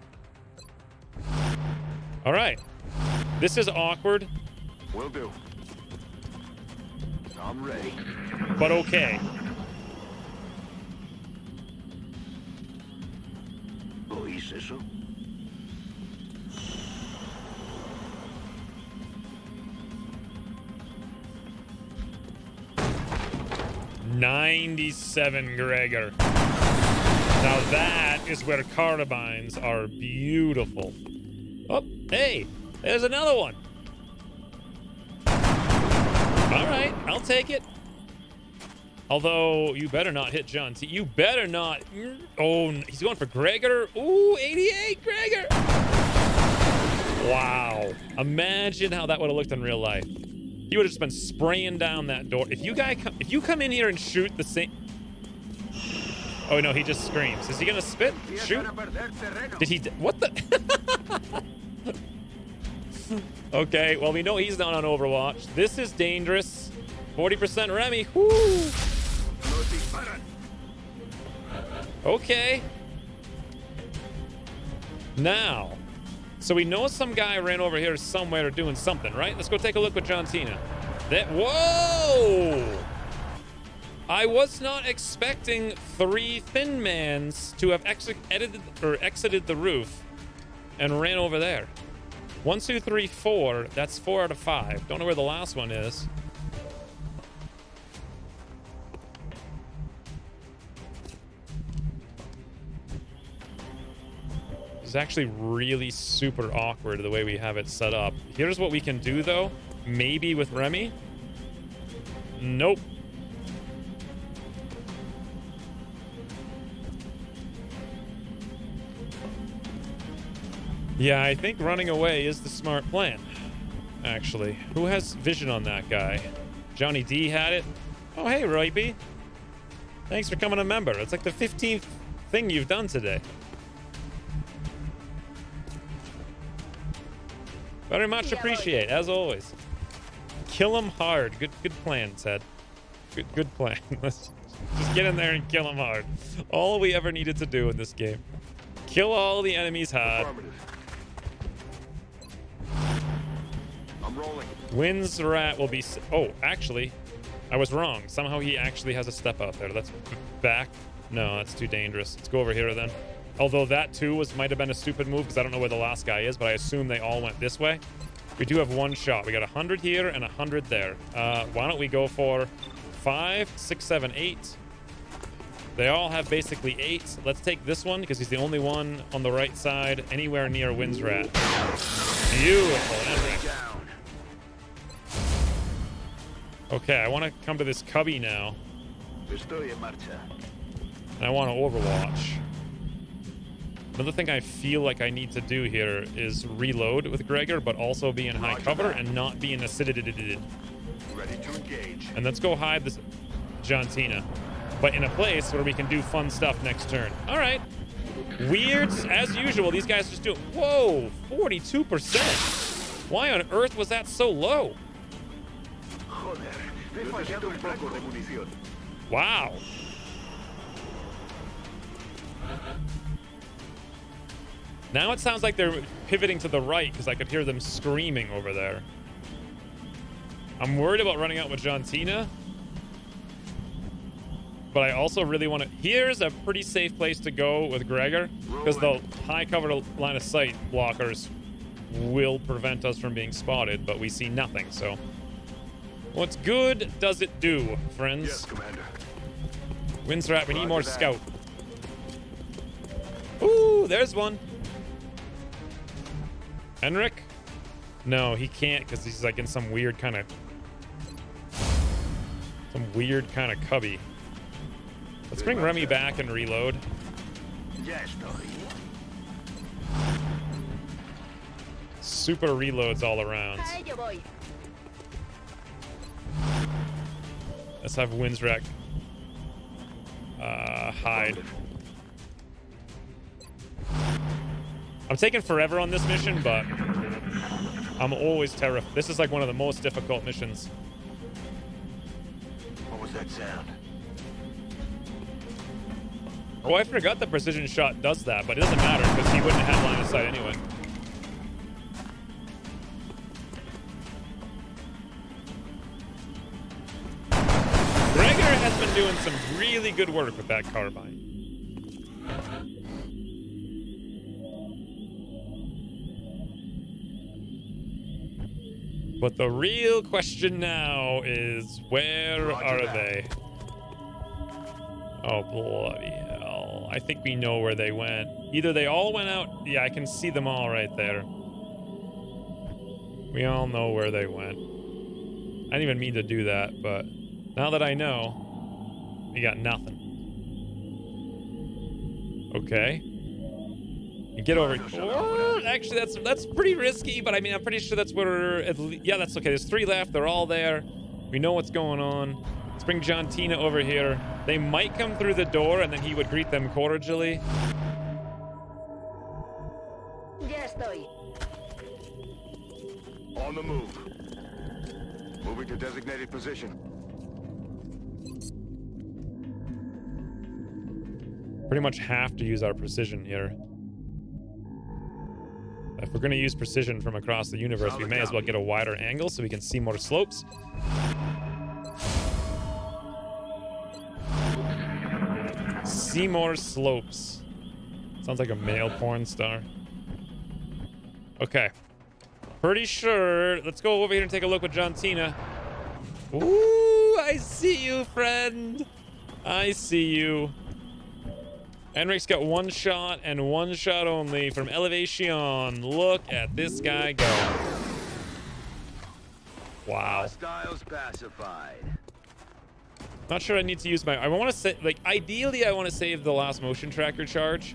All right. This is awkward. Will do. I'm ready. But okay. ¿Oís eso? $97 Gregor. Now that is where carbines are beautiful. Oh, hey, there's another one. All right, I'll take it. Although, you better not hit John T. You better not. Oh, he's going for Gregor. Ooh, 88 Gregor. Wow. Imagine how that would have looked in real life. He would have just been spraying down that door. If you come in here and shoot the same... Oh, no, he just screams. Is he going to spit? Shoot? Did he... What the... Okay, well, we know he's not on Overwatch. This is dangerous. 40% Remy. Woo! Okay. Now, so we know some guy ran over here somewhere doing something, right? Let's go take a look with John Tina. Whoa! I was not expecting 3 Thin Mans to have exited the roof and ran over there. 1, 2, 3, 4. That's 4 out of 5. Don't know where the last one is. It's actually really super awkward the way we have it set up. Here's what we can do, though. Maybe with Remy. Nope. Yeah, I think running away is the smart plan, actually. Who has vision on that guy? Johnny D had it. Oh, hey, Roypey. Thanks for coming a member. It's like the 15th thing you've done today. Very much appreciate, as always. Kill him hard. Good plan, Ted. Good plan. Let's just get in there and kill him hard. All we ever needed to do in this game. Kill all the enemies hard. I'm rolling. Xwynns rat will be... Oh, actually, I was wrong. Somehow he actually has a step out there. Let's back. No, that's too dangerous. Let's go over here then. Although that too might have been a stupid move because I don't know where the last guy is, but I assume they all went this way. We do have one shot. We got 100 here and 100 there. Why don't we go for 5, 6, 7, 8? They all have basically 8. Let's take this one because he's the only one on the right side anywhere near Xwynns rat. Beautiful, Henrik. Okay, I want to come to this cubby now. And I want to Overwatch. Another thing I feel like I need to do here is reload with Gregor, but also be in high cover and not be in acidity. Ready to engage. And let's go hide this John Tina, but in a place where we can do fun stuff next turn. All right. Weirds, as usual. These guys just do... Whoa, 42%. Why on earth was that so low? Wow. Now it sounds like they're pivoting to the right because I could hear them screaming over there. I'm worried about running out with John Tina. But I also really want to... Here's a pretty safe place to go with Gregor because the high cover line of sight blockers will prevent us from being spotted, but we see nothing, so... What's good does it do, friends? Yes, Commander. Xwynns rat, we need more scout. Ooh, there's one. Henrik? No, he can't because he's like in some weird kind of... cubby. Let's bring Remy back and reload. Super reloads all around. Let's have Xwynns rat hide. I'm taking forever on this mission, but I'm always terrified. This is like one of the most difficult missions. What was that sound? Oh, I forgot the precision shot does that, but it doesn't matter because he wouldn't have line of sight anyway. doing some really good work with that carbine. But the real question now is, where are they? Oh, bloody hell. I think we know where they went. Either they all went out. Yeah, I can see them all right there. We all know where they went. I didn't even mean to do that, but now that I know, we got nothing. Okay. You get over. Oh, actually, that's pretty risky, but I mean, I'm pretty sure that's where. Yeah, that's okay. There's 3 left. They're all there. We know what's going on. Let's bring John Tina over here. They might come through the door, and then he would greet them cordially. Ya estoy. On the move. Moving to designated position. Pretty much have to use our precision here. If we're going to use precision from across the universe, we may as well get a wider angle so we can see more slopes. See more slopes. Sounds like a male porn star. Okay. Pretty sure. Let's go over here and take a look with John Tina. Ooh, I see you, friend. I see you. Enric's got 1 shot and 1 shot only from elevation. Look at this guy go. Wow. Hostiles pacified. Not sure I need to use my... I want to say... Like, ideally, I want to save the last motion tracker charge.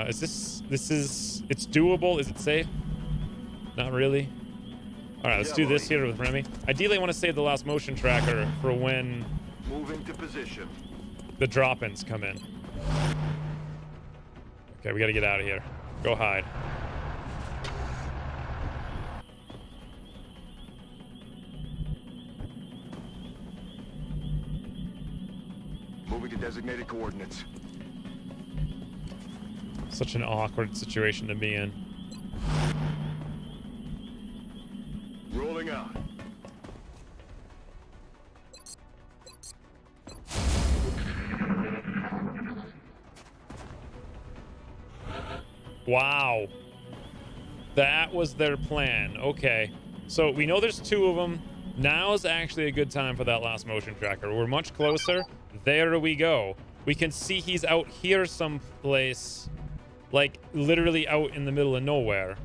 Is this... This is... It's doable. Is it safe? Not really. All right, let's do this here with Remy. Ideally, I want to save the last motion tracker for when Moving to position. the drop-ins come in. Okay, we got to get out of here. Go hide. Moving to designated coordinates. Such an awkward situation to be in. Rolling out. Wow. That was their plan. Okay. So we know there's 2 of them. Now is actually a good time for that last motion tracker. We're much closer. There we go. We can see he's out here someplace. Like, literally out in the middle of nowhere.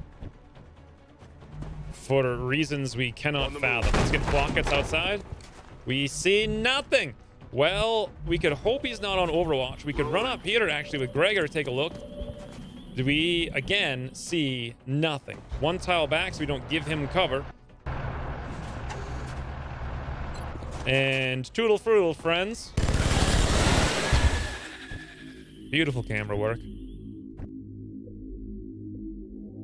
For reasons we cannot fathom. Let's get Flockets outside. We see nothing. Well, we could hope he's not on Overwatch. We could run up here, actually, with Gregor, take a look. Do we, again, see nothing? 1 tile back so we don't give him cover. And toodle fruitle, friends. Beautiful camera work.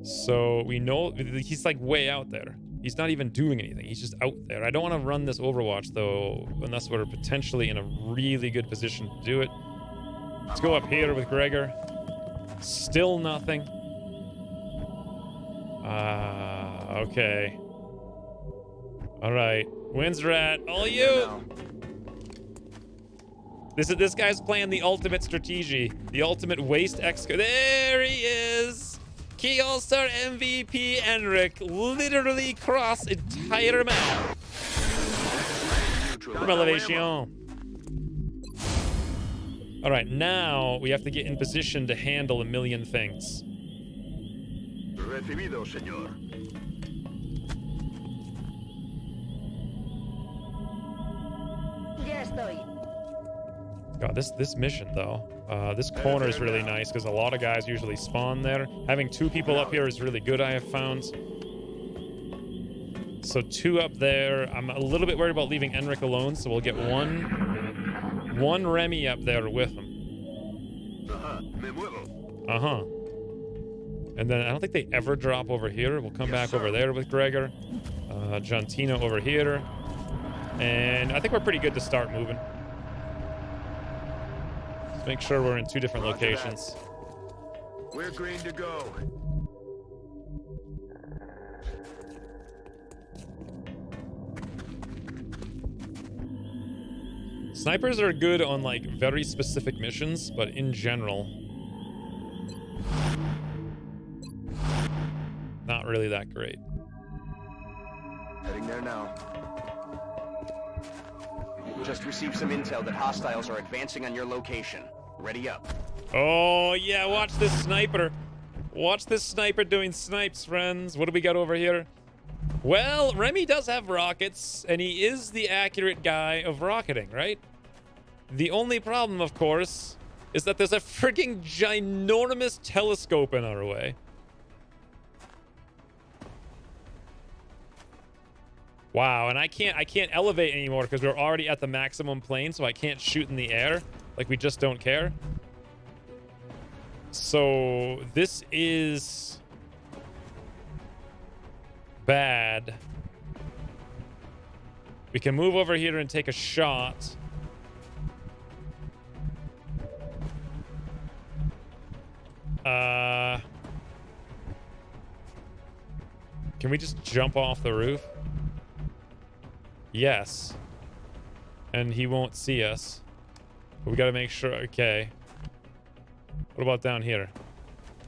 So we know he's like way out there. He's not even doing anything. He's just out there. I don't want to run this Overwatch though, unless we're potentially in a really good position to do it. Let's go up here with Gregor. Still nothing. Okay. All right. Wins rat. All you. This guy's playing the ultimate strategy. The ultimate waste XCOM. There he is. Key All-Star MVP Enric, literally cross entire map. From elevation. All right, now we have to get in position to handle a million things. Recibido, señor. Ya estoy. God, this mission though, this corner is really nice because a lot of guys usually spawn there. Having 2 people up here is really good, I have found. So 2 up there. I'm a little bit worried about leaving Enric alone, so we'll get one Remy up there with him. Uh-huh. And then I don't think they ever drop over here. We'll come back over there with Gregor. John Tina over here. And I think we're pretty good to start moving. Make sure we're in 2 different locations. We're green to go. Snipers are good on like very specific missions, but in general, not really that great. Heading there now. Just received some intel that hostiles are advancing on your location. Ready up. Oh yeah, watch this sniper. Watch this sniper doing snipes, friends. What do we got over here? Well, Remy does have rockets, and he is the accurate guy of rocketing, right? The only problem, of course, is that there's a freaking ginormous telescope in our way. Wow, and I can't elevate anymore because we're already at the maximum plane, so I can't shoot in the air. Like, we just don't care. So, this is bad. We can move over here and take a shot. Can we just jump off the roof? Yes. And he won't see us. But we gotta make sure. Okay. What about down here?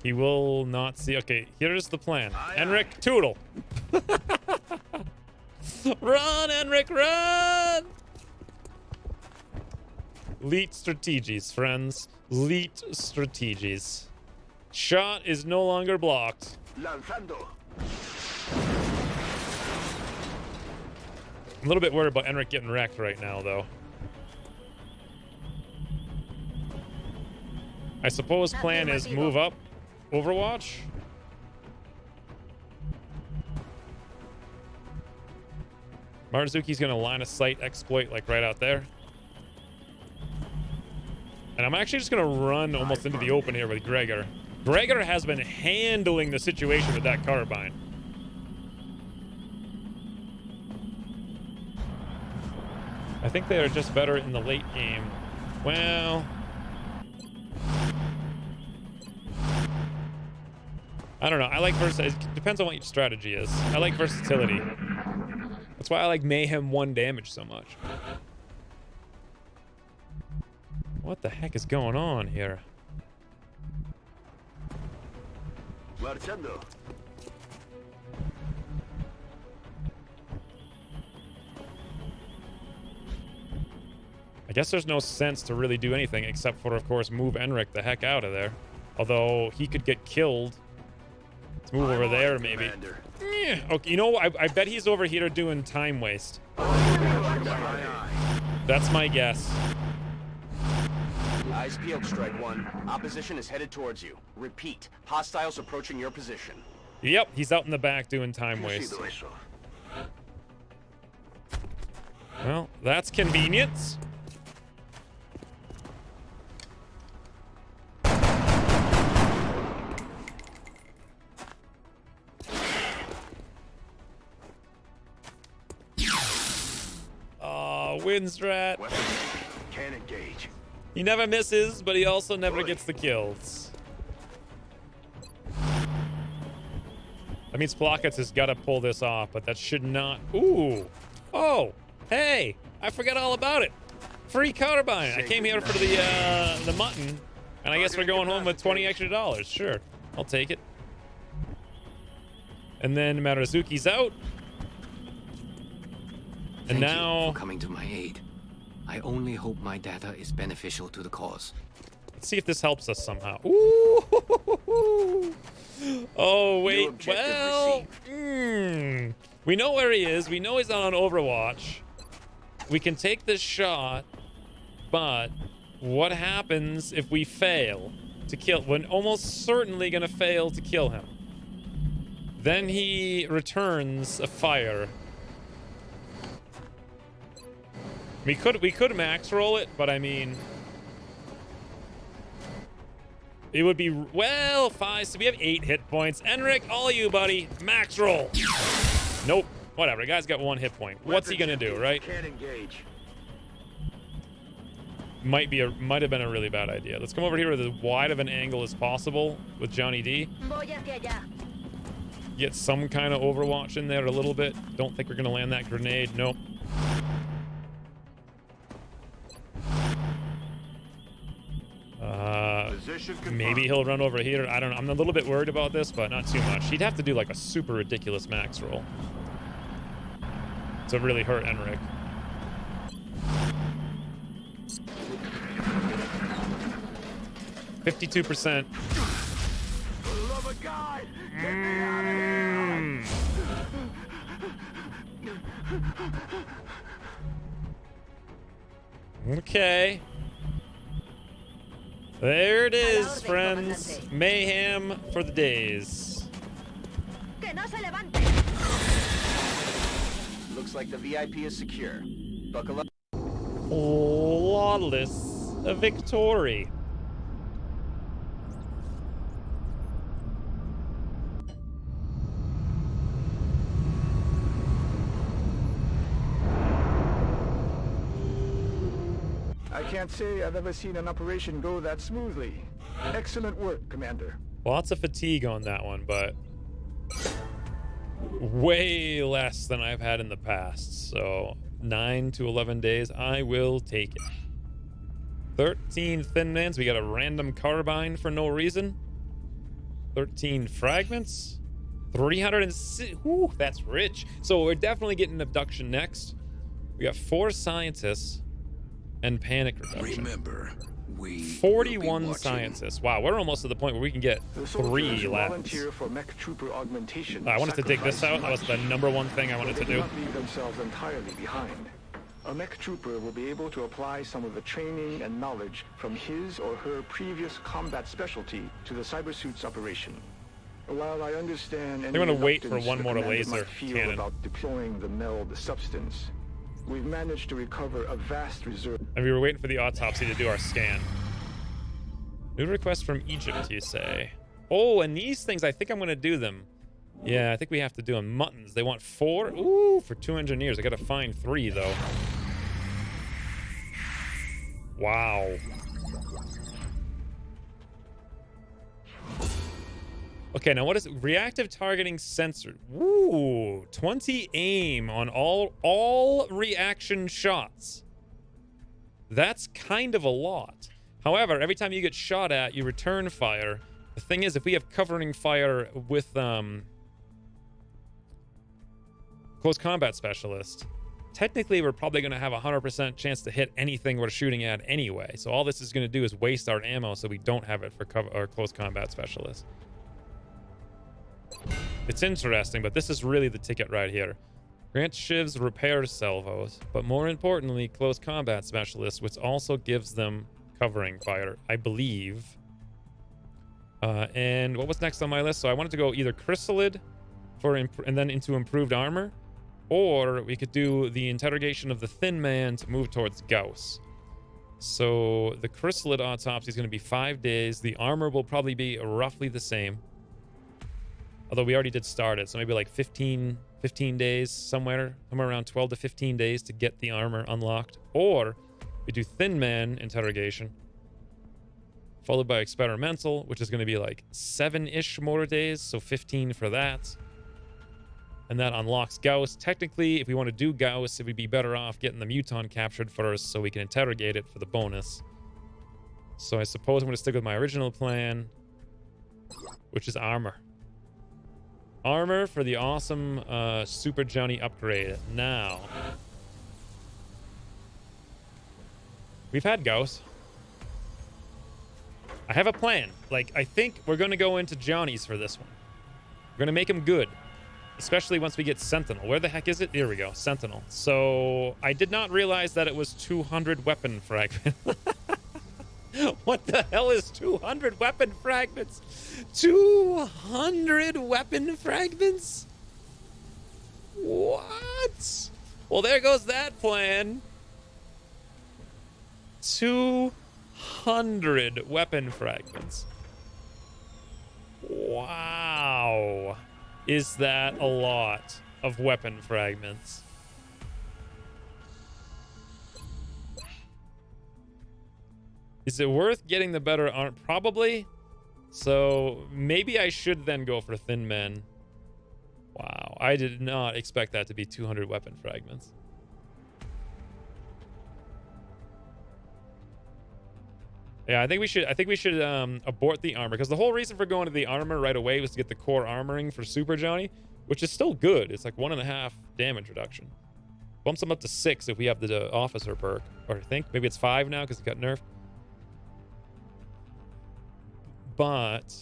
He will not see. Okay, here's the plan. Enric, toodle. Run, Enric, run! Leet strategies, friends. Leet strategies. Shot is no longer blocked. Lanzando. I'm a little bit worried about Enric getting wrecked right now, though. I suppose plan is move up Overwatch. Marzuki's gonna line of sight exploit like right out there. And I'm actually just gonna run almost into the open here with Gregor. Gregor has been handling the situation with that carbine. I think they are just better in the late game. Well, I don't know. I like versatility. It depends on what your strategy is. I like versatility. That's why I like Mayhem 1 damage so much. What the heck is going on here? Marchando. I guess there's no sense to really do anything except for, of course, move Enric the heck out of there. Although he could get killed. Let's move over there, maybe. Okay, you know, I bet he's over here doing time waste. That's my guess. Eyes peeled, Strike One. Opposition is headed towards you. Repeat. Hostiles approaching your position. Yep, he's out in the back doing time waste. Well, that's convenience. Oh, Winstrat. Can't engage. He never misses, but he also never gets the kills. That means Plockets has got to pull this off, but that should not. Ooh. Oh. Hey. I forgot all about it. Free carbine. I came here for the mutton, and I guess we're going home with $20 extra. Sure. I'll take it. And then Marazuki's out. And Thank now you for coming to my aid. I only hope my data is beneficial to the cause. let's see if this helps us somehow. Ooh. Oh wait. Well, we know where he is. We know he's on Overwatch. We can take this shot, but what happens if we fail to kill? We're almost certainly gonna fail to kill him. Then he returns a fire. We could max roll it, but I mean, it would be, well, 5. So we have 8 hit points. Enric, all you, buddy. Max roll. Nope. Whatever. The guy's got 1 hit point. What's he gonna do, right? Can't engage. Might have been a really bad idea. Let's come over here with as wide of an angle as possible with Johnny D. Get some kind of Overwatch in there a little bit. Don't think we're gonna land that grenade. Nope. Position confirmed. Maybe he'll run over here. I don't know. I'm a little bit worried about this, but not too much. He'd have to do like a super ridiculous max roll to really hurt Enric. %52%. For the love of God, get me out of here! Okay. There it is, friends. Mayhem for the days. Que no se levante. Looks like the VIP is secure. Buckle up. Flawless victory. I can't say I've ever seen an operation go that smoothly. Excellent work, Commander. Lots of fatigue on that one, but way less than I've had in the past. So 9 to 11 days, I will take it. 13 thin mans. We got a random carbine for no reason. 13 fragments. 306. Whew, that's rich. So we're definitely getting abduction next. We got 4 scientists and panic reduction. Remember, we 41 scientists. Wow, we're almost to the point where we can get 3 labs. Volunteer for mech trooper augmentation. I wanted to dig this out. That was the #1 thing I wanted to They do. cannot leave themselves entirely behind. A mech trooper will be able to apply some of the training and knowledge from his or her previous combat specialty to the cybersuit's operation. While I understand They're gonna wait for reluctance one the more commander laser might feel cannon. about deploying the meld substance, we've managed to recover a vast reserve. And we were waiting for the autopsy to do our scan. New request from Egypt, you say? Oh, and these things, I think I'm going to do them. Yeah, I think we have to do them. Muttons. They want 4? Ooh, for 2 engineers. I got to find 3, though. Wow. Okay, now what is it? Reactive targeting sensor. Ooh, 20 aim on all reaction shots. That's kind of a lot. However, every time you get shot at, you return fire. The thing is, if we have covering fire with close combat specialist, technically we're probably going to have a 100% chance to hit anything we're shooting at anyway. So all this is going to do is waste our ammo, so we don't have it for cover or close combat specialist. It's interesting, but this is really the ticket right here. Grant shivs repair salvos, but more importantly, close combat specialists, which also gives them covering fire, I believe. And what was next on my list? So I wanted to go either chrysalid for and then into improved armor, or we could do the interrogation of the thin man to move towards Gauss. So the chrysalid autopsy is going to be 5 days. The armor will probably be roughly the same. Although we already did start it, so maybe like 15 days, somewhere around 12 to 15 days to get the armor unlocked. Or we do Thin Man interrogation, followed by experimental, which is going to be like 7-ish more days, so 15 for that. And that unlocks Gauss. Technically, if we want to do Gauss, it would be better off getting the Muton captured first so we can interrogate it for the bonus. So I suppose I'm going to stick with my original plan, which is armor. Armor for the awesome Super Johnny upgrade. Now, we've had Gauss. I have a plan. Like, I think we're going to go into Johnny's for this one. We're going to make him good, especially once we get Sentinel. Where the heck is it? Here we go, Sentinel. So I did not realize that it was 200 weapon fragments. What the hell is 200 weapon fragments? 200 weapon fragments? What? Well, there goes that plan. 200 weapon fragments. Wow. Is that a lot of weapon fragments? Is it worth getting the better arm? Probably. So maybe I should then go for Thin Men. Wow. I did not expect that to be 200 weapon fragments. Yeah, I think we should abort the armor, because the whole reason for going to the armor right away was to get the core armoring for Super Johnny, which is still good. It's like 1.5 damage reduction. Bumps him up to 6 if we have the officer perk, or I think maybe it's 5 now because it got nerfed. But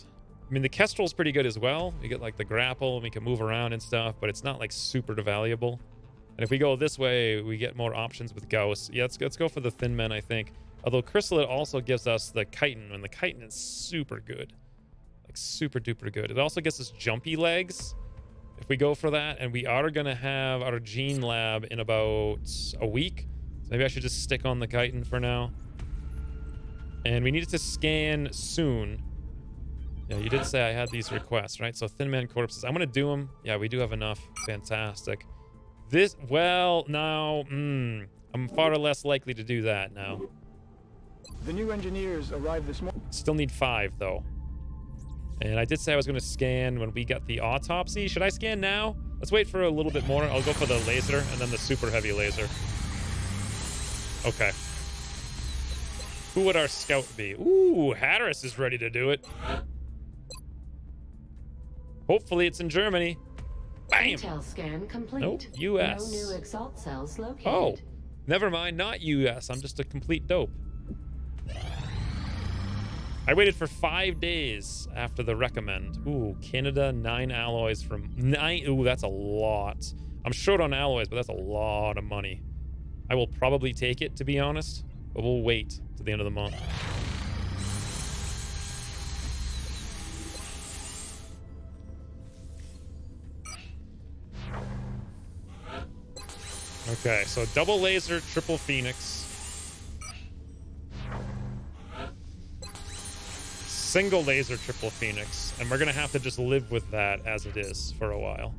I mean, the Kestrel's pretty good as well. You get like the grapple, and we can move around and stuff, but it's not like super valuable. And if we go this way, we get more options with Gauss. Yeah, let's go for the Thin Men, I think. Although Chrysalid also gives us the chitin, and the chitin is super good. Like super duper good. It also gets us jumpy legs if we go for that. And we are going to have our gene lab in about a week. So maybe I should just stick on the chitin for now. And we needed to scan soon. Yeah, you did say I had these requests, right? So Thin Man corpses. I'm going to do them. Yeah, we do have enough. Fantastic. This, well, now, I'm far less likely to do that now. The new engineers arrived this morning. Still need 5, though. And I did say I was going to scan when we got the autopsy. Should I scan now? Let's wait for a little bit more. I'll go for the laser and then the super heavy laser. Okay. Who would our scout be? Ooh, Harris is ready to do it. Hopefully it's in Germany. Bam! Intel scan complete. Nope, US. No new exalt cells located. Oh, never mind, not US. I'm just a complete dope. I waited for 5 days after the recommend. Ooh, Canada, 9 alloys from 9. Ooh, that's a lot. I'm short on alloys, but that's a lot of money. I will probably take it, to be honest, but we'll wait to the end of the month. Okay, so double laser, triple phoenix. Single laser, triple phoenix. And we're going to have to just live with that as it is for a while.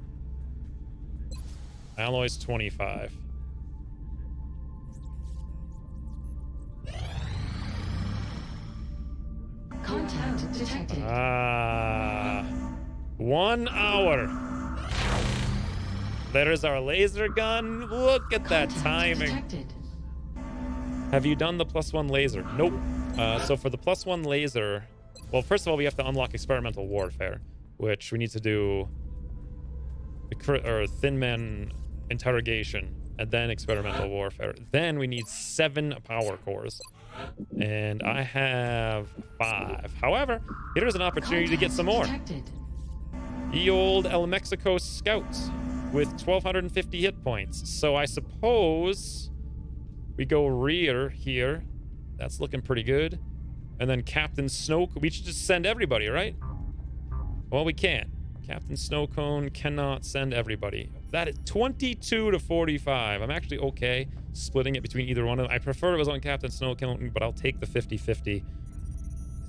Alloys 25. Contact detected. 1 hour. There's our laser gun. Look at that timing. Detected. Have you done the +1 laser? Nope. So for the +1 laser, well, first of all, we have to unlock experimental warfare, which we need to do Thin Men interrogation, and then experimental warfare. Then we need 7 power cores, and I have 5. However, here's an opportunity to get some more. The old El Mexico Scouts with 1,250 hit points. So I suppose we go rear here. That's looking pretty good. And then Captain Snow... We should just send everybody, right? Well, we can't. Captain Snowcone cannot send everybody. That is 22 to 45. I'm actually okay splitting it between either one of them. I prefer it was on Captain Snowcone, but I'll take the 50-50.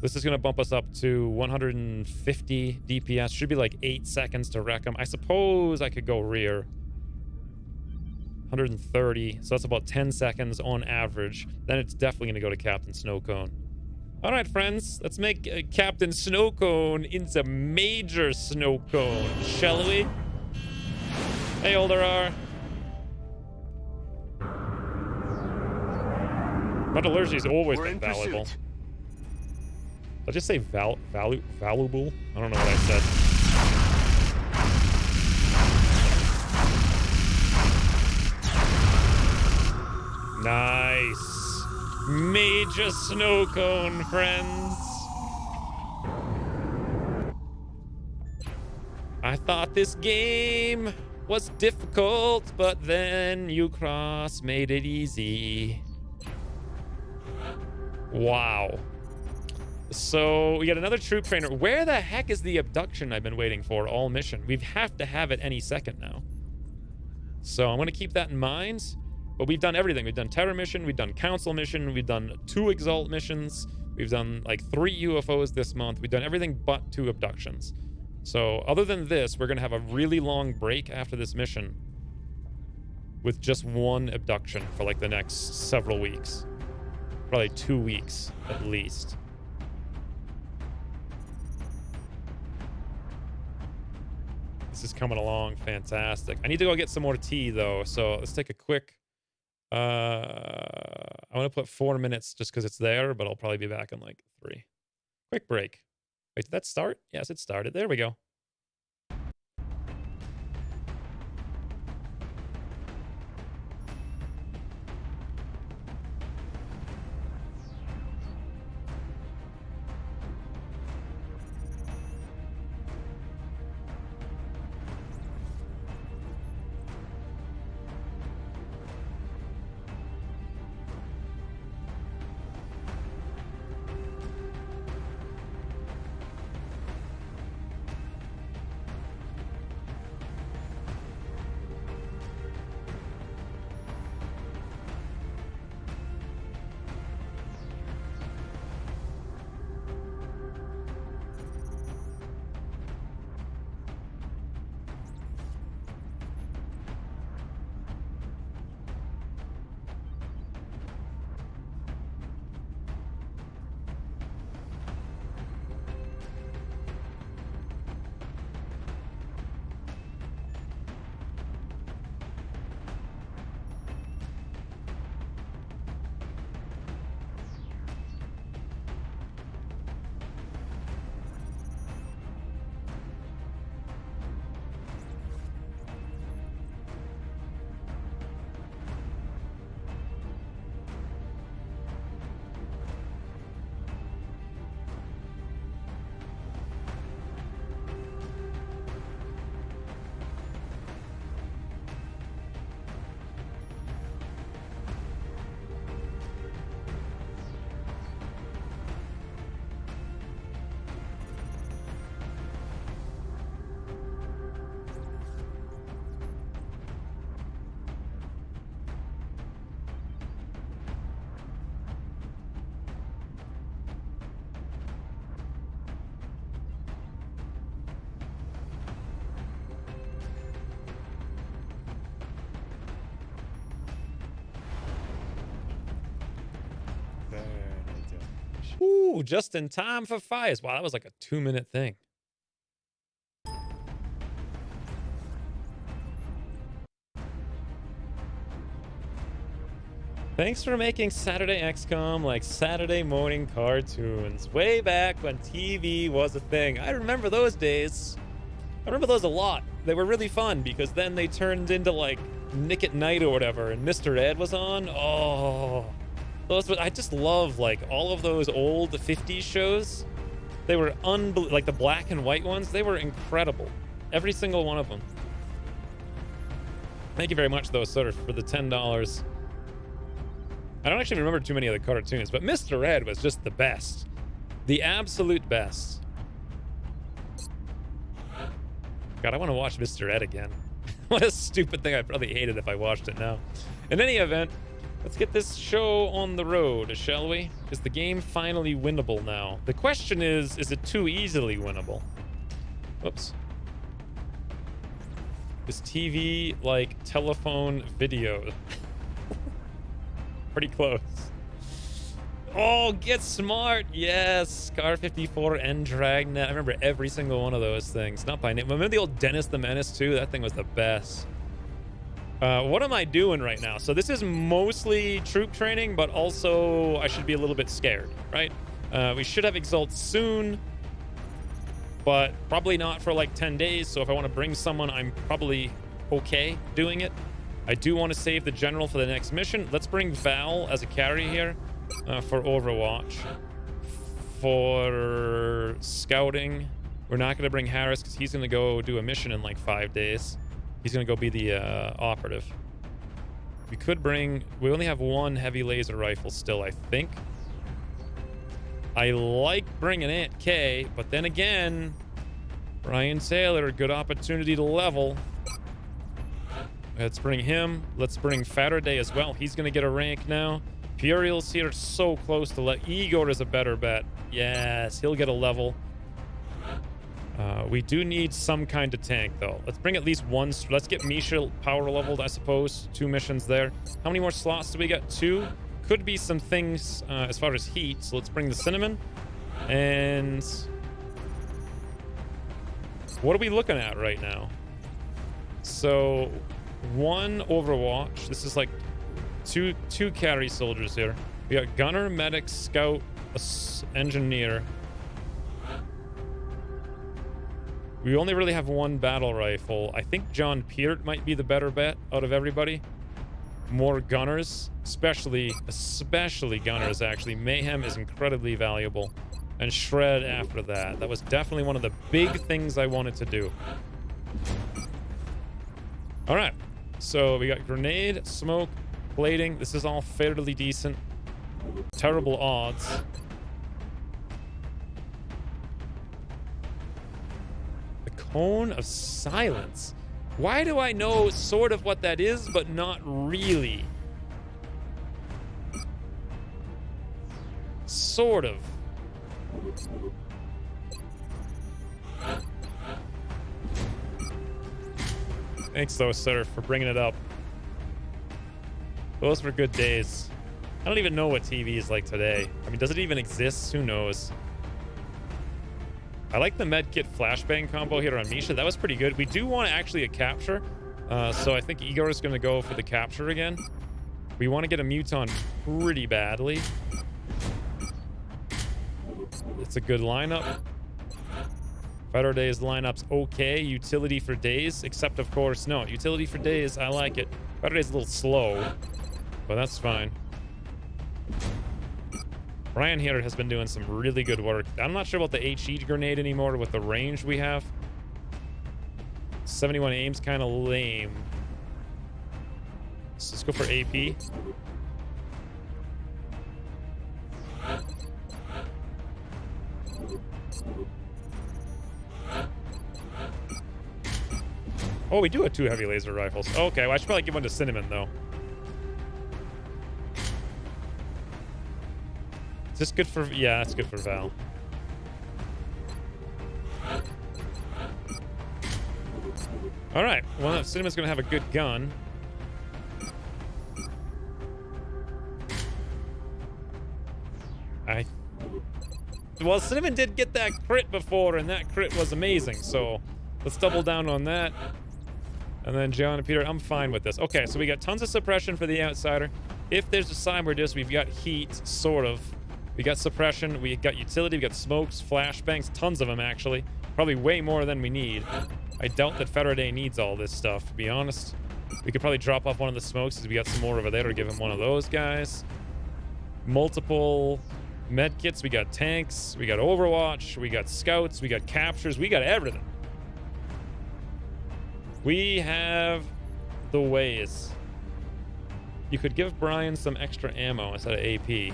This is going to bump us up to 150 DPS. Should be like 8 seconds to wreck them. I suppose I could go rear. 130. So that's about 10 seconds on average. Then it's definitely going to go to Captain Snowcone. All right, friends. Let's make Captain Snowcone into Major Snowcone, shall we? Hey, LWR. Metallurgy has always been valuable. Did I just say valuable? I don't know what I said. Nice. Major snow cone, friends. I thought this game was difficult, but then Ucross made it easy. Wow. So we got another troop trainer. Where the heck is the abduction I've been waiting for all mission? We have to have it any second now. So I'm going to keep that in mind. But we've done everything. We've done terror mission. We've done council mission. We've done 2 exalt missions. We've done like 3 UFOs this month. We've done everything but 2 abductions. So other than this, we're going to have a really long break after this mission with just 1 abduction for like the next several weeks. Probably 2 weeks at least. This is coming along fantastic. I need to go get some more tea though, so let's take a quick I want to put 4 minutes just because it's there, but I'll probably be back in like 3. Quick break. Wait, did that start? Yes, it started. There we go. Ooh, just in time for fires. Wow, that was like a 2-minute thing. Thanks for making Saturday XCOM like Saturday morning cartoons. Way back when TV was a thing. I remember those days. I remember those a lot. They were really fun because then they turned into like Nick at Night or whatever, and Mr. Ed was on. Oh, those. I just love like all of those old 50s shows. They were like the black and white ones. They were incredible. Every single one of them. Thank you very much, though, sir, for the $10. I don't actually remember too many of the cartoons, but Mr. Ed was just the best. The absolute best. God, I want to watch Mr. Ed again. What a stupid thing. I'd probably hate it if I watched it now. In any event, let's get this show on the road, shall we? Is the game finally winnable now? The question is it too easily winnable? Oops. Is TV like telephone video? Pretty close. Oh, get smart. Yes. Scar 54 and Dragnet. I remember every single one of those things. Not by name. Remember the old Dennis the Menace too? That thing was the best. What am I doing right now? So this is mostly troop training, but also I should be a little bit scared, right? We should have Exalt soon, but probably not for like 10 days. So if I want to bring someone, I'm probably okay doing it. I do want to save the general for the next mission. Let's bring Val as a carry here for Overwatch. For scouting, we're not going to bring Harris because he's going to go do a mission in like 5 days. He's going to go be the operative. We could bring... We only have one heavy laser rifle still, I think. I like bringing Aunt K, but then again, Brian Taylor, good opportunity to level. Let's bring him. Let's bring Faraday as well. He's going to get a rank now. Puriel's here, so close to let... Igor is a better bet. Yes, he'll get a level. We do need some kind of tank, though. Let's bring at least one... Let's get Misha power leveled, I suppose. 2 missions there. How many more slots do we got? 2. Could be some things as far as heat. So let's bring the Cinnamon. And... what are we looking at right now? So... 1 Overwatch. This is like two cavalry soldiers here. We got gunner, medic, scout, engineer. We only really have one battle rifle. I think John Peart might be the better bet out of everybody. More gunners, especially gunners, actually. Mayhem is incredibly valuable. And shred after that. That was definitely one of the big things I wanted to do. All right. So we got grenade, smoke, plating. This is all fairly decent. Terrible odds. The cone of silence. Why do I know sort of what that is, but not really? Sort of. Thanks though, sir, for bringing it up. Those were good days. I don't even know what TV is like today. I mean, does it even exist? Who knows? I like the medkit flashbang combo here on Misha. That was pretty good. We do want actually a capture. So I think Igor is going to go for the capture again. We want to get a Muton pretty badly. It's a good lineup. Fighter Days lineup's okay. Utility for days, except of course, no. Utility for days, I like it. Fighter Days a little slow, but that's fine. Brian here has been doing some really good work. I'm not sure about the HE grenade anymore with the range we have. 71 aim's kind of lame. So let's go for AP. Oh, we do have 2 heavy laser rifles. Okay, well, I should probably give one to Cinnamon, though. Is this good for... Yeah, that's good for Val. All right. Well, Cinnamon's going to have a good gun. Well, Cinnamon did get that crit before, and that crit was amazing. So let's double down on that. And then John and Peter, I'm fine with this. Okay, so we got tons of suppression for the outsider. If there's a cyber disc, we've got heat, sort of. We got suppression, we got utility, we got smokes, flashbangs, tons of them actually. Probably way more than we need. I doubt that Faraday needs all this stuff, to be honest. We could probably drop off one of the smokes because we got some more over there, or give him one of those guys. Multiple medkits, we got tanks, we got Overwatch, we got scouts, we got captures, we got everything. We have the ways. You could give Brian some extra ammo instead of AP.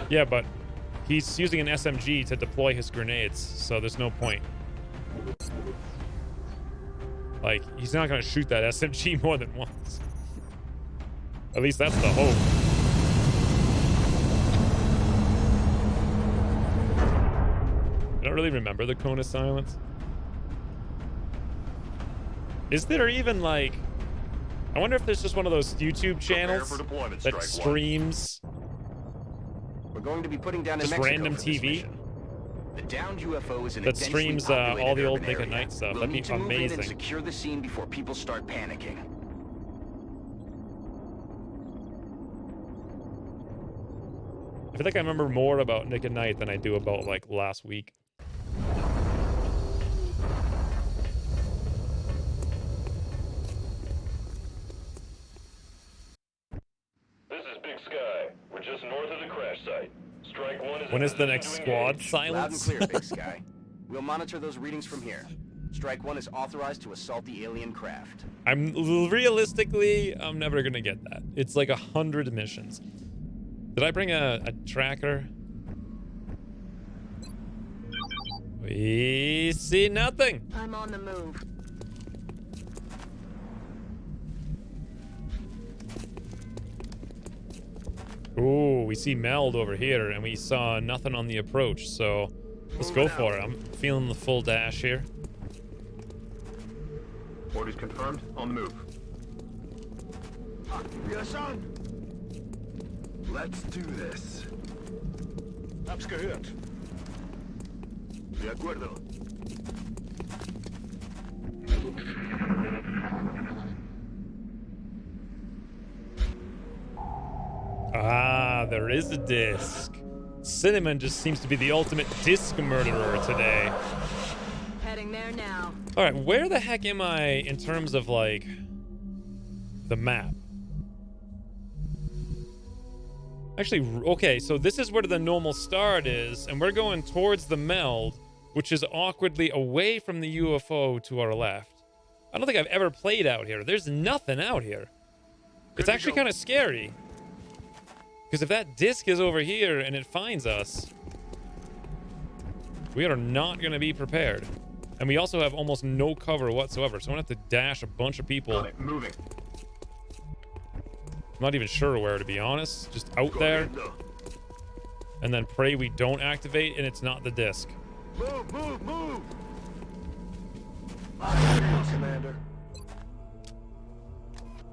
Yeah, but he's using an SMG to deploy his grenades, so there's no point. Like, he's not going to shoot that SMG more than once. At least that's the hope. I don't really remember the Cone of Silence. Is there even, like... I wonder if there's just one of those YouTube channels that streams... We're going to be putting down just random TV the downed UFO is that streams all the old Nick at Night stuff. We'll That'd be amazing. and secure the scene before people start panicking. I feel like I remember more about Nick at Night than I do about like last week. This is Big Sky. We're just north of the crash site. Strike 1 is... When is the next squad silence? Loud and clear, Big Sky. We'll monitor those readings from here. Strike 1 is authorized to assault the alien craft. I'm never gonna get that. It's like 100 missions. Did I bring a tracker? We see nothing. I'm on the move. Ooh, we see Meld over here, and we saw nothing on the approach, so let's go for it. I'm feeling the full dash here. Orders confirmed. On the move. Yes, son. Let's do this. Hab's gehört. De acuerdo. Ah, there is a disc. Cinnamon just seems to be the ultimate disc murderer today. Heading there now. All right, where the heck am I in terms of, like, the map? Actually, okay, so this is where the normal start is, and we're going towards the meld, which is awkwardly away from the UFO to our left. I don't think I've ever played out here. There's nothing out here. It's actually kind of scary. Because if that disc is over here and it finds us, we are not going to be prepared. And we also have almost no cover whatsoever, so I'm going to have to dash a bunch of people. Moving. I'm not even sure where, to be honest. Just out there. And then pray we don't activate and it's not the disc. Move, move, move! Commander.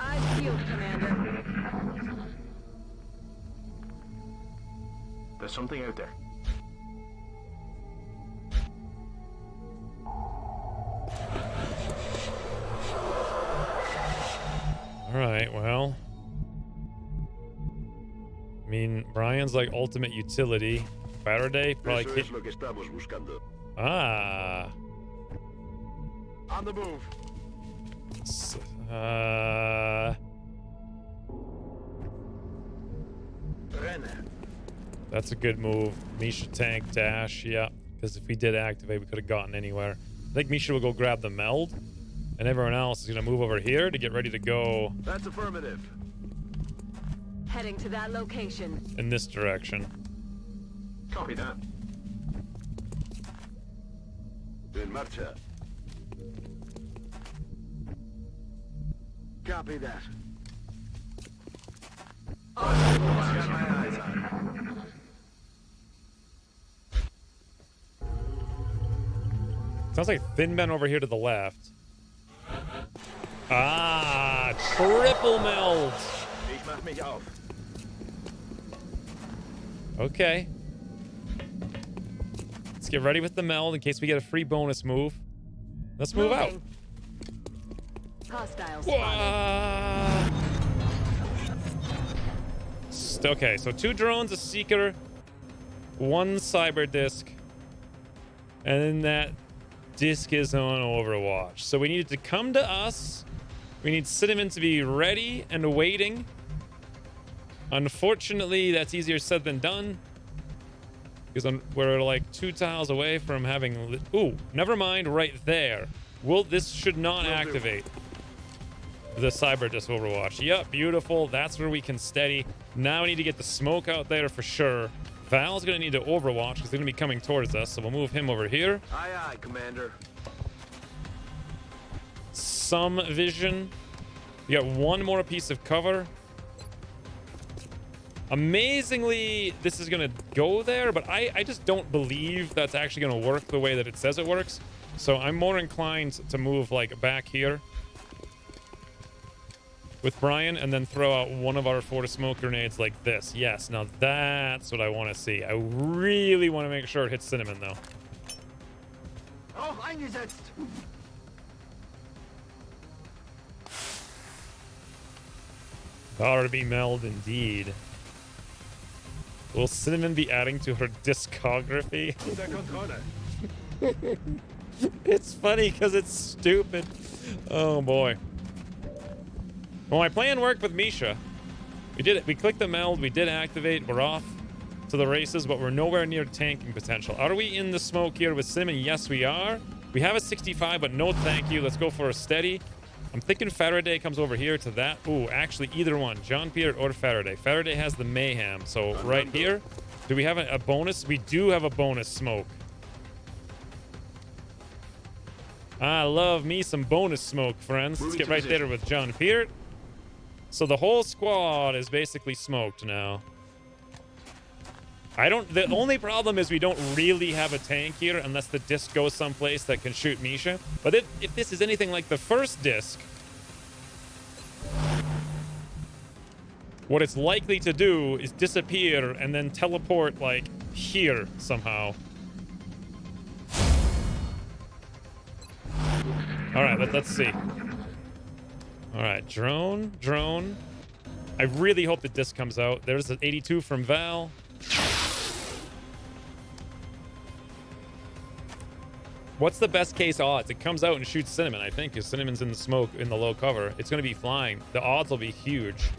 Eyes peeled, Commander. There's something out there. Alright, well. I mean, Brian's like ultimate utility. Faraday probably can't. Ah. On the move. That's a good move. Misha tank dash, yeah. Because if we did activate, we could have gotten anywhere. I think Misha will go grab the meld, and everyone else is going to move over here to get ready to go. That's affirmative. Heading to that location. In this direction. Copy that. En marcha. Copy that. Got my eyes on. Sounds like Thin Ben over here to the left. Ah, triple meld. Ich mach mich auf. Okay. Let's get ready with the meld in case we get a free bonus move. Let's move out. Hostiles. Okay, so 2 drones, a seeker, 1 cyber disc, and then that disc is on Overwatch. So we need it to come to us. We need Cinnamon to be ready and waiting. Unfortunately, that's easier said than done. Because we're like 2 tiles away from having... Ooh, never mind, right there. This should not activate the cyber disc Overwatch. Yep, beautiful. That's where we can steady. Now we need to get the smoke out there for sure. Val's going to need to Overwatch because they're going to be coming towards us. So we'll move him over here. Aye, aye, Commander. Some vision. We got 1 more piece of cover. Amazingly, this is going to go there, but I just don't believe that's actually going to work the way that it says it works. So I'm more inclined to move like back here with Brian and then throw out one of our 4 smoke grenades like this. Yes, now that's what I want to see. I really want to make sure it hits Cinnamon though. Auch eingesetzt. Ought to be meld indeed. Will Cinnamon be adding to her discography? It's funny because it's stupid. Oh boy. Well, my plan worked with Misha. We did it. We clicked the meld. We did activate. We're off to the races, but we're nowhere near tanking potential. Are we in the smoke here with Cinnamon? Yes, we are. We have a 65, but no thank you. Let's go for a steady. I'm thinking Faraday comes over here to that. Ooh, actually, either one. John Peter or Faraday. Faraday has the mayhem. So right here, do we have a bonus? We do have a bonus smoke. I love me some bonus smoke, friends. Let's get right there with John Peart. So the whole squad is basically smoked now. The only problem is we don't really have a tank here unless the disc goes someplace that can shoot Misha. But if this is anything like the first disc, what it's likely to do is disappear and then teleport like here somehow. All right, let's see. All right, drone. I really hope the disc comes out. There's an 82 from Val. What's the best case odds? It comes out and shoots Cinnamon, I think, because Cinnamon's in the smoke in the low cover. It's going to be flying. The odds will be huge.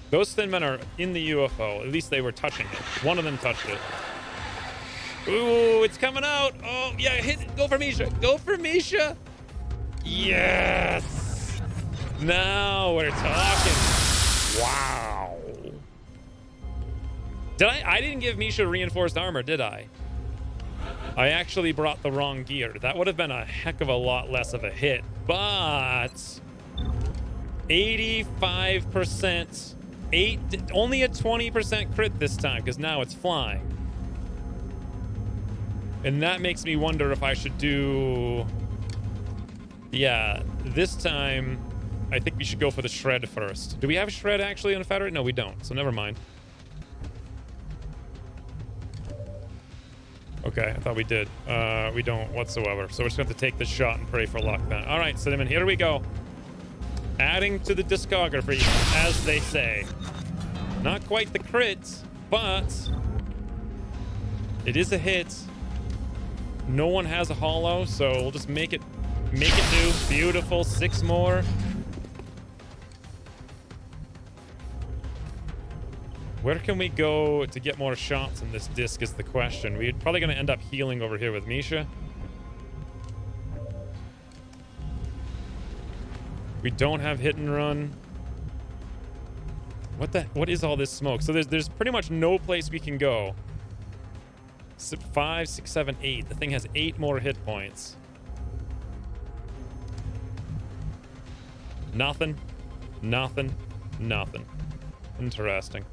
Those Thin Men are in the UFO. At least they were touching it. One of them touched it. Ooh, it's coming out. Oh, yeah, hit it. Go for Misha. Go for Misha. Yes. Now we're talking. Wow. I didn't give Misha reinforced armor, did I? I actually brought the wrong gear. That would have been a heck of a lot less of a hit, but 85%, only a 20% crit this time because now it's flying. And that makes me wonder if I should do... Yeah, this time I think we should go for the Shred first. Do we have Shred actually on Federate? No, we don't, so never mind. Okay, I thought we did. We don't whatsoever. So we're just going to have to take this shot and pray for luck then. All right, Cinnamon, here we go. Adding to the discography, as they say. Not quite the crit, but it is a hit. No one has a holo, so we'll just make it do. Beautiful. 6 more. Where can we go to get more shots in this disc is the question. We're probably going to end up healing over here with Misha. We don't have hit and run. What is all this smoke? So there's pretty much no place we can go. 5, 6, 7, 8. The thing has 8 more hit points. Nothing. Nothing. Nothing. Interesting.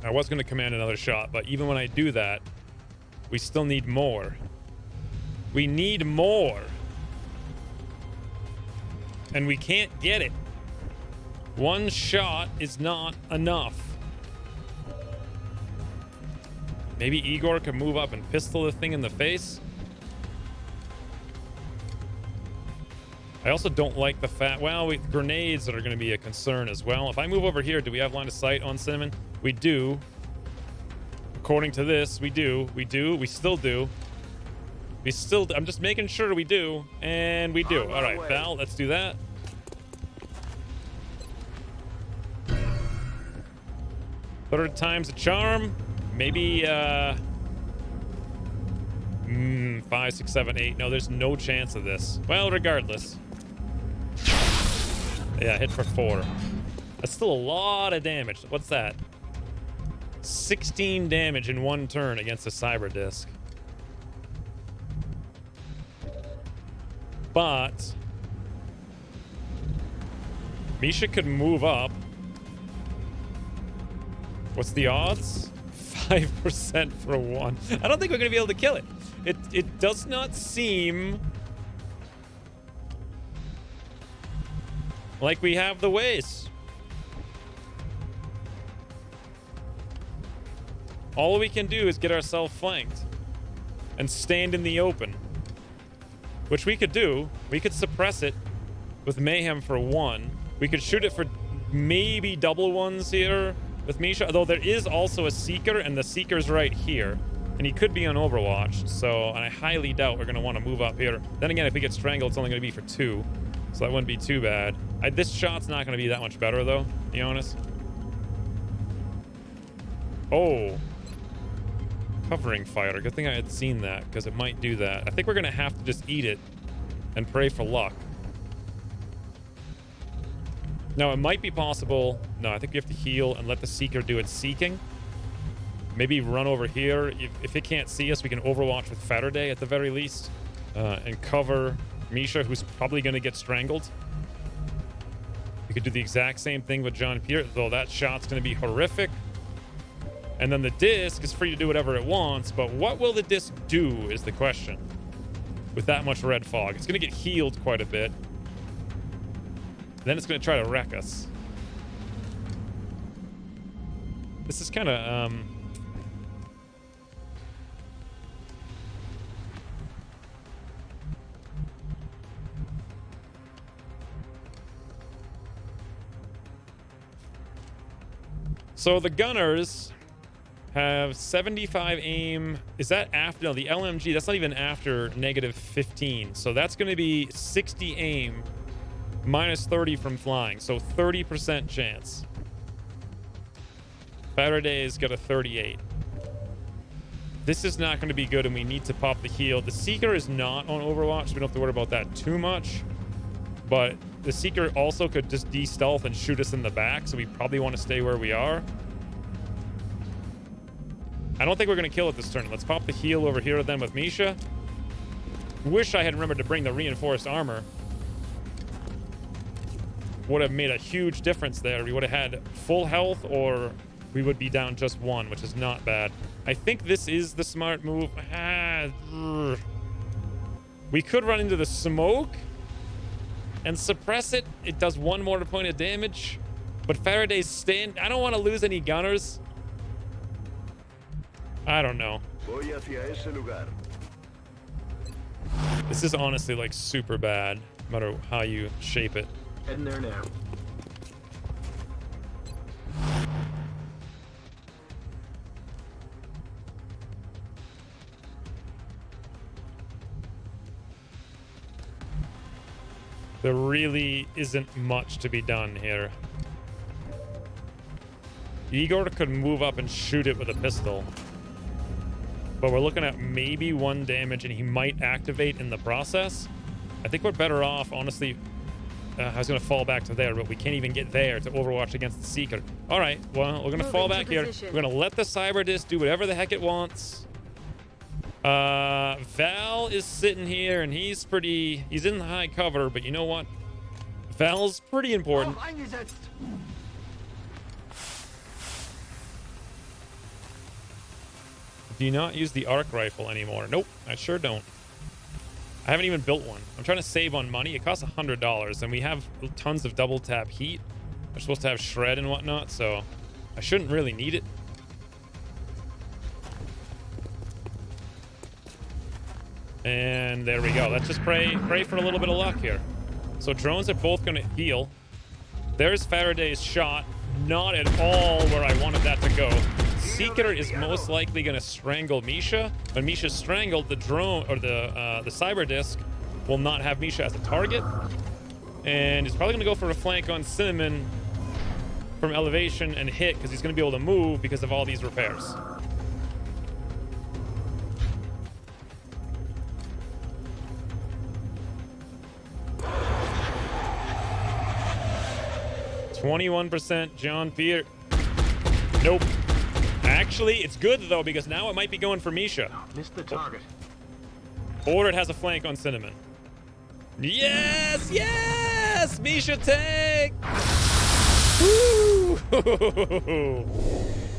I was going to command another shot, but even when I do that, we still need more. We need more. And we can't get it. One shot is not enough. Maybe Igor can move up and pistol the thing in the face. I also don't like the fact... Well, grenades are going to be a concern as well. If I move over here, do we have line of sight on Cinnamon? We do. According to this, we do. We do. We still do. We still... I'm just making sure we do. And we do. All right, Val, let's do that. Third time's a charm. Maybe... 5, 6, 7, 8. No, there's no chance of this. Well, regardless. Yeah, hit for 4. That's still a lot of damage. What's that? 16 damage in 1 turn against a cyber disc. But Misha could move up. What's the odds? 5% for 1. I don't think we're going to be able to kill it. It does not seem like we have the ways. All we can do is get ourselves flanked and stand in the open, which we could do. We could suppress it with Mayhem for 1. We could shoot it for maybe double ones here with Misha, although there is also a Seeker, and the Seeker's right here. And he could be on Overwatch, so and I highly doubt we're going to want to move up here. Then again, if we get strangled, it's only going to be for 2. So that wouldn't be too bad. This shot's not going to be that much better, though, to be honest. Oh. Covering fire. Good thing I had seen that, because it might do that. I think we're going to have to just eat it and pray for luck. Now, it might be possible... No, I think we have to heal and let the Seeker do its seeking. Maybe run over here. If it can't see us, we can Overwatch with Faraday at the very least. And cover Misha, who's probably going to get strangled. We could do the exact same thing with John Pierre, though that shot's going to be horrific. And then the disc is free to do whatever it wants, but what will the disc do is the question. With that much red fog. It's going to get healed quite a bit. Then it's going to try to wreck us. This is kind of... So the gunners have 75 aim. Is that after? No, the LMG, that's not even after -15. So that's going to be 60 aim, minus 30 from flying. So 30% chance. Faraday's got a 38. This is not going to be good, and we need to pop the heal. The Seeker is not on Overwatch, so we don't have to worry about that too much. But the Seeker also could just de-stealth and shoot us in the back, so we probably want to stay where we are. I don't think we're going to kill it this turn. Let's pop the heal over here then with Misha. Wish I had remembered to bring the reinforced armor. Would have made a huge difference there. We would have had full health, or we would be down just 1, which is not bad. I think this is the smart move. We could run into the smoke and suppress it. It does 1 more point of damage. But Faraday's stand. I don't want to lose any gunners. I don't know. This is honestly like super bad, no matter how you shape it. Heading there now. There really isn't much to be done here. Igor could move up and shoot it with a pistol. But we're looking at maybe 1 damage, and he might activate in the process. I think we're better off, honestly. I was going to fall back to there, but we can't even get there to Overwatch against the Seeker. All right, well, we're going to fall back here. We're going to let the Cyber Disc do whatever the heck it wants. Val is sitting here, and he's in the high cover, but you know what? Val's pretty important. Do you not use the arc rifle anymore? Nope, I sure don't. I haven't even built one. I'm trying to save on money. It costs $100, and we have tons of double tap heat. We're supposed to have shred and whatnot, so I shouldn't really need it. And there we go. Let's just pray for a little bit of luck here. So drones are both going to heal. There's Faraday's shot. Not at all where I wanted that to go. Seeker is most likely going to strangle Misha. When Misha's strangled, the drone or the cyber disc will not have Misha as a target, and he's probably going to go for a flank on Cinnamon from elevation and hit, because he's going to be able to move because of all these repairs. %, John Peter. Nope. Actually, it's good, though, because now it might be going for Misha. Missed the target. Or it has a flank on Cinnamon. Yes! Yes! Misha tank! Woo!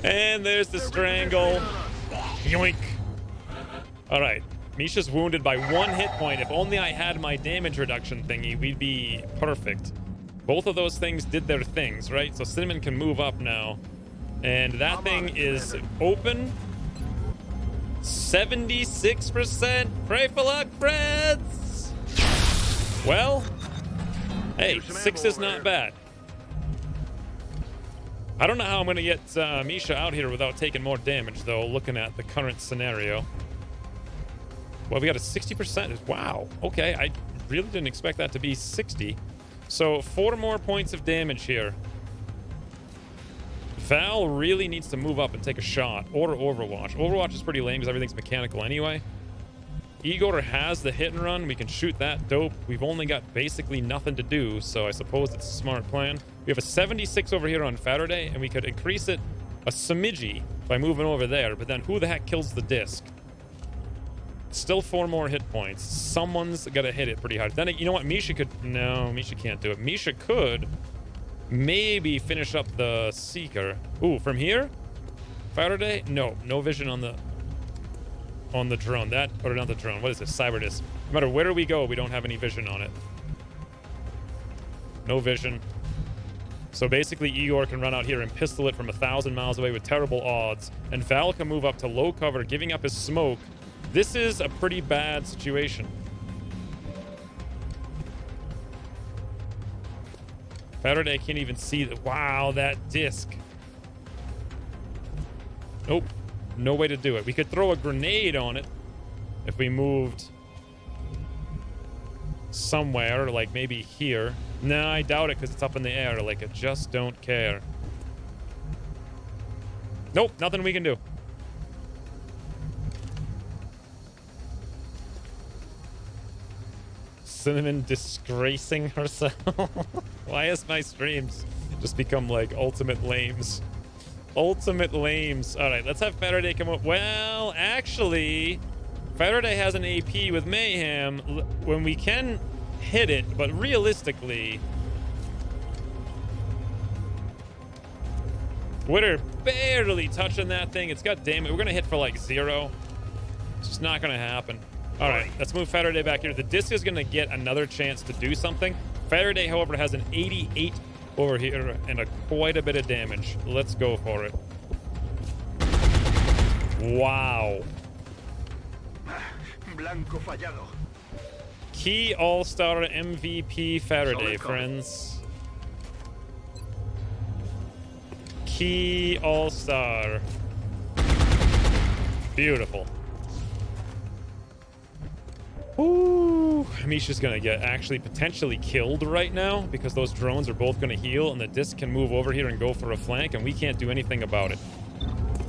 And there's the strangle. Yoink. All right. Misha's wounded by 1 hit point. If only I had my damage reduction thingy, we'd be perfect. Both of those things did their things, right? So Cinnamon can move up now. And that thing is open. 76%. Pray for luck, friends. Well, hey, 6 is not bad. I don't know how I'm going to get Misha out here without taking more damage, though, looking at the current scenario. Well, we got a 60%. Wow. Okay, I really didn't expect that to be 60. So 4 more points of damage here. Val really needs to move up and take a shot, or Overwatch. Overwatch is pretty lame because everything's mechanical anyway. Igor has the hit and run. We can shoot that dope. We've only got basically nothing to do, so I suppose it's a smart plan. We have a 76 over here on Faraday, and we could increase it a smidgy by moving over there, but then who the heck kills the disc? Still 4 more hit points. Someone's got to hit it pretty hard. Then, you know what? Misha could... No, Misha can't do it. Misha could... maybe finish up the Seeker. Ooh, from here? Faraday? No vision on the drone. That, or not the drone. What is this? Cyber disc. No matter where we go, we don't have any vision on it. No vision. So basically, Igor can run out here and pistol it from 1,000 miles away with terrible odds. And Val can move up to low cover, giving up his smoke. This is a pretty bad situation. Faraday can't even see that. Wow, that disc. Nope. No way to do it. We could throw a grenade on it if we moved somewhere, like maybe here. No, I doubt it because it's up in the air. Like, I just don't care. Nope, nothing we can do. Cinnamon disgracing herself. Why has my streams just become like ultimate lames? Ultimate lames. All right, let's have Faraday come up. Well, actually, Faraday has an AP with Mayhem when we can hit it, but realistically, we're barely touching that thing. It's got damage. We're going to hit for like 0. It's just not going to happen. All right, let's move Faraday back here. The disc is going to get another chance to do something. Faraday, however, has an 88 over here and quite a bit of damage. Let's go for it. Wow. Blanco fallado. Key All-Star MVP Faraday, friends. Key All-Star. Beautiful. Ooh, Misha's gonna get actually potentially killed right now because those drones are both gonna heal and the disc can move over here and go for a flank and we can't do anything about it.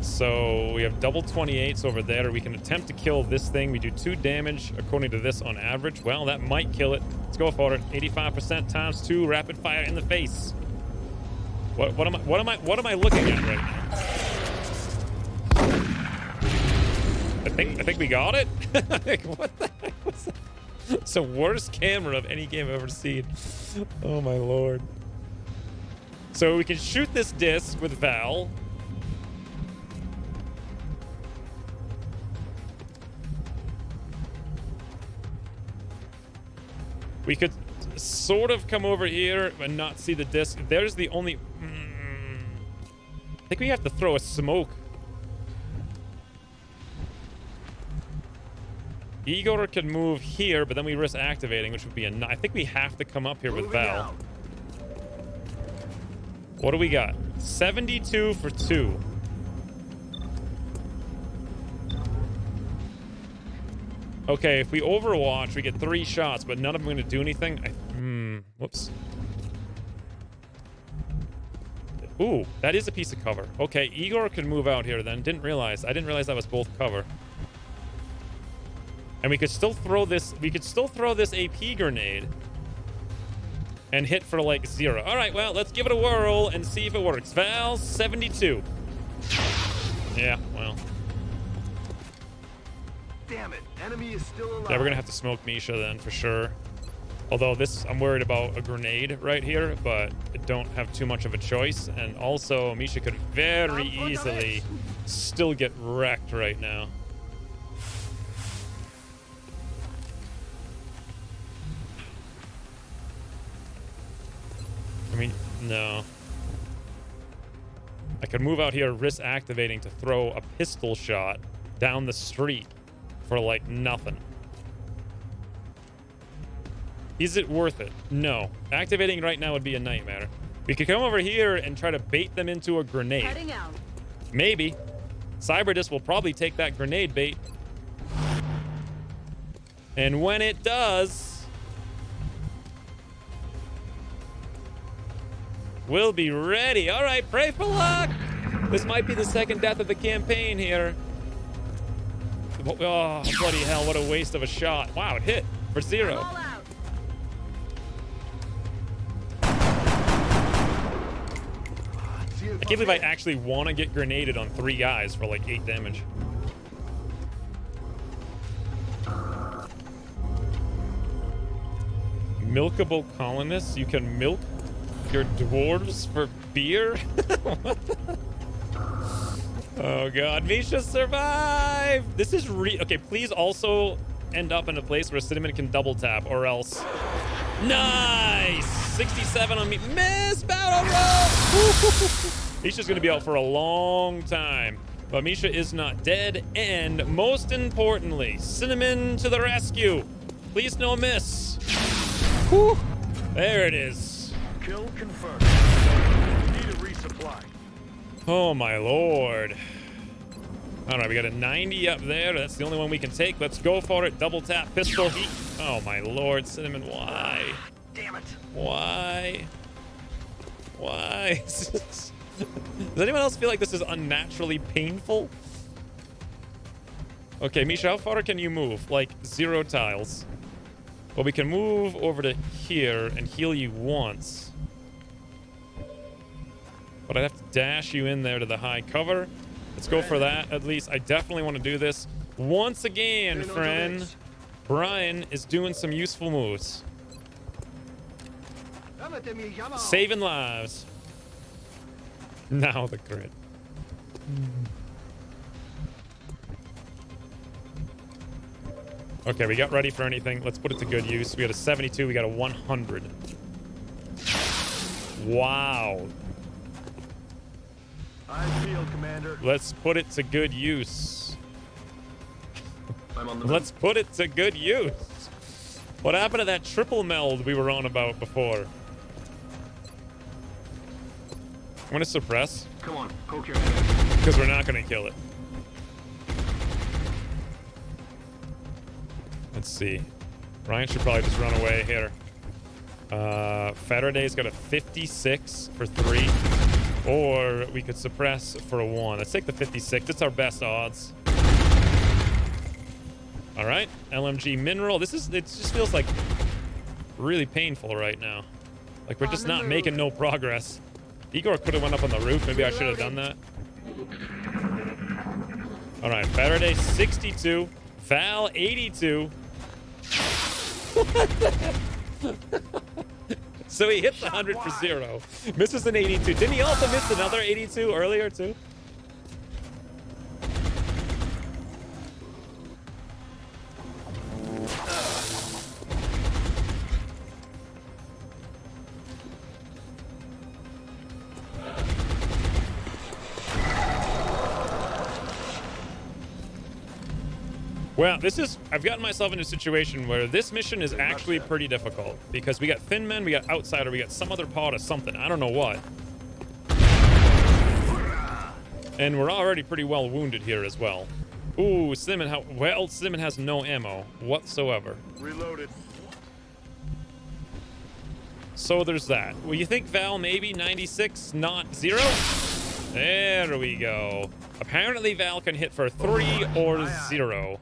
So we have double 28s over there. We can attempt to kill this thing. We do 2 damage according to this on average. Well, that might kill it. Let's go for it. 85% times 2 rapid fire in the face. What am I looking at right now? I think we got it. Like, what the heck was that? It's the worst camera of any game I've ever seen. Oh my lord. So we can shoot this disc with Val. We could sort of come over here and not see the disc. There's the only... I think we have to throw a smoke. Igor can move here, but then we risk activating, which would be a... I think we have to come up here with Val. What do we got? 72 for 2. Okay, if we overwatch, we get 3 shots, but none of them are going to do anything. Whoops. Ooh, that is a piece of cover. Okay, Igor can move out here then. I didn't realize that was both cover. And we could still throw this. We could still throw this AP grenade and hit for like 0. All right, well, let's give it a whirl and see if it works. Val, 72. Yeah, well. Damn it, enemy is still alive. Yeah, we're gonna have to smoke Misha then for sure. Although this, I'm worried about a grenade right here, but I don't have too much of a choice. And also, Misha could very easily still get wrecked right now. I mean, no. I could move out here, risk activating to throw a pistol shot down the street for like nothing. Is it worth it? No. Activating right now would be a nightmare. We could come over here and try to bait them into a grenade. Heading out. Maybe. Cyberdisc will probably take that grenade bait. And when it does, we'll be ready. All right, pray for luck. This might be the second death of the campaign here. Oh, bloody hell, what a waste of a shot. Wow, it hit for 0. I can't believe I actually want to get grenaded on 3 guys for like 8 damage. Milkable colonists? You can milk your dwarves for beer? Oh god, Misha survived! This is okay, please also end up in a place where Cinnamon can double tap, or else... Nice! 67 on me. Miss battle roll! Misha's gonna be out for a long time. But Misha is not dead, and most importantly, Cinnamon to the rescue! Please no miss. Whew. There it is. Kill confirmed. Need a resupply. Oh my lord. All right, we got a 90 up there. That's the only one we can take. Let's go for it. Double tap, pistol heat. Oh my lord, Cinnamon, why? Damn it. Why? Why? Does anyone else feel like this is unnaturally painful? Okay, Misha, how far can you move? Like 0 tiles. Well, we can move over to here and heal you once. But I'd have to dash you in there to the high cover. Let's go for that, at least. I definitely want to do this. Once again, friend, Brian is doing some useful moves. Saving lives. Now the crit. Okay, we got ready for anything. Let's put it to good use. We got a 72, we got a 100. Wow. I feel, Commander. Let's put it to good use. I'm on the Let's put it to good use. What happened to that triple meld we were on about before? I'm gonna suppress. Come on, poke your Because we're not gonna kill it. Let's see. Ryan should probably just run away here. Faraday's got a 56 for 3. Or we could suppress for a 1. Let's take the 56. It's our best odds. All right. LMG mineral. It just feels like really painful right now. Like we're just not making no progress. Igor could have went up on the roof. Maybe I should have done that. All right. Faraday 62. Val 82. So he hits 100 for 0. Misses an 82. Didn't he also miss another 82 earlier too? Well, I've gotten myself into a situation where this mission is actually pretty difficult because we got Thin Men, we got Outsider, we got some other pod of something. I don't know what. And we're already pretty well wounded here as well. Ooh, Cinnamon has no ammo whatsoever. Reloaded. So there's that. Well, you think Val maybe 96, not 0? There we go. Apparently Val can hit for 3 or 0.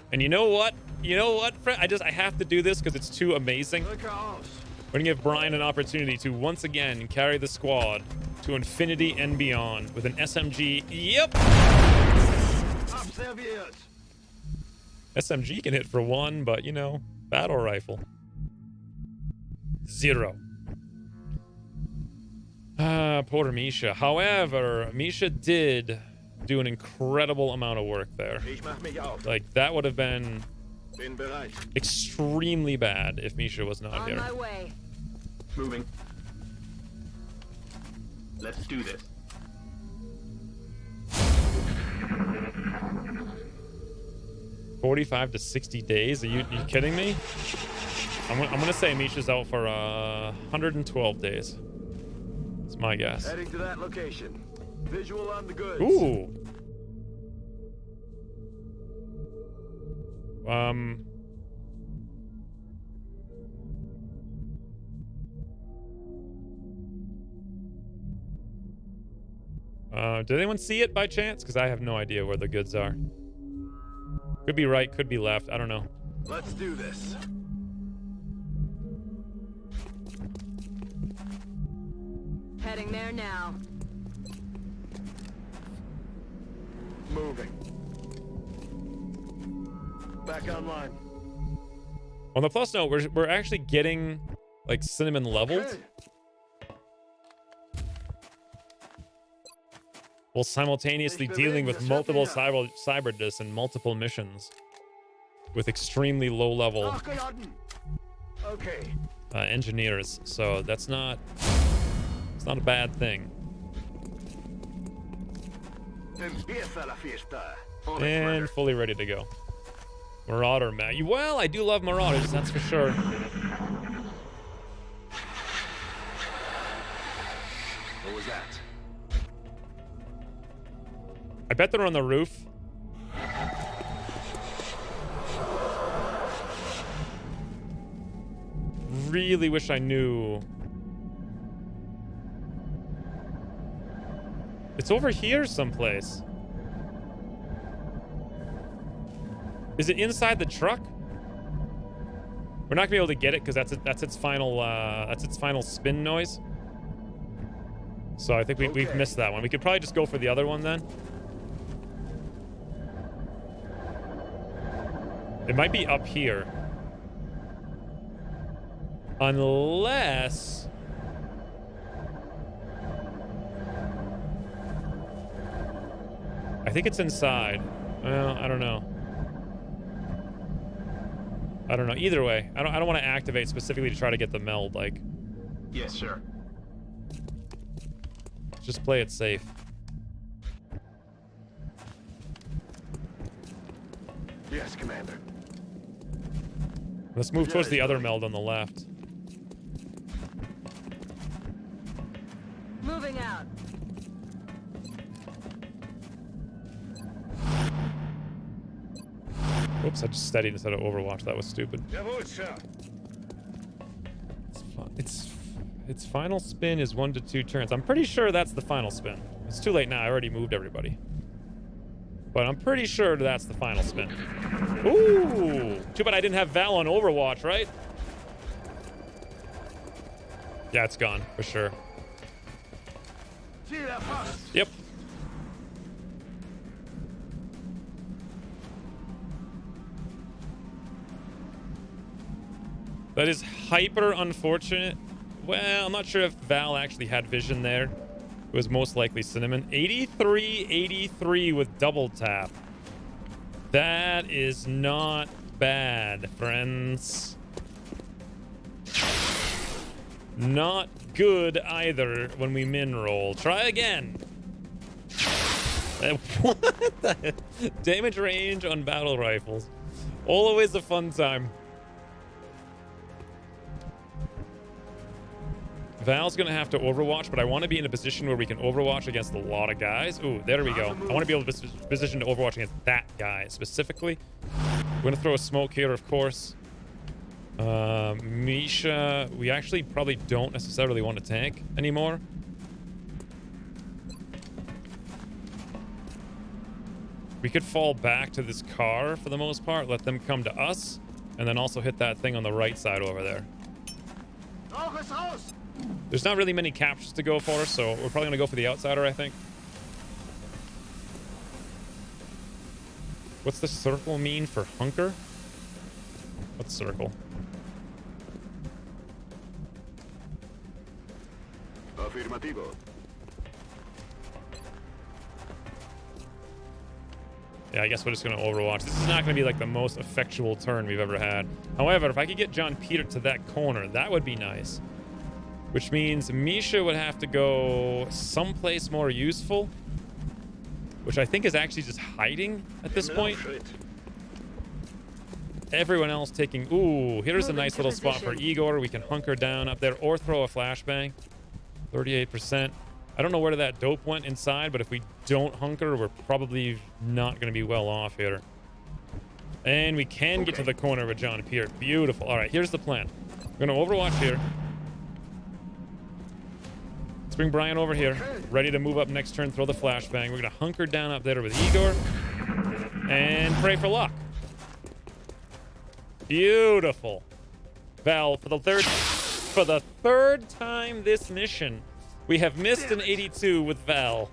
And you know what? You know what, Fred? I have to do this because it's too amazing. We're going to give Brian an opportunity to once again carry the squad to infinity and beyond with an SMG. Yep. SMG can hit for 1, but, you know, battle rifle. 0. Poor Misha. However, Misha did do an incredible amount of work there. Like, that would have been extremely bad if Misha was not here. On my way. Moving. Let's do this. $45 to 60 days? Are you kidding me? I'm gonna say Misha's out for 112 days. It's my guess. Heading to that location. Visual on the goods. Ooh. Did anyone see it by chance? Because I have no idea where the goods are. Could be right, could be left. I don't know. Let's do this. Heading there now. Moving. Back online. On the plus note, we're actually getting like Cinnamon leveled. Good. While simultaneously dealing with multiple cyber discs and multiple missions with extremely low level Okay. engineers. So it's not a bad thing. And fully ready to go. Marauder, Matt. Well, I do love Marauders, that's for sure. What was that? I bet they're on the roof. Really wish I knew. It's over here someplace. Is it inside the truck? We're not gonna be able to get it because that's its final spin noise. So I think we've missed that one. We could probably just go for the other one then. It might be up here. Unless... I think it's inside. Well, I don't know. I don't know. Either way, I don't want to activate specifically to try to get the meld, like. Yes, sir. Just play it safe. Yes, Commander. Let's move towards the other meld on the left. Moving out. Oops, I just steadied instead of Overwatch. That was stupid. Its final spin is 1 to 2 turns. I'm pretty sure that's the final spin. It's too late now. I already moved everybody. But I'm pretty sure that's the final spin. Ooh! Too bad I didn't have Val on Overwatch, right? Yeah, it's gone, for sure. Yep. That is hyper unfortunate. Well, I'm not sure if Val actually had vision there. It was most likely Cinnamon. 83 with double tap. That is not bad, friends. Not good either when we min roll. Try again. What the damage range on battle rifles? Always a fun time. Val's gonna have to Overwatch, but I want to be in a position where we can Overwatch against a lot of guys. Ooh, there we go. I want to be able to be positioned to Overwatch against that guy specifically. We're gonna throw a smoke here, of course. Misha, we actually probably don't necessarily want to tank anymore. We could fall back to this car for the most part, let them come to us, and then also hit that thing on the right side over there. There's not really many captures to go for, so we're probably gonna go for the outsider, I think. What's the circle mean for hunker? What's circle? Afirmativo. Yeah, I guess we're just gonna Overwatch. This is not gonna be like the most effectual turn we've ever had. However, if I could get John Peter to that corner, that would be nice. Which means Misha would have to go someplace more useful, which I think is actually just hiding at this point. Everyone else taking... Ooh, here's a nice little spot for Igor. We can hunker down up there or throw a flashbang. 38%. I don't know where that dope went inside, but if we don't hunker, we're probably not going to be well off here. And we can get to the corner with John Pierre. Beautiful. All right, here's the plan. We're going to Overwatch here. Let's bring Brian over here. Ready to move up next turn, throw the flashbang. We're going to hunker down up there with Igor. And pray for luck. Beautiful. Val, for the third time this mission, we have missed an 82 with Val.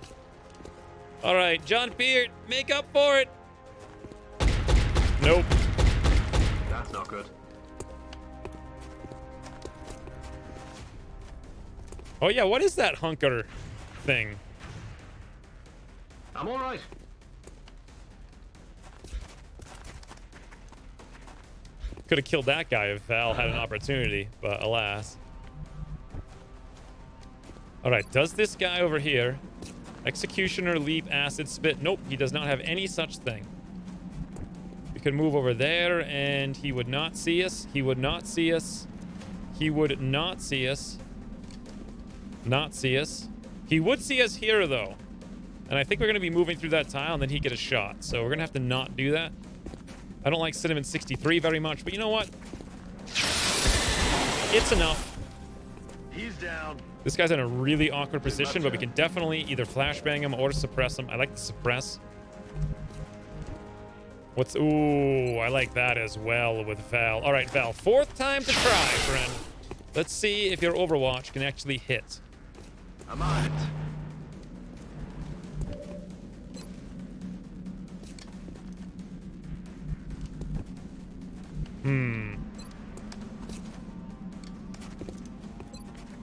All right, John Peart, make up for it. Nope. That's not good. Oh yeah, what is that hunker thing? I'm all right. Could have killed that guy if Val had an opportunity, but alas. All right, does this guy over here, Executioner, Leap, Acid, Spit? Nope, he does not have any such thing. We could move over there and he would not see us. He would not see us. He would not see us. Not see us. He would see us here though. And I think we're going to be moving through that tile, and then he get a shot. So we're going to have to not do that. I don't like Cinnamon 63 very much, but you know what? It's enough. He's down. This guy's in a really awkward position, but we can definitely either flashbang him or suppress him. I like the suppress. What's... Ooh, I like that as well with Val. All right, Val. 4th time to try, friend. Let's see if your Overwatch can actually hit. I'm on it.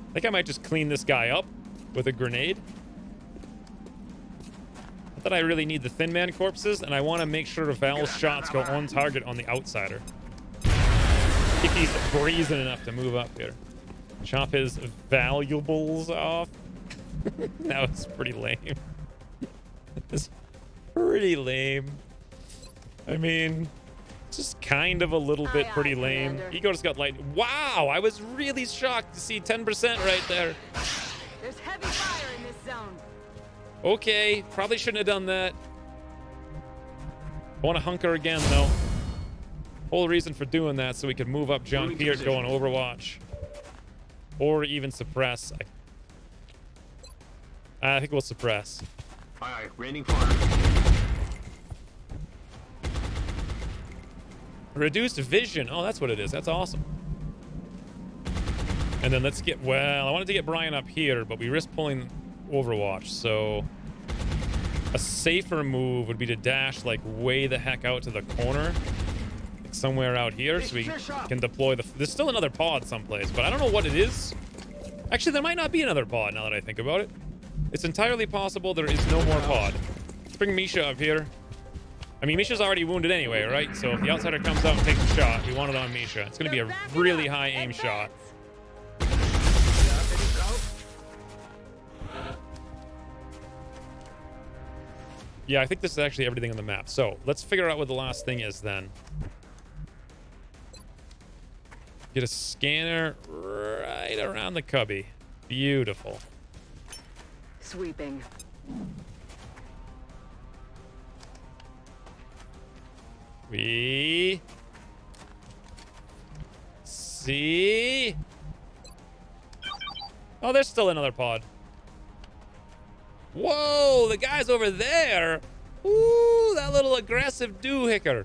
I think I might just clean this guy up with a grenade. Not that I really need the Thin Man corpses, and I want to make sure Val's shots go on target on the outsider. If he's brazen enough to move up here. Chop his valuables off. That was pretty lame. It's pretty lame. I mean, just kind of a little bit pretty lame. Ego just got light. Wow, I was really shocked to see 10% right there. There's heavy fire in this zone. Okay, probably shouldn't have done that. I want to hunker again, though. Whole reason for doing that so we could move up John Peart, go on Overwatch. Or even suppress. I think we'll suppress. Aye, raining fire. Reduced vision. Oh, that's what it is. That's awesome. And then let's get... Well, I wanted to get Brian up here, but we risk pulling Overwatch, so... A safer move would be to dash, like, way the heck out to the corner. Like, somewhere out here, so we can deploy the... There's still another pod someplace, but I don't know what it is. Actually, there might not be another pod, now that I think about it. It's entirely possible there is no more pod. Let's bring Misha up here. I mean, Misha's already wounded anyway, right? So if the outsider comes out and takes a shot, we want it on Misha. It's going to be a really high aim shot. Yeah, I think this is actually everything on the map. So let's figure out what the last thing is then. Get a scanner right around the cubby. Beautiful. Sweeping. We see. Oh, there's still another pod. Whoa, the guy's over there. Ooh, that little aggressive doohicker.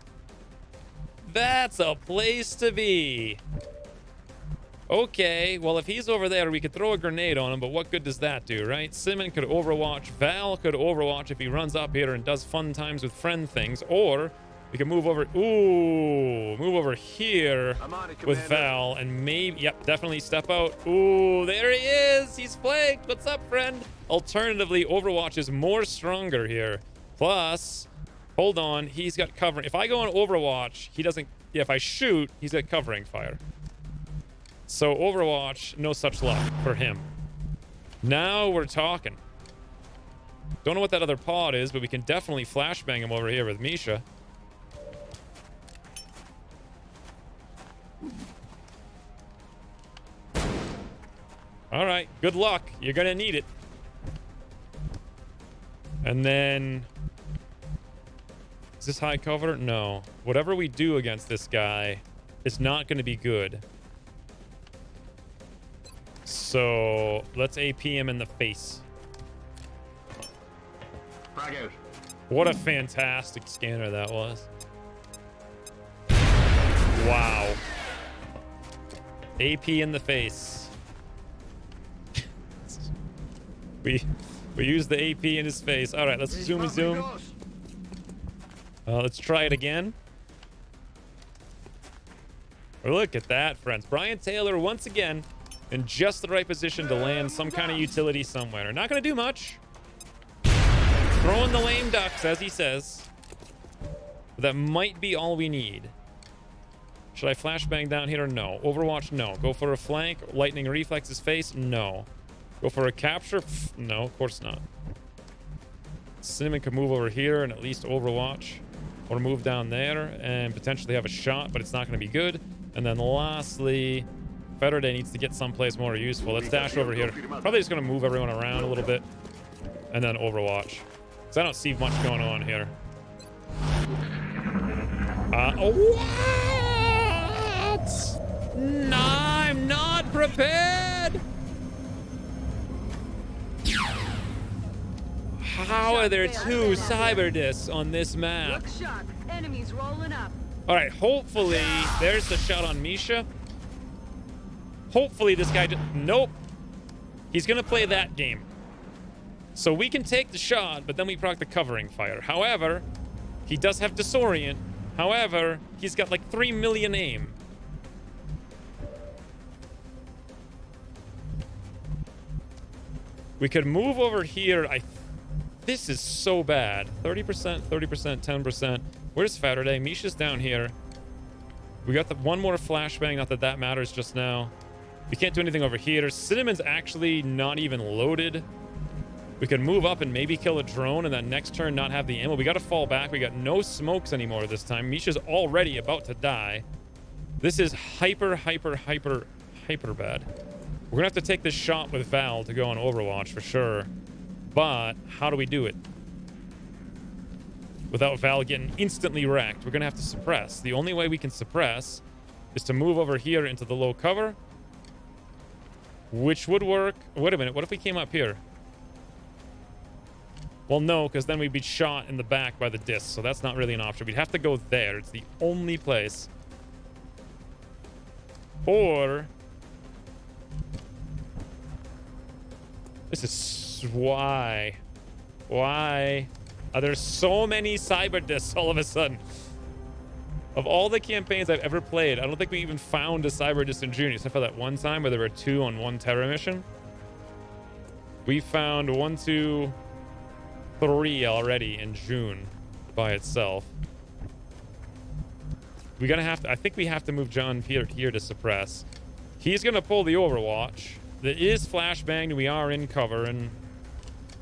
That's a place to be. Okay, well, if he's over there, we could throw a grenade on him, but what good does that do, right? Simon could Overwatch. Val could Overwatch if he runs up here and does fun times with friend things, or we can move over. Ooh, move over here with Val and maybe, yep, definitely step out. Ooh, there he is. He's flanked. What's up, friend? Alternatively, Overwatch is more stronger here. Plus, hold on, he's got covering. If I go on Overwatch, he doesn't. Yeah, if I shoot, he's got covering fire. So Overwatch, no such luck for him. Now we're talking. Don't know what that other pod is, but we can definitely flashbang him over here with Misha. All right, good luck. You're gonna need it. And then... Is this high cover? No. Whatever we do against this guy is not gonna be good. So let's AP him in the face. Frag out. What a fantastic scanner that was. Wow. AP in the face. we used the AP in his face. All right, let's zoom. Let's try it again. Look at that, friends. Brian Taylor once again in just the right position to land some kind of utility somewhere. Not going to do much. Throwing the lame ducks, as he says. But that might be all we need. Should I flashbang down here or no? Overwatch, no. Go for a flank. Lightning reflex his face? No. Go for a capture? No, of course not. Cinnamon could move over here and at least Overwatch. Or move down there and potentially have a shot, but it's not going to be good. And then lastly, Faraday needs to get someplace more useful. Let's dash over here. Probably just going to move everyone around a little bit. And then Overwatch. Because I don't see much going on here. What? No, I'm not prepared. How are there two cyber discs on this map? Look sharp. Enemies rolling up. All right, hopefully there's the shot on Misha. Hopefully this guy nope. He's gonna play that game. So we can take the shot, but then we proc the covering fire. However, he does have disorient. However, he's got like 3 million aim. We could move over here. This is so bad. 30%, 30%, 10%. Where's Saturday? Misha's down here. We got the one more flashbang. Not that that matters just now. We can't do anything over here. Cinnamon's actually not even loaded. We could move up and maybe kill a drone and then next turn not have the ammo. We got to fall back. We got no smokes anymore this time. Misha's already about to die. This is hyper bad. We're going to have to take this shot with Val to go on Overwatch for sure. But how do we do it? Without Val getting instantly wrecked, we're going to have to suppress. The only way we can suppress is to move over here into the low cover, which would work. Wait a minute. What if we came up here? Well, no, because then we'd be shot in the back by the disc, so that's not really an option. We'd have to go there. It's the only place. Or... this is... why? Why are there so many cyber discs all of a sudden? Of all the campaigns I've ever played, I don't think we even found a cyber disc in June, except for that one time where there were 2 on one Terra mission. We found 1, 2... 3 already in June by itself. We're gonna have to, I think we have to move John Peter here to suppress. He's gonna pull the Overwatch. There is flashbang, we are in cover, and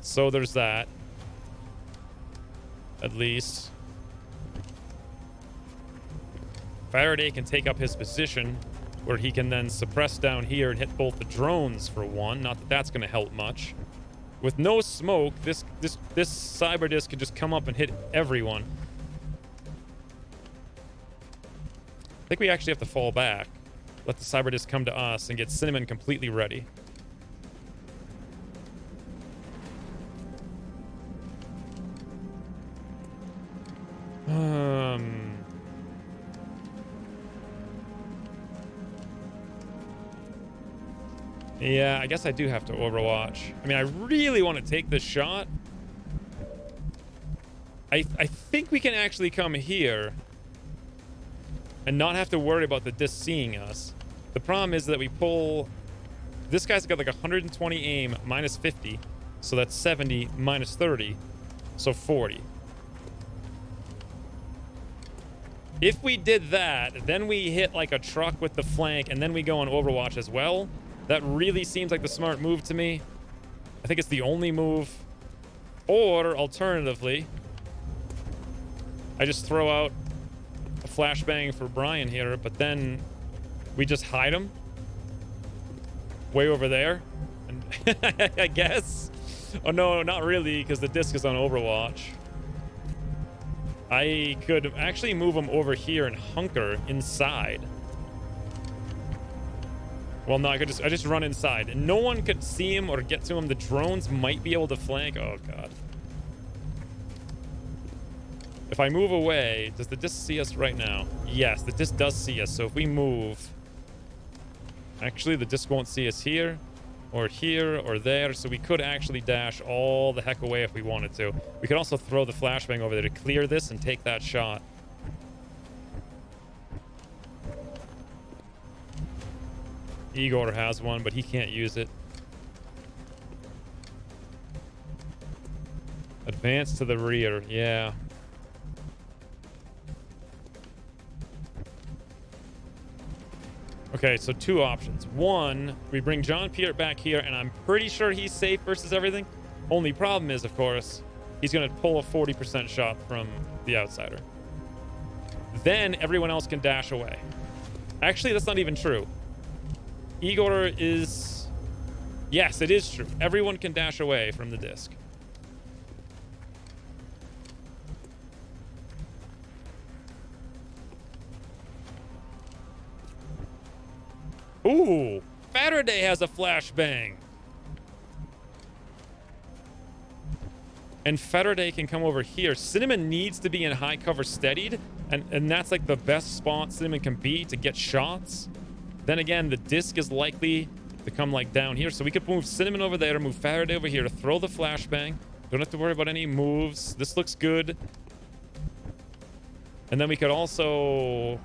so there's that. At least. Faraday can take up his position where he can then suppress down here and hit both the drones for one. Not that that's gonna help much. With no smoke, this cyber disc can just come up and hit everyone. I think we actually have to fall back. Let the cyber disc come to us and get Cinnamon completely ready. Yeah, I guess I do have to Overwatch. I mean, I really want to take this shot. I think we can actually come here and not have to worry about the disc seeing us. The problem is that we pull... this guy's got like 120 aim, minus 50. So that's 70, minus 30. So 40. If we did that, then we hit like a truck with the flank, and then we go on Overwatch as well. That really seems like the smart move to me. I think it's the only move. Or, alternatively, I just throw out a flashbang for Brian here, but then we just hide him way over there. And I guess. Oh, no, not really, because the disc is on Overwatch. I could actually move him over here and hunker inside. Well, no, I just run inside. And no one could see him or get to him. The drones might be able to flank. Oh, God. If I move away, does the disc see us right now? Yes, the disc does see us. So if we move... actually, the disc won't see us here or there. So we could actually dash all the heck away if we wanted to. We could also throw the flashbang over there to clear this and take that shot. Igor has one, but he can't use it. Advance to the rear. Yeah. Okay, so 2 options. One, we bring John Pierre back here, and I'm pretty sure he's safe versus everything. Only problem is, of course, he's going to pull a 40% shot from the outsider. Then everyone else can dash away. Actually, that's not even true. Igor is... yes, it is true. Everyone can dash away from the disc. Ooh, Faraday has a flashbang. And Faraday can come over here. Cinnamon needs to be in high cover steadied, and that's like the best spot Cinnamon can be to get shots. Then again, the disc is likely to come like down here, so we could move Cinnamon over there, move Faraday over here to throw the flashbang. Don't have to worry about any moves. This looks good. And then we could also...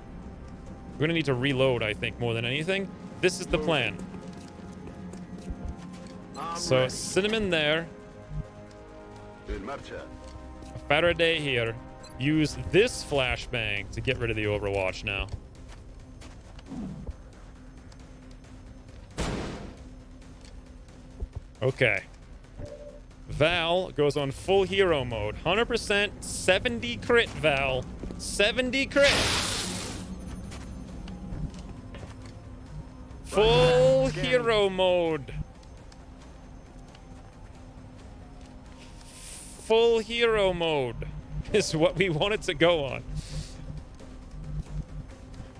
We're gonna need to reload, I think, more than anything. This is the plan. So Cinnamon there. Faraday here. Use this flashbang to get rid of the Overwatch now. Okay. Val goes on full hero mode. 100% 70 crit, Val. 70 crit. Full hero mode. Full hero mode is what we wanted to go on.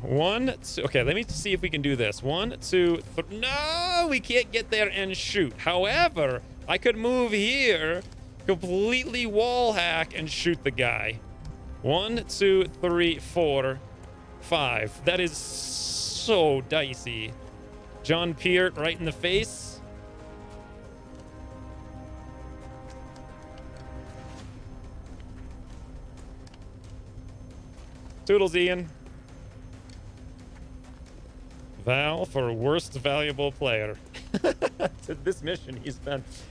Okay, let me see if we can do this. 1, 2, 3. No, we can't get there and shoot. However, I could move here, completely wall hack, and shoot the guy. 1, 2, 3, 4, 5. That is so dicey. John Peart right in the face. Toodles, Ian. Val for worst valuable player. To this mission,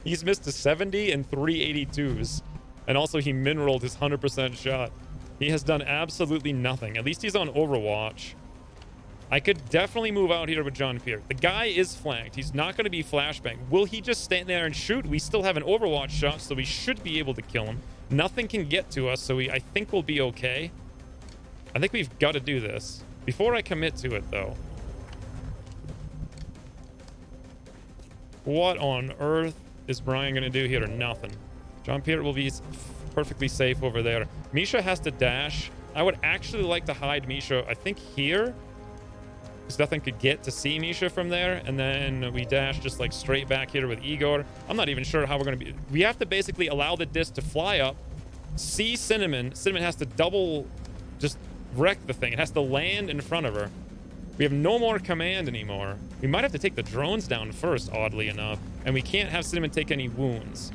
he's missed a 70 and 382s. And also he mineraled his 100% shot. He has done absolutely nothing. At least he's on Overwatch. I could definitely move out here with John Peart. The guy is flanked. He's not going to be flashbang. Will he just stand there and shoot? We still have an Overwatch shot, so we should be able to kill him. Nothing can get to us, so I think we'll be okay. I think we've got to do this. Before I commit to it, though. What on earth is Brian going to do here? Or nothing. John Peart will be perfectly safe over there. Misha has to dash. I would actually like to hide Misha, I think, here. Because nothing could get to see Misha from there. And then we dash just like straight back here with Igor. I'm not even sure how we're going to be. We have to basically allow the disc to fly up. See Cinnamon. Cinnamon has to double just wreck the thing. It has to land in front of her. We have no more command anymore. We might have to take the drones down first, oddly enough. And we can't have Cinnamon take any wounds.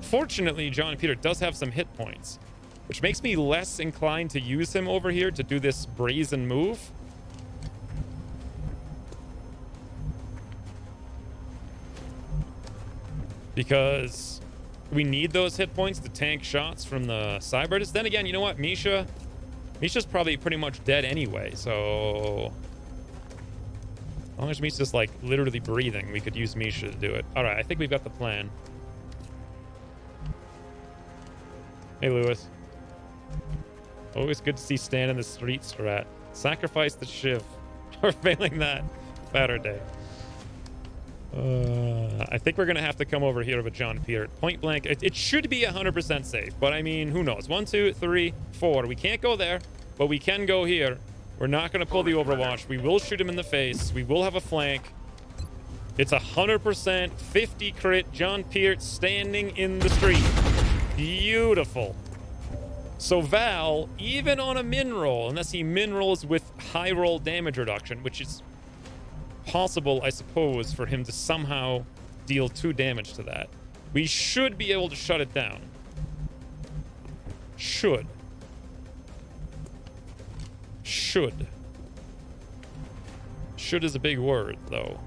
Fortunately, John Peart does have some hit points, which makes me less inclined to use him over here to do this brazen move. Because we need those hit points to tank shots from the Cyberdist. Then again, you know what? Misha's probably pretty much dead anyway, so... As long as Misha's like literally breathing, we could use Misha to do it. Alright, I think we've got the plan. Hey, Lewis. Always good to see Stan in the street strat. Sacrifice the Shiv. Or failing that, Saturday. I think we're going to have to come over here with John Peart. Point blank. It should be 100% safe, but I mean, who knows? 1, 2, 3, 4. We can't go there, but we can go here. We're not going to pull the Overwatch. We will shoot him in the face. We will have a flank. It's 100% 50 crit. John Peart standing in the street. Beautiful. So Val, even on a min roll, unless he min rolls with high roll damage reduction, which is possible, I suppose, for him to somehow deal 2 damage to that, we should be able to shut it down. Should. Should is a big word, though.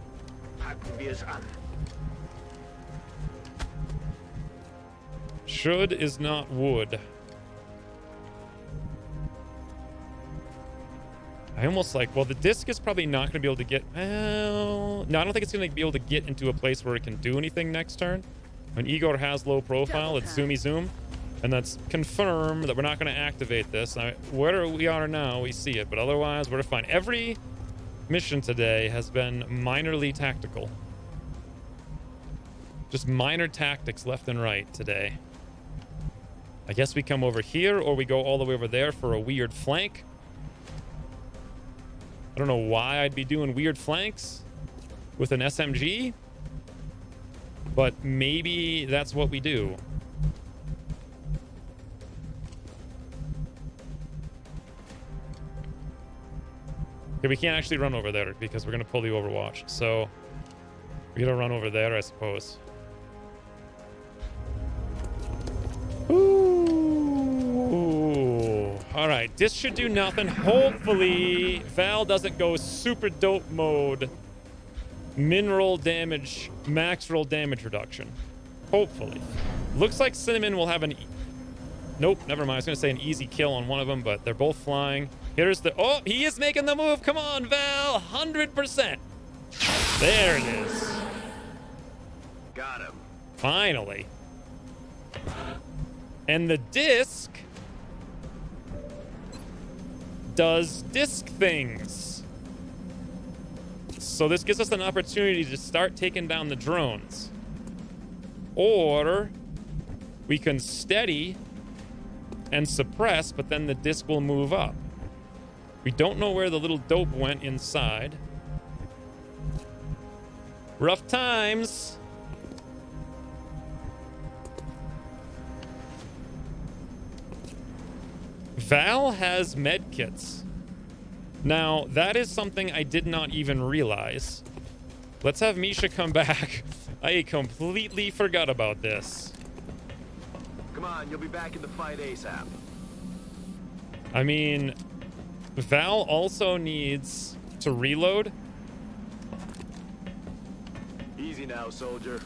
Should is not would. I almost like, well, the disc is probably not going to be able to get, well, no, I don't think it's going to be able to get into a place where it can do anything next turn. When Igor has low profile, it's zoomy zoom. And that's confirmed that we're not going to activate this. Now, where we are now, we see it, but otherwise, we're fine. Every mission today has been minorly tactical. Just minor tactics left and right today. I guess we come over here, or we go all the way over there for a weird flank. I don't know why I'd be doing weird flanks. with an SMG, but maybe that's what we do. Okay, we can't actually run over there because we're gonna pull the Overwatch. So we gotta run over there, I suppose. Ooh. All right, this should do nothing. Hopefully, Val doesn't go super dope mode. Min roll damage, max roll damage reduction. Hopefully. Looks like Cinnamon will have an... Nope, never mind. I was going to say an easy kill on one of them, but they're both flying. Here's the... Oh, he is making the move. Come on, Val. 100%. There it is. Got him. Finally. And the disc does disc things. So this gives us an opportunity to start taking down the drones. Or we can steady and suppress, but then the disc will move up. We don't know where the little dope went inside. Rough times. Val has med kits. Now, that is something I did not even realize. Let's have Misha come back. I completely forgot about this. Come on, you'll be back in the fight ASAP. I mean, Val also needs to reload. Easy now, soldier.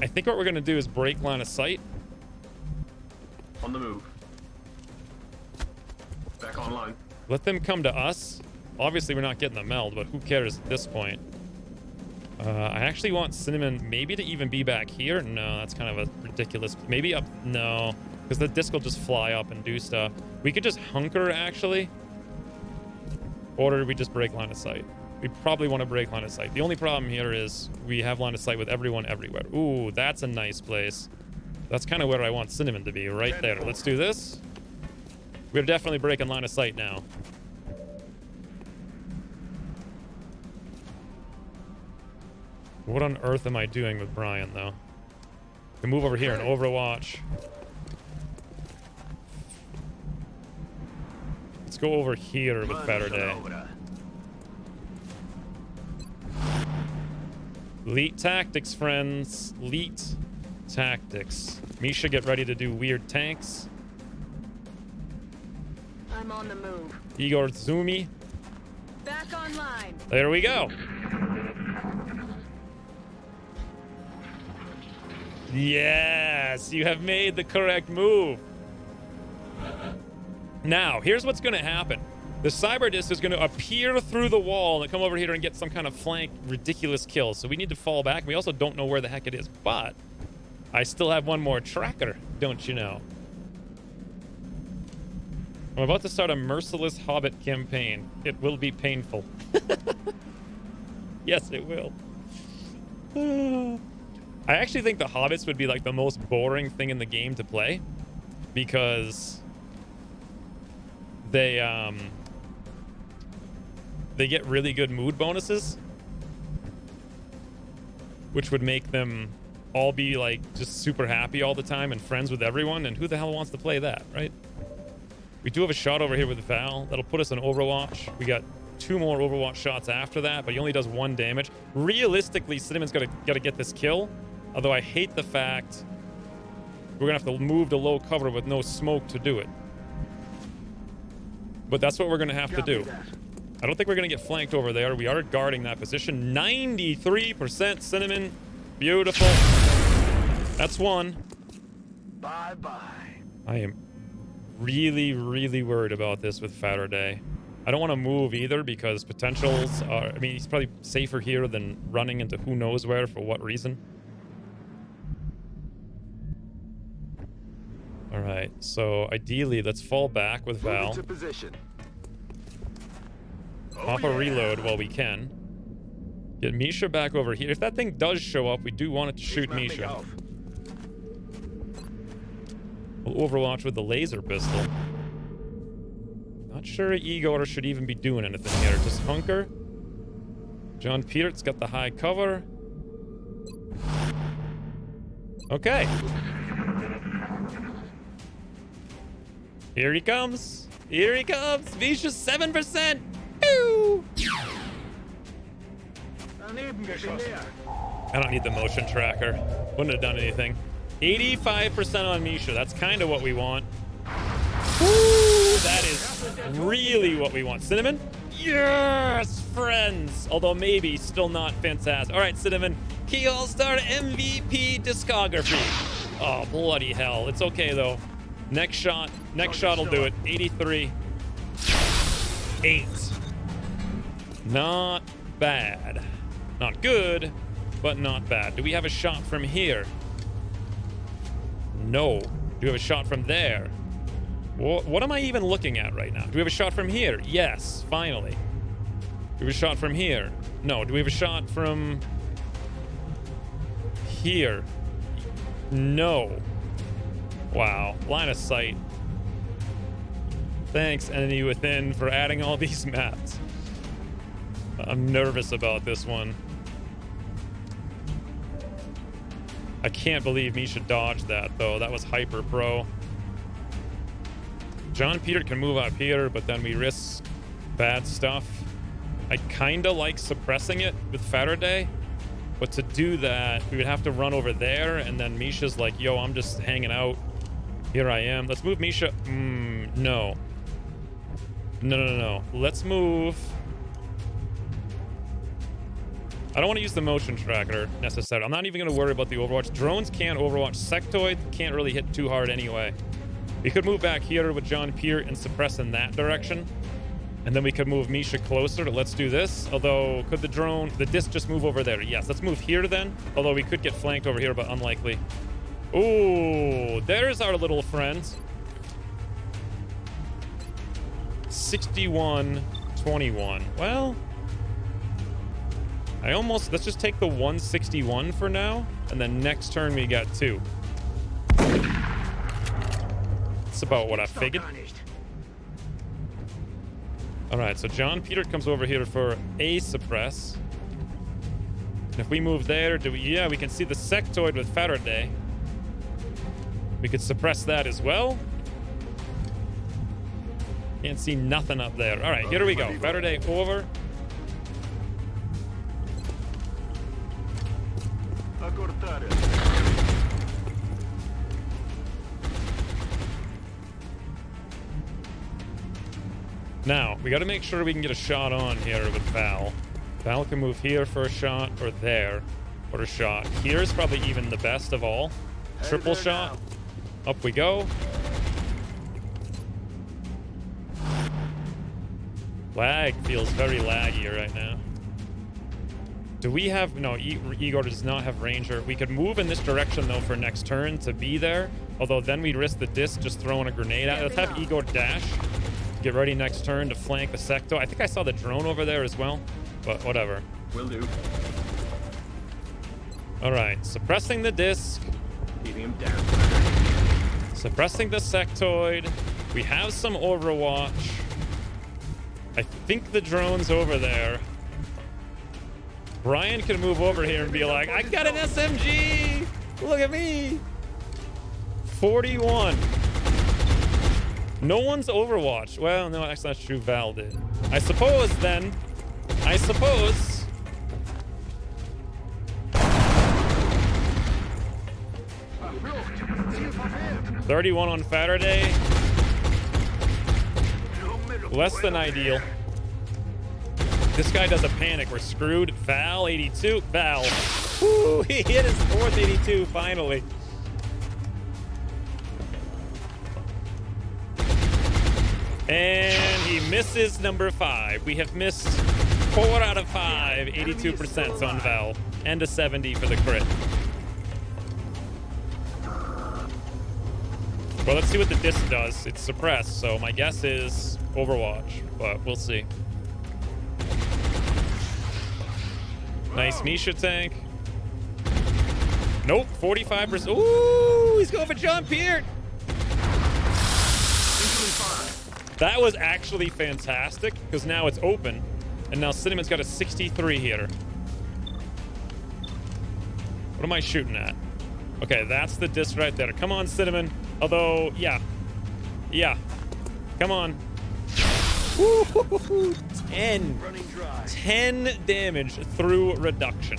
I think what we're going to do is break line of sight. On the move. Back online. Let them come to us. Obviously, we're not getting the meld, but who cares at this point? I actually want Cinnamon maybe to even be back here. No, that's kind of a ridiculous... Maybe up... No, because the disc will just fly up and do stuff. We could just hunker, actually. Or do we just break line of sight? We probably want to break line of sight. The only problem here is we have line of sight with everyone everywhere. Ooh, that's a nice place. That's kind of where I want Cinnamon to be, right there. Let's do this. We're definitely breaking line of sight now. What on earth am I doing with Brian, though? I can move over here and Overwatch. Let's go over here with Faraday. Elite tactics, friends. Elite tactics. Misha, get ready to do weird tanks. I'm on the move. Igor Zumi. Back online. There we go. Yes, you have made the correct move. Now, here's what's going to happen. The cyber disc is going to appear through the wall and come over here and get some kind of flank ridiculous kill. So we need to fall back. We also don't know where the heck it is, but I still have one more tracker, don't you know? I'm about to start a merciless Hobbit campaign. It will be painful. Yes, it will. I actually think the Hobbits would be like the most boring thing in the game to play because they get really good mood bonuses, which would make them all be like just super happy all the time and friends with everyone. And who the hell wants to play that, right? We do have a shot over here with Val. That'll put us in Overwatch. We got 2 more Overwatch shots after that, but he only does 1 damage. Realistically, Cinnamon's got to get this kill. Although I hate the fact we're going to have to move to low cover with no smoke to do it. But that's what we're going to have to do. I don't think we're going to get flanked over there. We are guarding that position. 93% Cinnamon. Beautiful. That's 1. Bye-bye. I am really, really worried about this with Faraday. I don't want to move either because potentials are... I mean, he's probably safer here than running into who knows where for what reason. All right, so ideally, let's fall back with Val. To position. Pop a reload while we can. Get Misha back over here. If that thing does show up, we do want it to shoot Misha. We'll Overwatch with the laser pistol. Not sure Igor should even be doing anything here. Just hunker. John Peter's got the high cover. Okay. Here he comes. Here he comes. Misha's 7%. Pew! I don't need the motion tracker. Wouldn't have done anything. 85% on Misha. That's kind of what we want. Woo! That is really what we want. Cinnamon? Yes, friends. Although maybe still not fantastic. All right, Cinnamon. Key All-Star MVP discography. Oh, bloody hell. It's okay, though. Next shot. Next shot will do it. 83. 8. Not bad. Not good, but not bad. Do we have a shot from here? No. Do we have a shot from there? What am I even looking at right now? Do we have a shot from here? Yes, finally. Do we have a shot from here? No. Do we have a shot from here? No. Wow. Line of sight. Thanks, Enemy Within, for adding all these maps. I'm nervous about this one. I can't believe Misha dodged that, though. That was hyper pro. John Peter can move up here, but then we risk bad stuff. I kind of like suppressing it with Faraday, but to do that, we would have to run over there, and then Misha's like, yo, I'm just hanging out. Here I am. Let's move Misha. No. No. Let's move. I don't want to use the motion tracker necessarily. I'm not even going to worry about the Overwatch. Drones can't Overwatch. Sectoid can't really hit too hard anyway. We could move back here with John Peart and suppress in that direction. And then we could move Misha closer to let's do this. Although, could the disc just move over there? Yes, let's move here then. Although we could get flanked over here, but unlikely. Ooh, there's our little friend. 61-21. Well, let's just take the 161 for now. And then next turn we got 2. That's about what I figured. All right, so John Peter comes over here for a suppress. And if we move there, yeah, we can see the sectoid with Faraday. We could suppress that as well. Can't see nothing up there. All right, here we go. Faraday over. Now, we got to make sure we can get a shot on here with Val. Val can move here for a shot, or there for a shot. Here's probably even the best of all. Triple shot. Up we go. Lag feels very laggy right now. Do we have... No, Igor does not have Ranger. We could move in this direction, though, for next turn to be there. Although then we'd risk the disc just throwing a grenade at it. Let's have Igor dash. Get ready next turn to flank the sector. I think I saw the drone over there as well, but whatever. Will do. All right, suppressing the disc. Keeping him down. Suppressing the sectoid. We have some Overwatch. I think the drone's over there. Brian can move over here and be like, I got an SMG! Look at me! 41. No one's Overwatch. Well, no, actually that's true. Val did. I suppose then. 31 on Faraday. Less than ideal. This guy does a panic. We're screwed. Val, 82. Val. Woo, he hit his 4th 82 finally. And he misses number 5. We have missed 4 out of 5. 82% on Val. And a 70 for the crit. Well, let's see what the disc does. It's suppressed, so my guess is Overwatch, but we'll see. Nice Misha tank. Nope, 45%. Ooh, he's going for John Peart. That was actually fantastic, because now it's open, and now Cinnamon's got a 63 here. What am I shooting at? Okay, that's the disc right there. Come on, Cinnamon. Although, yeah. Yeah. Come on. Woo-hoo-hoo-hoo. 10. 10 damage through reduction.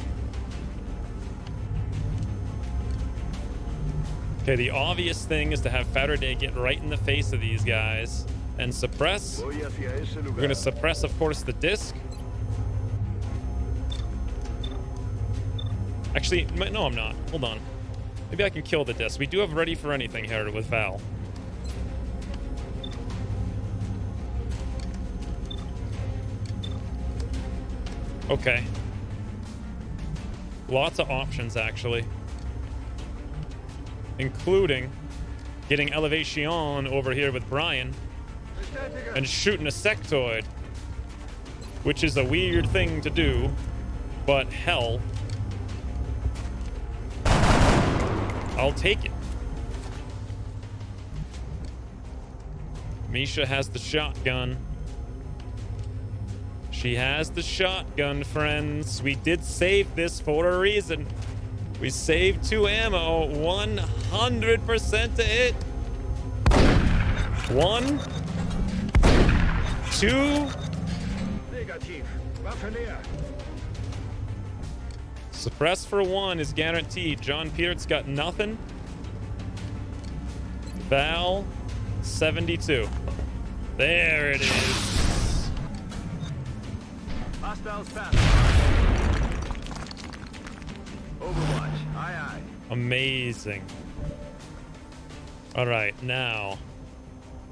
Okay, the obvious thing is to have Faraday get right in the face of these guys and suppress. We're going to suppress, of course, the disc. Actually, no, I'm not. Hold on. Maybe I can kill the disc. We do have ready for anything here with Val. Okay. Lots of options, actually. Including getting Elevation over here with Brian and shooting a sectoid, which is a weird thing to do, but hell, I'll take it. Misha has the shotgun. She has the shotgun, friends. We did save this for a reason. We saved 2 ammo, 100% to hit. 1, 2. Suppress for 1 is guaranteed. John Peart's got nothing. Val, 72. There it is. Hostiles fast. Overwatch. Aye, aye. Amazing. All right, now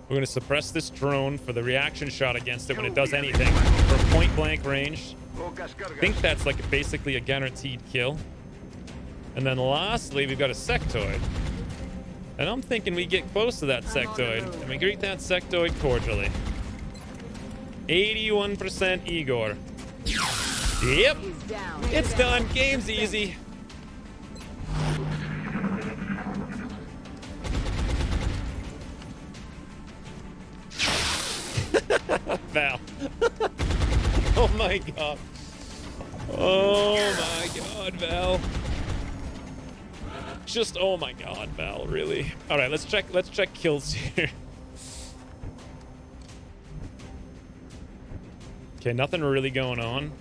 we're going to suppress this drone for the reaction shot against it when it does anything for point blank range. I think that's like basically a guaranteed kill. And then lastly, we've got a sectoid. And I'm thinking we get close to that sectoid and we greet that sectoid cordially. 81% Igor. Yep. It's done. Game's easy. Val. Oh my god. Oh my god, Val. Just oh my god, Val, really. All right, let's check kills here. Okay, nothing really going on.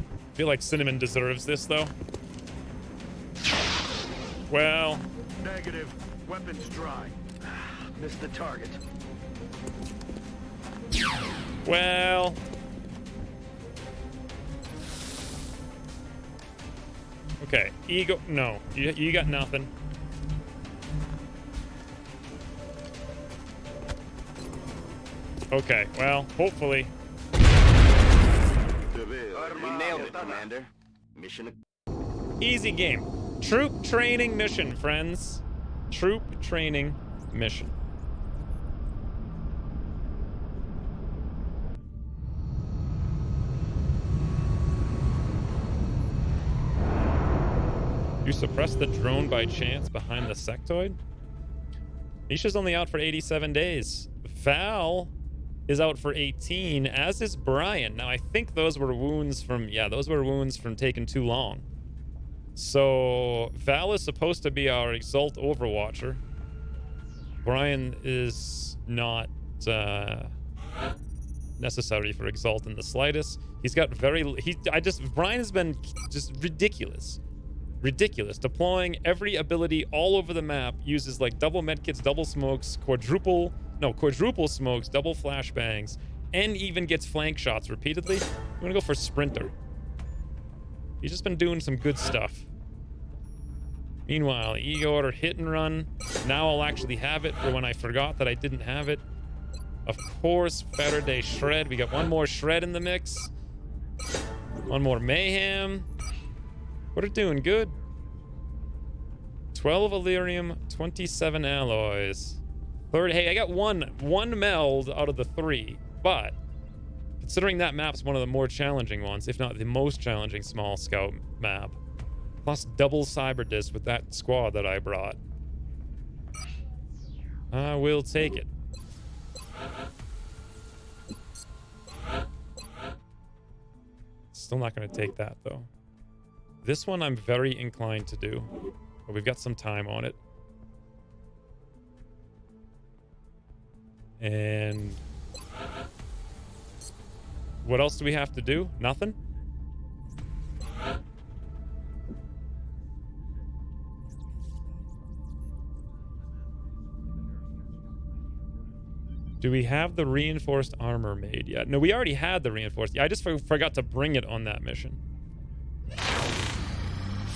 I feel like Cinnamon deserves this though. Well, negative. Weapons dry. Missed the target. Well, okay, ego. No, you got nothing. Okay, well, hopefully. We nailed it, Commander. Mission. Easy game. Troop training mission, friends. Troop training mission. You suppressed the drone by chance behind the sectoid? Misha's only out for 87 days. Val is out for 18, as is Brian. Now, I think those were wounds from... Yeah, those were wounds from taking too long. So, Val is supposed to be our Exalt Overwatcher. Brian is not necessary for Exalt in the slightest. He's got very... Brian has been just ridiculous. Ridiculous. Deploying every ability all over the map. Uses like double medkits, double smokes, quadruple smokes, double flashbangs, and even gets flank shots repeatedly. I'm gonna go for Sprinter. He's just been doing some good stuff. Meanwhile, Igor hit and run. Now I'll actually have it for when I forgot that I didn't have it. Of course, Faraday Shred. We got one more Shred in the mix. One more Mayhem. We're doing good. 12 Illyrium, 27 alloys. Hey, I got one meld out of the 3, but considering that map's one of the more challenging ones, if not the most challenging small scout map, plus double cyber disc with that squad that I brought, I will take it. Still not going to take that, though. This one I'm very inclined to do. But we've got some time on it. And... what else do we have to do? Nothing? Do we have the reinforced armor made yet? No, we already had the reinforced. Yeah, I just forgot to bring it on that mission.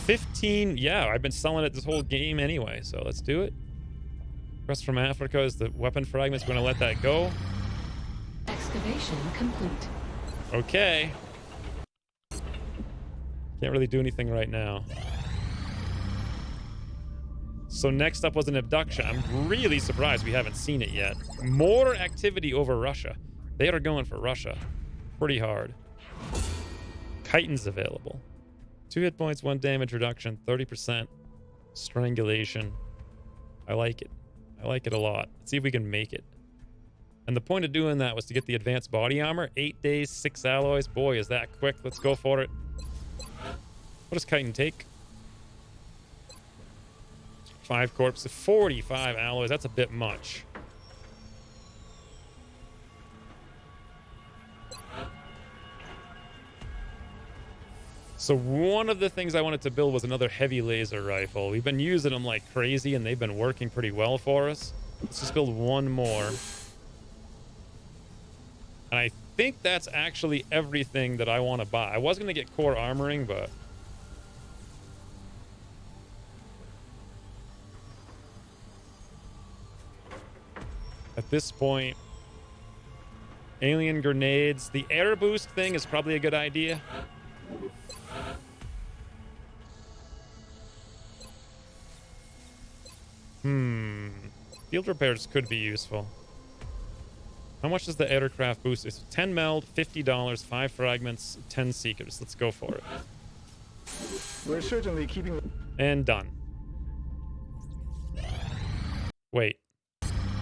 15. Yeah, I've been selling it this whole game anyway, so let's do it. Request from Africa is the weapon fragments. We're going to let that go. Excavation complete. Okay. Can't really do anything right now. So next up was an abduction. I'm really surprised we haven't seen it yet. More activity over Russia. They are going for Russia pretty hard. Chitin's available. 2 hit points, 1 damage reduction, 30% strangulation. I like it. I like it a lot. Let's see if we can make it. And the point of doing that was to get the advanced body armor. 8 days, 6 alloys. Boy, is that quick. Let's go for it. What does chitin take? 5 corpses, 45 alloys. That's a bit much. So one of the things I wanted to build was another heavy laser rifle. We've been using them like crazy and they've been working pretty well for us. Let's just build one more. And I think that's actually everything that I want to buy. I was going to get core armoring, but... at this point, alien grenades. The air boost thing is probably a good idea. Field repairs could be useful. How much does the aircraft boost? It's 10 meld, $50, 5 fragments, 10 seekers. Let's go for it. We're certainly keeping... and done. Wait.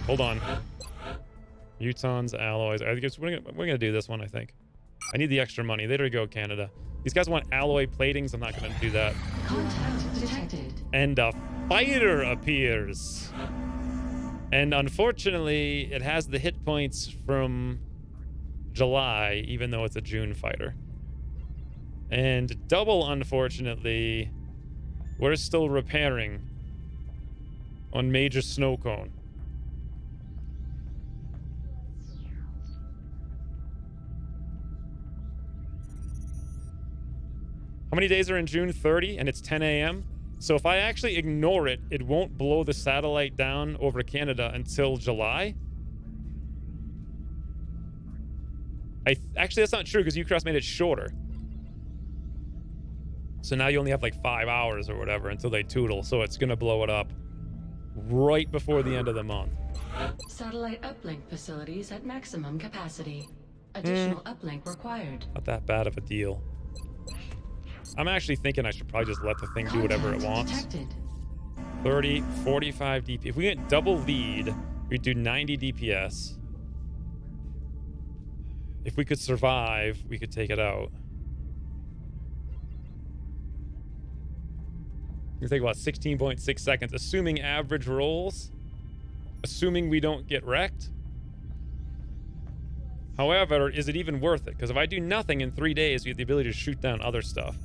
Hold on. Mutons, alloys. I guess we're gonna do this one, I think. I need the extra money. There we go, Canada. These guys want alloy platings. I'm not gonna do that. Contact detected. And a fighter appears. And unfortunately, it has the hit points from July, even though it's a June fighter. And double unfortunately, we're still repairing on Major Snow Cone. How many days are in June? 30, and it's 10 a.m. So if I actually ignore it, it won't blow the satellite down over Canada until July. Actually, that's not true because Ucross made it shorter. So now you only have like 5 hours or whatever until they tootle. So it's going to blow it up right before the end of the month. Satellite uplink facilities at maximum capacity. Additional uplink required. Not that bad of a deal. I'm actually thinking I should probably just let the thing do whatever it wants. Detected. 30, 45 DPS. If we get double lead, we'd do 90 DPS. If we could survive, we could take it out. It's take about 16.6 seconds, assuming average rolls. Assuming we don't get wrecked. However, is it even worth it? Because if I do nothing in 3 days, we have the ability to shoot down other stuff.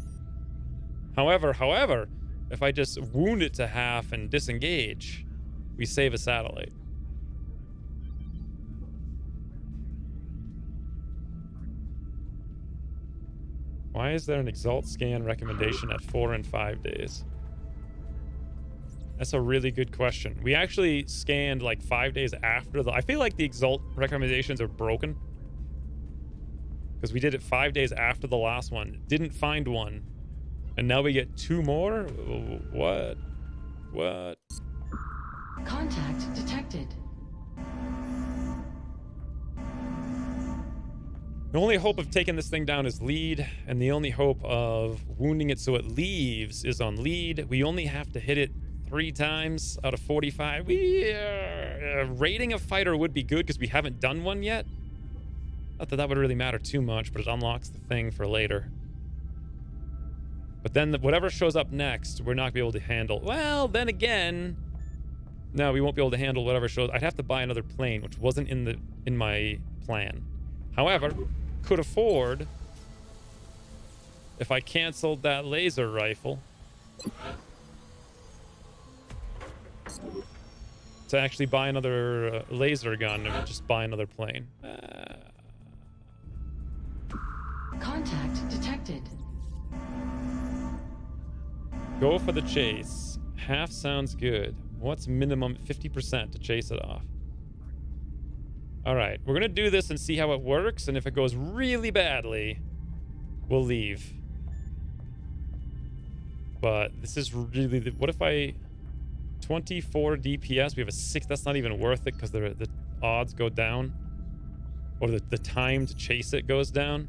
However, if I just wound it to half and disengage, we save a satellite. Why is there an Exalt scan recommendation at 4 and 5 days? That's a really good question. We actually scanned like 5 days after the... I feel like the Exalt recommendations are broken. Because we did it 5 days after the last one. Didn't find one. And now we get 2 more? What? What? Contact detected. The only hope of taking this thing down is lead, and the only hope of wounding it so it leaves is on lead. We only have to hit it 3 times out of 45. Rating a fighter would be good because we haven't done one yet. Not that that would really matter too much, but it unlocks the thing for later. But then whatever shows up next, we're not going to be able to handle. Well, then again, no, we won't be able to handle whatever shows. I'd have to buy another plane, which wasn't in my plan. However, could afford, if I canceled that laser rifle, to actually buy another laser gun and just buy another plane. Contact detected. Go for the chase. Half sounds good. What's minimum? 50% to chase it off. All right, we're gonna do this and see how it works, and if it goes really badly, we'll leave. But this is really the, what if I 24 DPS? We have a 6. That's not even worth it because the odds go down, or the time to chase it goes down.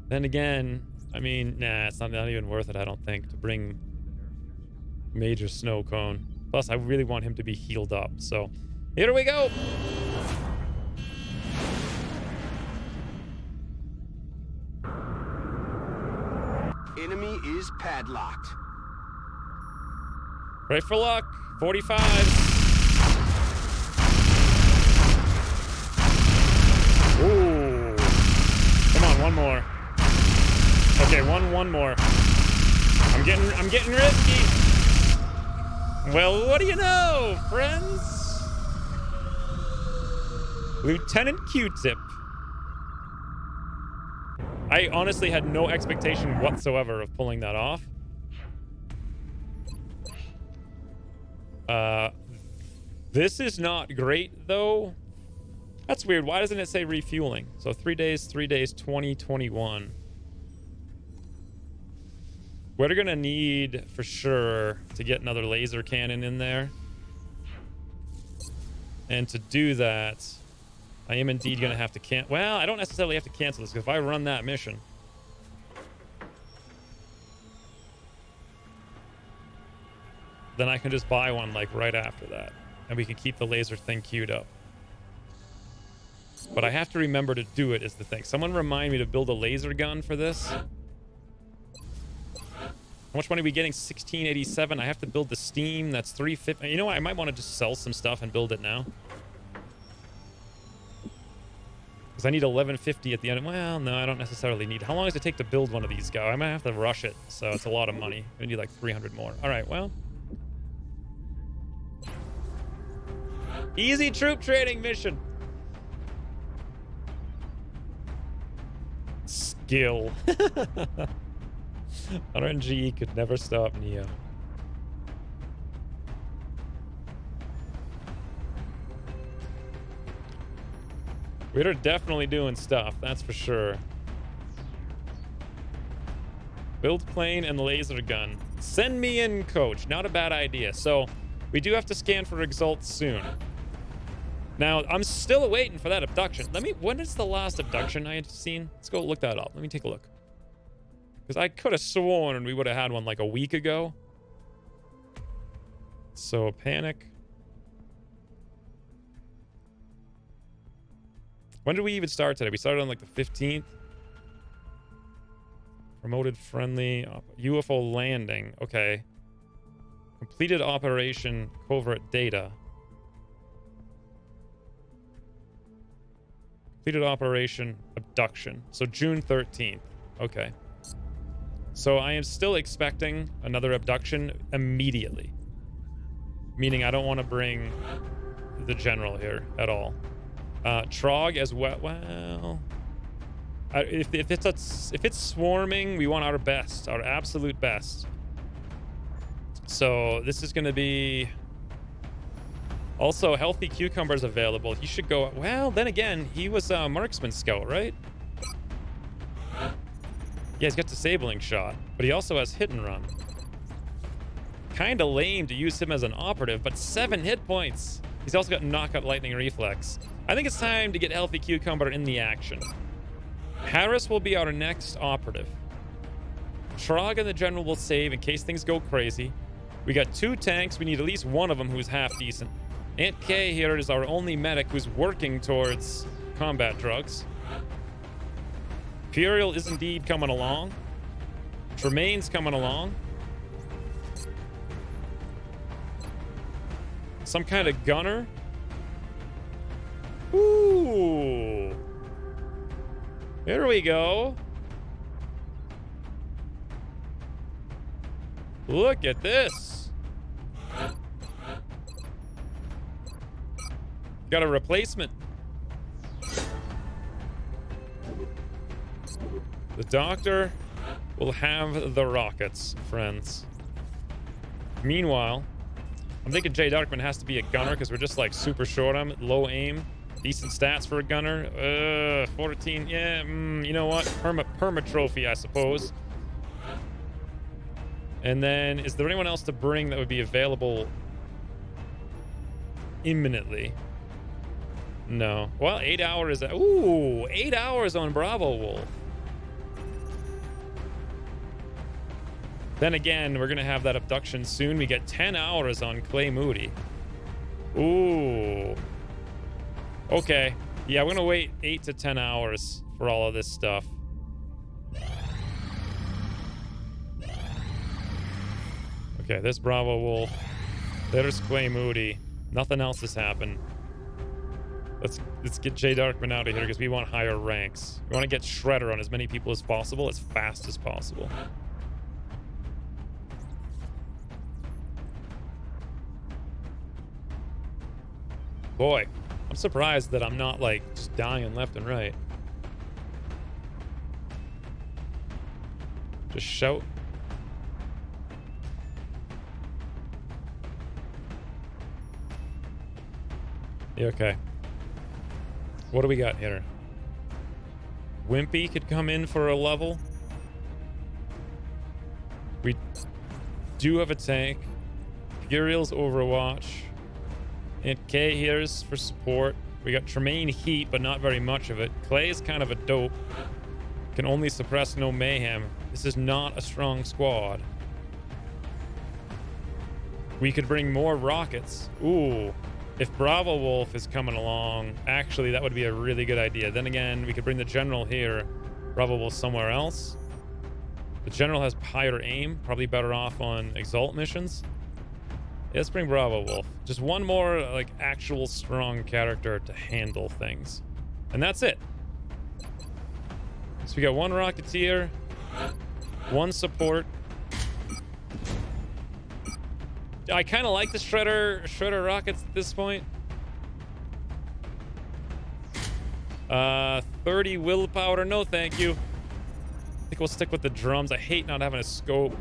Then again, I mean, nah, it's not even worth it. I don't think, to bring Major Snow Cone. Plus, I really want him to be healed up. So here we go. Enemy is padlocked. Pray for luck. 45. Ooh. Come on, one more. Okay, one more. I'm getting risky. Well, what do you know, friends? Lieutenant Q-Tip. I honestly had no expectation whatsoever of pulling that off. This is not great, though. That's weird. Why doesn't it say refueling? So 3 days, 2021. We're gonna need, for sure, to get another laser cannon in there. And to do that, I am indeed gonna have to cancel. Well, I don't necessarily have to cancel this, because if I run that mission, then I can just buy one like right after that, and we can keep the laser thing queued up. But I have to remember to do it, is the thing. Someone remind me to build a laser gun for this. How much money are we getting? 1687. I have to build the steam. That's 350. You know what? I might want to just sell some stuff and build it now, because I need 1150 at the end. Well, no, I don't necessarily need. How long does it take to build one of these guys? I might have to rush it, so it's a lot of money. I need like 300 more. All right, well, easy troop training mission. Skill. RNG could never stop Neo. We're definitely doing stuff, that's for sure. Build plane and laser gun. Send me in, coach. Not a bad idea. So we do have to scan for results soon. Now, I'm still waiting for that abduction. When is the last abduction I had seen? Let's go look that up. Let me take a look. Because I could have sworn we would have had one like a week ago. So, panic. When did we even start today? We started on like the 15th. Promoted friendly. UFO landing. Okay. Completed operation covert data. Completed operation abduction. So June 13th. Okay. So I am still expecting another abduction immediately. Meaning I don't want to bring the general here at all. Trog as well. Well, if it's swarming, we want our best, our absolute best. So this is going to be also healthy cucumbers available. He should go. Well, then again, he was a marksman scout, right? Yeah, he's got disabling shot, but he also has hit and run. Kind of lame to use him as an operative, but 7 hit points. He's also got knockout lightning reflex. I think it's time to get healthy cucumber in the action. Harris will be our next operative. Trog and the general will save in case things go crazy. We got 2 tanks. We need at least one of them who's half decent. Aunt K here is our only medic who's working towards combat drugs. Imperial is indeed coming along. Tremaine's coming along. Some kind of gunner. Ooh. Here we go. Look at this. Got a replacement. The doctor will have the rockets, friends. Meanwhile, I'm thinking Jay Darkman has to be a gunner because we're just like super short on him. Low aim. Decent stats for a gunner. 14. Yeah, you know what? Perma trophy, I suppose. And then, is there anyone else to bring that would be available imminently? No. Well, 8 hours. Ooh, 8 hours on Bravo Wolf. Then again, we're going to have that abduction soon. We get 10 hours on Clay Moody. Ooh. Okay. Yeah, we're going to wait 8 to 10 hours for all of this stuff. Okay, this Bravo Wolf. There's Clay Moody. Nothing else has happened. Let's get Jay Darkman out of here because we want higher ranks. We want to get Shredder on as many people as possible, as fast as possible. Boy, I'm surprised that I'm not like just dying left and right. Just shout. Yeah, okay. What do we got here? Wimpy could come in for a level. We do have a tank. Guriel's Overwatch. And K here's for support. We got Tremaine Heat, but not very much of it. Clay is kind of a dope. Can only suppress, no mayhem. This is not a strong squad. We could bring more rockets. Ooh. If Bravo Wolf is coming along, actually, that would be a really good idea. Then again, we could bring the General here. Bravo Wolf somewhere else. The General has higher aim. Probably better off on Exalt missions. Yeah, let's bring Bravo Wolf. Just one more, like, actual strong character to handle things. And that's it. So we got one Rocketeer, one support. I kind of like the Shredder rockets at this point. 30 willpower. No, thank you. I think we'll stick with the drums. I hate not having a scope,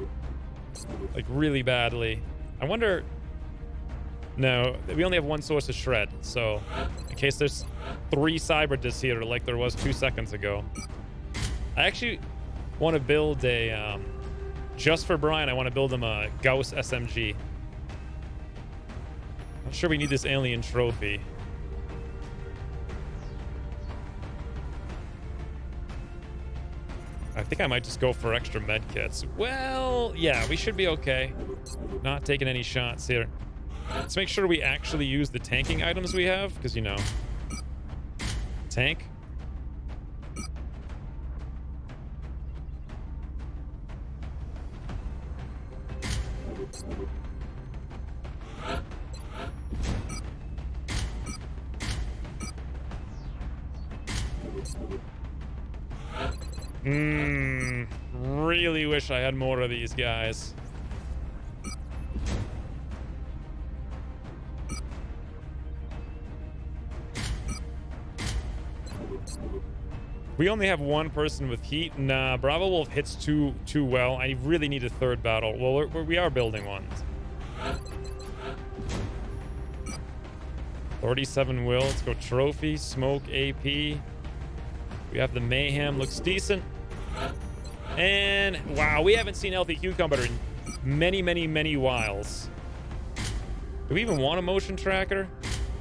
like, really badly. I wonder... No, we only have one source of shred, so in case there's 3 cyber discs here like there was 2 seconds ago. I actually want to build a... just for Brian, I want to build him a Gauss SMG. Not sure we need this alien trophy. I think I might just go for extra med kits. Well, yeah, we should be okay. Not taking any shots here. Let's make sure we actually use the tanking items we have, because, you know, tank. Really wish I had more of these guys. We only have one person with heat. Nah, Bravo Wolf hits too well. I really need a third battle. Well, we are building one. 37 will. Let's go trophy, smoke, AP. We have the mayhem. Looks decent. And wow, we haven't seen Healthy Cucumber in many whiles. Do we even want a motion tracker?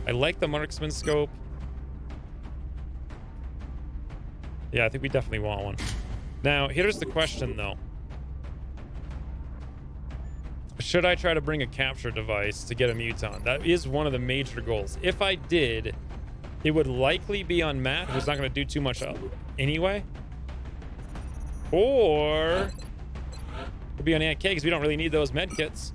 I like the marksman scope. Yeah, I think we definitely want one. Now, here's the question, though. Should I try to bring a capture device to get a Muton? That is one of the major goals. If I did, it would likely be on Matt, who's not going to do too much anyway. Or Could be on AK because we don't really need those med kits.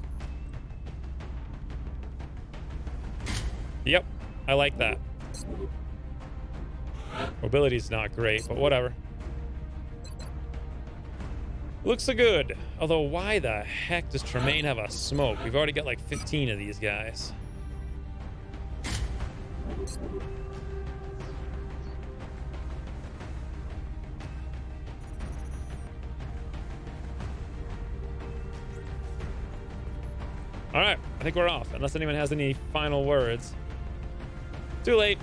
Yep, I like that. Mobility's not great, but whatever. Looks so good. Although, why the heck does Tremaine have a smoke? We've already got like 15 of these guys. All right, I think we're off, unless anyone has any final words. Too late.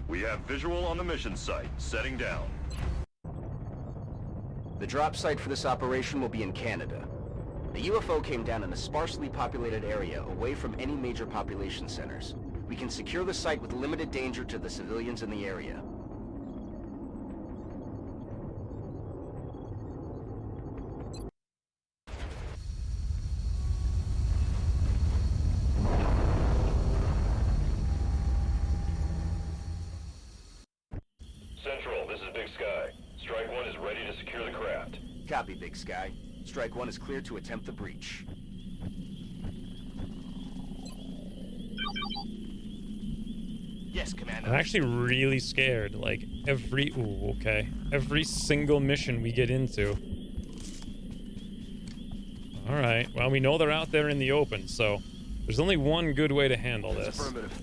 We have visual on the mission site. Setting down. The drop site for this operation will be in Canada. The UFO came down in a sparsely populated area away from any major population centers. We can secure the site with limited danger to the civilians in the area. Central, this is Big Sky. Strike 1 is ready to secure the craft. Copy, Big Sky. Strike 1 is clear to attempt the breach. Yes, Commander. I'm actually really scared. Like every every single mission we get into. All right. Well, we know they're out there in the open, so there's only one good way to handle this. Affirmative.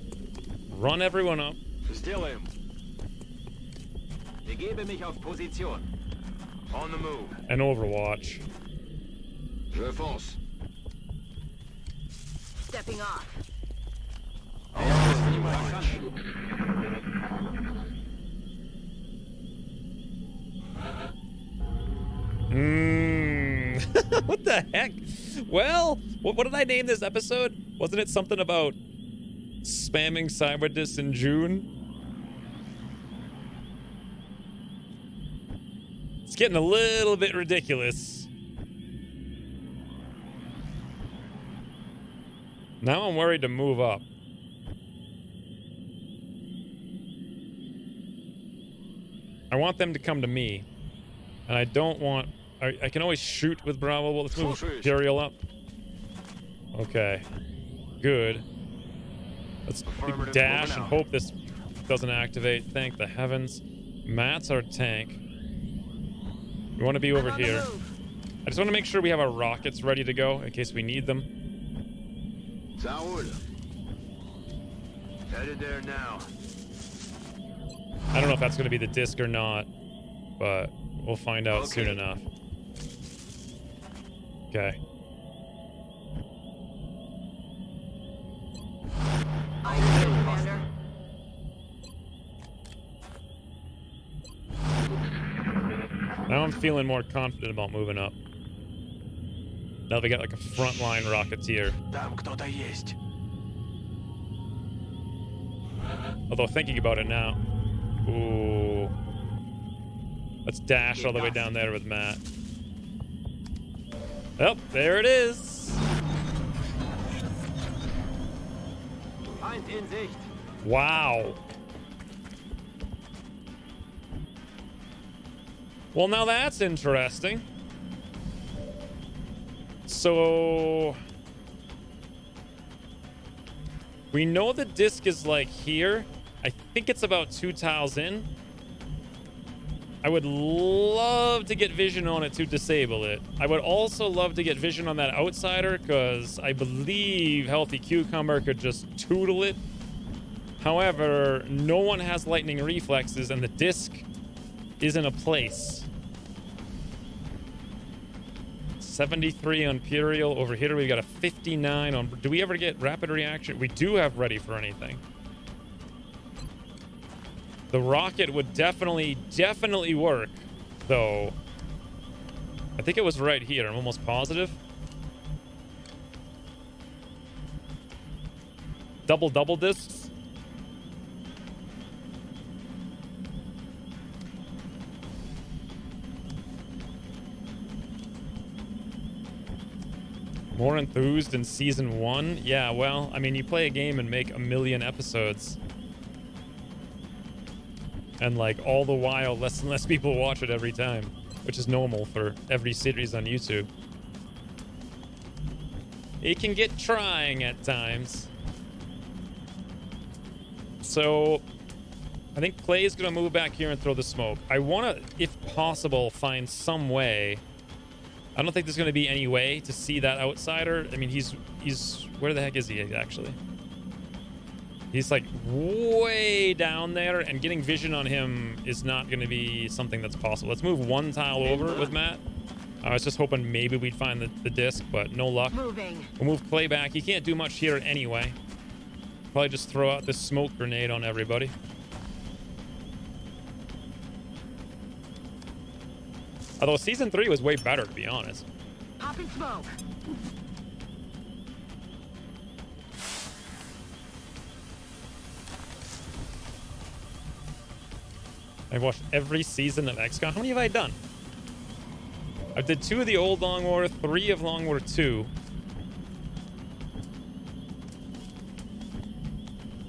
Run everyone up. Сделаем. Begebe mich auf Position. On the move. And Overwatch. Je fonce. Stepping off. What the heck? Well, what did I name this episode? Wasn't it something about spamming Cyberdisc in June? It's getting a little bit ridiculous. Now I'm worried to move up. I want them to come to me. And I don't want... I can always shoot with Bravo. Well, let's move Imperial up. Okay. Good. Let's dash and hope this doesn't activate. Thank the heavens. Matt's our tank. We want to be over here. I just want to make sure we have our rockets ready to go in case we need them. Headed there now. I don't know if that's going to be the disc or not, but we'll find out soon enough. Okay. Commander. Now I'm feeling more confident about moving up. Now we got like a frontline Rocketeer. Там кто-то есть. Although thinking about it now, ooh, let's dash all the way down there with Matt. Oh, there it is. Feind in Sicht. Wow. Well, now that's interesting. So we know the disc is like here. I think it's about 2 tiles in. I would love to get vision on it to disable it. I would also love to get vision on that outsider because I believe Healthy Cucumber could just tootle it. However, no one has lightning reflexes and the disc is in a place. 73 on Imperial. Over here we got a 59 on... Do we ever get rapid reaction? We do have ready for anything. The rocket would definitely work, though. I think it was right here. I'm almost positive. Double discs. I'm More enthused in season 1? Yeah, well, I mean, you play a game and make 1 million episodes. And like all the while, less and less people watch it every time, which is normal for every series on YouTube. It can get trying at times. So I think Clay's gonna move back here and throw the smoke. I wanna, if possible, find some way. I don't think there's gonna be any way to see that outsider. I mean, he's where the heck is he actually? He's like way down there, and getting vision on him is not gonna be something that's possible. Let's move one tile over with Matt. I was just hoping maybe we'd find the disc, but no luck. Moving. We'll move Clay back. He can't do much here anyway. Probably just throw out this smoke grenade on everybody. Although season 3 was way better, to be honest. Popping smoke. I've watched every season of XCOM. How many have I done? I did 2 of the old Long War, 3 of Long War 2.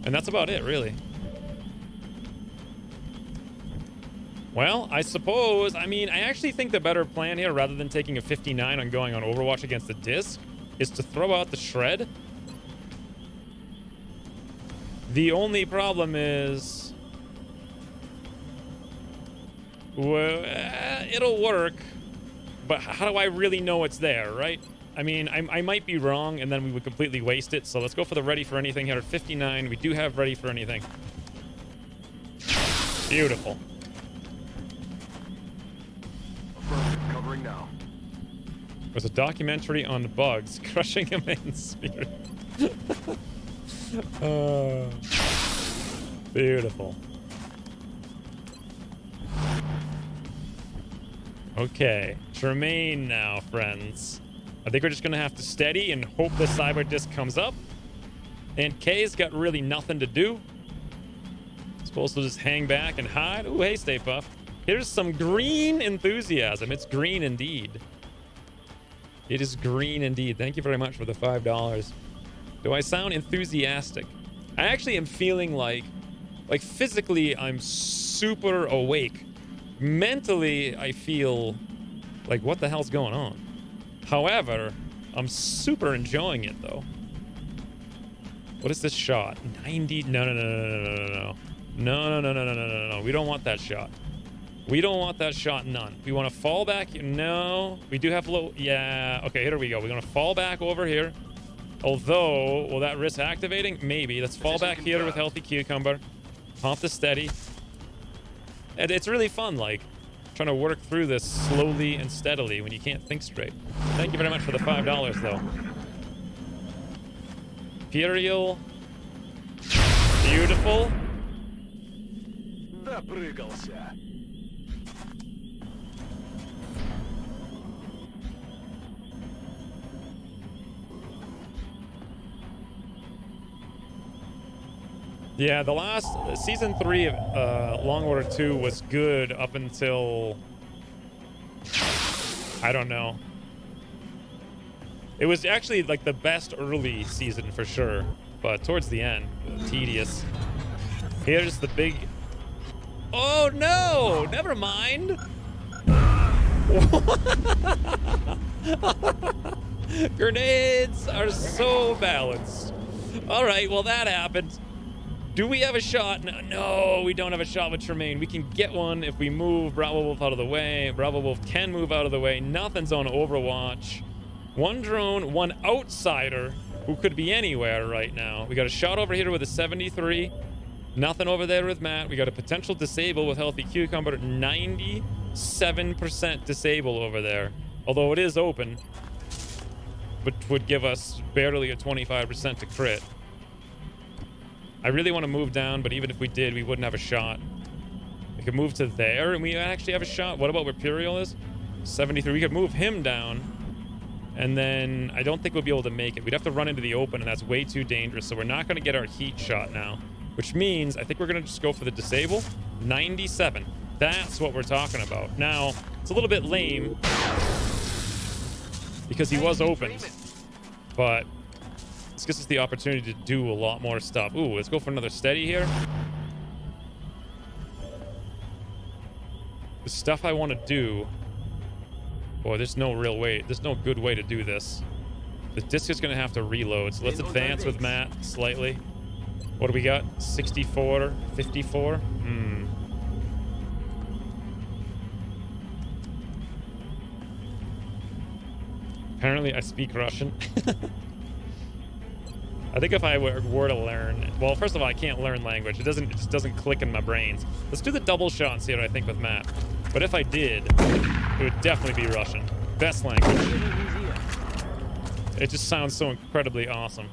And that's about it, really. Well, I suppose, I mean, I actually think the better plan here, rather than taking a 59 and going on Overwatch against the disc, is to throw out the shred. The only problem is... well, it'll work, but how do I really know it's there, right? I mean, I might be wrong, and then we would completely waste it. So let's go for the ready for anything here at 59. We do have ready for anything. Beautiful. Covering now. There's a documentary on bugs crushing him in spirit. Beautiful. Okay, Tremaine now, friends. I think we're just gonna have to steady and hope the cyber disc comes up. And Kay's got really nothing to do. Supposed to just hang back and hide. Ooh, hey, Stay Puff. Here's some green enthusiasm. It's green indeed. It is green indeed. Thank you very much for the $5. Do I sound enthusiastic? I actually am feeling like physically I'm super awake. Mentally, I feel like what the hell's going on? However, I'm super enjoying it though. What is this shot? 90? No. No. We don't want that shot. We don't want that shot, none. We want to fall back. No, we do have low. Yeah, okay, here we go. We're going to fall back over here. Although, will that risk activating? Maybe. Let's fall back here with Healthy Cucumber. Pump the steady. And it's really fun, like, trying to work through this slowly and steadily when you can't think straight. Thank you very much for the $5, though. Imperial. Beautiful. Допрыгался. Yeah, the last season 3 of Long War 2 was good up until I don't know. It was actually like the best early season for sure, but towards the end, tedious. Here's the big. Oh no! Never mind. Grenades are so balanced. All right, well that happened. Do we have a shot? No, we don't have a shot with Tremaine. We can get one if we move Bravo Wolf out of the way. Bravo Wolf can move out of the way. Nothing's on Overwatch. One drone, one outsider who could be anywhere right now. We got a shot over here with a 73. Nothing over there with Matt. We got a potential disable with Healthy Cucumber. 97% disable over there. Although it is open, but would give us barely a 25% to crit. I really want to move down, but even if we did, we wouldn't have a shot. We could move to there, and we actually have a shot. What about where Imperial is? 73. We could move him down, and then I don't think we'll be able to make it. We'd have to run into the open, and that's way too dangerous, so we're not going to get our heat shot now, which means I think we're going to just go for the disable. 97. That's what we're talking about. Now, it's a little bit lame because he was open. But this gives us the opportunity to do a lot more stuff. Ooh, let's go for another steady here. The stuff I want to do... Boy, there's no real way. There's no good way to do this. The disc is going to have to reload. So let's advance with Matt slightly. What do we got? 64, 54? Apparently I speak Russian. I think if I were to learn... Well, first of all, I can't learn language. It just doesn't click in my brains. Let's do the double shots here, I think, with Matt. But if I did, it would definitely be Russian. Best language. It just sounds so incredibly awesome.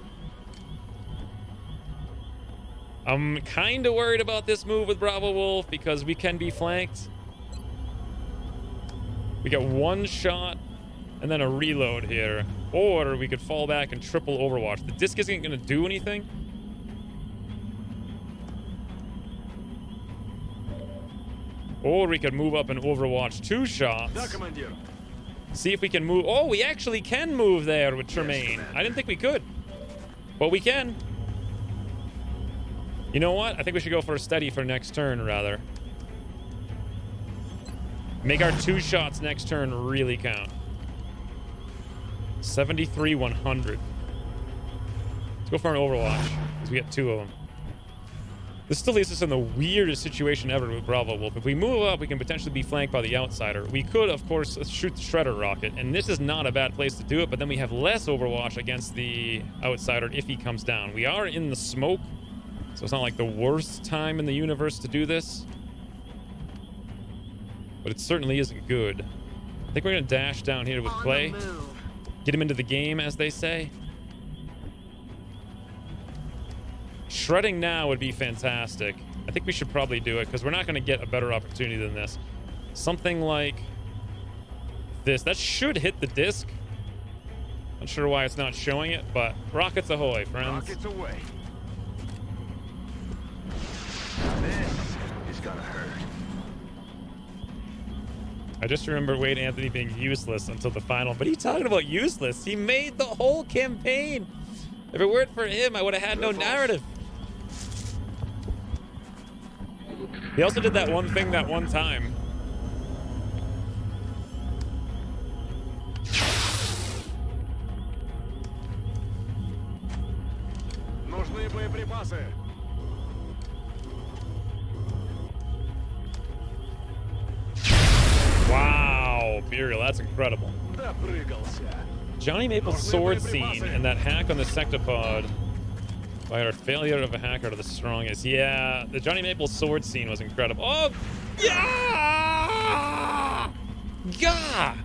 I'm kind of worried about this move with Bravo Wolf because we can be flanked. We got one shot and then a reload here. Or we could fall back and triple Overwatch. The disc isn't going to do anything. Or we could move up and Overwatch 2 shots. See if we can move. Oh, we actually can move there with Tremaine. I didn't think we could. But we can. You know what? I think we should go for a steady for next turn, rather. Make our 2 shots next turn really count. 73, 100. Let's go for an Overwatch, because we got 2 of them. This still leaves us in the weirdest situation ever with Bravo Wolf. If we move up, we can potentially be flanked by the outsider. We could, of course, shoot the Shredder rocket, and this is not a bad place to do it, but then we have less Overwatch against the outsider if he comes down. We are in the smoke, so it's not like the worst time in the universe to do this. But it certainly isn't good. I think we're going to dash down here with Clay. Get him into the game, as they say. Shredding now would be fantastic. I think we should probably do it, because we're not going to get a better opportunity than this. Something like this. That should hit the disc. Not sure why it's not showing it, but rockets ahoy, friends. Rockets away. This is gonna hurt. I just remember Wade Anthony being useless until the final. But he's talking about useless. He made the whole campaign. If it weren't for him, I would have had no narrative. He also did that one thing that one time. Нужны боеприпасы. Wow, Burial, that's incredible. Johnny Maple's sword scene and that hack on the sectopod by our failure of a hacker to the strongest. Yeah, the Johnny Maple sword scene was incredible. Oh, yeah! Yeah!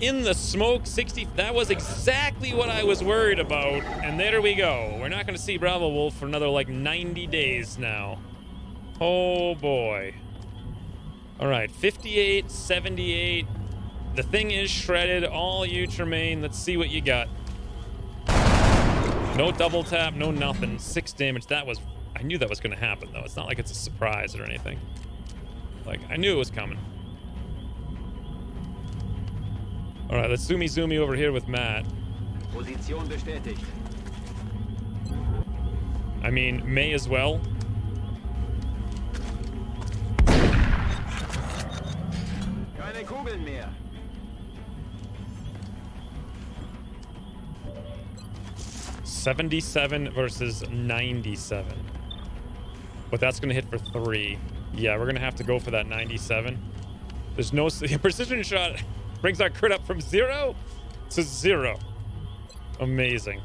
In the smoke, 60. That was exactly what I was worried about. And there we go. We're not going to see Bravo Wolf for another like 90 days now. Oh boy. All right, 58, 78. The thing is shredded. All you, Tremaine. Let's see what you got. No double tap, no nothing. 6 damage. That was... I knew that was going to happen, though. It's not like it's a surprise or anything. Like, I knew it was coming. All right, let's zoomy over here with Matt. Position bestätigt. I mean, may as well. Keine Kugeln mehr. $77 versus 97. But that's going to hit for 3. Yeah, we're going to have to go for that 97. There's no... Precision shot brings our crit up from 0 to 0. Amazing.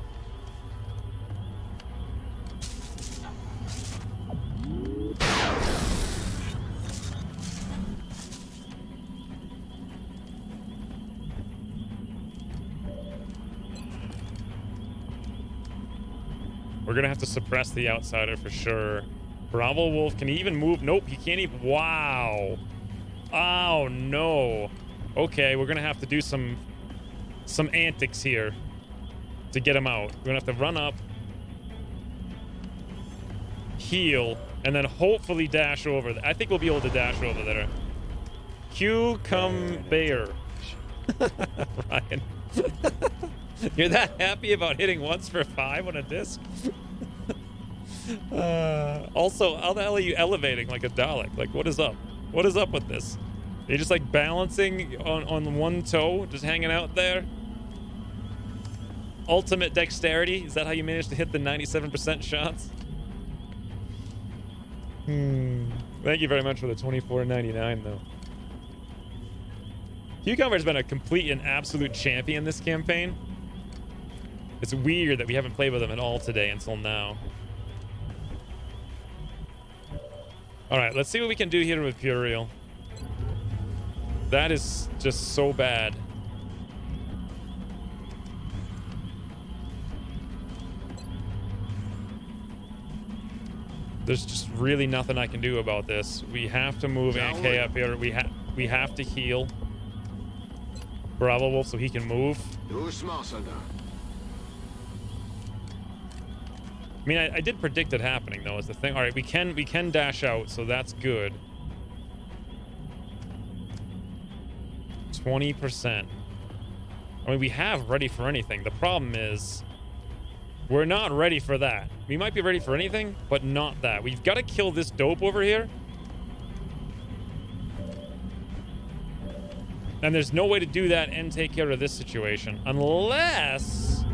We're going to have to suppress the outsider for sure. Bravo Wolf, can he even move? Nope, he can't even. Wow. Oh, no. Okay, we're going to have to do some antics here to get him out. We're going to have to run up, heal, and then hopefully dash over. I think we'll be able to dash over there. Cucumber. Ryan. You're that happy about hitting once for 5 on a disc? Also, how the hell are you elevating like a Dalek? Like, what is up? What is up with this? Are you just like balancing on one toe, just hanging out there? Ultimate dexterity? Is that how you managed to hit the 97% shots? Thank you very much for the $24.99 though. Cucumber's been a complete and absolute champion this campaign. It's weird that we haven't played with him at all today until now. Alright, let's see what we can do here with Puriel. That is just so bad. There's just really nothing I can do about this. We have to move AK up here. We have to heal Bravo Wolf so he can move. I mean, I did predict it happening though, is the thing. All right, we can dash out, so that's good. 20%. I mean, we have ready for anything. The problem is we're not ready for that. We might be ready for anything, but not that. We've got to kill this dope over here. And there's no way to do that and take care of this situation. Unless...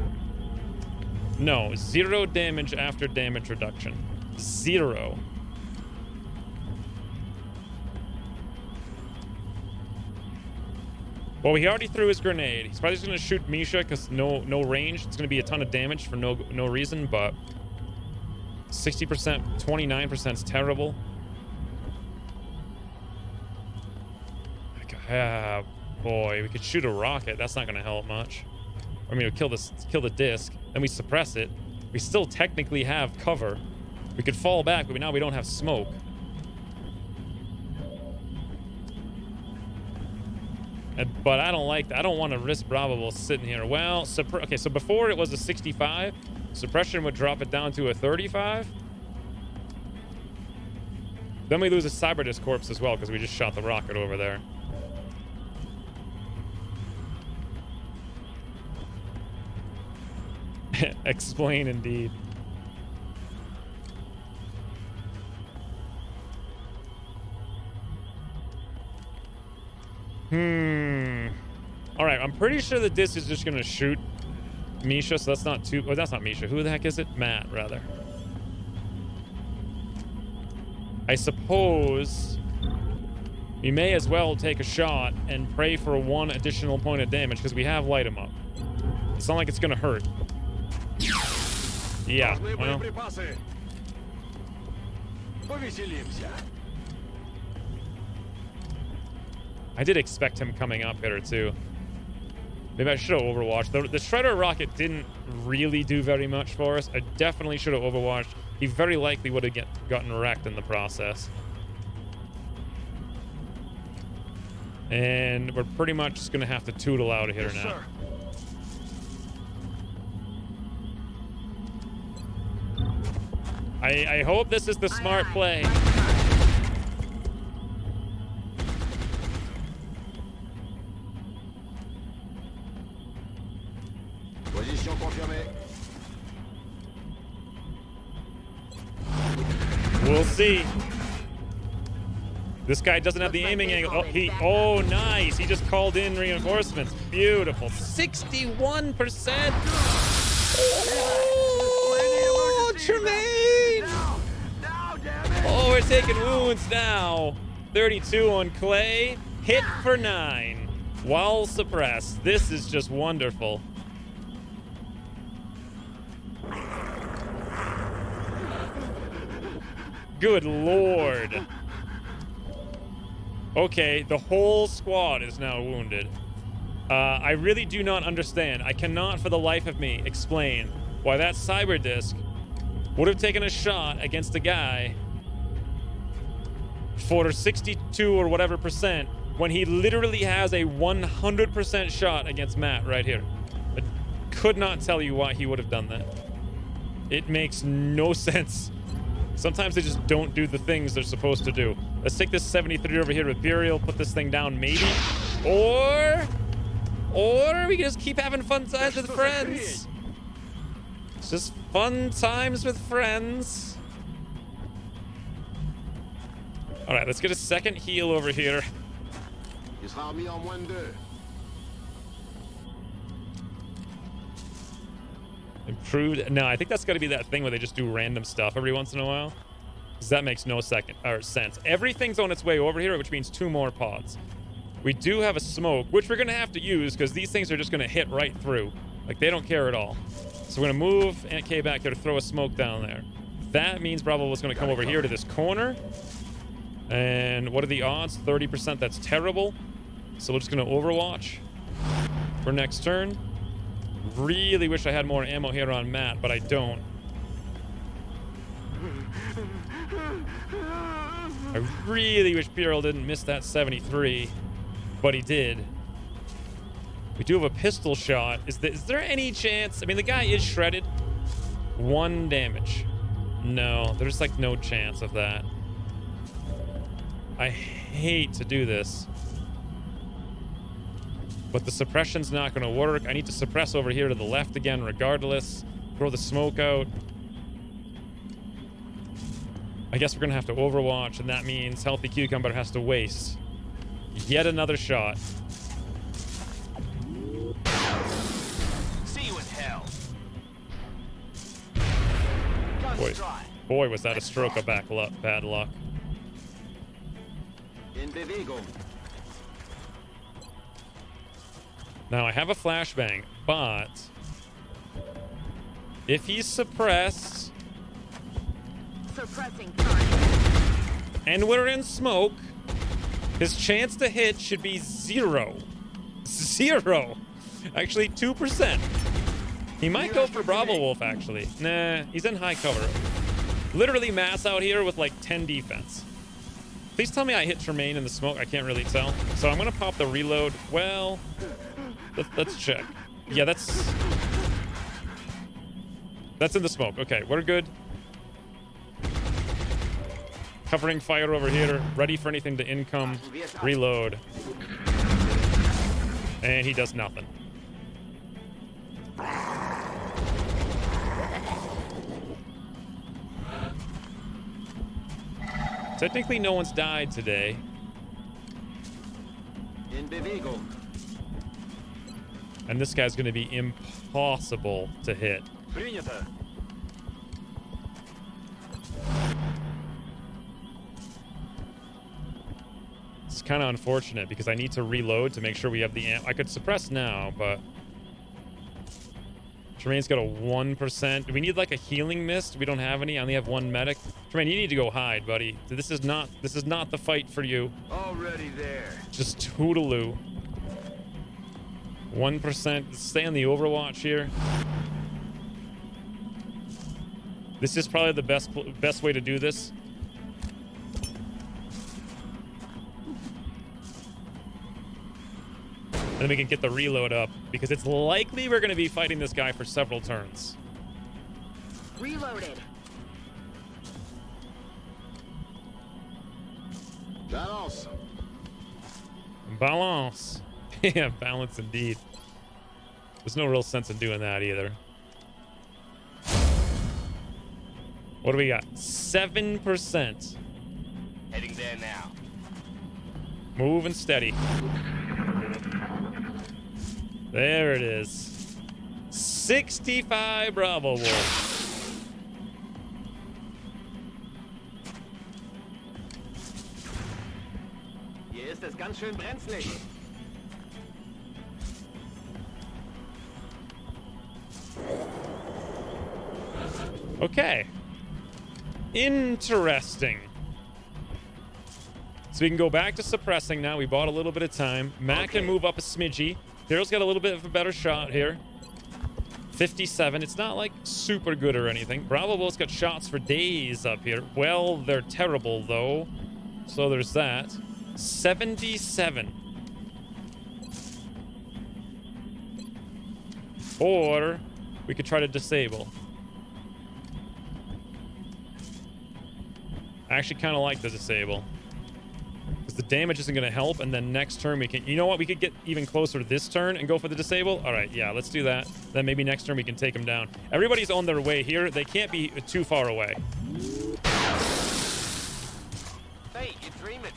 No, 0 damage after damage reduction. 0. Well, he already threw his grenade. He's probably just going to shoot Misha because no range. It's going to be a ton of damage for no reason, but 60%, 29% is terrible. Ah, boy, we could shoot a rocket. That's not going to help much. I mean, we'll kill the disc, then we suppress it. We still technically have cover. We could fall back, but now we don't have smoke. But I don't like that. I don't want to risk Bravo while sitting here. Well, okay, so before it was a 65. Suppression would drop it down to a 35. Then we lose a Cyberdisc corpse as well because we just shot the rocket over there. Explain indeed. All right, I'm pretty sure the disc is just gonna shoot Misha, so that's not too... Oh, that's not Misha. Who the heck is it? Matt, rather. I suppose we may as well take a shot and pray for 1 additional point of damage because we have light him up. It's not like it's gonna hurt. Yeah, well. I did expect him coming up here too. Maybe I should have overwatched. The Shredder rocket didn't really do very much for us. I definitely should have overwatched. He very likely would have gotten wrecked in the process. And we're pretty much just going to have to tootle out of here now. Sir. I hope this is the smart play. We'll see. This guy doesn't have the aiming angle. Oh, nice. He just called in reinforcements. Beautiful. 61%. Oh, Tremaine. Oh, we're taking wounds now. 32 on Clay. Hit for 9. While suppressed. This is just wonderful. Good Lord. Okay, the whole squad is now wounded. I really do not understand. I cannot for the life of me explain why that Cyberdisc would have taken a shot against a guy for 62 or whatever percent when he literally has a 100% shot against Matt right here. I could not tell you why he would have done that. It makes no sense. Sometimes they just don't do the things they're supposed to do. Let's take this 73 over here with Burial, put this thing down maybe. Or Or we can just keep having fun times with friends. It's just fun times with friends. All right, let's get a second heal over here. Improved. No, I think that's got to be that thing where they just do random stuff every once in a while. Because that makes no sense. Everything's on its way over here, which means 2 more pods. We do have a smoke, which we're going to have to use because these things are just going to hit right through. Like, they don't care at all. So we're going to move Aunt K back here to throw a smoke down there. That means Bravo was going to come over here to this corner. And what are the odds? 30%. That's terrible. So we're just going to overwatch for next turn. Really wish I had more ammo here on Matt, but I don't. I really wish Pirel didn't miss that 73, but he did. We do have a pistol shot. Is there any chance? I mean, the guy is shredded. 1 damage. No, there's like no chance of that. I hate to do this. But the suppression's not going to work. I need to suppress over here to the left again regardless. Throw the smoke out. I guess we're going to have to overwatch, and that means Healthy Cucumber has to waste yet another shot. See you in hell. Boy, was that a stroke of bad luck. Now, I have a flashbang, but if he's suppressed and we're in smoke, his chance to hit should be 0. 0. Actually, 2%. He might go for Bravo Wolf, actually. Nah, he's in high cover. Literally Matt's out here with like 10 defense. Please tell me I hit Tremaine in the smoke. I can't really tell. So I'm going to pop the reload. Well, let's check. Yeah, that's in the smoke. Okay, we're good. Covering fire over here. Ready for anything to income. Reload. And he does nothing. Technically, no one's died today. And this guy's going to be impossible to hit. It's kind of unfortunate because I need to reload to make sure we have the amp. I could suppress now, but Tremaine's got a 1%. Do we need like a healing mist? We don't have any. I only have 1 medic. Tremaine, you need to go hide, buddy. This is not the fight for you. Already there. Just toodaloo. 1%. Stay on the overwatch here. This is probably the best way to do this. And then we can get the reload up because it's likely we're going to be fighting this guy for several turns. Reloaded. Balance. Balance. Yeah, balance indeed. There's no real sense in doing that either. What do we got? 7%. Heading there now. Moving steady. There it is. 65 Bravo Wolf. Hier ist es ganz schön brenzlig. Okay. Interesting. So we can go back to suppressing now. We bought a little bit of time. Matt can move up a smidgy. Daryl's got a little bit of a better shot here. 57. It's not like super good or anything. Bravo Wolf's got shots for days up here. Well, they're terrible though. So there's that. 77. Or we could try to disable. I actually kind of like the disable. Because the damage isn't going to help, and then next turn we can... You know what? We could get even closer this turn and go for the disable. All right, yeah, let's do that. Then maybe next turn we can take him down. Everybody's on their way here. They can't be too far away. Hey, you're dreaming.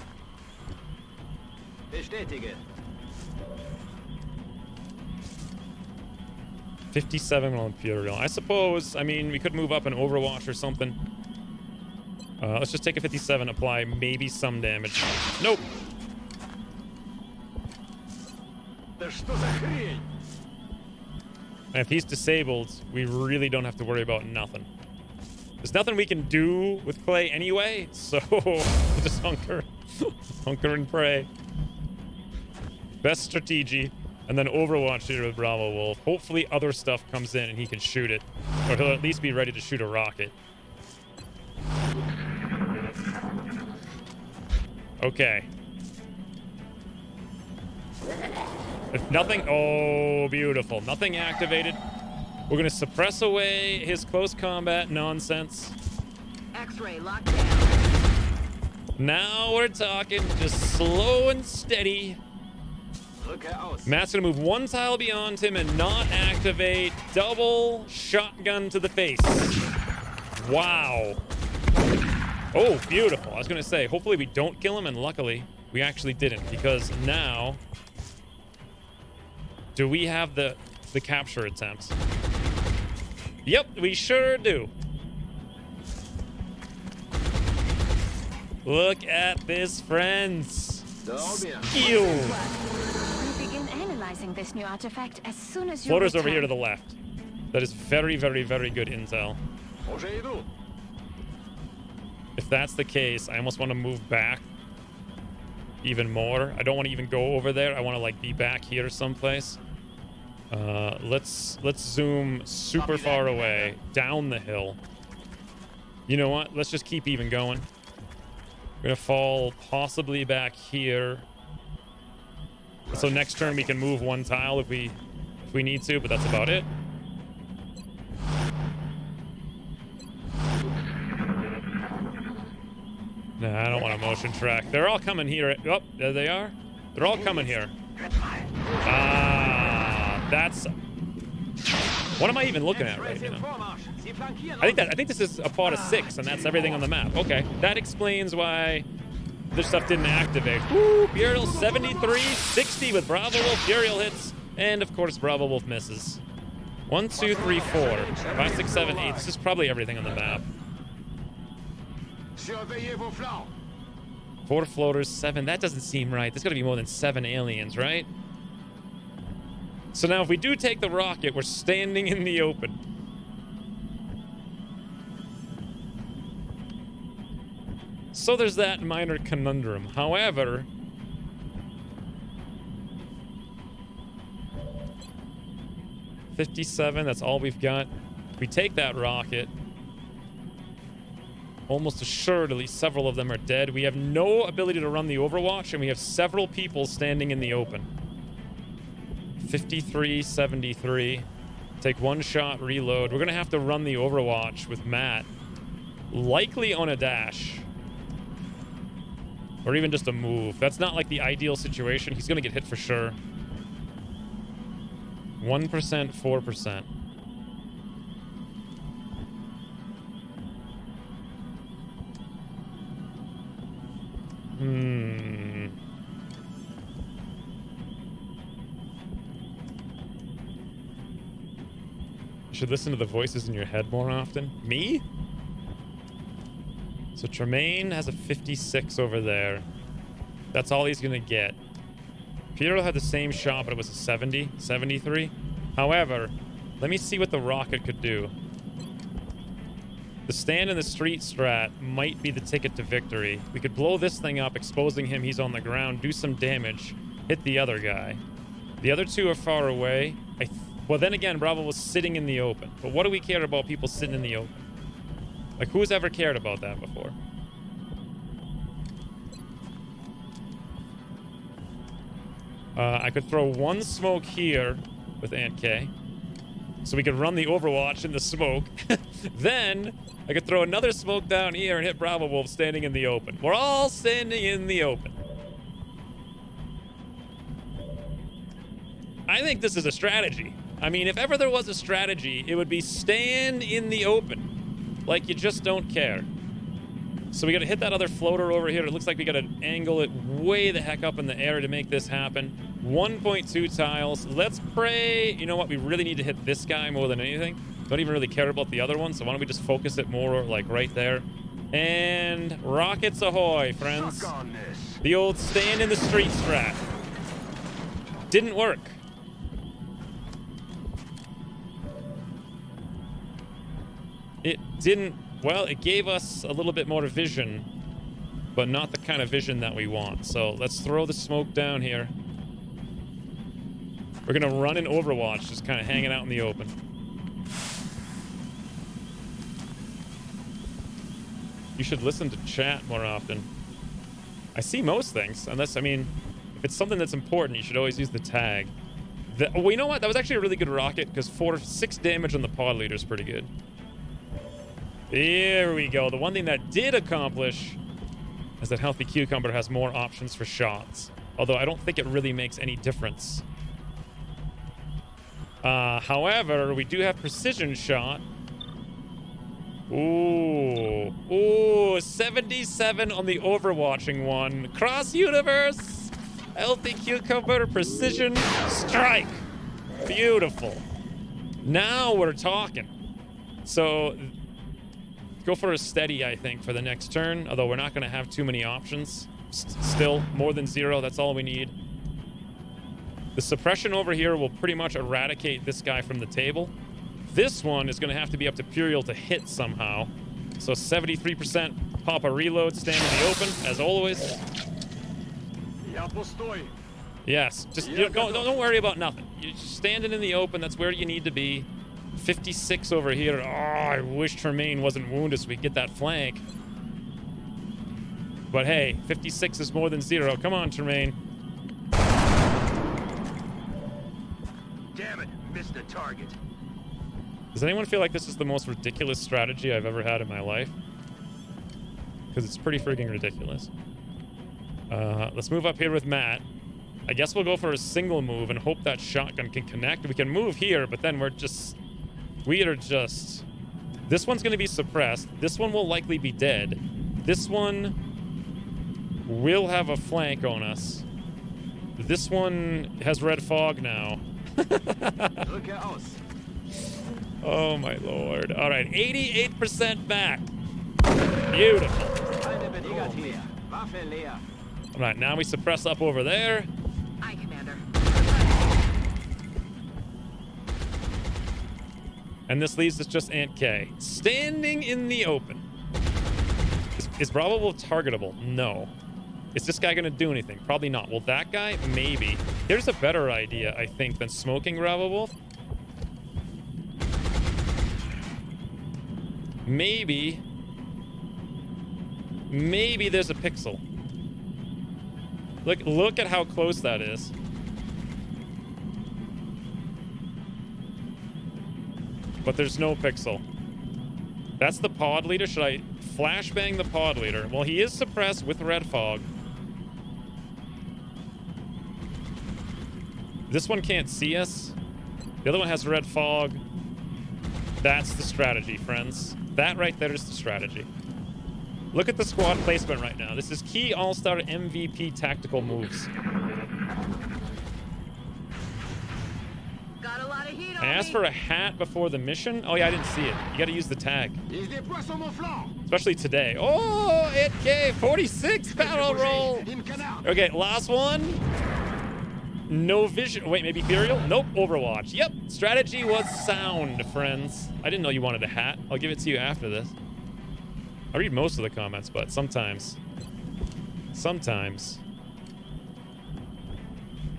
Bestätige. 57 on Imperial. I suppose, I mean, we could move up an Overwatch or something. Let's just take a 57, apply maybe some damage. Nope. And if he's disabled, we really don't have to worry about nothing. There's nothing we can do with Clay anyway, so we'll just hunker and pray. Best strategy. And then Overwatch here with Bravo Wolf. Hopefully other stuff comes in and he can shoot it. Or he'll at least be ready to shoot a rocket. Okay. If nothing... Oh, beautiful. Nothing activated. We're going to suppress away his close combat nonsense. X-ray locked down. Now we're talking. Just slow and steady. Matt's gonna move one tile beyond him and not activate. Double shotgun to the face. Wow. Oh, beautiful. I was gonna say, hopefully we don't kill him, and luckily we actually didn't, because now do we have the capture attempt? Yep, we sure do. Look at this, friends. Skill. This new artifact as soon as you Floater's return. over here to the left. That is very, very, very good intel. If that's the case, I almost want to move back even more. I don't want to even go over there. I want to like be back here someplace. Let's zoom super far away down the hill. You know what? Let's just keep even going. We're gonna fall possibly back here. So next turn we can move one tile if we need to, but that's about it. Nah, I don't want a motion track. They're all coming here. Oh, there they are. They're all coming here. Ah, that's... What am I even looking at right now? I think this is a pod of 6, and that's everything on the map. Okay, that explains why this stuff didn't activate. Woo! Burial 73, 60 with Bravo Wolf. Burial hits, and of course Bravo Wolf misses. 1, 2, 3, 4, 5, 6, 7, 8. This is probably everything on the map. 4 floaters, 7. That doesn't seem right. There's got to be more than 7 aliens, right? So now if we do take the rocket, we're standing in the open. So there's that minor conundrum. However, $57, that's all we've got. If we take that rocket, almost assuredly several of them are dead. We have no ability to run the Overwatch, and we have several people standing in the open. 53, 73. Take one shot, reload. We're going to have to run the Overwatch with Matt. Likely on a dash. Or even just a move. That's not like the ideal situation. He's going to get hit for sure. 1%, 4%. You should listen to the voices in your head more often. Me? So Tremaine has a 56 over there. That's all he's going to get. Piero had the same shot, but it was a 70, 73. However, let me see what the rocket could do. The stand in the street strat might be the ticket to victory. We could blow this thing up, exposing him. He's on the ground, do some damage, hit the other guy. The other two are far away. Well, then again, Bravo was sitting in the open. But what do we care about people sitting in the open? Like, who's ever cared about that before? I could throw one smoke here with Aunt K. So we could run the Overwatch in the smoke. Then I could throw another smoke down here and hit Bravo Wolf standing in the open. We're all standing in the open. I think this is a strategy. I mean, if ever there was a strategy, it would be stand in the open. Like you just don't care. So we got to hit that other floater over here. It looks like we got to angle it way the heck up in the air to make this happen. 1.2 tiles. Let's pray. You know what? We really need to hit this guy more than anything. Don't even really care about the other one. So why don't we just focus it more like right there. And rockets ahoy, friends. The old stand in the street strat. Didn't work. It didn't. Well, it gave us a little bit more vision, but not the kind of vision that we want. So let's throw the smoke down here. We're going to run in Overwatch, just kind of hanging out in the open. You should listen to chat more often. I see most things, unless, I mean, if it's something that's important, you should always use the tag. Well, you know what? That was actually a really good rocket, because 6 damage on the pod leader is pretty good. Here we go. The one thing that did accomplish is that Healthy Cucumber has more options for shots. Although I don't think it really makes any difference. However, we do have Precision Shot. Ooh. Ooh, 77 on the Overwatching one. Cross Universe. Healthy Cucumber, Precision Strike. Beautiful. Now we're talking. So... go for a steady, I think, for the next turn. Although we're not going to have too many options. Still, more than 0. That's all we need. The suppression over here will pretty much eradicate this guy from the table. This one is going to have to be up to Puriel to hit somehow. So 73% pop a reload, stand in the open, as always. Yes, just don't worry about nothing. You're standing in the open. That's where you need to be. 56 over here. Oh, I wish Tremaine wasn't wounded so we could get that flank. But hey, 56 is more than 0. Come on, Tremaine. Damn it, missed the target. Does anyone feel like this is the most ridiculous strategy I've ever had in my life? Because it's pretty freaking ridiculous. Let's move up here with Matt. I guess we'll go for a single move and hope that shotgun can connect. We can move here, but then we are just... This one's going to be suppressed. This one will likely be dead. This one will have a flank on us. This one has red fog now. Look at us. Oh my lord. All right, 88% back. Beautiful. All right, now we suppress up over there. Aye, Commander. And this leaves us just Aunt K. Standing in the open. Is Bravo targetable? No. Is this guy going to do anything? Probably not. Well, that guy? Maybe. Here's a better idea, I think, than smoking Bravo Wolf. Maybe there's a pixel. Look at how close that is. But there's no pixel. That's the pod leader. Should I flashbang the pod leader? Well, he is suppressed with red fog. This one can't see us. The other one has red fog. That's the strategy, friends. That right there is the strategy. Look at the squad placement right now. This is key all-star MVP tactical moves. Got a lot of heat on I asked me. for a hat before the mission. Oh yeah, I didn't see it. You gotta use the tag. Especially today. Oh, 8K, 46 barrel roll. Okay, last one. No vision. Wait, maybe Ethereal? Nope, Overwatch. Yep, strategy was sound, friends. I didn't know you wanted a hat. I'll give it to you after this. I read most of the comments, but sometimes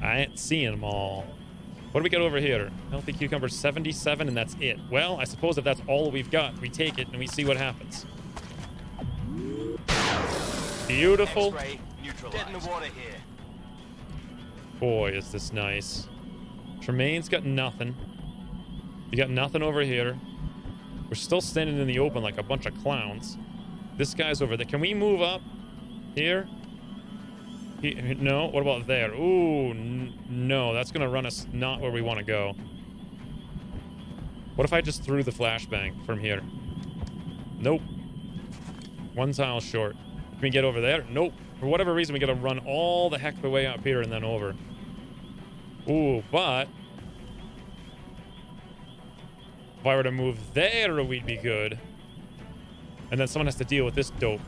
I ain't seeing them all. What do we got over here? Healthy Cucumber 77, and that's it. Well, I suppose if that's all we've got, we take it and we see what happens. Beautiful. Dead in the water here. Boy, is this nice. Tremaine's got nothing. You got nothing over here. We're still standing in the open like a bunch of clowns. This guy's over there. Can we move up here? No? What about there? Ooh, no. That's going to run us not where we want to go. What if I just threw the flashbang from here? Nope. One tile short. Can we get over there? Nope. For whatever reason, we got to run all the heck of the way up here and then over. Ooh, but if I were to move there, we'd be good. And then someone has to deal with this dope.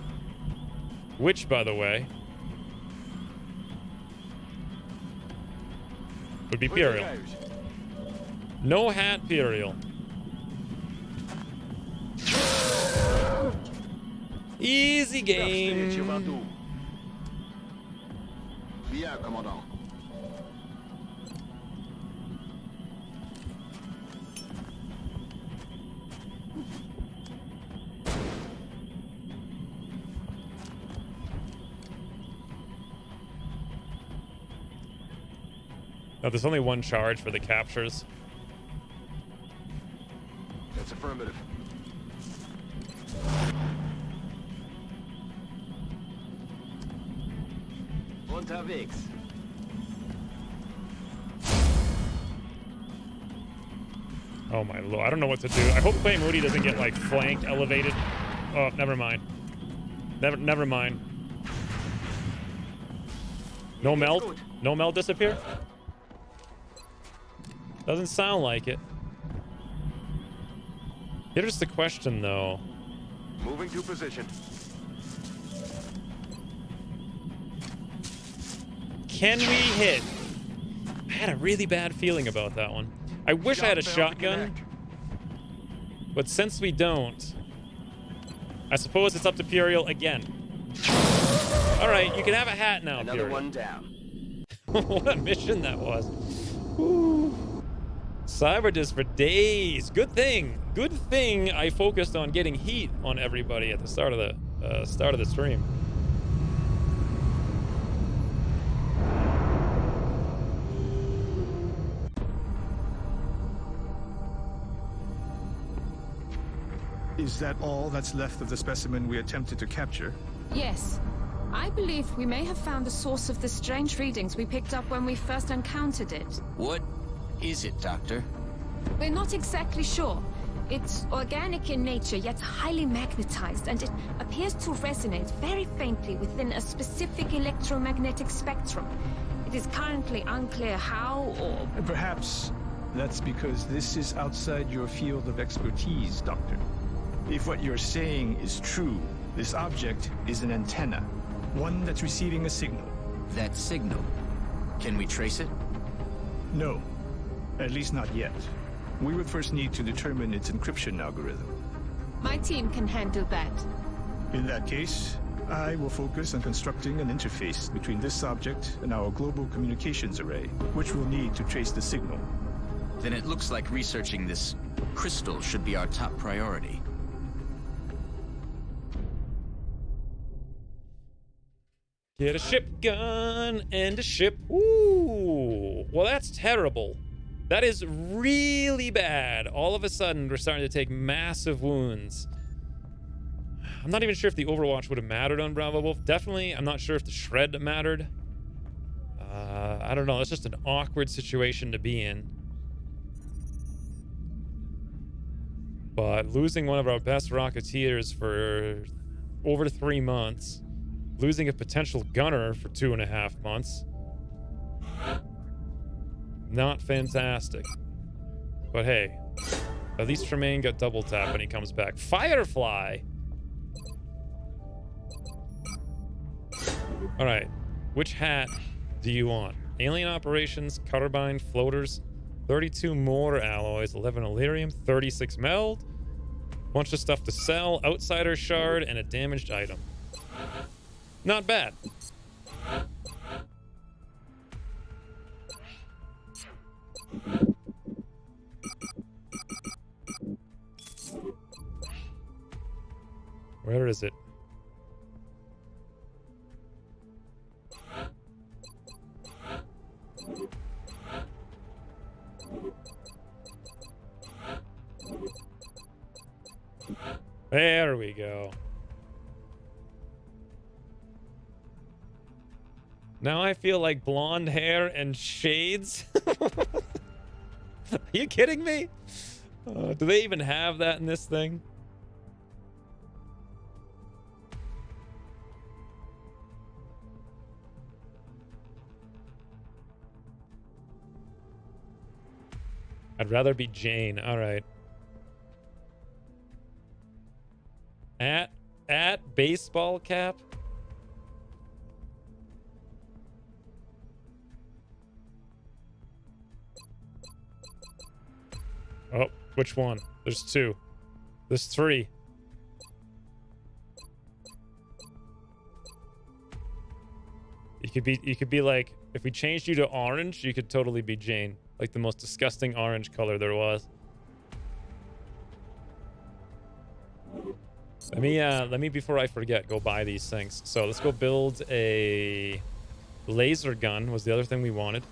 Which, by the way, would be Puriel. No hat Puriel. Easy game. No, there's only one charge for the captures. That's affirmative. Unterwegs. Oh my lord, I don't know what to do. I hope Clay Moody doesn't get like flanked, elevated. Oh, never mind. Never mind. No meld? No meld disappear? Doesn't sound like it. Here's the question though. Moving to position. Can we hit? I had a really bad feeling about that one. I wish I had a shotgun. But since we don't, I suppose it's up to Puriel again. Alright, you can have a hat now, Another Puriel. one down. What a mission that was. Woo. Cyberdisc for days. Good thing I focused on getting heat on everybody at the start of the stream. Is that all that's left of the specimen we attempted to capture? Yes. I believe we may have found the source of the strange readings we picked up when we first encountered it. What is it, Doctor? We're not exactly sure. It's organic in nature, yet highly magnetized, and it appears to resonate very faintly within a specific electromagnetic spectrum. It is currently unclear how or... Perhaps that's because this is outside your field of expertise, Doctor. If what you're saying is true, this object is an antenna, one that's receiving a signal. That signal, can we trace it? No, at least not yet. We would first need to determine its encryption algorithm. My team can handle that. In that case, I will focus on constructing an interface between this object and our global communications array, which we'll need to trace the signal. Then it looks like researching this crystal should be our top priority. Get a ship gun and a ship. Ooh, well, that's terrible. That is really bad. All of a sudden, we're starting to take massive wounds. I'm not even sure if the Overwatch would have mattered on Bravo Wolf. Definitely, I'm not sure if the Shred mattered. I don't know. It's just an awkward situation to be in. But losing one of our best Rocketeers for over 3 months, losing a potential gunner for 2.5 months, not fantastic. But hey, at least Tremaine got double tap when he comes back. Firefly! Alright, which hat do you want? Alien operations, Cutterbind, floaters, 32 more alloys, 11 Illyrium, 36 meld, bunch of stuff to sell, outsider shard, and a damaged item. Not bad. Where is it? There we go. Now I feel like blonde hair and shades. Are you kidding me? Do they even have that in this thing? I'd rather be Jane. All right. At baseball cap. Oh, which one? There's two. There's three. You could be like, if we changed you to orange, you could totally be Jane. Like the most disgusting orange color there was. Let me before I forget, go buy these things. So let's go build a laser gun was the other thing we wanted.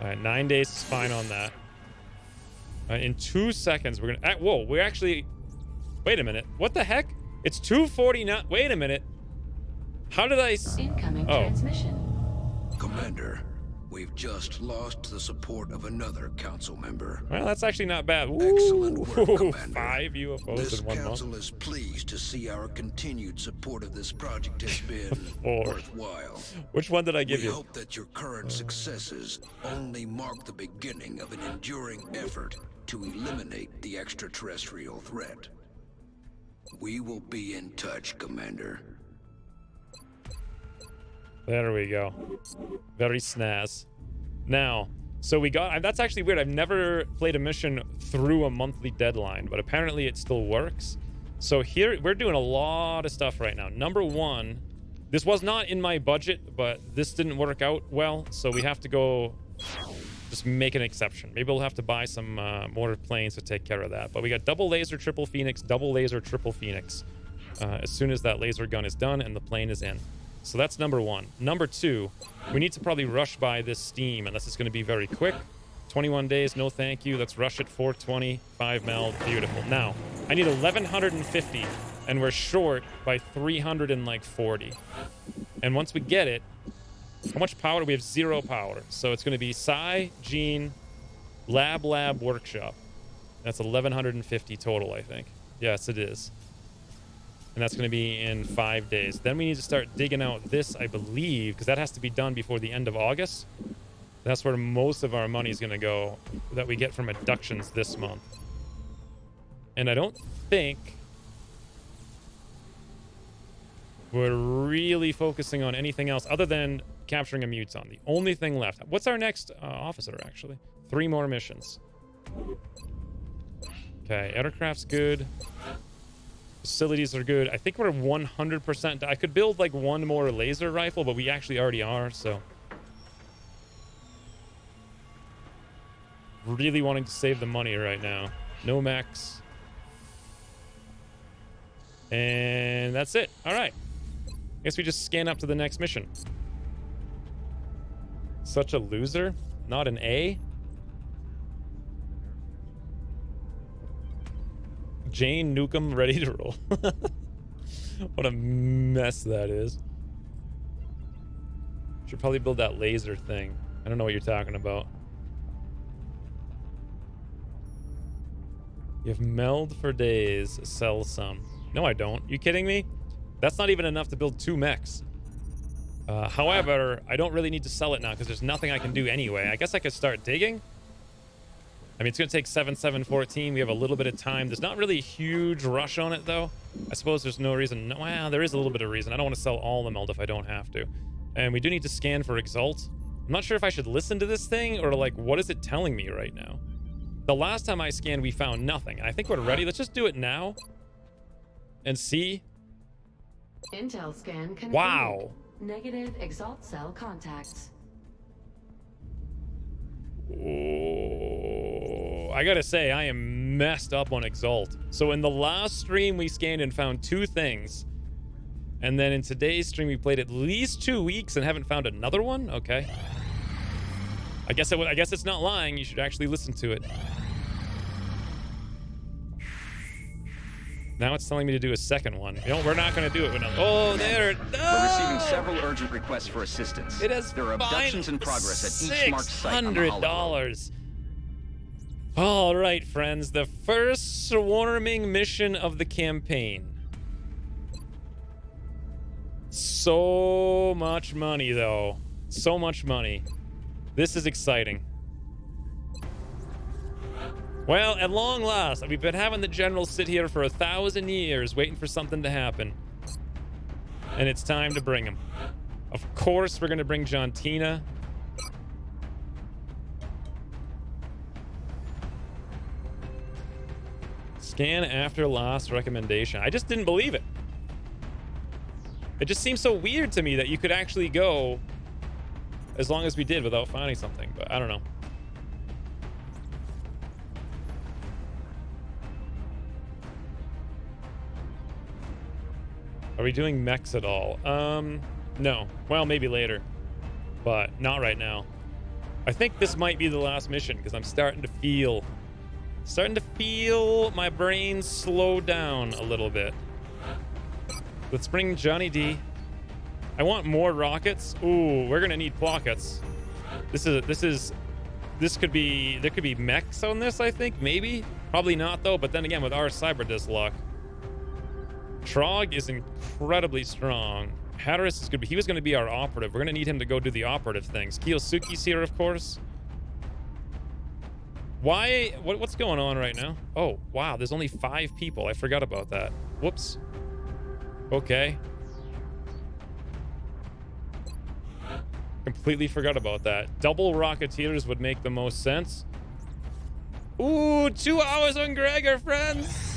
All right, 9 days is fine on that. In 2 seconds, we're gonna. Whoa, we're actually. Wait a minute. What the heck? It's 2:49. Wait a minute. How did I? Incoming transmission. Commander, we've just lost the support of another council member. Well, that's actually not bad. Ooh, excellent work, Commander. 5 UFOs this in 1 council month. is pleased to see our continued support of this project has been 4. worthwhile. Which one did I give we you? hope that your current successes only mark the beginning of an enduring effort to eliminate the extraterrestrial threat. We will be in touch, Commander. There we go. Very snaz. Now, so we got... That's actually weird. I've never played a mission through a monthly deadline, but apparently it still works. So here, we're doing a lot of stuff right now. Number one, this was not in my budget, but this didn't work out well, so we have to go just make an exception. Maybe we'll have to buy some more planes to take care of that. But we got double laser, triple Phoenix, double laser, triple Phoenix. As soon as that laser gun is done and the plane is in. So that's number one. Number two, we need to probably rush by this steam, unless it's going to be very quick. 21 days, no thank you. Let's rush it. 420, 5 mil, beautiful. Now, I need 1,150, and we're short by 340. And once we get it, how much power? We have 0 power. So it's going to be Psi, Gene, Lab, Workshop. That's 1,150 total, I think. Yes, it is. And that's going to be in 5 days. Then we need to start digging out this, I believe, because that has to be done before the end of August. That's where most of our money is going to go that we get from abductions this month. And I don't think we're really focusing on anything else other than capturing a muton. The only thing left. What's our next officer, actually? 3 more missions. Okay, aircraft's good. Facilities are good. I think we're 100%. I could build like 1 more laser rifle, but we actually already are, so. Really wanting to save the money right now. No mechs. And that's it. All right. I guess we just scan up to the next mission. Such a loser. Not an A. Jane Nukem ready to roll. What a mess that is. Should probably build that laser thing. I don't know what you're talking about. You have meld for days, sell some. No, I don't. You kidding me? That's not even enough to build 2 mechs. However, I don't really need to sell it now because there's nothing I can do anyway. I guess I could start digging. I mean, it's going to take 7/7/14. We have a little bit of time. There's not really a huge rush on it, though. I suppose there's no reason. No, well, there is a little bit of reason. I don't want to sell all the meld if I don't have to. And we do need to scan for Exalt. I'm not sure if I should listen to this thing or, like, what is it telling me right now? The last time I scanned, we found nothing. I think we're ready. Let's just do it now and see. Intel scan confirmed. Wow. Negative Exalt cell contacts. Oh, I gotta say, I am messed up on Exalt. So in the last stream, we scanned and found 2 things. And then in today's stream, we played at least 2 weeks and haven't found another one? Okay. I guess it's not lying. You should actually listen to it. Now it's telling me to do a second one. You know, we're not going to do it. Oh, there. No! We're receiving several urgent requests for assistance. It has There are abductions in progress at each marked site on the hologram. $600. All right, friends. The first swarming mission of the campaign. So much money, though. So much money. This is exciting. Well, at long last, we've been having the general sit here for 1,000 years waiting for something to happen. And it's time to bring him. Of course, we're going to bring John Tina. Scan after last recommendation. I just didn't believe it. It just seems so weird to me that you could actually go as long as we did without finding something, but I don't know. Are we doing mechs at all? No. Well, maybe later, but not right now. I think this might be the last mission because I'm starting to feel my brain slow down a little bit. Let's bring Johnny D. I want more rockets. Ooh, we're gonna need plockets. There could be mechs on this, I think, maybe. Probably not though, but then again, with our cyber disc luck. Trog is incredibly strong. Hatteras is good, but he was going to be our operative. We're going to need him to go do the operative things. Kiyosuke's here, of course. Why? What's going on right now? Oh, wow. There's only 5 people. I forgot about that. Whoops. Okay. Completely forgot about that. Double Rocketeers would make the most sense. Ooh, 2 hours on Gregor, friends.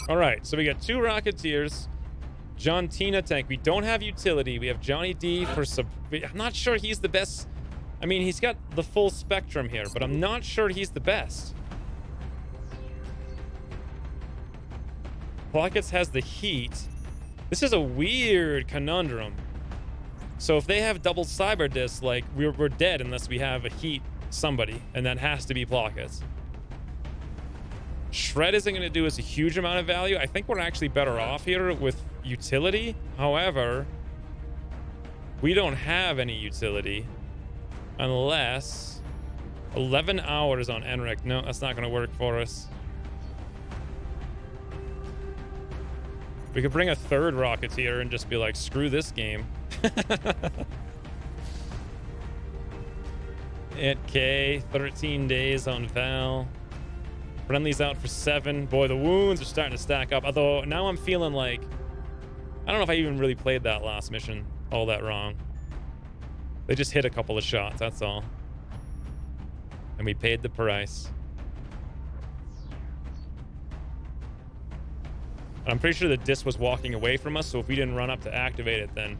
All right, so we got 2 Rocketeers, John Tina tank. We don't have utility. We have Johnny D for I'm not sure he's the best. I mean, he's got the full spectrum here, but I'm not sure he's the best. Pockets has the heat. This is a weird conundrum. So if they have double cyber discs, like we're dead unless we have a heat somebody, and that has to be Pockets. Shred isn't going to do us a huge amount of value. I think we're actually better off here with utility. However, we don't have any utility unless 11 hours on Enric. No, that's not going to work for us. We could bring a 3rd Rocketeer and just be like, screw this game. At K, 13 days on Val. Friendly's out for 7. Boy, the wounds are starting to stack up. Although now I'm feeling like, I don't know if I even really played that last mission all that wrong. They just hit a couple of shots, that's all. And we paid the price. I'm pretty sure the disc was walking away from us, so if we didn't run up to activate it, then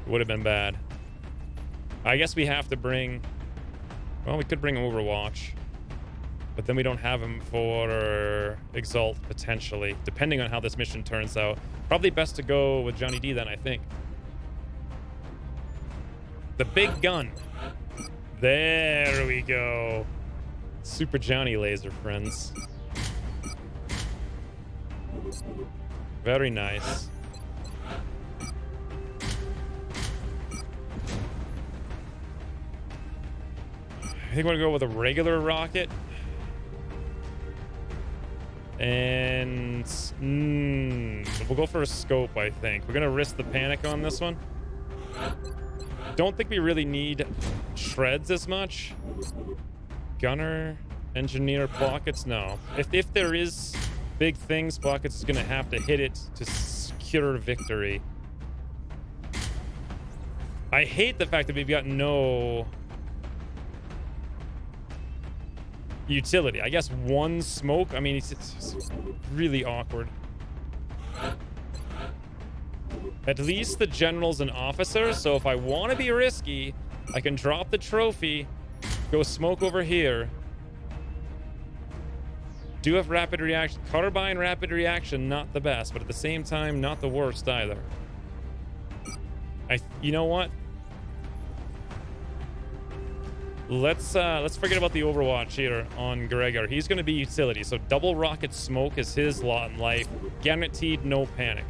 it would have been bad. I guess we have to bring... Well, we could bring Overwatch. But then we don't have him for Exalt, potentially, depending on how this mission turns out. Probably best to go with Johnny D then, I think. The big gun. There we go. Super Johnny laser, friends. Very nice. I think we're gonna go with a regular rocket. And we'll go for a scope, I think. We're gonna risk the panic on this one. Don't think we really need shreds as much. Gunner, engineer, pockets, no. If there is big things, pockets is gonna have to hit it to secure victory. I hate the fact that we've got no utility. I guess 1 smoke. I mean, it's really awkward. At least the general's an officer, so if I want to be risky, I can drop the trophy, go smoke over here. Do have rapid reaction. Carbine rapid reaction, not the best, but at the same time, not the worst either. You know what? Let's forget about the Overwatch here on Gregor. He's going to be utility, so double rocket smoke is his lot in life. Guaranteed no panic.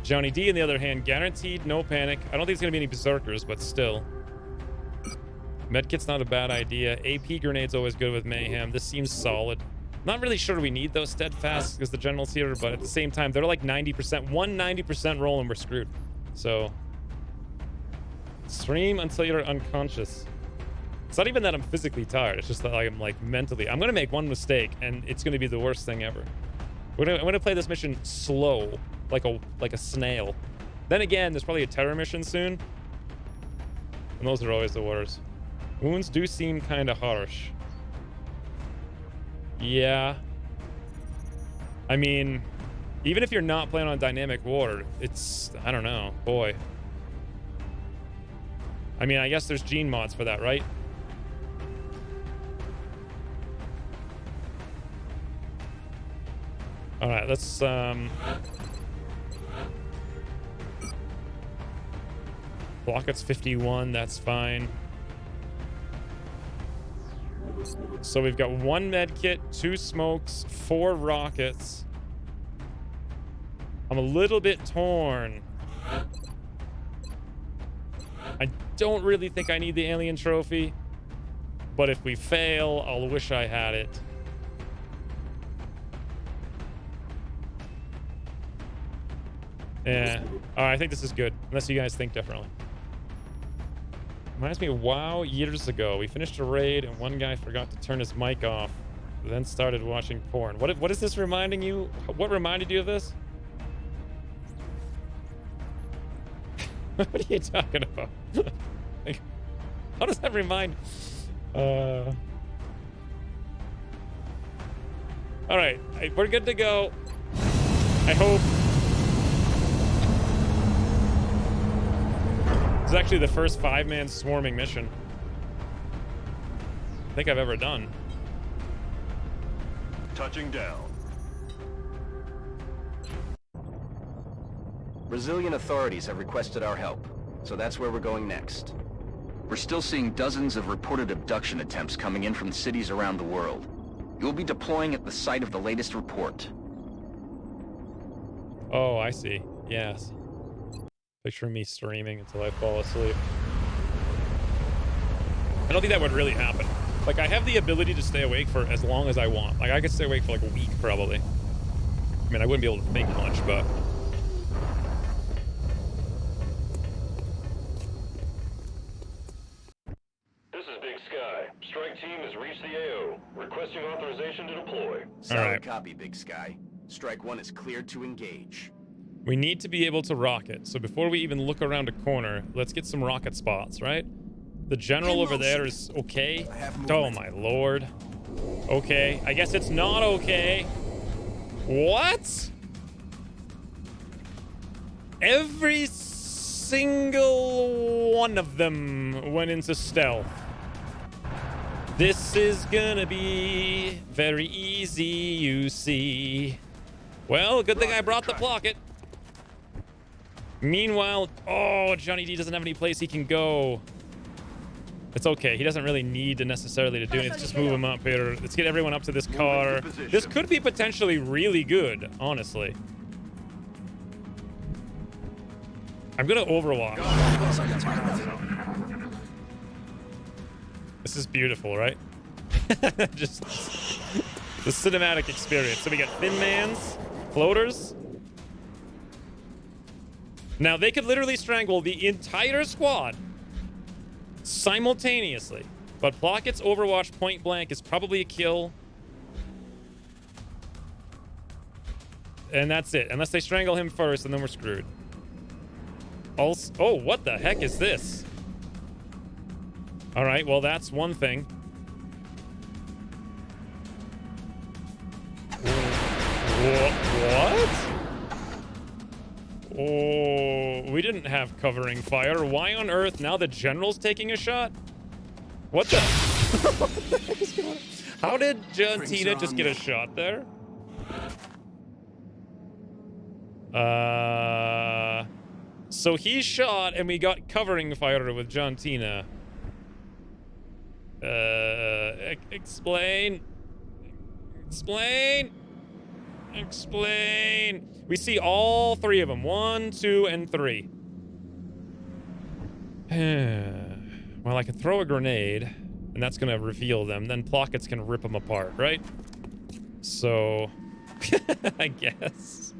Johnny D, on the other hand, guaranteed no panic. I don't think there's going to be any berserkers, but still. Medkit's not a bad idea. AP grenade's always good with mayhem. This seems solid. Not really sure we need those steadfast because the general's here, but at the same time, they're like 90%. 90% roll and we're screwed. So, stream until you're unconscious. It's not even that I'm physically tired. It's just that I'm like mentally. I'm gonna make one mistake and it's gonna be the worst thing ever. I'm gonna play this mission slow, like a snail. Then again, there's probably a terror mission soon, and those are always the worst. Wounds do seem kind of harsh. Yeah. I mean, even if you're not playing on dynamic war, it's, I don't know, boy. I mean, I guess there's gene mods for that, right? All right, let's Blocket's 51, that's fine. So we've got 1 med kit, 2 smokes, 4 rockets. I'm a little bit torn. I don't really think I need the alien trophy, but if we fail, I'll wish I had it. Yeah. All right, I think this is good, unless you guys think differently. Reminds me of WoW years ago. We finished a raid and one guy forgot to turn his mic off, then started watching porn. What is this reminding you? What reminded you of this? What are you talking about? Like, how does that remind? All right, we're good to go. I hope. This is actually the first 5-man swarming mission I think I've ever done. Touching down. Brazilian authorities have requested our help, so that's where we're going next. We're still seeing dozens of reported abduction attempts coming in from cities around the world. You'll be deploying at the site of the latest report. Oh, I see. Yes. Picture me streaming until I fall asleep. I don't think that would really happen. Like, I have the ability to stay awake for as long as I want. Like, I could stay awake for like a week, probably. I mean, I wouldn't be able to think much, but... This is Big Sky. Strike team has reached the AO. Requesting authorization to deploy. Solid copy, Big Sky. Strike 1 is cleared to engage. We need to be able to rocket. So before we even look around a corner, let's get some rocket spots, right? The general over there is okay. Oh my lord. Okay. I guess it's not okay. What? Every single one of them went into stealth. This is gonna be very easy, you see. Well, good thing I brought the Blocket. Meanwhile, oh, Johnny D doesn't have any place he can go. It's okay. He doesn't really need to necessarily to do it. Let's just move him up here. Let's get everyone up to this car. This could be potentially really good, honestly. I'm gonna overwatch. This is beautiful, right? Just the cinematic experience. So we got Thin Mans, floaters. Now, they could literally strangle the entire squad simultaneously. But Plockett's Overwatch point blank is probably a kill. And that's it. Unless they strangle him first, and then we're screwed. Also, oh, what the heck is this? All right, well, that's one thing. What? Oh, we didn't have covering fire. Why on earth now the general's taking a shot? What the? What the heck is going on? How did Tina just get a shot there? So he shot, and we got covering fire with Jantina. Explain. Explain. Explain. We see all three of them. 1, 2, and 3. Well, I can throw a grenade, and that's going to reveal them. Then Plockets can rip them apart, right? So, I guess.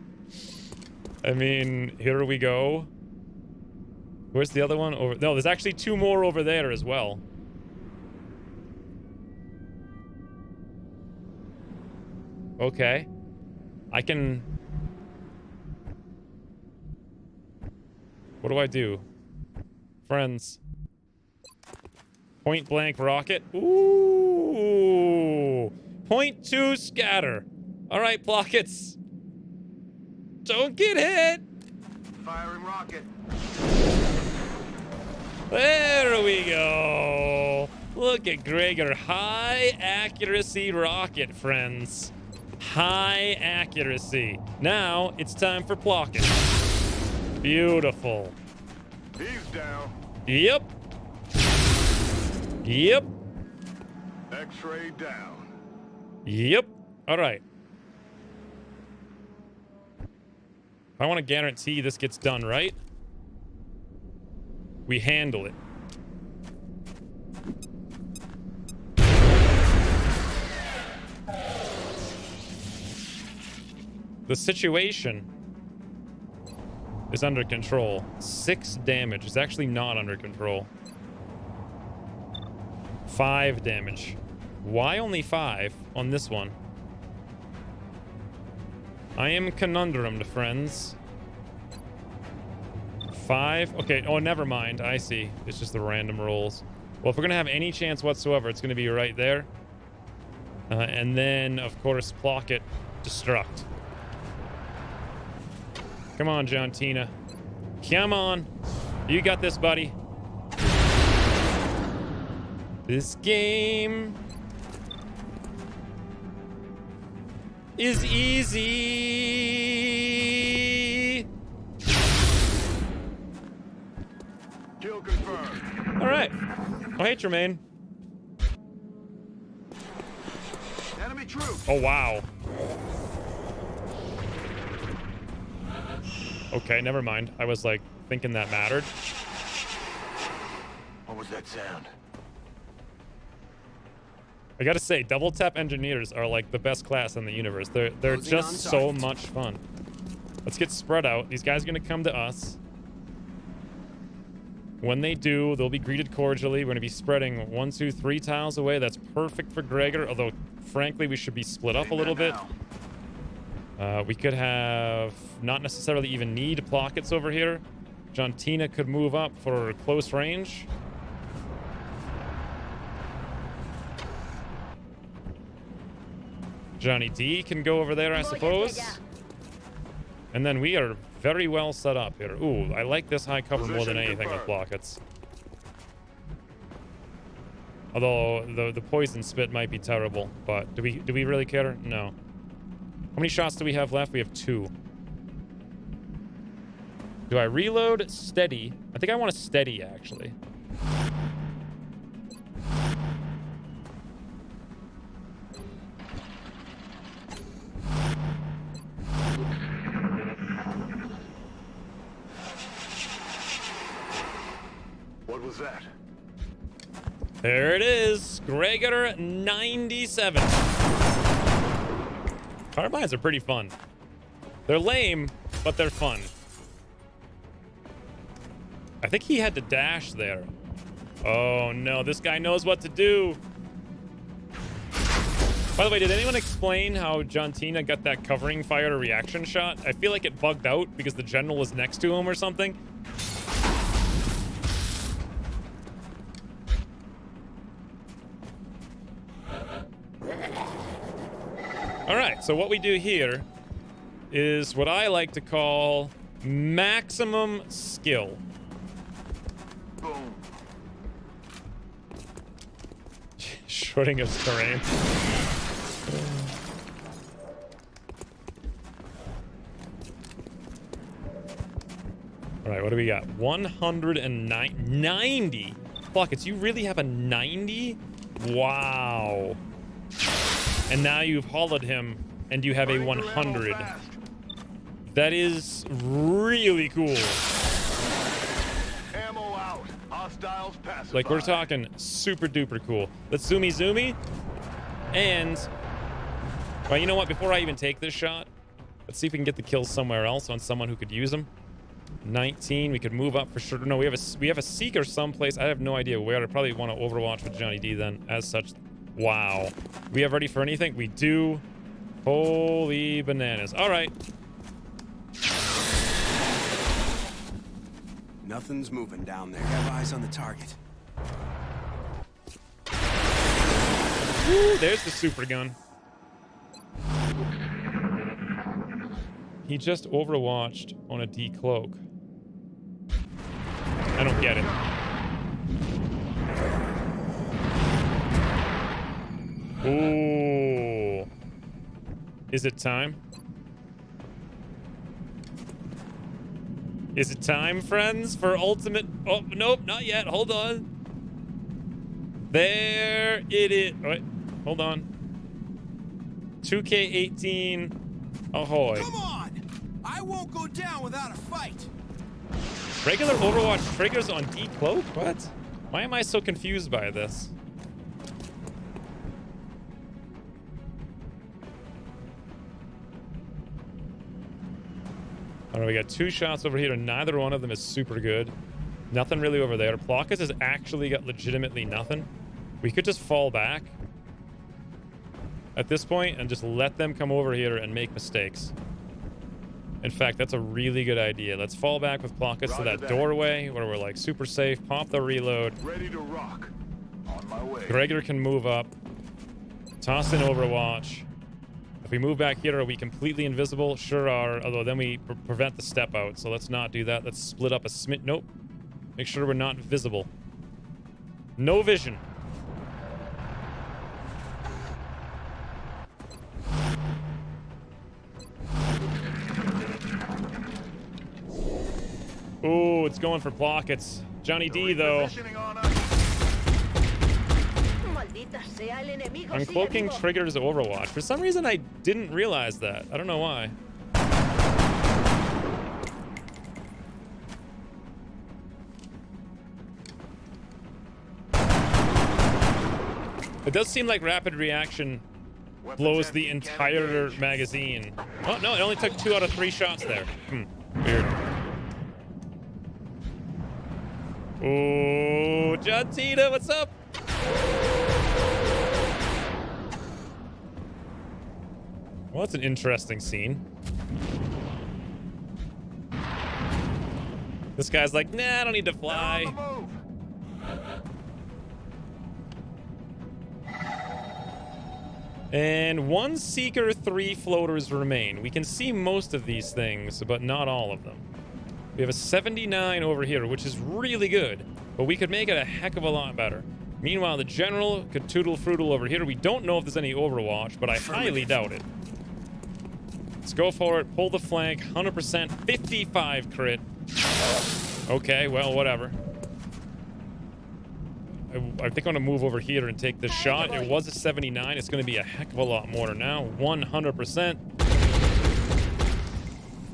I mean, here we go. Where's the other one? Over? No, there's actually 2 more over there as well. Okay. I can... What do I do? Friends. Point blank rocket. Ooh. .2 scatter. All right, Plockets. Don't get hit. Firing rocket. There we go. Look at Gregor. High accuracy rocket, friends. High accuracy. Now it's time for Plocket. Beautiful. He's down. Yep. Yep. X-ray down. Yep. All right. I want to guarantee this gets done right. We handle it. The situation is under control. 6 damage. It's actually not under control. 5 damage. Why only 5 on this one? I am conundrumed, friends. 5. Okay. Oh, never mind. I see. It's just the random rolls. Well, if we're going to have any chance whatsoever, it's going to be right there. And then, of course, Plocket destruct. Come on, Jantina. Come on. You got this, buddy. This game is easy. Kill confirmed. All right. Oh, hey, Tremaine. Enemy troops. Oh, wow. Okay, never mind. I was, like, thinking that mattered. What was that sound? I gotta say, double tap engineers are, like, the best class in the universe. They're just so much fun. Let's get spread out. These guys are gonna come to us. When they do, they'll be greeted cordially. We're gonna be spreading 1, 2, 3 tiles away. That's perfect for Gregor, although, frankly, we should be split up a little bit. We could have not necessarily even need Plockets over here. Jantina could move up for close range. Johnny D can go over there, I suppose. And then we are very well set up here. Ooh, I like this high cover more than anything with Plockets. Although the poison spit might be terrible, but do we really care? No. How many shots do we have left? We have 2. Do I reload? Steady. I think I want a steady, actually. What was that? There it is. Gregor 97. Carbines are pretty fun. They're lame, but they're fun. I think he had to dash there. Oh no, this guy knows what to do. By the way, did anyone explain how Jantina got that covering fire reaction shot? I feel like it bugged out because the general was next to him or something. All right, so what we do here is what I like to call maximum skill. Boom. Schrodinger's terrain. All Right, what do we got? 190. Buckets, you really have a 90? Wow. And now you've hollowed him and you have a 100. That is really cool. Ammo out. Hostiles pacified. Like, we're talking super duper cool. Let's zoomy. And, well, you know what? Before I even take this shot, let's see if we can get the kills somewhere else on someone who could use them. 19, we could move up for sure. No, we have a seeker someplace. I have no idea where. I probably want to overwatch with Johnny D then, as such. Wow. We have ready for anything? We do. Holy bananas. All right. Nothing's moving down there. Have eyes on the target. Woo, there's the super gun. He just overwatched on a decloak. I don't get it. Ooh. Is it time? Is it time, friends, for ultimate... Oh, nope, not yet. Hold on. There it is. Wait, hold on. 2K18. Ahoy. Come on! I won't go down without a fight. Regular Overwatch triggers on decloak? What? Why am I so confused by this? I don't know, we got 2 shots over here and neither one of them is super good. Nothing really over there. Plockus has actually got legitimately nothing. We could just fall back at this point and just let them come over here and make mistakes. In fact, that's a really good idea. Let's fall back with Plockus to that doorway where we're like super safe. Pop the reload. Ready to rock. On my way. Gregor can move up. Toss in Overwatch. If we move back here, are we completely invisible? Sure are, although then we prevent the step out. So let's not do that. Let's split up a smit. Nope. Make sure we're not visible. No vision. Ooh, it's going for Plockets. Johnny D, though. Uncloaking triggers Overwatch. For some reason, I didn't realize that. I don't know why. It does seem like rapid reaction blows the entire magazine. Oh, no, it only took 2 out of 3 shots there. Weird. Oh, John Tina, what's up? Well, that's an interesting scene. This guy's like, nah, I don't need to fly. And 1 seeker, 3 floaters remain. We can see most of these things, but not all of them. We have a 79 over here, which is really good, but we could make it a heck of a lot better. Meanwhile, the general could toodle-fruitle over here. We don't know if there's any Overwatch, but I highly doubt it. Let's go for it. Pull the flank. 100%. 55 crit. Okay, well, whatever. I think I'm going to move over here and take this shot. It was a 79. It's going to be a heck of a lot more now. 100%.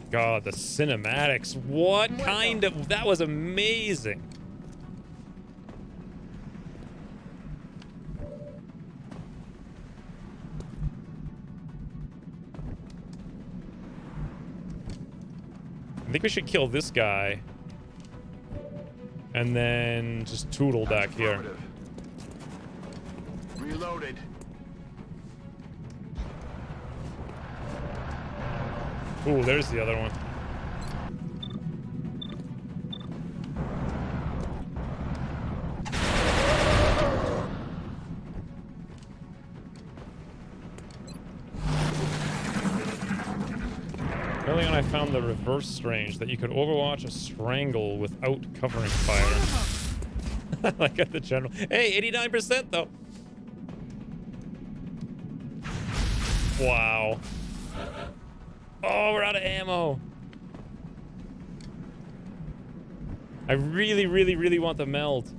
God, the cinematics. What kind of... That was amazing. I think we should kill this guy. And then just toodle back here. Reloaded. Ooh, there's the other one. Early on, I found the reverse strange, that you could overwatch a strangle without covering fire. Like at the general. Hey, 89% though. Wow. Oh, we're out of ammo. I really, really, really want the meld.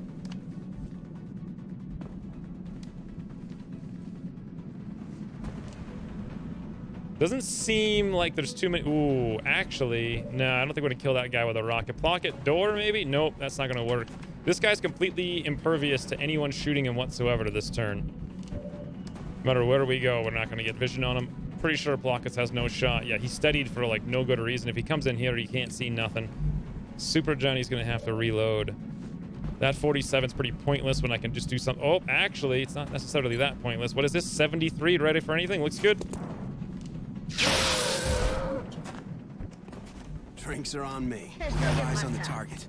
Doesn't seem like there's too many. Ooh, actually, no, I don't think we're gonna kill that guy with a rocket. Pocket door, maybe? Nope, that's not gonna work. This guy's completely impervious to anyone shooting him whatsoever to this turn. No matter where we go, we're not gonna get vision on him. Pretty sure Blockets has no shot. Yeah, he's steadied for like no good reason. If he comes in here, he can't see nothing. Super Johnny's gonna have to reload. That 47's pretty pointless when I can just do something. Oh, actually, it's not necessarily that pointless. What is this? 73 ready for anything? Looks good. Drinks are on me. Eyes on the target.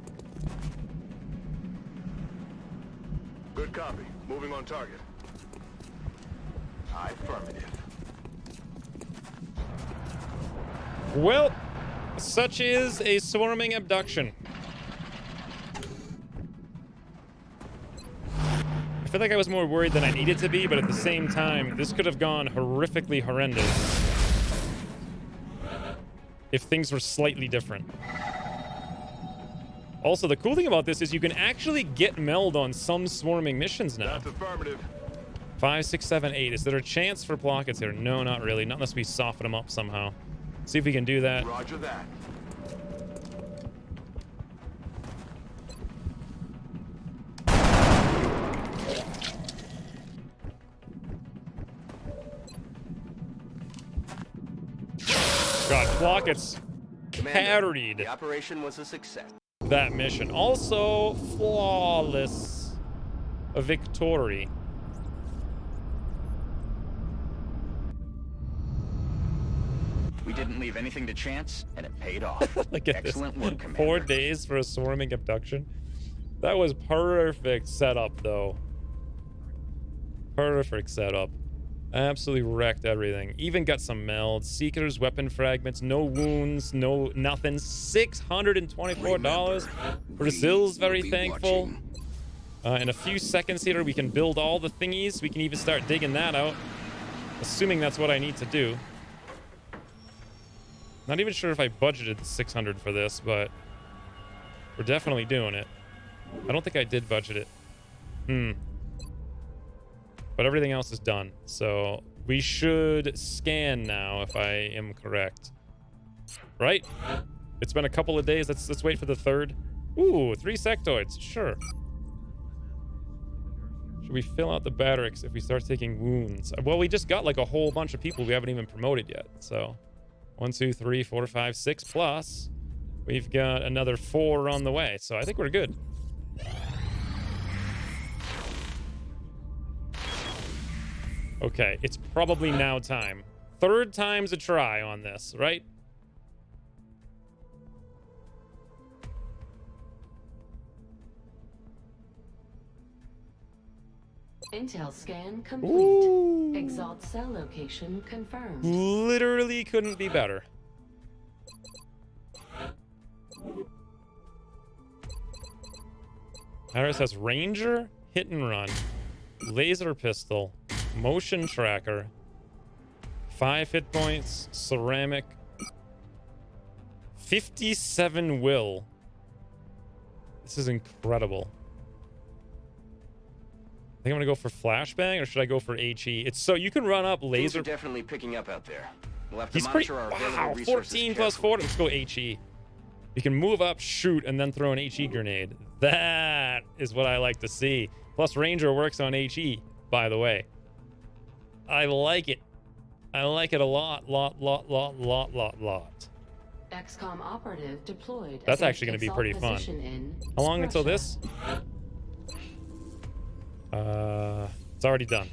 Good copy. Moving on target. Affirmative. Well, such is a swarming abduction. I feel like I was more worried than I needed to be, but at the same time, this could have gone horrifically horrendous if things were slightly different. Also, the cool thing about this is you can actually get meld on some swarming missions now. That's affirmative. 5, 6, 7, 8. Is there a chance for Blockets here? No, not really. Not unless we soften them up somehow. See if we can do that. Roger that. God, Blockets carried the operation was a success. that mission. Also, flawless. A victory. We didn't leave anything to chance, and it paid off. Look at Excellent this. work, Commander. 4 days for a swarming abduction. That was perfect setup, though. Perfect setup. Absolutely wrecked everything. Even got some melds. Seekers, weapon fragments, no wounds, no nothing. $624. Brazil's very thankful. In a few seconds here, we can build all the thingies. We can even start digging that out. Assuming that's what I need to do. Not even sure if I budgeted 600 for this, but we're definitely doing it. I don't think I did budget it. But everything else is done. So we should scan now, if I am correct. Right? It's been a couple of days. Let's wait for the third. Ooh, 3 sectoids. Sure. Should we fill out the barracks if we start taking wounds? Well, we just got like a whole bunch of people we haven't even promoted yet. So 1, 2, 3, 4, 5, 6 plus. We've got another 4 on the way. So I think we're good. Okay, it's probably now time. 3rd time's a try on this, right? Intel scan complete. Ooh. Exalt cell location confirmed. Literally couldn't be better. Harris has Ranger, Hit and Run, Laser Pistol, Motion Tracker, 5 hit points, Ceramic, 57 Will. This is incredible. I think I'm gonna go for Flashbang, or should I go for HE? It's so you can run up Things laser. are definitely picking up out there. We'll have to He's pretty. monitor our available Wow, resources 14 plus 4. Let's go HE. You can move up, shoot, and then throw an HE grenade. That is what I like to see. Plus, Ranger works on HE, by the way. I like it. I like it a lot. XCOM operative deployed. That's actually going to be pretty fun. How long until this? It's already done.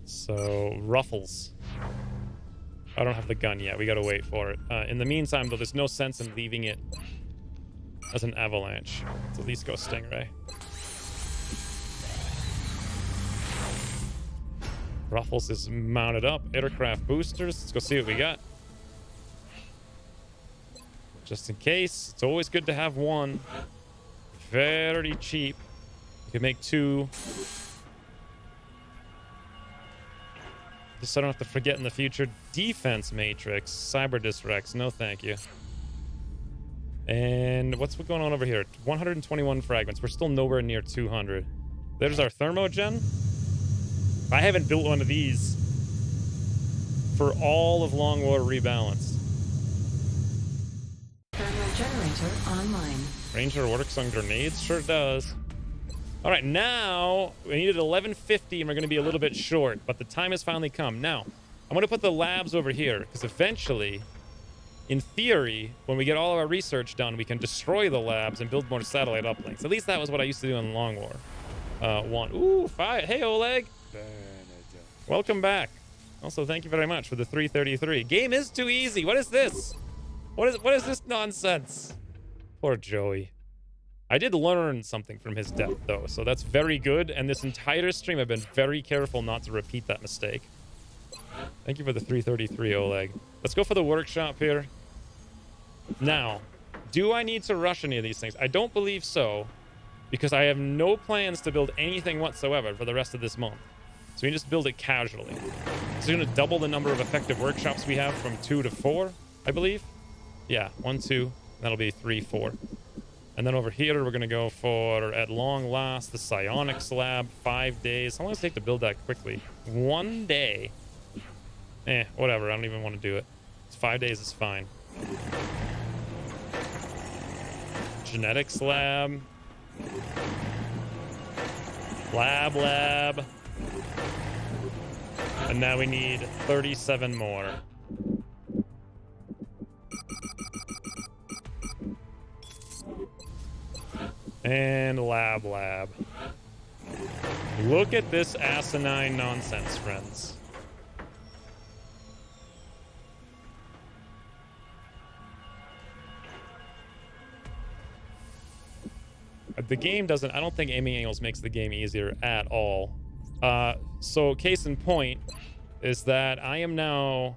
So, Ruffles. I don't have the gun yet. We gotta wait for it. In the meantime, though, there's no sense in leaving it as an avalanche. Let's at least go Stingray. Ruffles is mounted up. Aircraft boosters. Let's go see what we got. Just in case. It's always good to have one. Very cheap. You can make 2. Just so I don't have to forget in the future. Defense Matrix. Cyber Disrex. No thank you. And what's going on over here? 121 fragments. We're still nowhere near 200. There's our thermogen. I haven't built one of these for all of Long War Rebalance. Thermal generator online. Ranger works on grenades? Sure does. All right, now we needed 1150 and we're going to be a little bit short, but the time has finally come. Now, I'm going to put the labs over here because eventually, in theory, when we get all of our research done, we can destroy the labs and build more satellite uplinks. At least that was what I used to do in Long War 1. Ooh, 5. Hey, Oleg. Welcome back. Also, thank you very much for the 333. Game is too easy. What is this? What is this nonsense? Poor Joey. I did learn something from his death, though, so that's very good. And this entire stream, I've been very careful not to repeat that mistake. Thank you for the 333, Oleg. Let's go for the workshop here. Now, do I need to rush any of these things? I don't believe so, because I have no plans to build anything whatsoever for the rest of this month. So we can just build it casually. So we're going to double the number of effective workshops we have from 2 to 4, I believe. Yeah, 1, 2. That'll be 3, 4. And then over here, we're going to go for, at long last, the psionics lab, 5 days. How long does it take to build that quickly? 1 day. Whatever. I don't even want to do it. It's 5 days is fine. Genetics lab. Lab. And now we need 37 more. And lab. Look at this asinine nonsense, friends. The game doesn't... I don't think aiming angles makes the game easier at all. So case in point is that I am now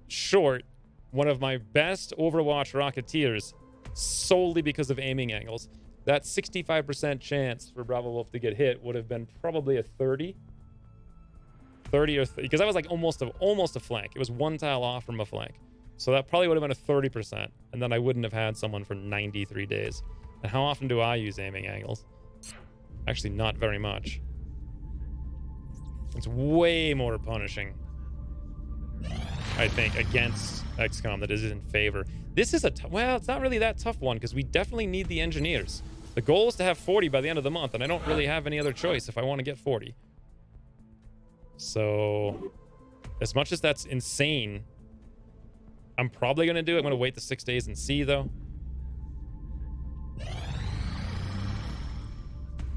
short one of my best Overwatch Rocketeers solely because of aiming angles. That 65% chance for Bravo Wolf to get hit would have been probably a 30 or because that was like almost a flank. It was one tile off from a flank. So that probably would have been a 30%, and then I wouldn't have had someone for 93 days. And how often do I use aiming angles? Actually, not very much. It's way more punishing, I think, against XCOM that is in favor. This is well, it's not really that tough one because we definitely need the engineers. The goal is to have 40 by the end of the month, and I don't really have any other choice if I want to get 40. So, as much as that's insane, I'm probably going to do it. I'm going to wait the 6 days and see, though.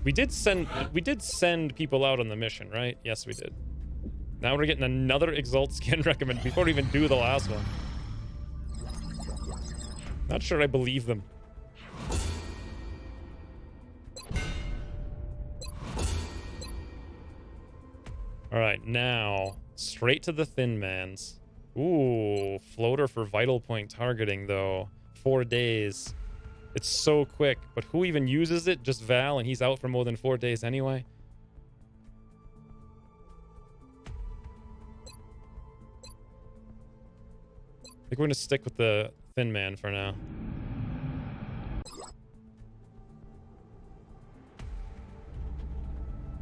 We did send people out on the mission, right? Yes, we did. Now we're getting another Exalt skin recommended before we even do the last one. Not sure I believe them. All right, now straight to the Thin Mans. Ooh, floater for vital point targeting, though. 4 days. It's so quick, but who even uses it? Just Val, and he's out for more than 4 days anyway. I think we're gonna stick with the Thin Man for now.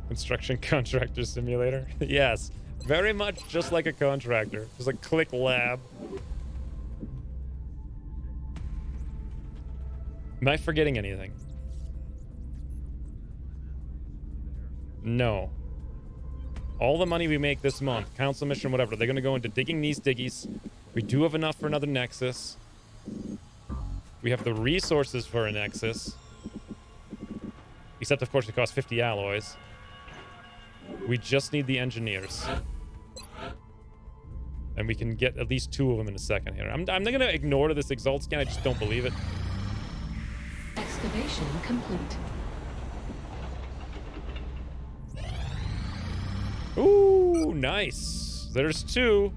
Construction contractor simulator. Yes, very much just like a contractor. Just like click lab. Am I forgetting anything? No. All the money we make this month, council mission, whatever, they're going to go into digging these diggies. We do have enough for another Nexus. We have the resources for a Nexus. Except, of course, it costs 50 alloys. We just need the engineers. And we can get at least 2 of them in a second here. I'm not going to ignore this Exalt scan. I just don't believe it. Excavation complete. Ooh, nice. There's 2.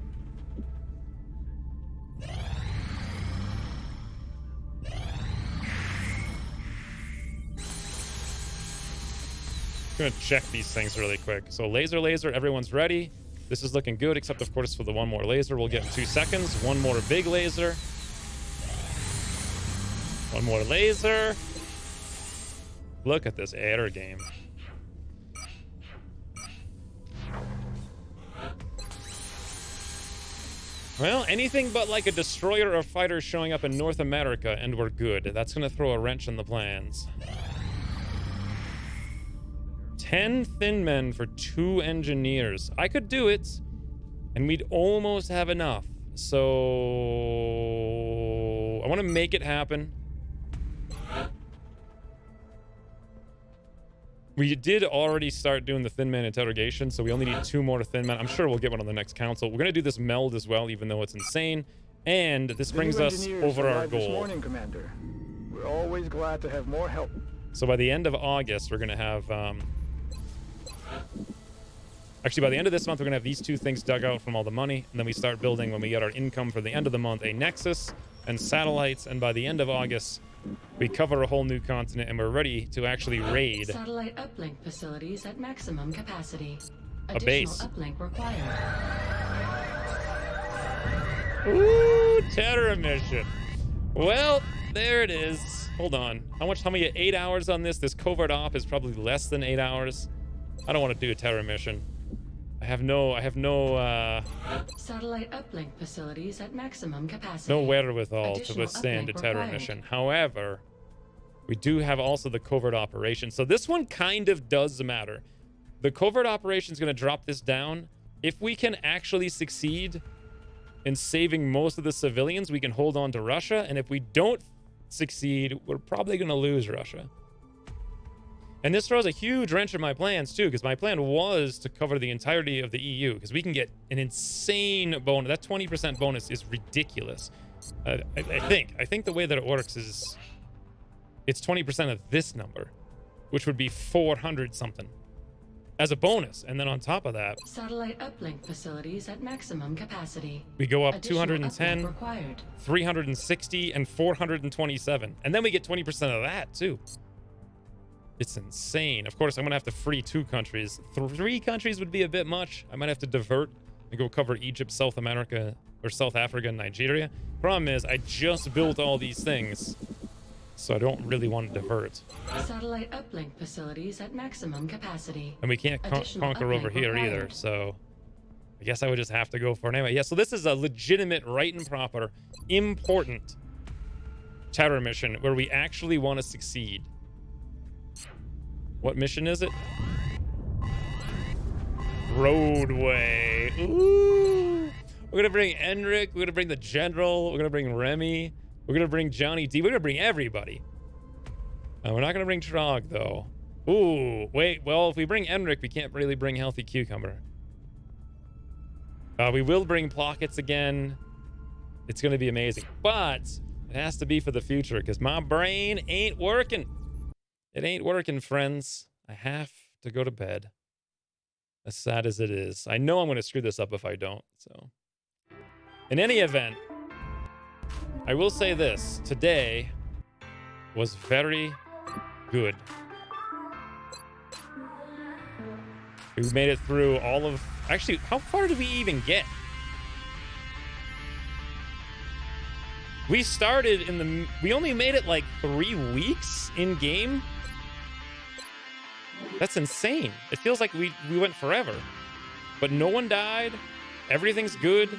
Gonna check these things really quick. So laser, everyone's ready. This is looking good, except of course for the one more laser we'll get in 2 seconds. One more big laser. One more laser. Look at this air game. Well, anything but like a destroyer or fighter showing up in North America and we're good. That's going to throw a wrench in the plans. 10 thin men for 2 engineers. I could do it, and we'd almost have enough. So I want to make it happen. We did already start doing the thin man interrogation, so we only need 2 more thin men. I'm sure we'll get one on the next council. We're going to do this meld as well, even though it's insane. And this brings us over our goal. This morning, Commander. We're always glad to have more help. So by the end of August, we're going to have... Actually, by the end of this month, we're going to have these 2 things dug out from all the money. And then we start building, when we get our income for the end of the month, a nexus and satellites. And by the end of August... we cover a whole new continent and we're ready to actually raid satellite uplink facilities at maximum capacity. A base. Uplink required. Ooh, terror mission. Well, there it is. Hold on. How many 8 hours on this? This covert op is probably less than 8 hours. I don't want to do a terror mission. I have no satellite uplink facilities at maximum capacity. no wherewithal to withstand a terror mission. However, we do have also the covert operation. So this one kind of does matter. The covert operation is going to drop this down. If we can actually succeed in saving most of the civilians, we can hold on to Russia. And if we don't succeed, we're probably going to lose Russia. And this throws a huge wrench in my plans, too, because my plan was to cover the entirety of the EU, because we can get an insane bonus. That 20% bonus is ridiculous. I think the way that it works is it's 20% of this number, which would be 400 something as a bonus. And then on top of that, satellite uplink facilities at maximum capacity. We go up Additional 210, required. 360, and 427. And then we get 20% of that, too. It's insane. Of course, I'm going to have to free 2 countries. 3 countries would be a bit much. I might have to divert and go cover Egypt, South America, or South Africa, and Nigeria. Problem is, I just built all these things, so I don't really want to divert. Satellite uplink facilities at maximum capacity. And we can't conquer over here either, so I guess I would just have to go for it anyway. Yeah, so this is a legitimate, right and proper, important terror mission where we actually want to succeed. What mission is it? Roadway. Ooh. We're going to bring Enric. We're going to bring the General. We're going to bring Remy. We're going to bring Johnny D. We're going to bring everybody. We're not going to bring Trog, though. Ooh, wait. Well, if we bring Enric, we can't really bring Healthy Cucumber. We will bring Plockets again. It's going to be amazing. But it has to be for the future because my brain ain't working. It ain't working, friends. I have to go to bed. As sad as it is. I know I'm going to screw this up if I don't. So, in any event, I will say this. Today was very good. We made it through all of... Actually, how far did we even get? We started in the... We only made it like 3 weeks in game. That's insane. It feels like we went forever. But no one died. Everything's good.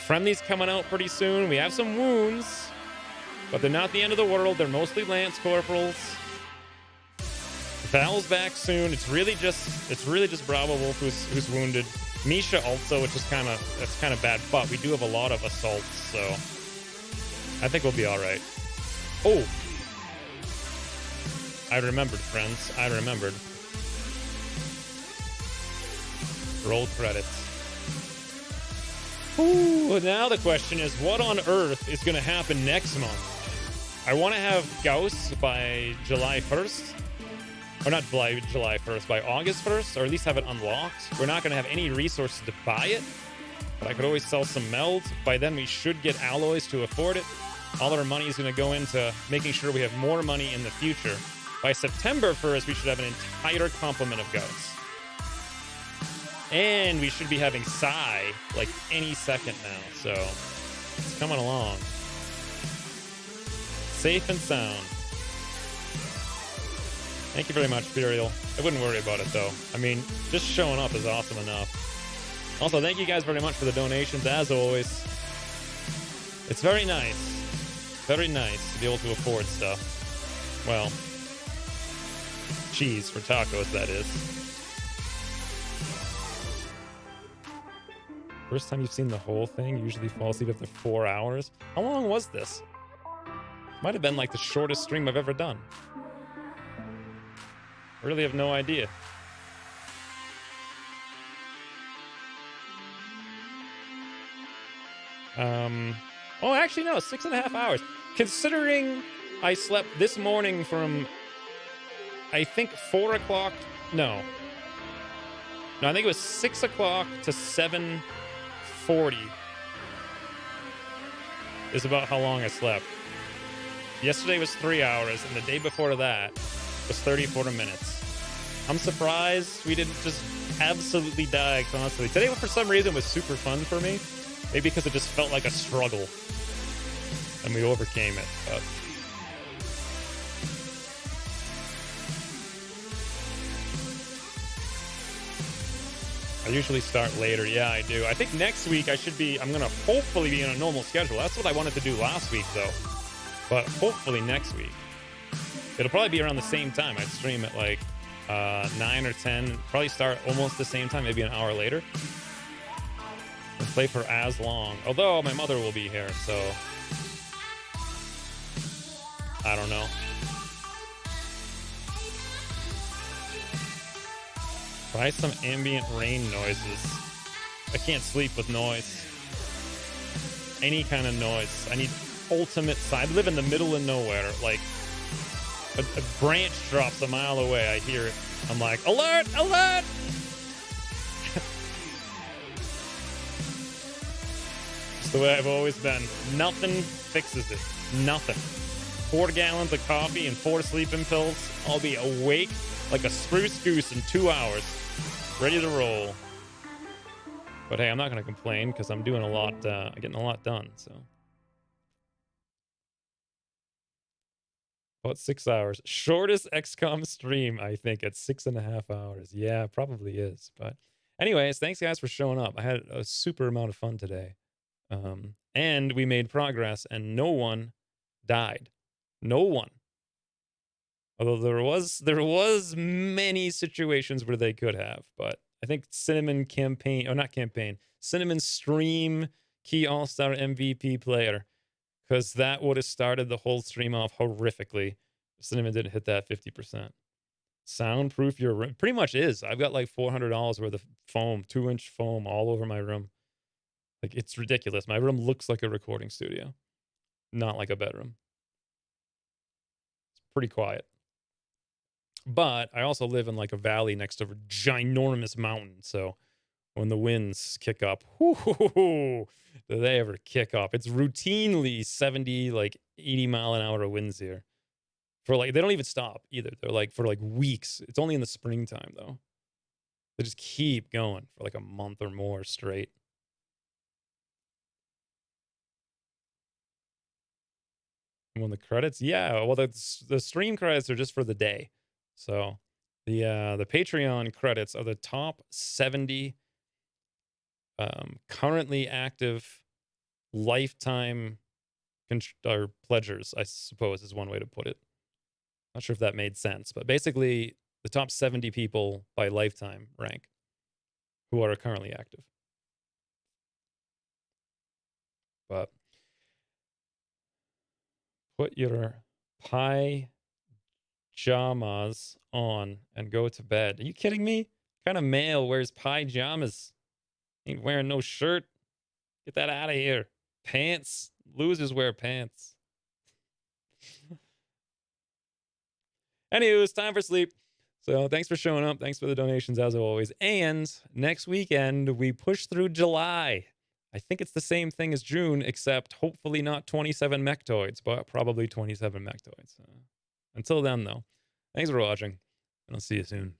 Friendly's coming out pretty soon. We have some wounds. But they're not the end of the world. They're mostly Lance Corporals. Val's back soon. It's really just Bravo Wolf who's wounded. Misha also, which is kind of bad. But we do have a lot of assaults, so I think we'll be all right. Oh. I remembered, friends. I remembered. Roll credits. Ooh, now the question is, what on earth is going to happen next month? I want to have Gauss by July 1st. Or not July 1st, by August 1st, or at least have it unlocked. We're not going to have any resources to buy it, but I could always sell some melds. By then, we should get alloys to afford it. All our money is going to go into making sure we have more money in the future. By September 1st, we should have an entire complement of Gauss. And we should be having Psy like any second now, so it's coming along. Safe and sound. Thank you very much, Burial. I wouldn't worry about it, though. I mean, just showing up is awesome enough. Also, thank you guys very much for the donations, as always. It's very nice to be able to afford stuff. Well, cheese for tacos, that is. First time you've seen the whole thing, usually fall asleep after 4 hours. How long was this? Might have been like the shortest stream I've ever done. I really have no idea. Oh, actually, no, 6.5 hours. Considering I slept this morning from, I think, 4 o'clock. No, I think it was 6 o'clock to 7:40 is about how long I slept. Yesterday was 3 hours, and the day before that was 34 minutes. I'm surprised we didn't just absolutely die constantly. Today, for some reason, was super fun for me. Maybe because it just felt like a struggle, and we overcame it. But I usually start later. Yeah, I do. I think next week I'm going to hopefully be on a normal schedule. That's what I wanted to do last week, though. But hopefully next week. It'll probably be around the same time. I'd stream at like 9 or 10. Probably start almost the same time, maybe an hour later. And play for as long. Although my mother will be here, so I don't know. Try some ambient rain noises. I can't sleep with noise. Any kind of noise. I need ultimate side. I live in the middle of nowhere. Like a branch drops a mile away. I hear it. I'm like, alert, alert! It's the way I've always been. Nothing fixes it. Nothing. 4 gallons of coffee and 4 sleeping pills. I'll be awake like a spruce goose in 2 hours. Ready to roll. But hey, I'm not going to complain because I'm doing a lot, getting a lot done, so. About 6 hours. Shortest XCOM stream, I think, at 6.5 hours. Yeah, probably is. But anyways, thanks guys for showing up. I had a super amount of fun today. And we made progress and no one died. No one. Although there was many situations where they could have, but I think Cinnamon Cinnamon stream key all-star MVP player, because that would have started the whole stream off horrifically. Cinnamon didn't hit that 50%. Soundproof your room. Pretty much is. I've got like $400 worth of foam, 2-inch foam all over my room. Like, it's ridiculous. My room looks like a recording studio, not like a bedroom. It's pretty quiet. But I also live in like a valley next to a ginormous mountain. So when the winds kick up, do they ever kick up? It's routinely 70, like 80 mile an hour winds here. For like, they don't even stop either. They're like for like weeks. It's only in the springtime though. They just keep going for like a month or more straight. And when the credits, yeah, well, the stream credits are just for the day. So the Patreon credits are the top 70 currently active lifetime or pledgers, I suppose is one way to put it. Not sure if that made sense, but basically the top 70 people by lifetime rank who are currently active. But put your pajamas on and go to bed. Are you kidding me? What kind of male wears pajamas? Ain't wearing no shirt. Get that out of here. Pants. Losers wear pants. Anywho, it's time for sleep. So thanks for showing up. Thanks for the donations as always. And next weekend, we push through July. I think it's the same thing as June, except hopefully not 27 mechtoids, but probably 27 mechtoids. Until then, though, thanks for watching, and I'll see you soon.